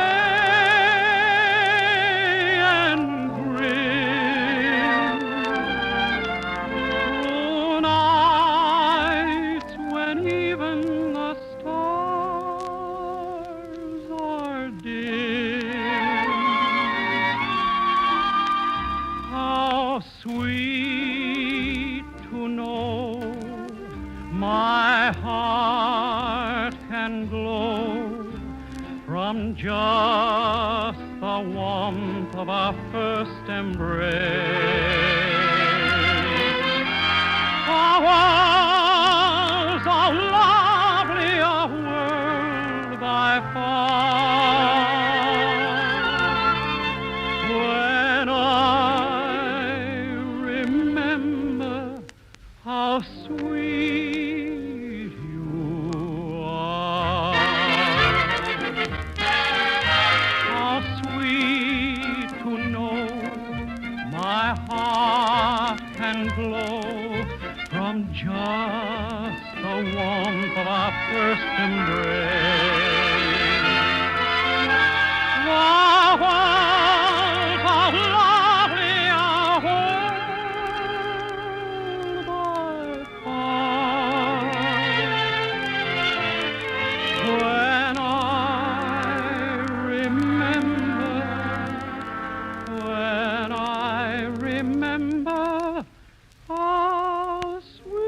and grim. Through nights when even the stars are dim. Sweet to know my heart can glow from just the warmth of our first embrace. Our world's a lovelier world by far. When how sweet you are. How sweet to know my heart can glow from just the warmth of our first embrace. The world's a lovelier world. When I remember how sweet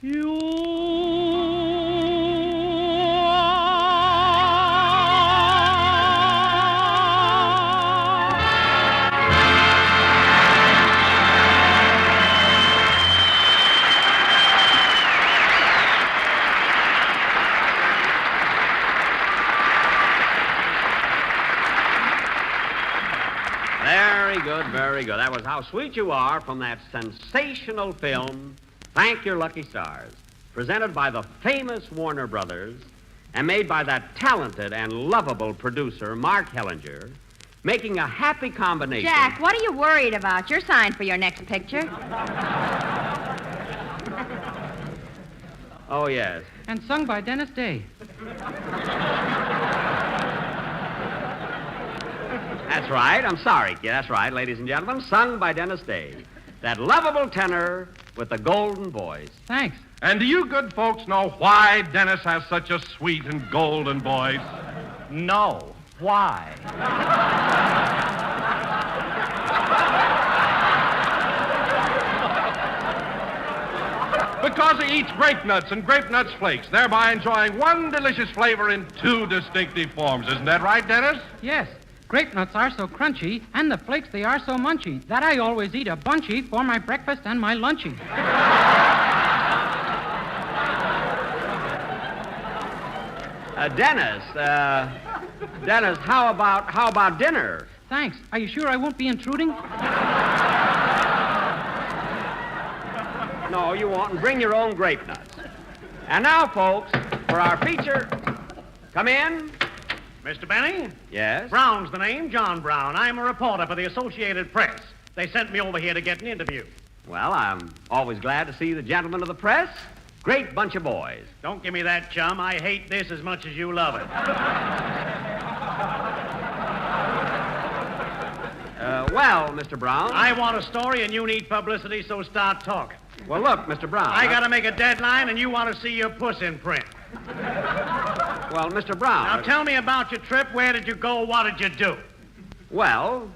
you Very good. That was How Sweet You Are from that sensational film, Thank Your Lucky Stars, presented by the famous Warner Brothers and made by that talented and lovable producer, Mark Hellinger, making a happy combination. Jack, what are you worried about? You're signed for your next picture. Oh, yes. And sung by Dennis Day. That's right. I'm sorry, kid. That's right, ladies and gentlemen. Sung by Dennis Day. That lovable tenor with the golden voice. Thanks. And do you good folks know why Dennis has such a sweet and golden voice? No. Why? Because he eats grape nuts and grape nuts flakes, thereby enjoying one delicious flavor in two distinctive forms. Isn't that right, Dennis? Yes. Grape nuts are so crunchy, and the flakes, they are so munchy, that I always eat a bunchy for my breakfast and my lunchy. Dennis, how about dinner? Thanks. Are you sure I won't be intruding? No, you won't, and bring your own grape nuts. And now, folks, for our feature, come in. Mr. Benny? Yes? Brown's the name, John Brown. I'm a reporter for the Associated Press. They sent me over here to get an interview. Well, I'm always glad to see the gentlemen of the press. Great bunch of boys. Don't give me that, chum. I hate this as much as you love it. Well, Mr. Brown. I want a story and you need publicity, so start talking. Well, look, Mr. Brown. I gotta make a deadline and you want to see your puss in print. Well, Mr. Brown. Now, tell me about your trip. Where did you go? What did you do? Well,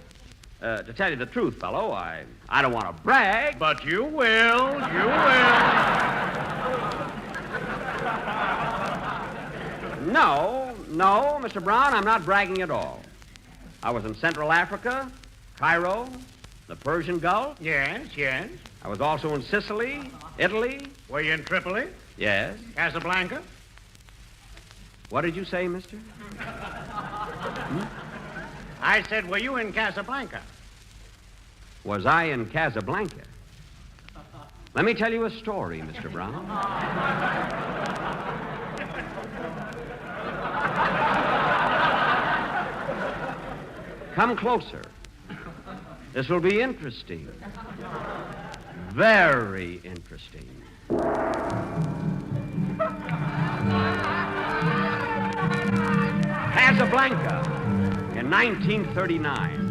to tell you the truth, fellow, I don't want to brag. But you will. You will. No, Mr. Brown, I'm not bragging at all. I was in Central Africa, Cairo, the Persian Gulf. Yes. I was also in Sicily, Italy. Were you in Tripoli? Yes. Casablanca? What did you say, mister? I said, were you in Casablanca? Was I in Casablanca? Let me tell you a story, Mr. Brown. Come closer. This will be interesting. Very interesting. Casablanca in 1939.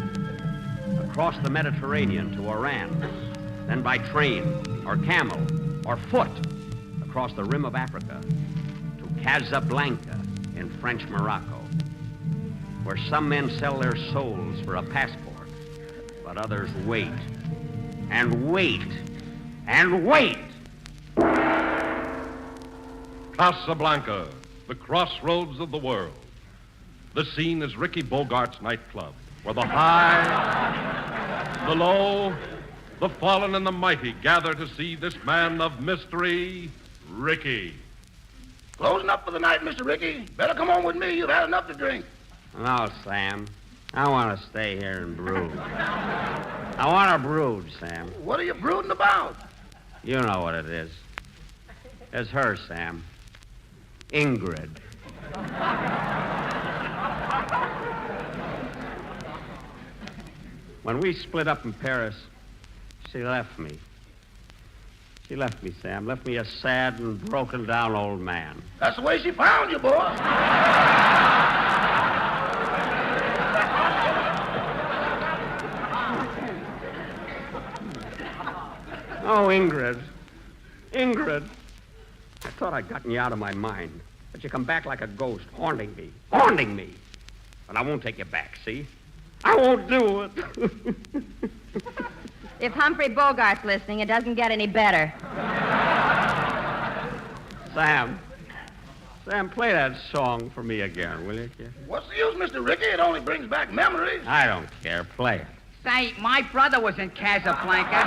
Across the Mediterranean to Oran. Then by train or camel or foot across the rim of Africa to Casablanca in French Morocco, where some men sell their souls for a passport, but others wait and wait and wait. Casablanca, the crossroads of the world. The scene is Ricky Bogart's nightclub, where the high, the low, the fallen, and the mighty gather to see this man of mystery, Ricky. Closing up for the night, Mr. Ricky. Better come on with me. You've had enough to drink. No, Sam. I want to stay here and brood. I want to brood, Sam. What are you brooding about? You know what it is. It's her, Sam. Ingrid. When we split up in Paris, she left me. She left me, Sam. Left me a sad and broken down old man. That's the way she found you, boy. Oh, Ingrid. Ingrid. I thought I'd gotten you out of my mind. But you come back like a ghost, haunting me. Haunting me. But I won't take you back, see? I won't do it. If Humphrey Bogart's listening, it doesn't get any better. Sam, play that song for me again, will you? What's the use, Mr. Ricky? It only brings back memories. I don't care. Play it. Say, my brother was in Casablanca.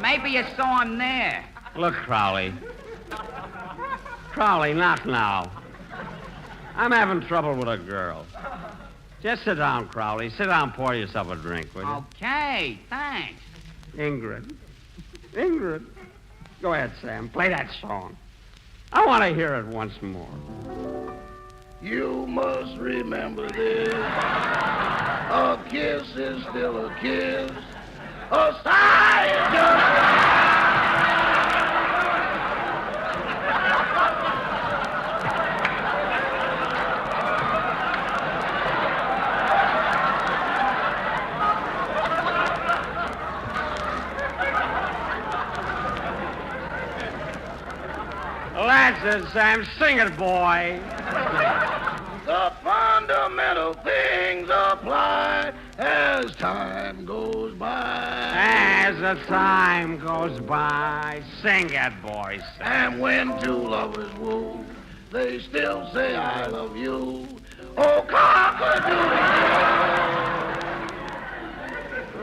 Maybe you saw him there. Look, Crowley. Crowley, not now. I'm having trouble with a girl. Just sit down, Crowley. Sit down, pour yourself a drink, will you? Okay, thanks. Ingrid. Go ahead, Sam. Play that song. I want to hear it once more. You must remember this. A kiss is still a kiss. A sigh is just... That's it, Sam. Sing it, boy. The fundamental things apply as time goes by. As the time goes by. Sing it, boy. Sing. And when two lovers woo, they still say I love you. Oh, cock-a-doodle-doo.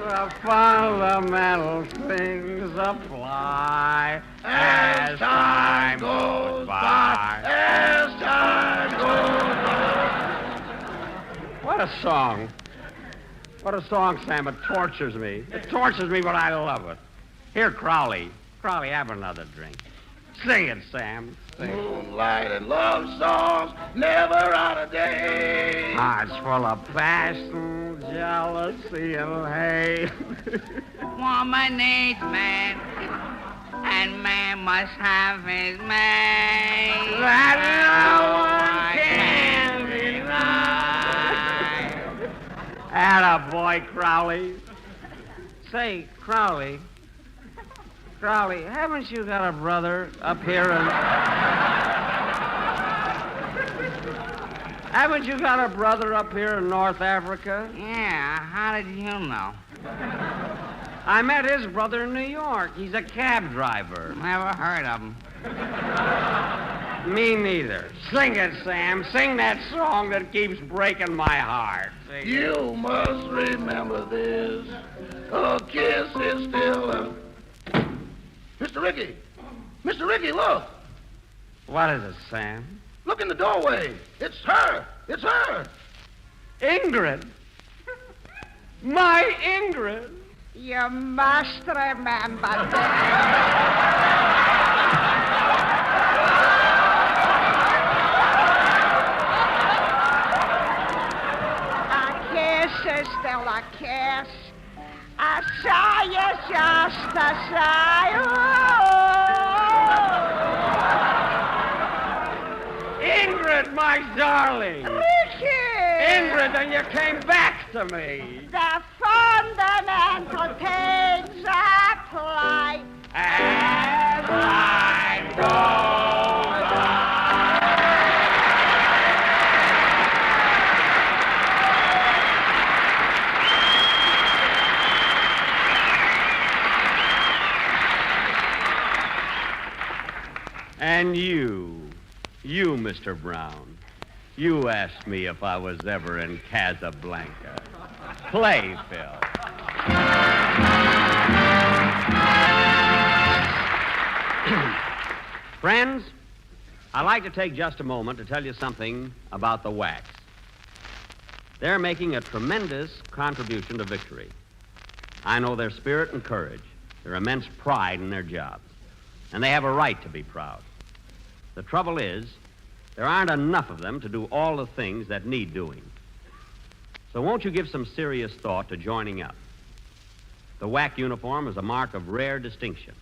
The fundamental things apply as time goes by. As time goes by. What a song. What a song, Sam. It tortures me. It tortures me, but I love it. Here, Crowley. Crowley, have another drink. Sing it, Sam. Sing it. Moonlight and love songs never out of date. Hearts full of passion, jealousy, and hate. Woman needs man, and man must have his mate. That no one can deny. Atta boy, Crowley. Say, Crowley. Crowley, haven't you got a brother up here in... Haven't you got a brother up here in North Africa? Yeah, how did you know? I met his brother in New York. He's a cab driver. Never heard of him. Me neither. Sing it, Sam. Sing that song that keeps breaking my heart. Sing You must remember this. A kiss is still a... Mr. Ricky! Mr. Ricky, look! What is it, Sam? Look in the doorway. It's her. It's her. Ingrid? My Ingrid? You must remember this. A kiss is still a kiss. A sigh is just a sigh. Ingrid, my darling. Ricky! Ingrid, and you came back to me. The fundamental things apply. As time goes on. And you, Mr. Brown, you asked me if I was ever in Casablanca. Play, Phil. Friends, I'd like to take just a moment to tell you something about the wax. They're making a tremendous contribution to victory. I know their spirit and courage, their immense pride in their jobs, and they have a right to be proud. The trouble is, there aren't enough of them to do all the things that need doing. So won't you give some serious thought to joining up? The WAC uniform is a mark of rare distinction.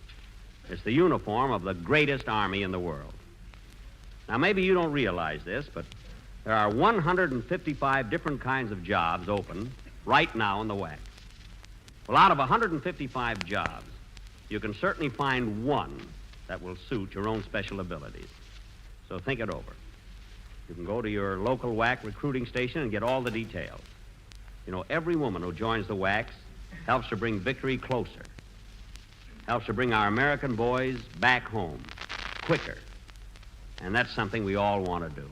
It's the uniform of the greatest army in the world. Now, maybe you don't realize this, but there are 155 different kinds of jobs open right now in the WAC. Well, out of 155 jobs, you can certainly find one that will suit your own special abilities. So think it over. You can go to your local WAC recruiting station and get all the details. You know, every woman who joins the WACs helps to bring victory closer, helps to bring our American boys back home quicker. And that's something we all want to do.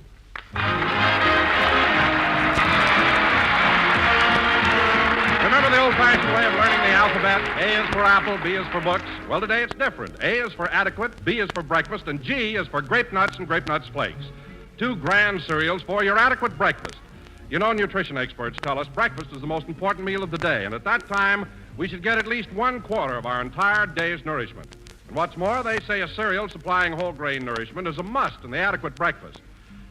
Remember the old-fashioned way of learning the alphabet? A is for apple, B is for books. Well, today it's different. A is for adequate, B is for breakfast, and G is for grape nuts and grape nuts flakes. Two grand cereals for your adequate breakfast. You know, nutrition experts tell us breakfast is the most important meal of the day, and at that time, we should get at least 1/4 of our entire day's nourishment. And what's more, they say a cereal supplying whole grain nourishment is a must in the adequate breakfast.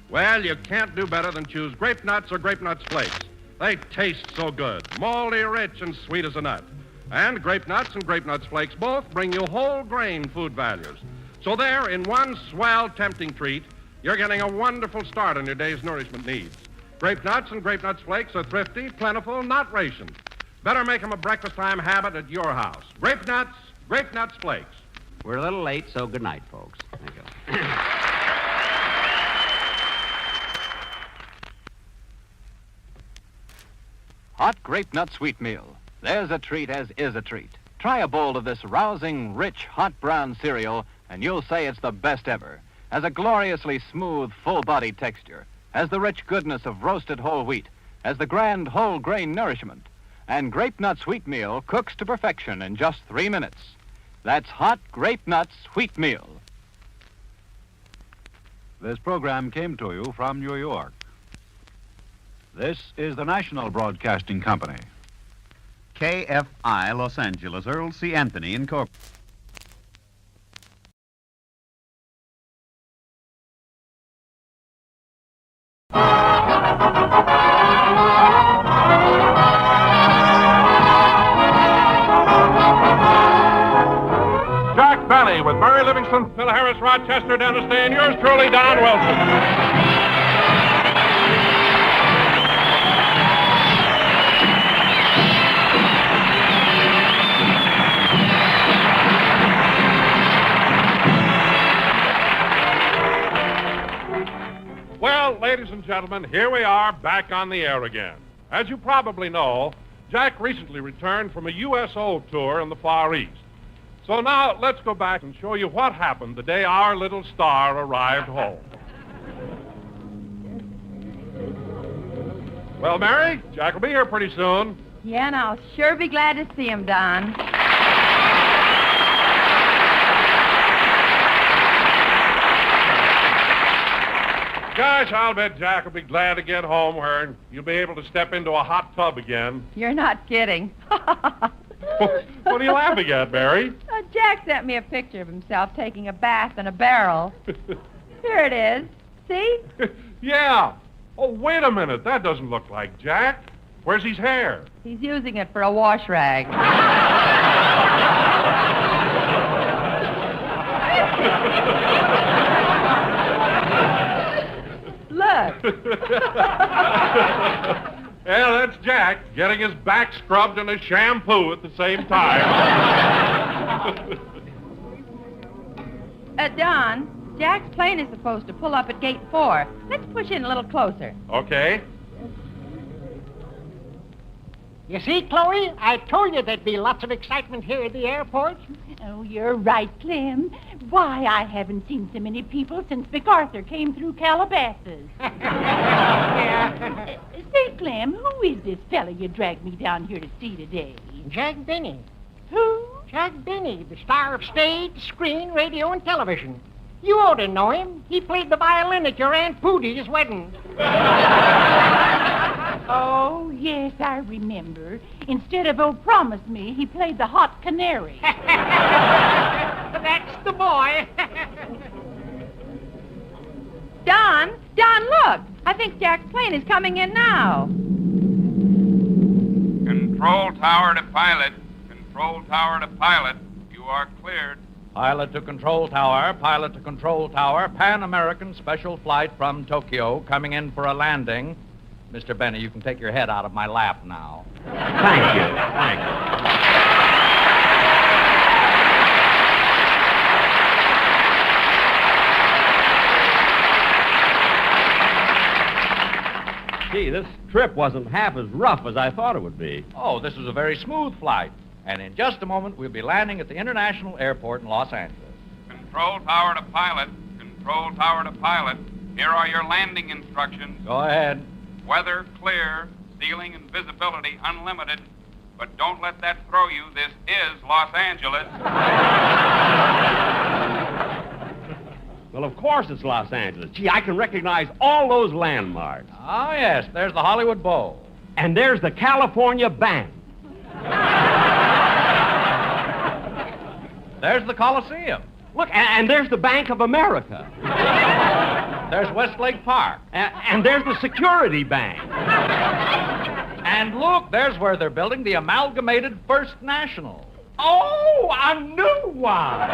Well, you can't do better than choose grape nuts or grape nuts flakes. They taste so good, moldy, rich, and sweet as a nut. And grape nuts and grape nuts flakes both bring you whole grain food values. So there, in one swell, tempting treat, you're getting a wonderful start on your day's nourishment needs. Grape nuts and grape nuts flakes are thrifty, plentiful, not rationed. Better make them a breakfast time habit at your house. Grape nuts flakes. We're a little late, so good night, folks. Thank you. Hot grape nut sweet meal. There's a treat as is a treat. Try a bowl of this rousing, rich, hot brown cereal, and you'll say it's the best ever. Has a gloriously smooth, full-bodied texture. Has the rich goodness of roasted whole wheat. Has the grand whole grain nourishment. And grape nut sweet meal cooks to perfection in just 3 minutes. That's hot grape nuts sweet meal. This program came to you from New York. This is the National Broadcasting Company. KFI Los Angeles, Earl C. Anthony, Incorporated. Jack Benny with Murray Livingston, Phil Harris, Rochester, Dennis Day, and yours truly, Don Wilson. ladies and gentlemen, here we are back on the air again. As you probably know, Jack recently returned from a USO tour in the Far East. So now let's go back and show you what happened the day our little star arrived home. Well, Mary, Jack will be here pretty soon. Yeah, and I'll sure be glad to see him, Don. Gosh, I'll bet Jack will be glad to get home where you'll be able to step into a hot tub again. You're not kidding. What are you laughing at, Mary? Jack sent me a picture of himself taking a bath in a barrel. Here it is. See? Yeah. Oh, wait a minute. That doesn't look like Jack. Where's his hair? He's using it for a wash rag. Look. Well, that's Jack getting his back scrubbed and his shampoo at the same time. Don, Jack's plane is supposed to pull up at gate 4. Let's push in a little closer. Okay. You see, Chloe, I told you there'd be lots of excitement here at the airport. Oh, you're right, Clem. Why, I haven't seen so many people since MacArthur came through Calabasas. Say, Clem, who is this fella you dragged me down here to see today? Jack Benny. Who? Jack Benny, the star of stage, screen, radio, and television. You ought to know him. He played the violin at your Aunt Pootie's wedding. Oh, yes, I remember. Instead of "Oh, Promise Me," he played the hot canary. That's the boy. Don, look. I think Jack's plane is coming in now. Control tower to pilot. Control tower to pilot. You are cleared. Pilot to control tower, pilot to control tower, Pan American special flight from Tokyo coming in for a landing. Mr. Benny, you can take your head out of my lap now. Thank you. Gee, this trip wasn't half as rough as I thought it would be. Oh, this was a very smooth flight. And in just a moment, we'll be landing at the International Airport in Los Angeles. Control tower to pilot. Control tower to pilot. Here are your landing instructions. Go ahead. Weather clear. Ceiling and visibility unlimited. But don't let that throw you. This is Los Angeles. Well, of course it's Los Angeles. Gee, I can recognize all those landmarks. Oh, yes. There's the Hollywood Bowl. And there's the California Band. There's the Coliseum. Look, and there's the Bank of America. There's Westlake Park. And there's the Security Bank. And look, there's where they're building the Amalgamated First National. Oh, a new one!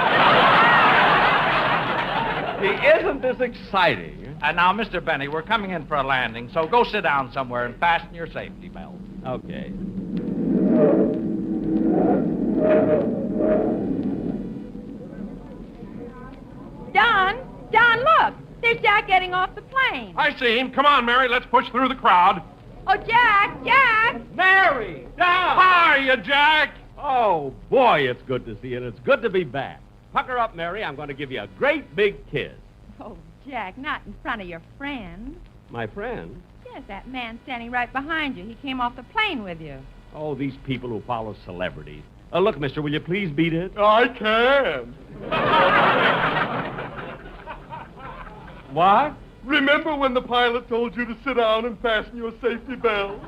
Isn't this exciting? And now, Mr. Benny, we're coming in for a landing, so go sit down somewhere and fasten your safety belt. Okay. Don, look. There's Jack getting off the plane. I see him. Come on, Mary. Let's push through the crowd. Oh, Jack! Mary! Don! Hiya, Jack! Oh, boy, it's good to see you, and it's good to be back. Pucker up, Mary. I'm going to give you a great big kiss. Oh, Jack, not in front of your friend. My friend? Yes, that man standing right behind you. He came off the plane with you. Oh, these people who follow celebrities. Look, mister, will you please beat it? I can. What? Remember when the pilot told you to sit down and fasten your safety belt?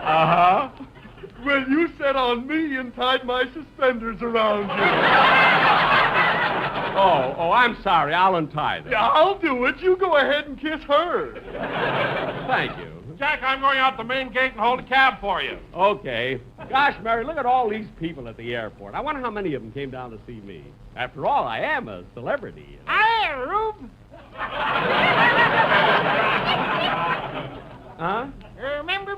Uh-huh. Well, you sat on me and tied my suspenders around you. Oh, I'm sorry. I'll untie them. Yeah, I'll do it. You go ahead and kiss her. Thank you. Jack, I'm going out the main gate and hold a cab for you. Okay. Gosh, Mary, look at all these people at the airport. I wonder how many of them came down to see me. After all, I am a celebrity. Hi, Rube. Huh? Remember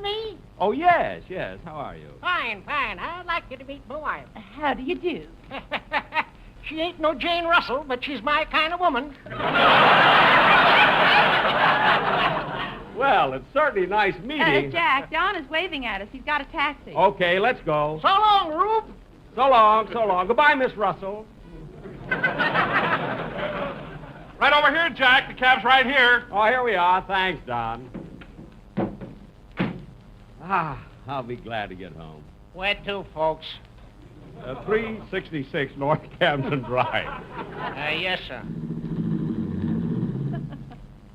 Oh, yes. How are you? Fine. I'd like you to meet my wife. How do you do? She ain't no Jane Russell, but she's my kind of woman. Well, it's certainly nice meeting. Jack, Don is waving at us. He's got a taxi. Okay, let's go. So long, Rube. So long. Goodbye, Miss Russell. Right over here, Jack. The cab's right here. Oh, here we are. Thanks, Don. I'll be glad to get home. Where to, folks? 366 North Camden Drive. Yes, sir.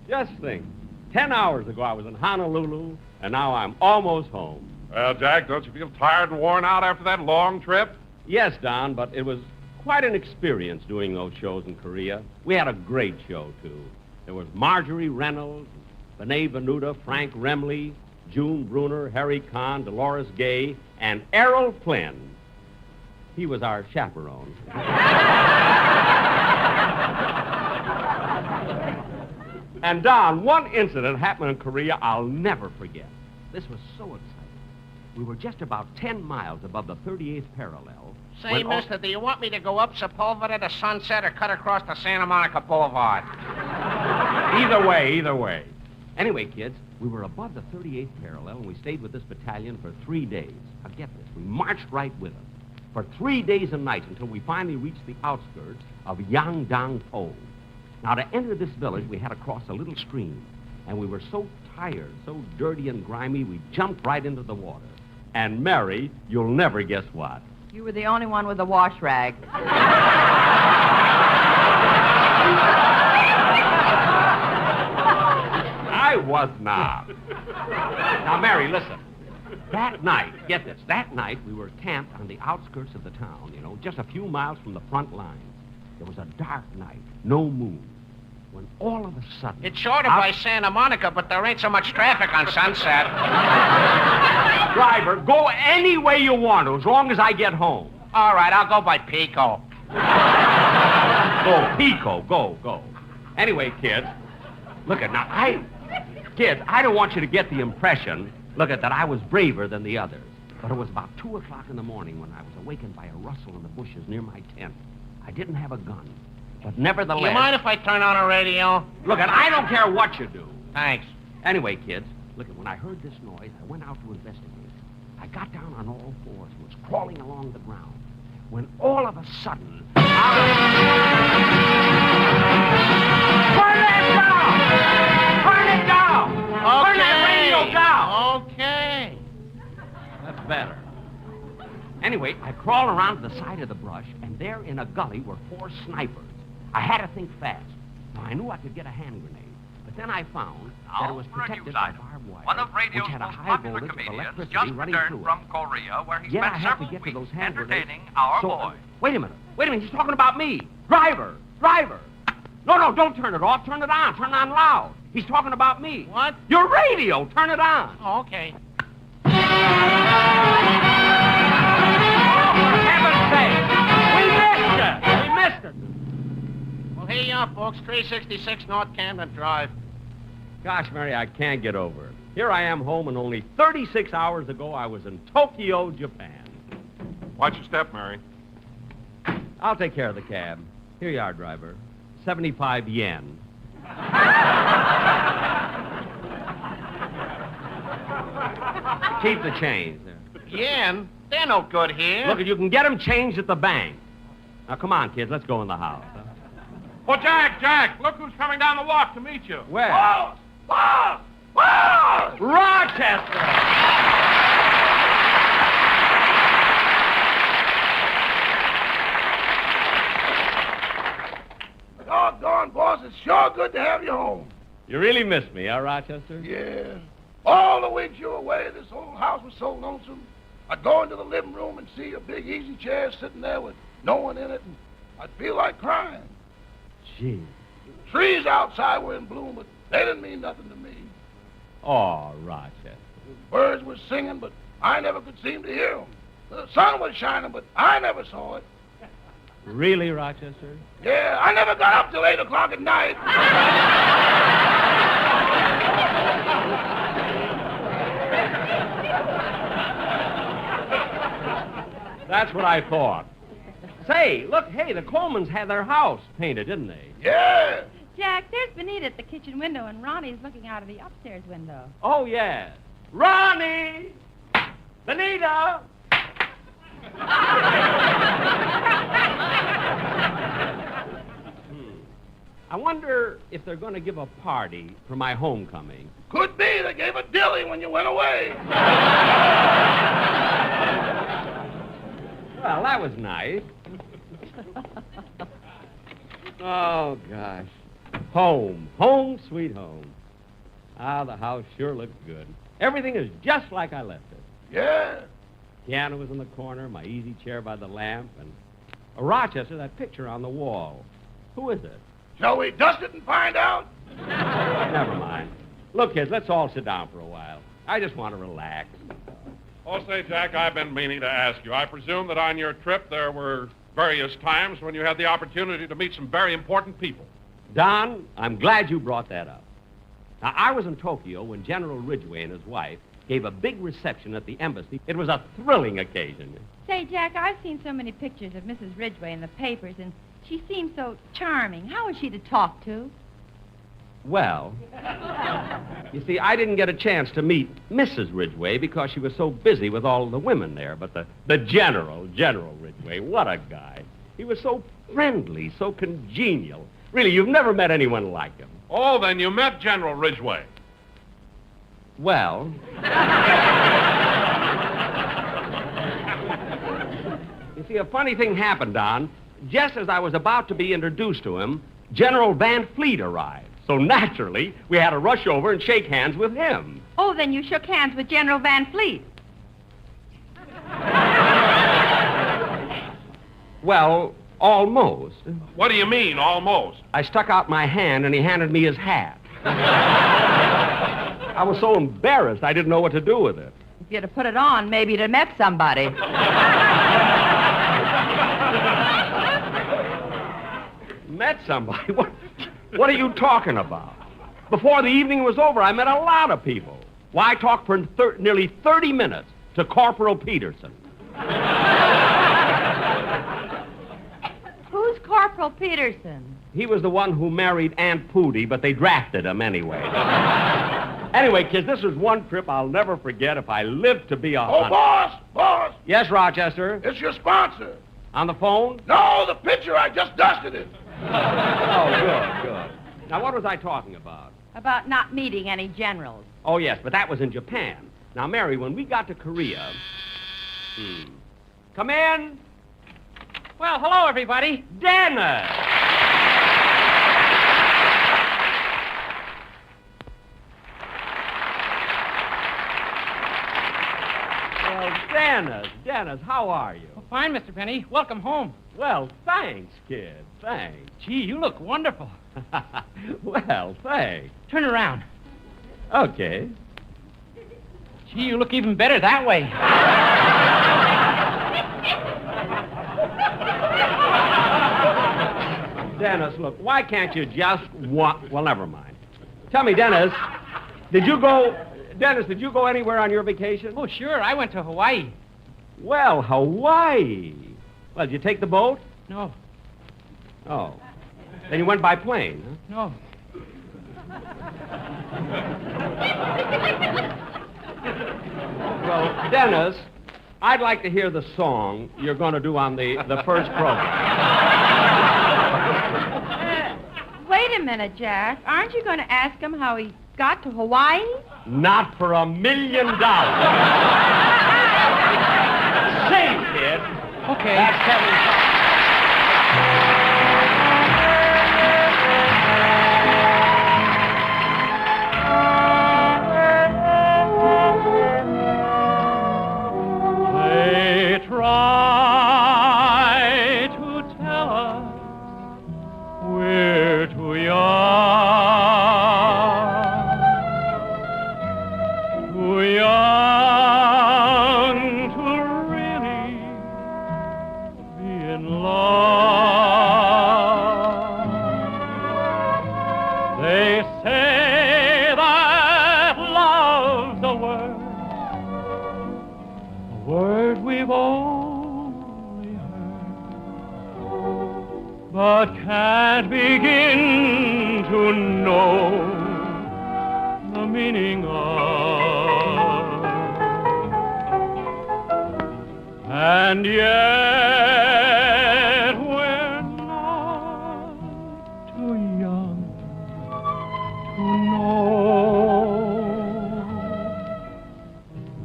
Just think. 10 hours ago, I was in Honolulu, and now I'm almost home. Well, Jack, don't you feel tired and worn out after that long trip? Yes, Don, but it was quite an experience doing those shows in Korea. We had a great show, too. There was Marjorie Reynolds, Benet Venuta, Frank Remley, June Bruner, Harry Kahn, Dolores Gay, and Errol Flynn. He was our chaperone. And, Don, one incident happened in Korea I'll never forget. This was so exciting. We were just about 10 miles above the 38th parallel. Say, mister, do you want me to go up Sepulveda to Sunset or cut across the Santa Monica Boulevard? Either way. Anyway, kids, we were above the 38th parallel, and we stayed with this battalion for 3 days. Now, get this. We marched right with them for 3 days and nights until we finally reached the outskirts of Yangdang-po. Now, to enter this village, we had to cross a little stream, and we were so tired, so dirty and grimy, we jumped right into the water. And, Mary, you'll never guess what. You were the only one with a wash rag. I was not. Now, Mary, listen. That night, get this, we were camped on the outskirts of the town, just a few miles from the front lines. There was a dark night, no moon, when all of a sudden... It's shorter by Santa Monica, but there ain't so much traffic on Sunset. Driver, go any way you want to, as long as I get home. All right, I'll go by Pico. Go, Pico, go. Anyway, kids, look at now, I don't want you to get the impression, that I was braver than the others. But it was about 2 o'clock in the morning when I was awakened by a rustle in the bushes near my tent. I didn't have a gun, but nevertheless... You mind if I turn on a radio? Look, I don't care what you do. Thanks. Anyway, kids, when I heard this noise, I went out to investigate. I got down on all fours and was crawling along the ground, when all of a sudden... Turn that down! Turn it down! Okay. Turn that radio down! Okay. That's better. Anyway, I crawled around to the side of the brush, and there in a gully were 4 snipers. I had to think fast. Now, I knew I could get a hand grenade, but then I found that it was protected by barbed wire, one of radio's which had a most high popular voltage of comedians electricity just running returned through from it. Korea, where he Yet I spent had to several get to weeks those hand grenades. entertaining our So, boy. Wait a minute, he's talking about me. Driver! No, don't turn it off, turn it on loud. He's talking about me. What? Your radio, turn it on. Oh, okay. For heaven's sake! We missed it! Well, here you are, folks. 366 North Camden Drive. Gosh, Mary, I can't get over it. Here I am home, and only 36 hours ago I was in Tokyo, Japan. Watch your step, Mary. I'll take care of the cab. Here you are, driver. 75 yen. Keep the change there. Yen? They're no good here. Look, you can get them changed at the bank. Now, come on, kids. Let's go in the house. Oh, Jack, look who's coming down the walk to meet you. Where? Boss! Rochester! Doggone, boss, it's sure good to have you home. You really missed me, huh, Rochester? Yeah. All the weeks you were away, this old house was so lonesome. I'd go into the living room and see a big easy chair sitting there with no one in it, and I'd feel like crying. Gee. Trees outside were in bloom, but they didn't mean nothing to me. Oh, Rochester. Birds were singing, but I never could seem to hear them. The sun was shining, but I never saw it. Really, Rochester? Yeah, I never got up till 8 o'clock at night. That's what I thought. Say, look, hey, the Colemans had their house painted, didn't they? Yeah. Jack, there's Benita at the kitchen window, and Ronnie's looking out of the upstairs window. Oh, yeah. Ronnie! Benita! I wonder if they're going to give a party for my homecoming. Could be. They gave a dilly when you went away. Well, that was nice. Oh, gosh. Home. Home, sweet home. Ah, the house sure looks good. Everything is just like I left it. Yeah. Piano was in the corner, my easy chair by the lamp, and Rochester, that picture on the wall. Who is it? Shall we dust it and find out? Never mind. Look, kids, let's all sit down for a while. I just want to relax. Oh, say, Jack, I've been meaning to ask you. I presume that on your trip there were various times when you had the opportunity to meet some very important people. Don, I'm glad you brought that up. Now, I was in Tokyo when General Ridgway and his wife gave a big reception at the embassy. It was a thrilling occasion. Say, Jack, I've seen so many pictures of Mrs. Ridgway in the papers, and she seems so charming. How was she to talk to? Well, you see, I didn't get a chance to meet Mrs. Ridgway because she was so busy with all the women there. But the General Ridgway, what a guy. He was so friendly, so congenial. Really, you've never met anyone like him. Oh, then you met General Ridgway. Well, you see, a funny thing happened, Don. Just as I was about to be introduced to him, General Van Fleet arrived. So naturally, we had to rush over and shake hands with him. Oh, then you shook hands with General Van Fleet. Well, almost. What do you mean, almost? I stuck out my hand and he handed me his hat. I was so embarrassed I didn't know what to do with it. If you'd have put it on, maybe you'd have met somebody. Met somebody? What are you talking about? Before the evening was over, I met a lot of people. Why, I talked for nearly 30 minutes to Corporal Peterson. Who's Corporal Peterson? He was the one who married Aunt Pooty, but they drafted him anyway. Anyway, kids, this was one trip I'll never forget if I live to be 100. Oh, boss! Yes, Rochester? It's your sponsor. On the phone? No, the picture. I just dusted it. Oh, good. Now, what was I talking about? About not meeting any generals. Oh, yes, but that was in Japan. Now, Mary, when we got to Korea... Come in. Well, hello, everybody. Dennis! Well, Dennis, how are you? Oh, fine, Mr. Benny. Welcome home. Well, thanks, kid. Thanks. Gee, you look wonderful. Well, thanks. Turn around. Okay. Gee, you look even better that way. Dennis, look, why can't you just Well, never mind. Tell me, Dennis, did you go anywhere on your vacation? Oh, sure. I went to Hawaii. Well, Hawaii. Well, did you take the boat? No. Oh. Then you went by plane, huh? No. Well, Dennis, I'd like to hear the song you're going to do on the first program. Wait a minute, Jack. Aren't you going to ask him how he got to Hawaii? Not for $1 million. Sing, kid. Okay. That's Kevin's... They try to tell us we're too young to really be in love. They say that love's a word we've only but can't begin to know the meaning of. And yet we're not too young to know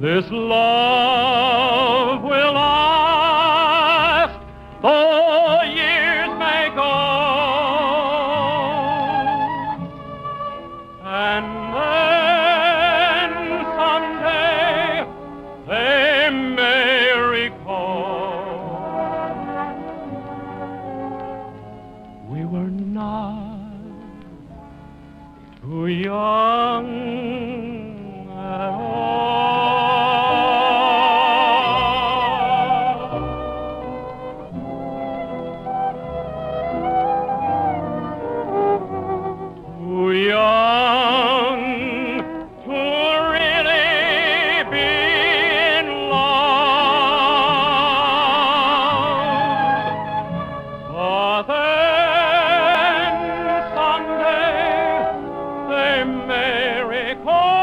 this love will last, though years may go, and then someday they may recall we were not too young at all. Too young to really be in love. But then someday they may recall we were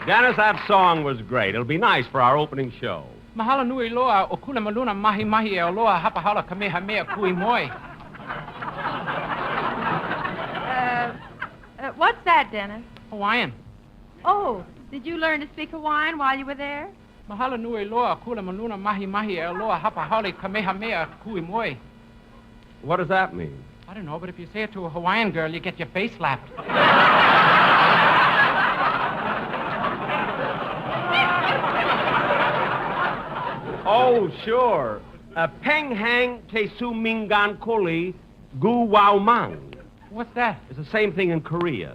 Dennis, that song was great. It'll be nice for our opening show. Mahalo nui loa o kula maluna mahi mahi e loa hapahala kamehameha kui moi. What's that, Dennis? Hawaiian. Oh, did you learn to speak Hawaiian while you were there? Mahalo nui loa kula maluna mahi mahi e loa hapahala kamehameha kui moi. What does that mean? I don't know, but if you say it to a Hawaiian girl, you get your face slapped. Oh, sure. Peng hang te su mingan koli gu wao mang. What's that? It's the same thing in Korea.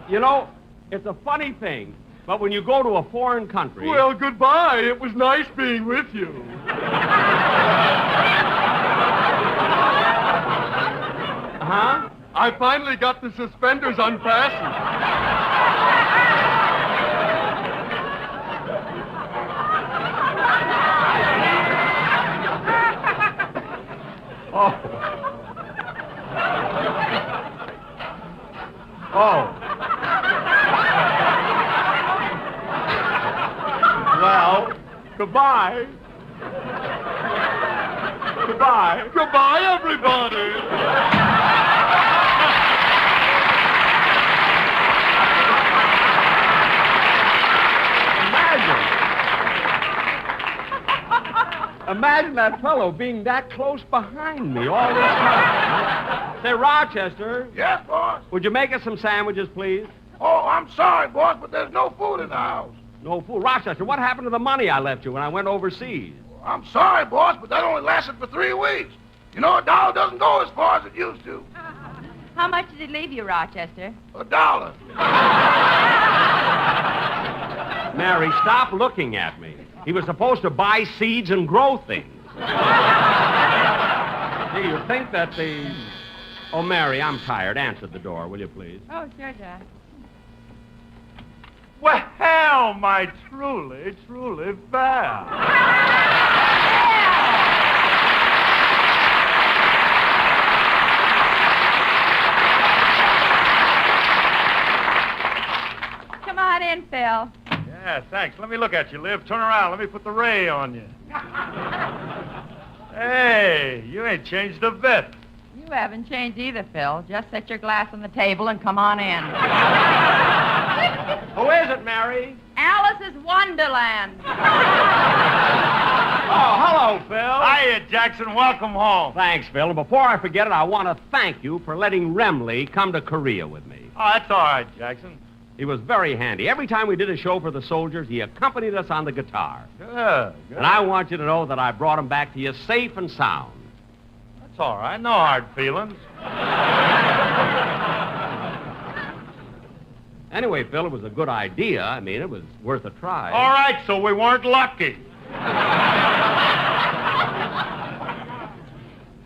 You know, it's a funny thing, but when you go to a foreign country... Well, goodbye. It was nice being with you. Huh? I finally got the suspenders unfastened. Oh. Oh. Well, goodbye. Goodbye. Goodbye, everybody. Imagine that fellow being that close behind me all this time. Say, Rochester. Yes, boss? Would you make us some sandwiches, please? Oh, I'm sorry, boss, but there's no food in the house. No food. Rochester, what happened to the money I left you when I went overseas? I'm sorry, boss, but that only lasted for 3 weeks. You know, a dollar doesn't go as far as it used to. How much did it leave you, Rochester? $1. Mary, stop looking at me. He was supposed to buy seeds and grow things. Do you think that the... Oh, Mary, I'm tired. Answer the door, will you, please? Oh, sure, Jack. Well, my truly, truly Val. Come on in, Phil. Yeah, thanks. Let me look at you, Liv. Turn around. Let me put the ray on you. Hey, you ain't changed a bit. You haven't changed either, Phil. Just set your glass on the table and come on in. Who is it, Mary? Alice's Wonderland. hello, Phil. Hiya, Jackson. Welcome home. Thanks, Phil. And before I forget it, I want to thank you for letting Remley come to Korea with me. Oh, that's all right, Jackson. He was very handy. Every time we did a show for the soldiers, he accompanied us on the guitar. Good. And I want you to know that I brought him back to you safe and sound. That's all right. No hard feelings. Anyway, Phil, it was a good idea. I mean, it was worth a try. All right, so we weren't lucky.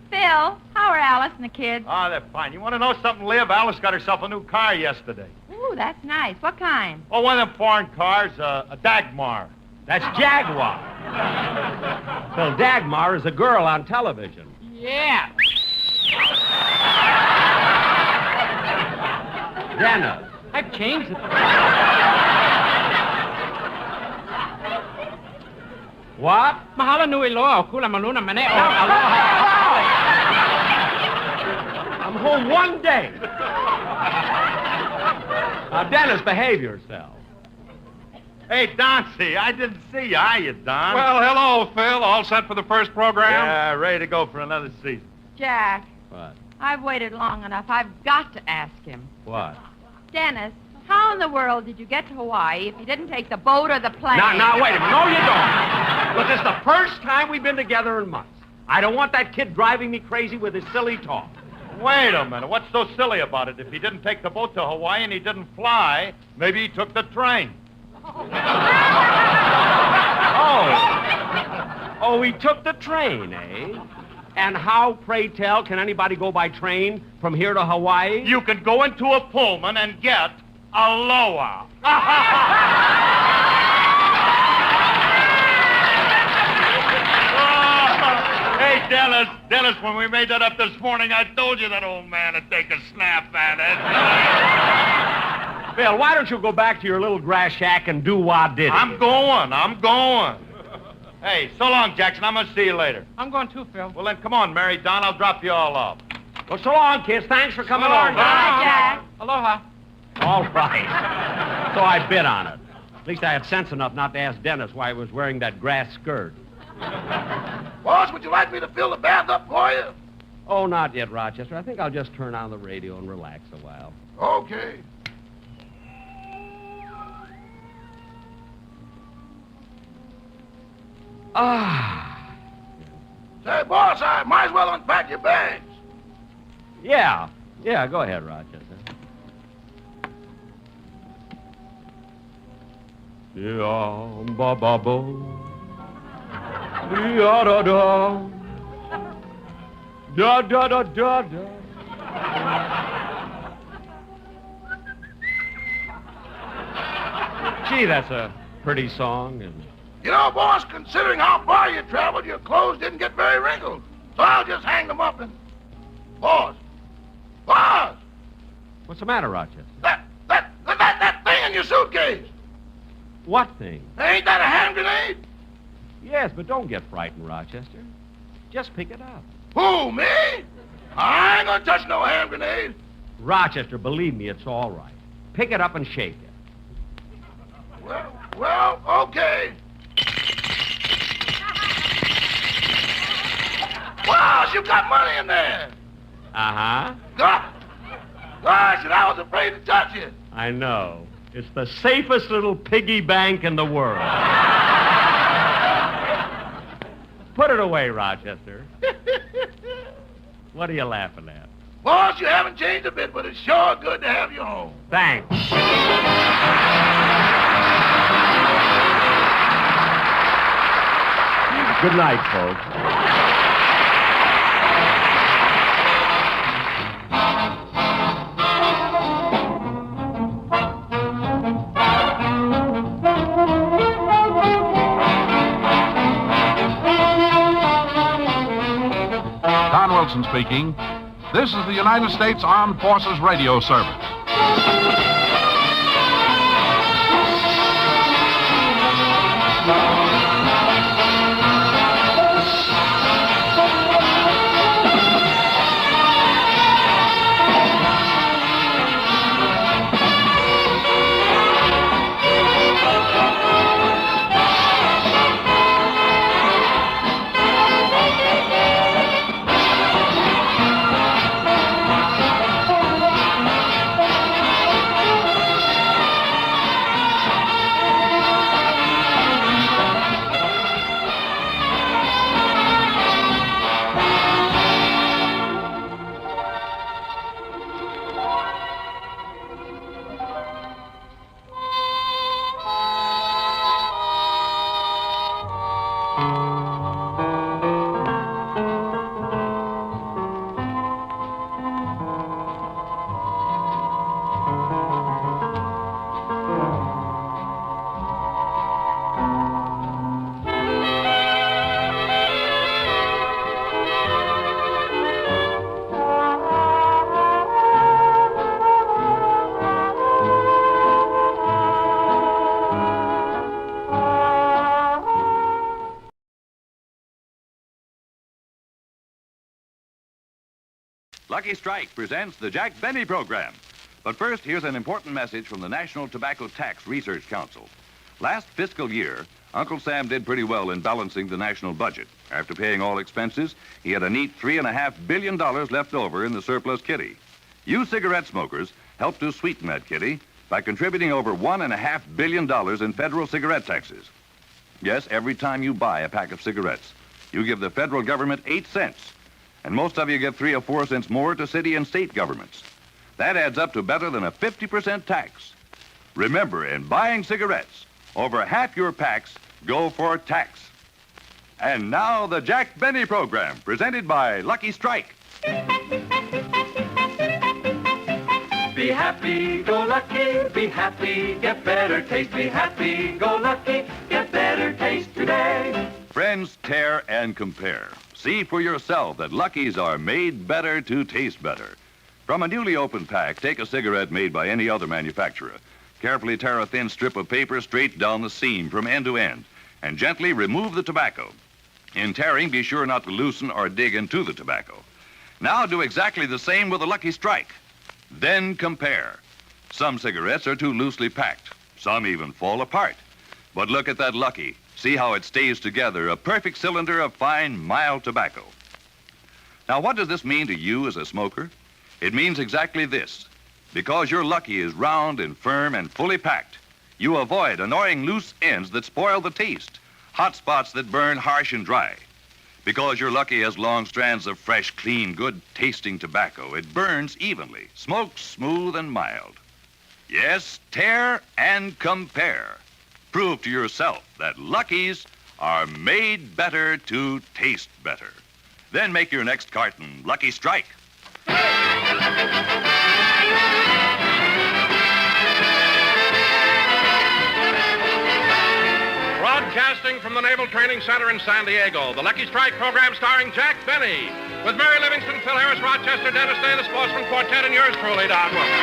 Phil, how are Alice and the kids? Oh, they're fine. You want to know something, Liv? Alice got herself a new car yesterday. Ooh, that's nice. What kind? Oh, one of them foreign cars, a Dagmar. That's Jaguar. Phil, Dagmar is a girl on television. Yeah. Dennis. I've changed it. What? Mahalo nui loa, kula maluna mane. I'm home one day. Now, Dennis, behave yourself. Hey, Doncy, I didn't see you. Hiya, Don. Well, hello, Phil. All set for the first program? Yeah, ready to go for another season. Jack, What? I've waited long enough. I've got to ask him. What? Dennis, how in the world did you get to Hawaii if you didn't take the boat or the plane? Now, wait a minute. No, you don't. Look, this is the first time we've been together in months. I don't want that kid driving me crazy with his silly talk. Wait a minute. What's so silly about it? If he didn't take the boat to Hawaii and he didn't fly, maybe he took the train. Oh, he took the train, eh? And how, pray tell, can anybody go by train from here to Hawaii? You can go into a Pullman and get Aloha. Hey, Dennis, when we made that up this morning, I told you that old man would take a snap at it. Phil, why don't you go back to your little grass shack and do what did it? I'm going. Hey, so long, Jackson. I'm going to see you later. I'm going too, Phil. Well, then, come on, Mary Don. I'll drop you all off. Well, so long, kids. Thanks for coming long, over. Bye, Jack. Aloha. All right. So I bid on it. At least I had sense enough not to ask Dennis why he was wearing that grass skirt. Boss, would you like me to fill the bath up for you? Oh, not yet, Rochester. I think I'll just turn on the radio and relax a while. Okay. Say, boss, I might as well unpack your bags. Yeah, go ahead, Rochester. Yeah, ba ba bo. Da da da. Da da da da da. Gee, that's a pretty song. And You know, boss, considering how far you traveled, your clothes didn't get very wrinkled. So I'll just hang them up and... Boss! what's the matter, Rochester? That thing in your suitcase! What thing? Ain't that a hand grenade? Yes, but don't get frightened, Rochester. Just pick it up. Who, me? I ain't gonna touch no hand grenade. Rochester, believe me, it's all right. Pick it up and shake it. Well, okay. Wow, you got money in there. Uh-huh. Gosh, and I was afraid to touch it. I know. It's the safest little piggy bank in the world. Put it away, Rochester. What are you laughing at? Boss, you haven't changed a bit, but it's sure good to have you home. Thanks. Good night, folks. Wilson speaking. This is the United States Armed Forces Radio Service. Lucky Strike presents the Jack Benny program. But first, here's an important message from the National Tobacco Tax Research Council. Last fiscal year, Uncle Sam did pretty well in balancing the national budget. After paying all expenses, he had a neat $3.5 billion left over in the surplus kitty. You cigarette smokers helped to sweeten that kitty by contributing over $1.5 billion in federal cigarette taxes. Yes, every time you buy a pack of cigarettes, you give the federal government 8 cents, and most of you give 3 or 4 cents more to city and state governments. That adds up to better than a 50% tax. Remember, in buying cigarettes, over half your packs go for tax. And now, the Jack Benny program, presented by Lucky Strike. Be happy, go lucky, be happy, get better taste. Be happy, go lucky, get better taste today. Friends, tear and compare. See for yourself that Lucky's are made better to taste better. From a newly opened pack, take a cigarette made by any other manufacturer. Carefully tear a thin strip of paper straight down the seam from end to end, and gently remove the tobacco. In tearing, be sure not to loosen or dig into the tobacco. Now do exactly the same with a Lucky Strike. Then compare. Some cigarettes are too loosely packed. Some even fall apart. But look at that Lucky. See how it stays together, a perfect cylinder of fine, mild tobacco. Now, what does this mean to you as a smoker? It means exactly this. Because your Lucky is round and firm and fully packed, you avoid annoying loose ends that spoil the taste, hot spots that burn harsh and dry. Because your Lucky has long strands of fresh, clean, good-tasting tobacco, it burns evenly, smokes smooth and mild. Yes, tear and compare. Prove to yourself that Lucky's are made better to taste better. Then make your next carton Lucky Strike. Broadcasting from the Naval Training Center in San Diego, the Lucky Strike program starring Jack Benny, with Mary Livingston, Phil Harris, Rochester, Dennis Day, the Sportsman Quartet, and yours truly, Don Wilson.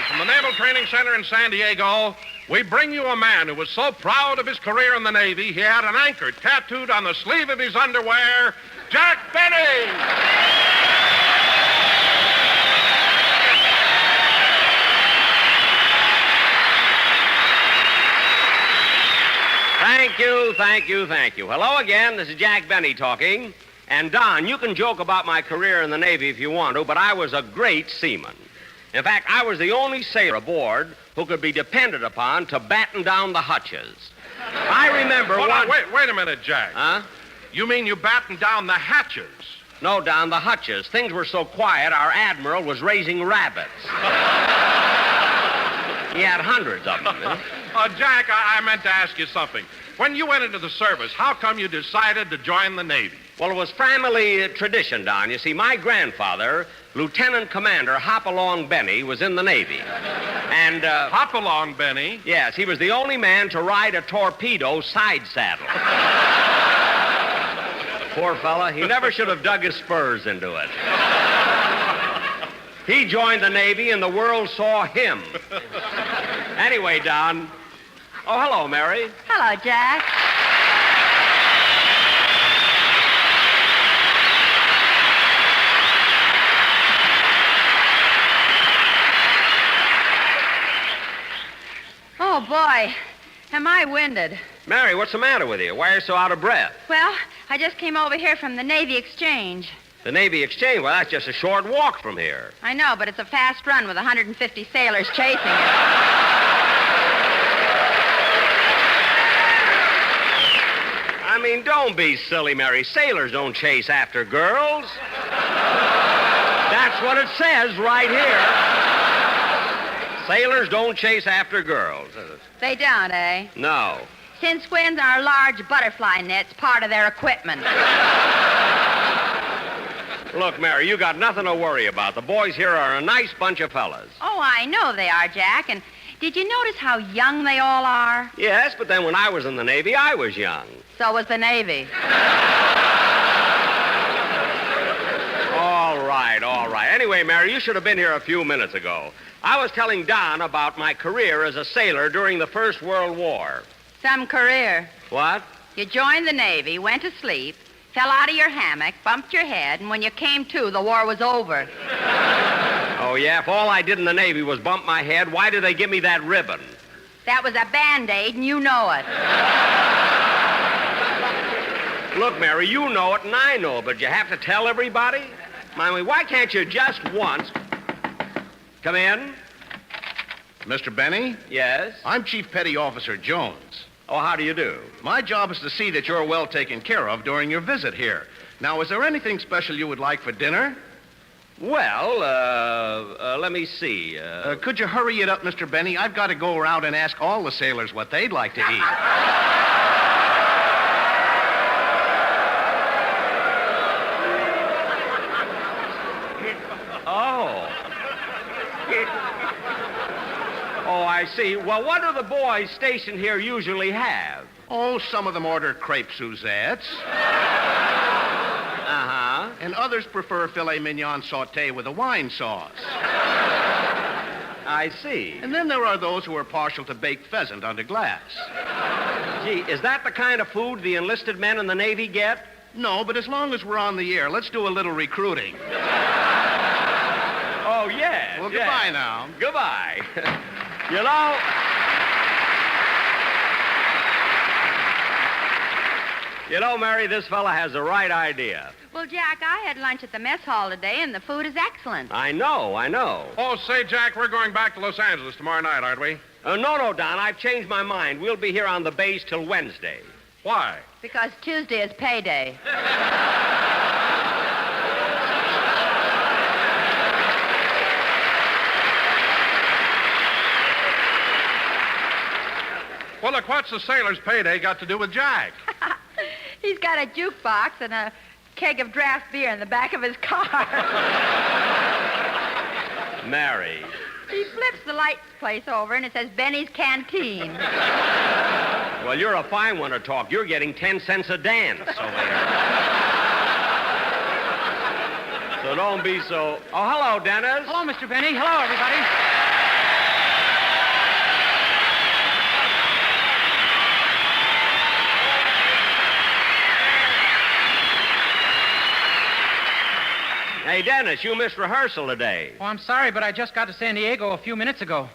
From the Naval Training Center in San Diego, we bring you a man who was so proud of his career in the Navy, he had an anchor tattooed on the sleeve of his underwear, Jack Benny! Thank you. Hello again, this is Jack Benny talking. And Don, you can joke about my career in the Navy if you want to, but I was a great seaman. In fact, I was the only sailor aboard who could be depended upon to batten down the hutches. I remember Wait a minute, Jack. Huh? You mean you battened down the hatches? No, down the hutches. Things were so quiet, our admiral was raising rabbits. He had hundreds of them. Jack, I meant to ask you something. When you went into the service, how come you decided to join the Navy? Well, it was family tradition, Don. You see, my grandfather, Lieutenant Commander Hop-Along Benny, was in the Navy. And, Hop-Along Benny? Yes, he was the only man to ride a torpedo side saddle. Poor fella, he never should have dug his spurs into it. He joined the Navy and the world saw him. Anyway, Don. Oh, hello, Mary. Hello, Jack. Oh, boy. Am I winded? Mary, what's the matter with you? Why are you so out of breath? Well, I just came over here from the Navy Exchange. The Navy Exchange? Well, that's just a short walk from here. I know, but it's a fast run with 150 sailors chasing it. I mean, don't be silly, Mary. Sailors don't chase after girls. That's what it says right here. Sailors don't chase after girls. They don't, eh? No. Since when's our large butterfly nets part of their equipment? Look, Mary, you got nothing to worry about. The boys here are a nice bunch of fellas. Oh, I know they are, Jack. And did you notice how young they all are? Yes, but then when I was in the Navy, I was young. So was the Navy. All right, all right. Anyway, Mary, you should have been here a few minutes ago. I was telling Don about my career as a sailor during the First World War. Some career. What? You joined the Navy, went to sleep, fell out of your hammock, bumped your head, and when you came to, the war was over. Oh, yeah? If all I did in the Navy was bump my head, why did they give me that ribbon? That was a Band-Aid, and you know it. Look, Mary, you know it and I know it, but you have to tell everybody? I mean, why can't you just once... Come in. Mr. Benny? Yes? I'm Chief Petty Officer Jones. Oh, how do you do? My job is to see that you're well taken care of during your visit here. Now, is there anything special you would like for dinner? Well, let me see. Could you hurry it up, Mr. Benny? I've got to go around and ask all the sailors what they'd like to eat. Oh, I see. Well, what do the boys stationed here usually have? Oh, some of them order crepe Suzettes. Uh-huh. And others prefer filet mignon sauté with a wine sauce. I see. And then there are those who are partial to baked pheasant under glass. Gee, is that the kind of food the enlisted men in the Navy get? No, but as long as we're on the air, let's do a little recruiting. Oh, yes. Well, yes. goodbye now. Goodbye. You know... You know, Mary, this fella has the right idea. Well, Jack, I had lunch at the mess hall today, and the food is excellent. I know. Oh, say, Jack, we're going back to Los Angeles tomorrow night, aren't we? No, Don, I've changed my mind. We'll be here on the base till Wednesday. Why? Because Tuesday is payday. Well, look, what's the sailor's payday got to do with Jack? He's got a jukebox and a keg of draft beer in the back of his car. Mary. He flips the light place over and it says Benny's Canteen. Well, you're a fine one to talk. You're getting 10 cents a dance over there. So don't be so... Oh, hello, Dennis. Hello, Mr. Benny. Hello, everybody. Hey, Dennis, you missed rehearsal today. Oh, I'm sorry, but I just got to San Diego a few minutes ago.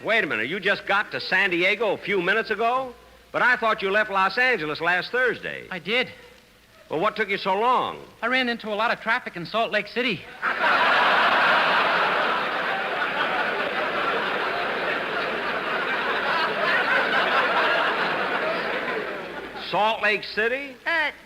Wait a minute. You just got to San Diego a few minutes ago? But I thought you left Los Angeles last Thursday. I did. Well, what took you so long? I ran into a lot of traffic in Salt Lake City. Salt Lake City?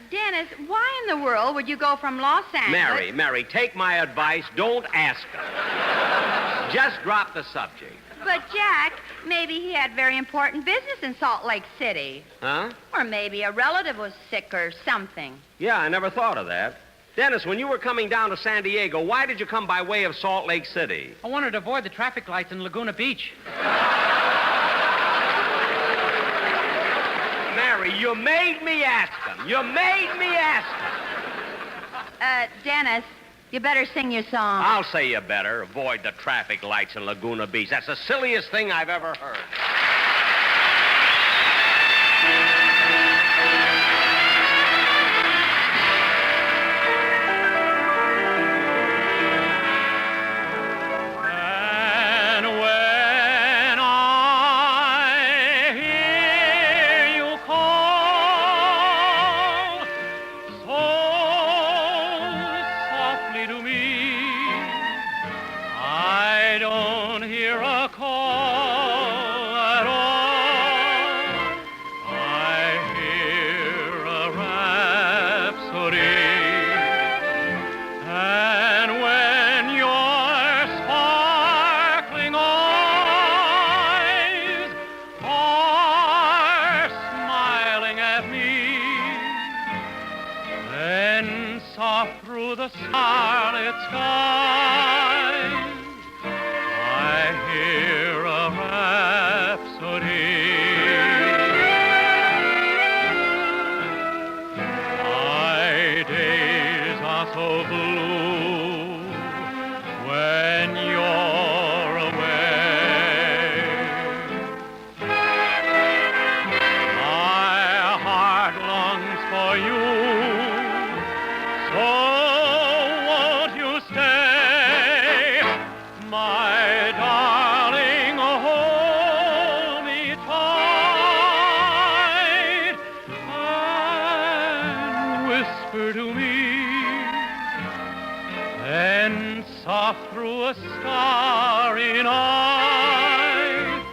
Dennis, why in the world would you go from Los Angeles... Mary, take my advice. Don't ask her. Just drop the subject. But, Jack, maybe he had very important business in Salt Lake City. Huh? Or maybe a relative was sick or something. Yeah, I never thought of that. Dennis, when you were coming down to San Diego, why did you come by way of Salt Lake City? I wanted to avoid the traffic lights in Laguna Beach. Mary, you made me ask him. You made me ask him. Dennis, you better sing your song. I'll say you better. Avoid the traffic lights in Laguna Beach. That's the silliest thing I've ever heard. through a starry night,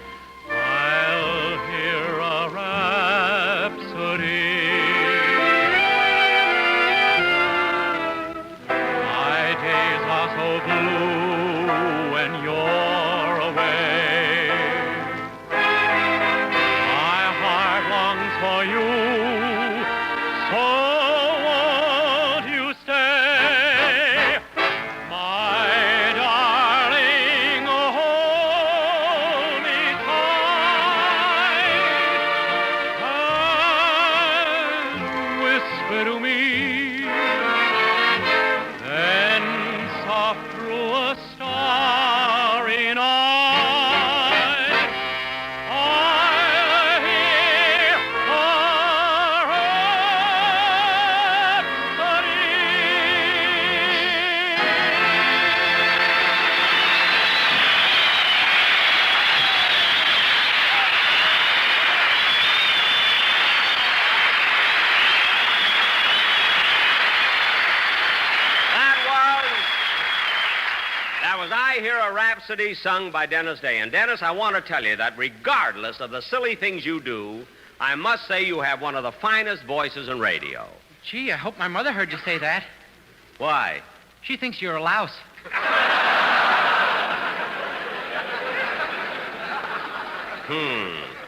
I'll hear a rhapsody. My days are so blue when you're away. My heart longs for you, so won't you stay? My darling, hold me tight and whisper to me. Then soft through a starry night, I'll hear a rhapsody. That was I Hear a Rhapsody sung by Dennis Day. And Dennis, I want to tell you that regardless of the silly things you do, I must say you have one of the finest voices in radio. Gee, I hope my mother heard you say that. Why? She thinks you're a louse.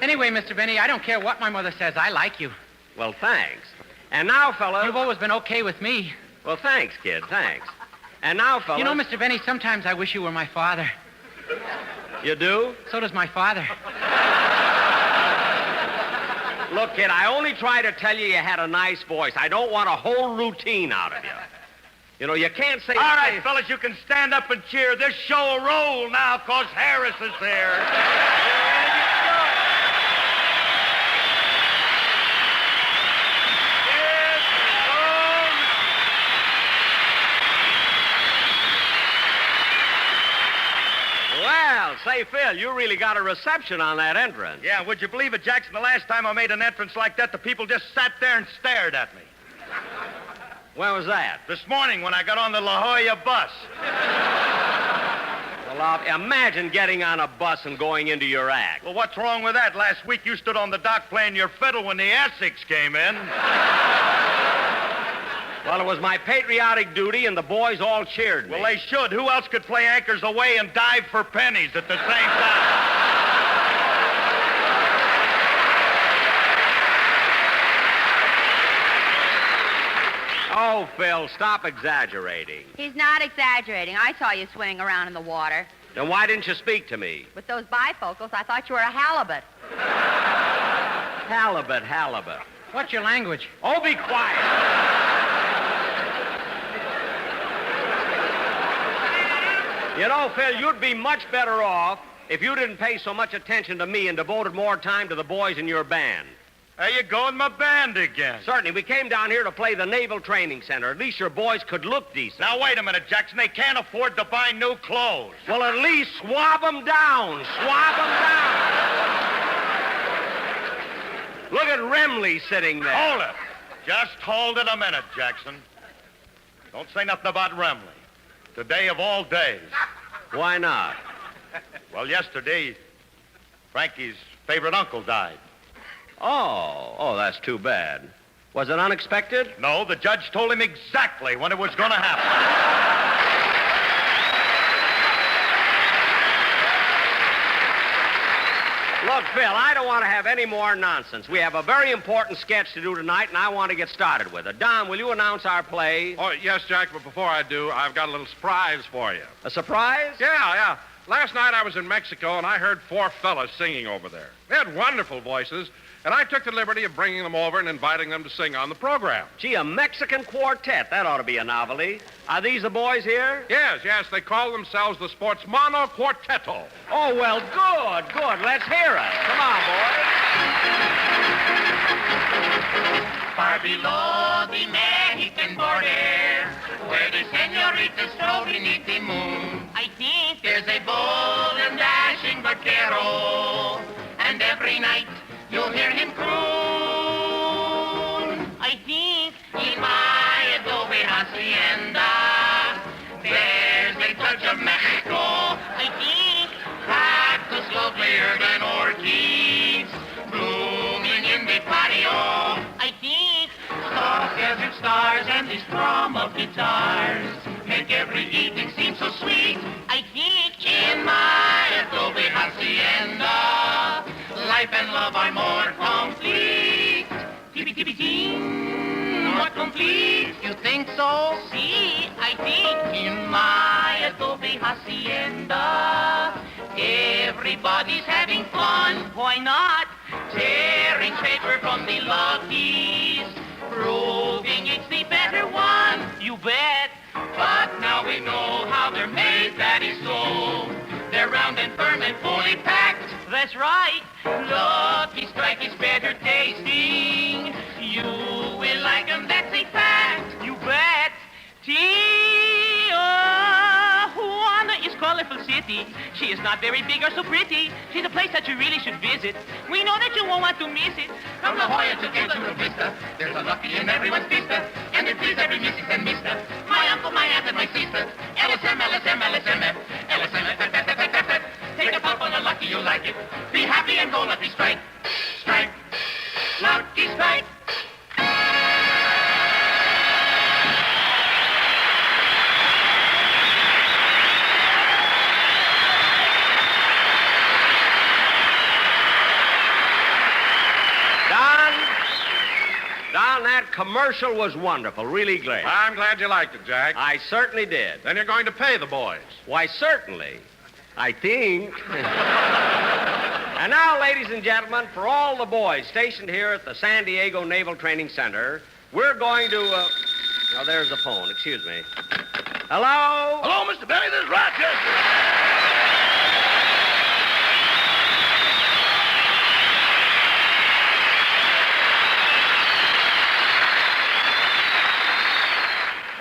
Anyway, Mr. Benny, I don't care what my mother says. I like you. Well, thanks. And now, fellas... You've always been okay with me. Well, thanks, kid, thanks. And now, fellas... You know, Mr. Benny, sometimes I wish you were my father. You do? So does my father. Look, kid, I only try to tell you you had a nice voice. I don't want a whole routine out of you. You know, you can't say... All right, fellas, you can stand up and cheer. This show will roll now, 'cause Harris is there. Well, say, Phil, you really got a reception on that entrance. Yeah, would you believe it, Jackson? The last time I made an entrance like that, the people just sat there and stared at me. When was that? This morning when I got on the La Jolla bus. Well, imagine getting on a bus and going into your act. Well, what's wrong with that? Last week you stood on the dock playing your fiddle when the Essex came in. Well, it was my patriotic duty, and the boys all cheered me. Well, they should. Who else could play Anchors Away and dive for pennies at the same time? Oh, Phil, stop exaggerating. He's not exaggerating. I saw you swimming around in the water. Then why didn't you speak to me? With those bifocals, I thought you were a halibut. Halibut, halibut. What's your language? Oh, be quiet. You know, Phil, you'd be much better off if you didn't pay so much attention to me and devoted more time to the boys in your band. There you go in my band again. Certainly. We came down here to play the Naval Training Center. At least your boys could look decent. Now, wait a minute, Jackson. They can't afford to buy new clothes. Well, at least swab them down. Swab them down. Look at Remley sitting there. Hold it. Just hold it a minute, Jackson. Don't say nothing about Remley. Today of all days. Why not? Well, yesterday, Frankie's favorite uncle died. Oh, that's too bad. Was it unexpected? No, the judge told him exactly when it was going to happen. Look, Phil, I don't want to have any more nonsense. We have a very important sketch to do tonight, and I want to get started with it. Don, will you announce our play? Oh, yes, Jack, but before I do, I've got a little surprise for you. A surprise? Yeah. Last night I was in Mexico, and I heard 4 fellas singing over there. They had wonderful voices, and I took the liberty of bringing them over and inviting them to sing on the program. Gee, a Mexican quartet. That ought to be a novelty. Are these the boys here? Yes. They call themselves the Sportsmano Quartetto. Oh, well, good. Let's hear it. Come on, boys. Far below the Mexican border, where the senoritas stroll beneath the moon, I think there's a bold and dashing vaquero, and every night you'll hear him croon. I think in my adobe hacienda, there's a touch of Mexico. stars and this thrum of guitars make every evening seem so sweet. I think in my adobe hacienda, life and love are more complete. Tippy-tippy-ting, more complete. You think so? See, I think in my adobe hacienda, everybody's having fun. Why not? Tearing paper from the luckies, proving it's the better one. You bet. But now we know how they're made, that is so. They're round and firm and fully packed. That's right. Lucky Strike is better tasting. You will like them, that's a fact. You bet. Tijuana is colorful city. She is not very big or so pretty. She's a place that you really should visit. We know that you won't want to miss it. From La Jolla to El Chula Vista, there's a lucky in everyone's vista. And it please every Mrs. and Mister. My uncle, my aunt, and my sister. LSM, LSM, LSMF. LSMF, take a puff on a lucky, you'll like it. Be happy and go Lucky Strike. Strike. Lucky Strike. Don, that commercial was wonderful. Really great. I'm glad you liked it, Jack. I certainly did. Then you're going to pay the boys. Why, certainly. I think. And now, ladies and gentlemen, for all the boys stationed here at the San Diego Naval Training Center, we're going to, Oh, there's the phone. Excuse me. Hello? Hello, Mr. Benny. This is Rochester.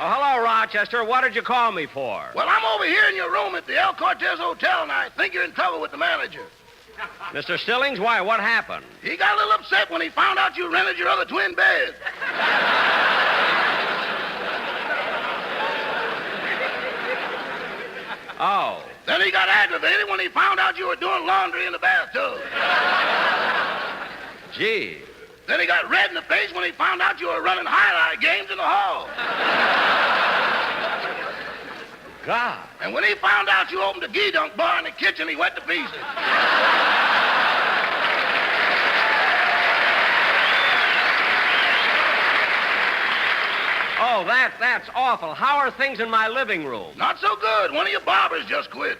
Oh, hello, Rochester. What did you call me for? Well, I'm over here in your room at the El Cortez Hotel, and I think you're in trouble with the manager. Mr. Stillings, why? What happened? He got a little upset when he found out you rented your other twin bed. Oh. Then he got aggravated when he found out you were doing laundry in the bathtub. Gee. Then he got red in the face when he found out you were running highlight games in the hall. God. And when he found out you opened a gee-dunk bar in the kitchen, he went to pieces. Oh, that's awful. How are things in my living room? Not so good. One of your barbers just quit.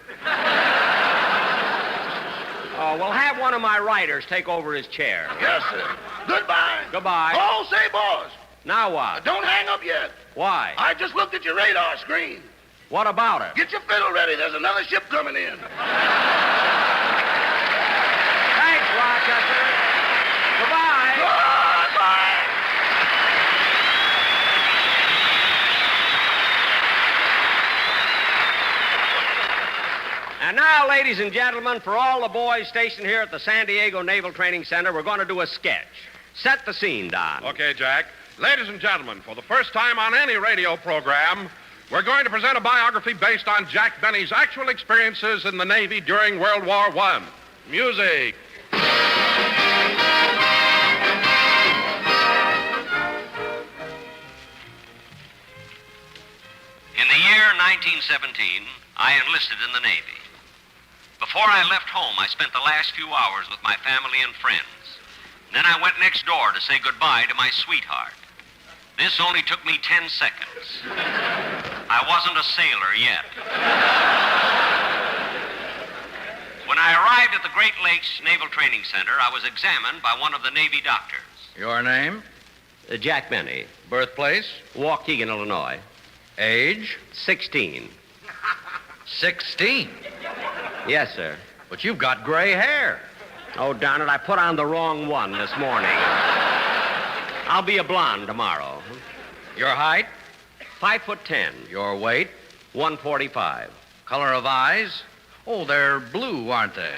Oh, we'll have one of my writers take over his chair. Yes, sir. Goodbye. Goodbye. Oh, say, boss. Now what? Don't hang up yet. Why? I just looked at your radar screen. What about it? Get your fiddle ready. There's another ship coming in. Thanks, Rochester. Goodbye. Goodbye. And now, ladies and gentlemen, for all the boys stationed here at the San Diego Naval Training Center, we're going to do a sketch. Set the scene, Don. Okay, Jack. Ladies and gentlemen, for the first time on any radio program, we're going to present a biography based on Jack Benny's actual experiences in the Navy during World War I. Music. In the year 1917, I enlisted in the Navy. Before I left home, I spent the last few hours with my family and friends. Then I went next door to say goodbye to my sweetheart. This only took me 10 seconds. I wasn't a sailor yet. When I arrived at the Great Lakes Naval Training Center, I was examined by one of the Navy doctors. Your name? Jack Benny. Birthplace? Waukegan, Illinois. Age? 16. 16? Yes, sir. But you've got gray hair. Oh, darn it, I put on the wrong one this morning. I'll be a blonde tomorrow. Your height? 5'10". Your weight? 145. Color of eyes? Oh, they're blue, aren't they?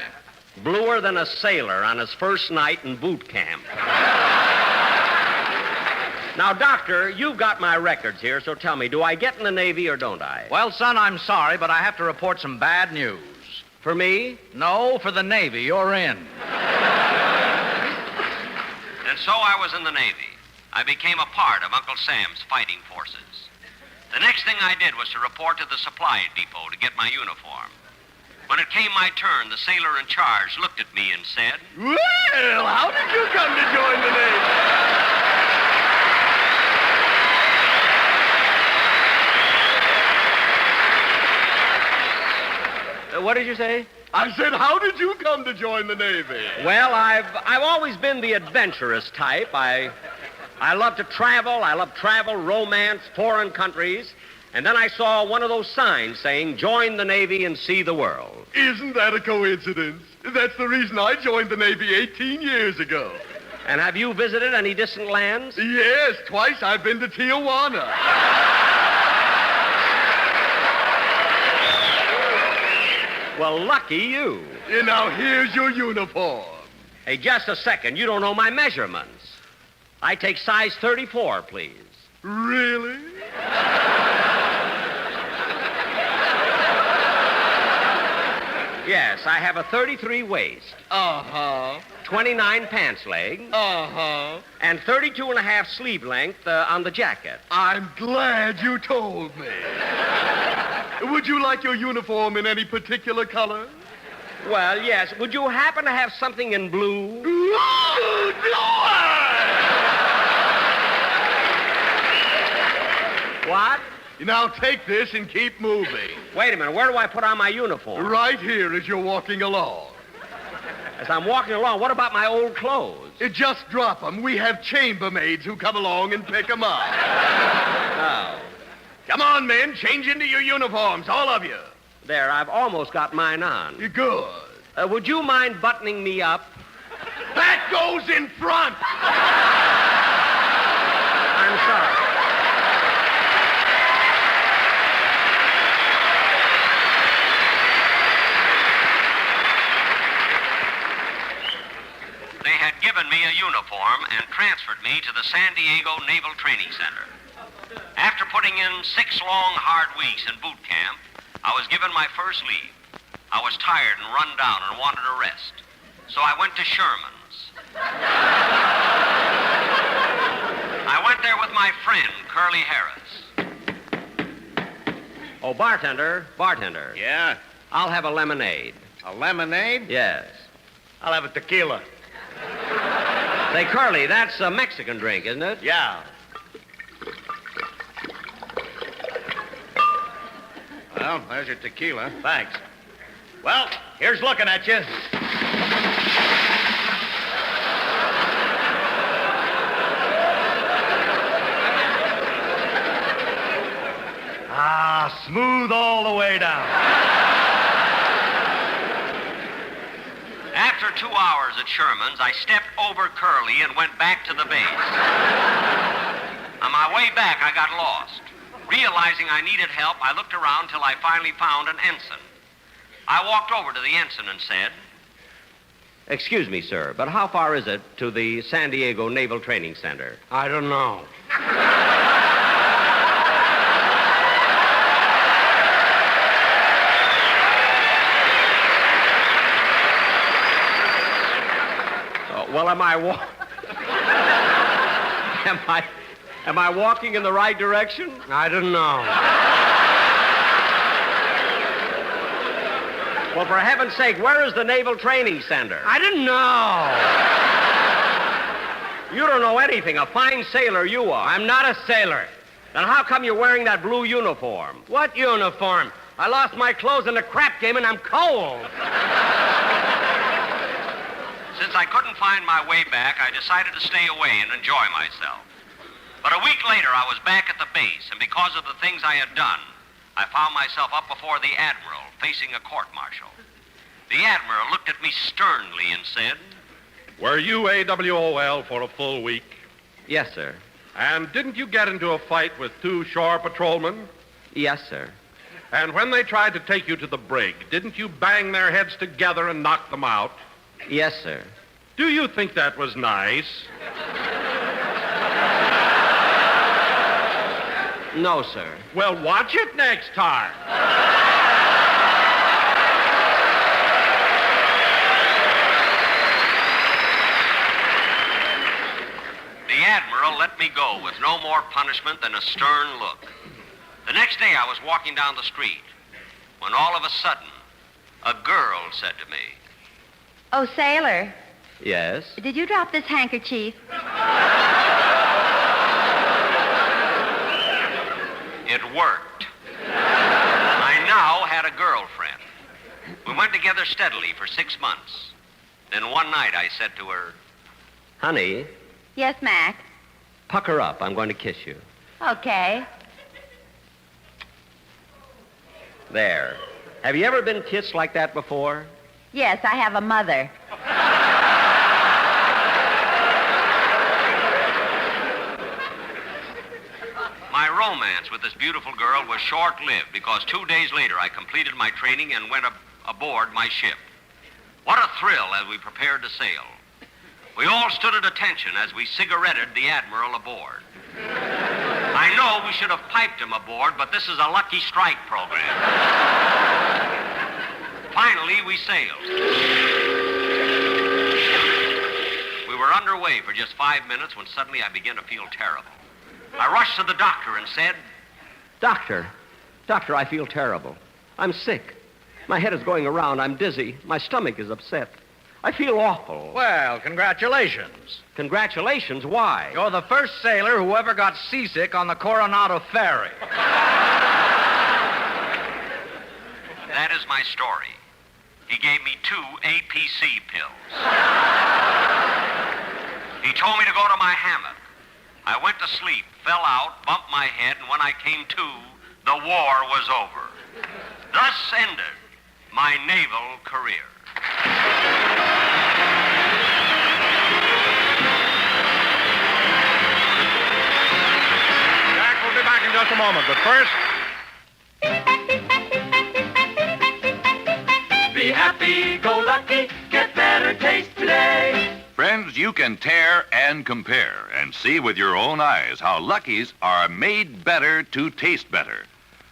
Bluer than a sailor on his first night in boot camp. Now, Doctor, you've got my records here, so tell me, do I get in the Navy or don't I? Well, son, I'm sorry, but I have to report some bad news. For me? No, for the Navy. You're in. And so I was in the Navy. I became a part of Uncle Sam's fighting forces. The next thing I did was to report to the supply depot to get my uniform. When it came my turn, the sailor in charge looked at me and said, Well, how did you come to join the Navy? What did you say? I said, how did you come to join the Navy? Well, I've always been the adventurous type. I love to travel. I love travel, romance, foreign countries. And then I saw one of those signs saying, join the Navy and see the world. Isn't that a coincidence? That's the reason I joined the Navy 18 years ago. And have you visited any distant lands? Yes, twice I've been to Tijuana. Well, lucky you. Now, here's your uniform. Hey, just a second. You don't know my measurements. I take size 34, please. Really? Yes, I have a 33 waist. Uh-huh. 29 pants leg. Uh-huh. And 32 and a half sleeve length on the jacket. I'm glad you told me. Would you like your uniform in any particular color? Well, yes. Would you happen to have something in blue? What? Now take this and keep moving. Wait a minute. Where do I put on my uniform? Right here as you're walking along. As I'm walking along, what about my old clothes? Just drop them. We have chambermaids who come along and pick them up. Oh. Come on, men. Change into your uniforms, all of you. There, I've almost got mine on. You're good. Would you mind buttoning me up? That goes in front. I'm sorry. They had given me a uniform and transferred me to the San Diego Naval Training Center. After putting in 6 long, hard weeks in boot camp, I was given my first leave. I was tired and run down and wanted a rest. So I went to Sherman's. I went there with my friend, Curly Harris. Oh, bartender. Yeah? I'll have a lemonade. A lemonade? Yes. I'll have a tequila. Say, Curly, that's a Mexican drink, isn't it? Yeah. Well, there's your tequila. Thanks. Well, here's looking at you. Smooth all the way down. After 2 hours at Sherman's, I stepped over Curly and went back to the base. On my way back, I got lost. Realizing I needed help, I looked around till I finally found an ensign. I walked over to the ensign and said, Excuse me, sir, but how far is it to the San Diego Naval Training Center? I don't know. Well, am I walking in the right direction? I don't know. Well, for heaven's sake, where is the Naval Training Center? I didn't know. You don't know anything. A fine sailor you are. I'm not a sailor. Then how come you're wearing that blue uniform? What uniform? I lost my clothes in the crap game and I'm cold. Since I couldn't find my way back, I decided to stay away and enjoy myself. But a week later, I was back at the base, and because of the things I had done, I found myself up before the Admiral, facing a court-martial. The Admiral looked at me sternly and said, Were you AWOL for a full week? Yes, sir. And didn't you get into a fight with 2 shore patrolmen? Yes, sir. And when they tried to take you to the brig, didn't you bang their heads together and knock them out? Yes, sir. Do you think that was nice? No, sir. Well, watch it next time. The Admiral let me go with no more punishment than a stern look. The next day, I was walking down the street when all of a sudden, a girl said to me, Oh, sailor, Yes? did you drop this handkerchief? It worked. I now had a girlfriend. We went together steadily for 6 months. Then one night I said to her, Honey, Yes, Mac. pucker up. I'm going to kiss you. Okay. There. Have you ever been kissed like that before? Yes, I have a mother. my romance with this beautiful girl was short-lived because 2 days later I completed my training and went aboard my ship. What a thrill as we prepared to sail. We all stood at attention as we cigaretted the Admiral aboard. I know we should have piped him aboard, but this is a lucky strike program. Finally, we sailed. We were underway for just 5 minutes when suddenly I began to feel terrible. I rushed to the doctor and said, Doctor, I feel terrible. I'm sick. My head is going around. I'm dizzy. My stomach is upset. I feel awful. Well, congratulations. Congratulations? Why? You're the first sailor who ever got seasick on the Coronado Ferry. That is my story. He gave me 2 APC pills. He told me to go to my hammock. I went to sleep, fell out, bumped my head, and when I came to, the war was over. Thus ended my naval career. Jack will be back in just a moment, but first... Be happy, go lucky, get better taste today. Friends, you can tear and compare and see with your own eyes how Lucky's are made better to taste better.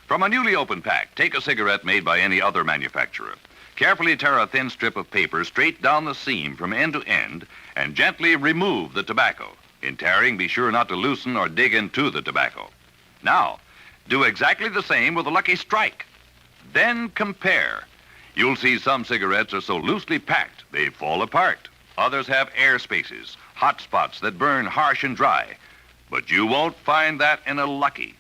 From a newly opened pack, take a cigarette made by any other manufacturer. Carefully tear a thin strip of paper straight down the seam from end to end and gently remove the tobacco. In tearing, be sure not to loosen or dig into the tobacco. Now, do exactly the same with a Lucky Strike. Then compare. You'll see some cigarettes are so loosely packed they fall apart. Others have air spaces, hot spots that burn harsh and dry. But you won't find that in a Lucky.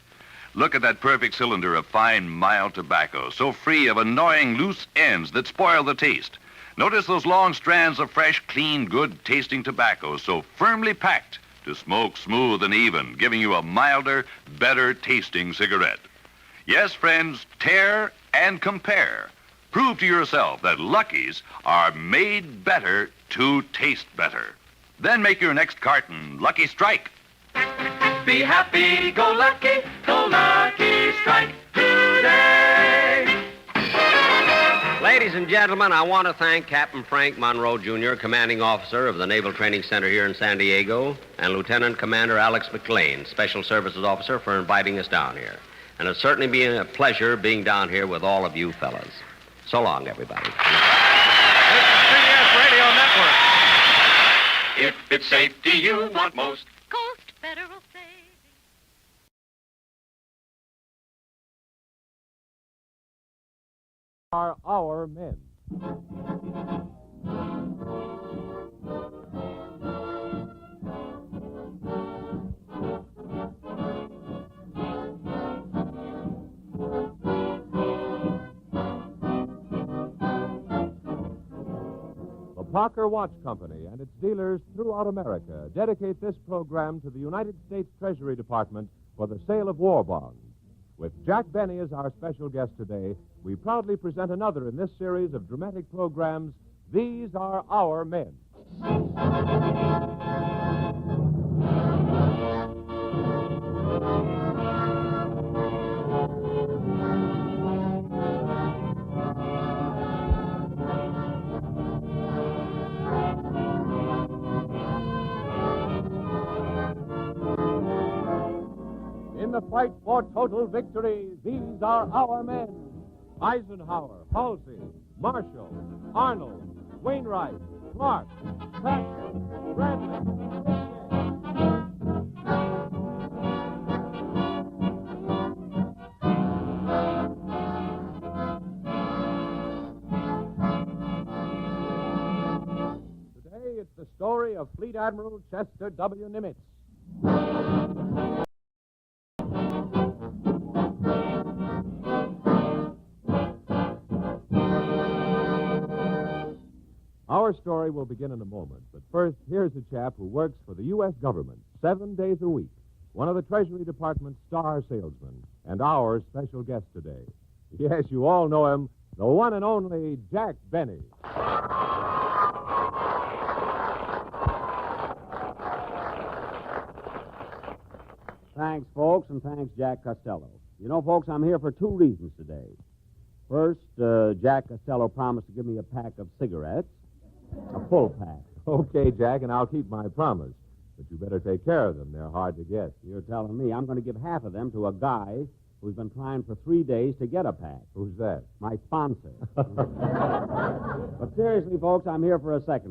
Look at that perfect cylinder of fine, mild tobacco, so free of annoying loose ends that spoil the taste. Notice those long strands of fresh, clean, good-tasting tobacco, so firmly packed to smoke smooth and even, giving you a milder, better-tasting cigarette. Yes, friends, tear and compare. Prove to yourself that Lucky's are made better to taste better. Then make your next carton Lucky Strike. Be happy, go lucky strike today. Ladies and gentlemen, I want to thank Captain Frank Monroe, Jr., commanding officer of the Naval Training Center here in San Diego, and Lieutenant Commander Alex McLean, Special Services Officer, for inviting us down here. And it's certainly been a pleasure being down here with all of you fellas. So long, everybody. CBS Radio Network. If it's safety you want most, Coast Federal Savings. Are our men. The Parker Watch Company and its dealers throughout America dedicate this program to the United States Treasury Department for the sale of war bonds. With Jack Benny as our special guest today, we proudly present another in this series of dramatic programs, These Are Our Men. In the fight for total victory, these are our men. Eisenhower, Halsey, Marshall, Arnold, Wainwright, Clark, Patton, Bradley. story of Fleet Admiral Chester W. Nimitz. Our story will begin in a moment, but first, here's a chap who works for the U.S. government 7 days a week, one of the Treasury Department's star salesmen, and our special guest today. Yes, you all know him, the one and only Jack Benny. Thanks, folks, and thanks, Jack Costello. You know, folks, I'm here for two reasons today. First, Jack Costello promised to give me a pack of cigarettes. A full pack. Okay, Jack, and I'll keep my promise. But you better take care of them. They're hard to get. You're telling me I'm going to give half of them to a guy who's been trying for 3 days to get a pack. Who's that? My sponsor. But seriously, folks, I'm here for a second.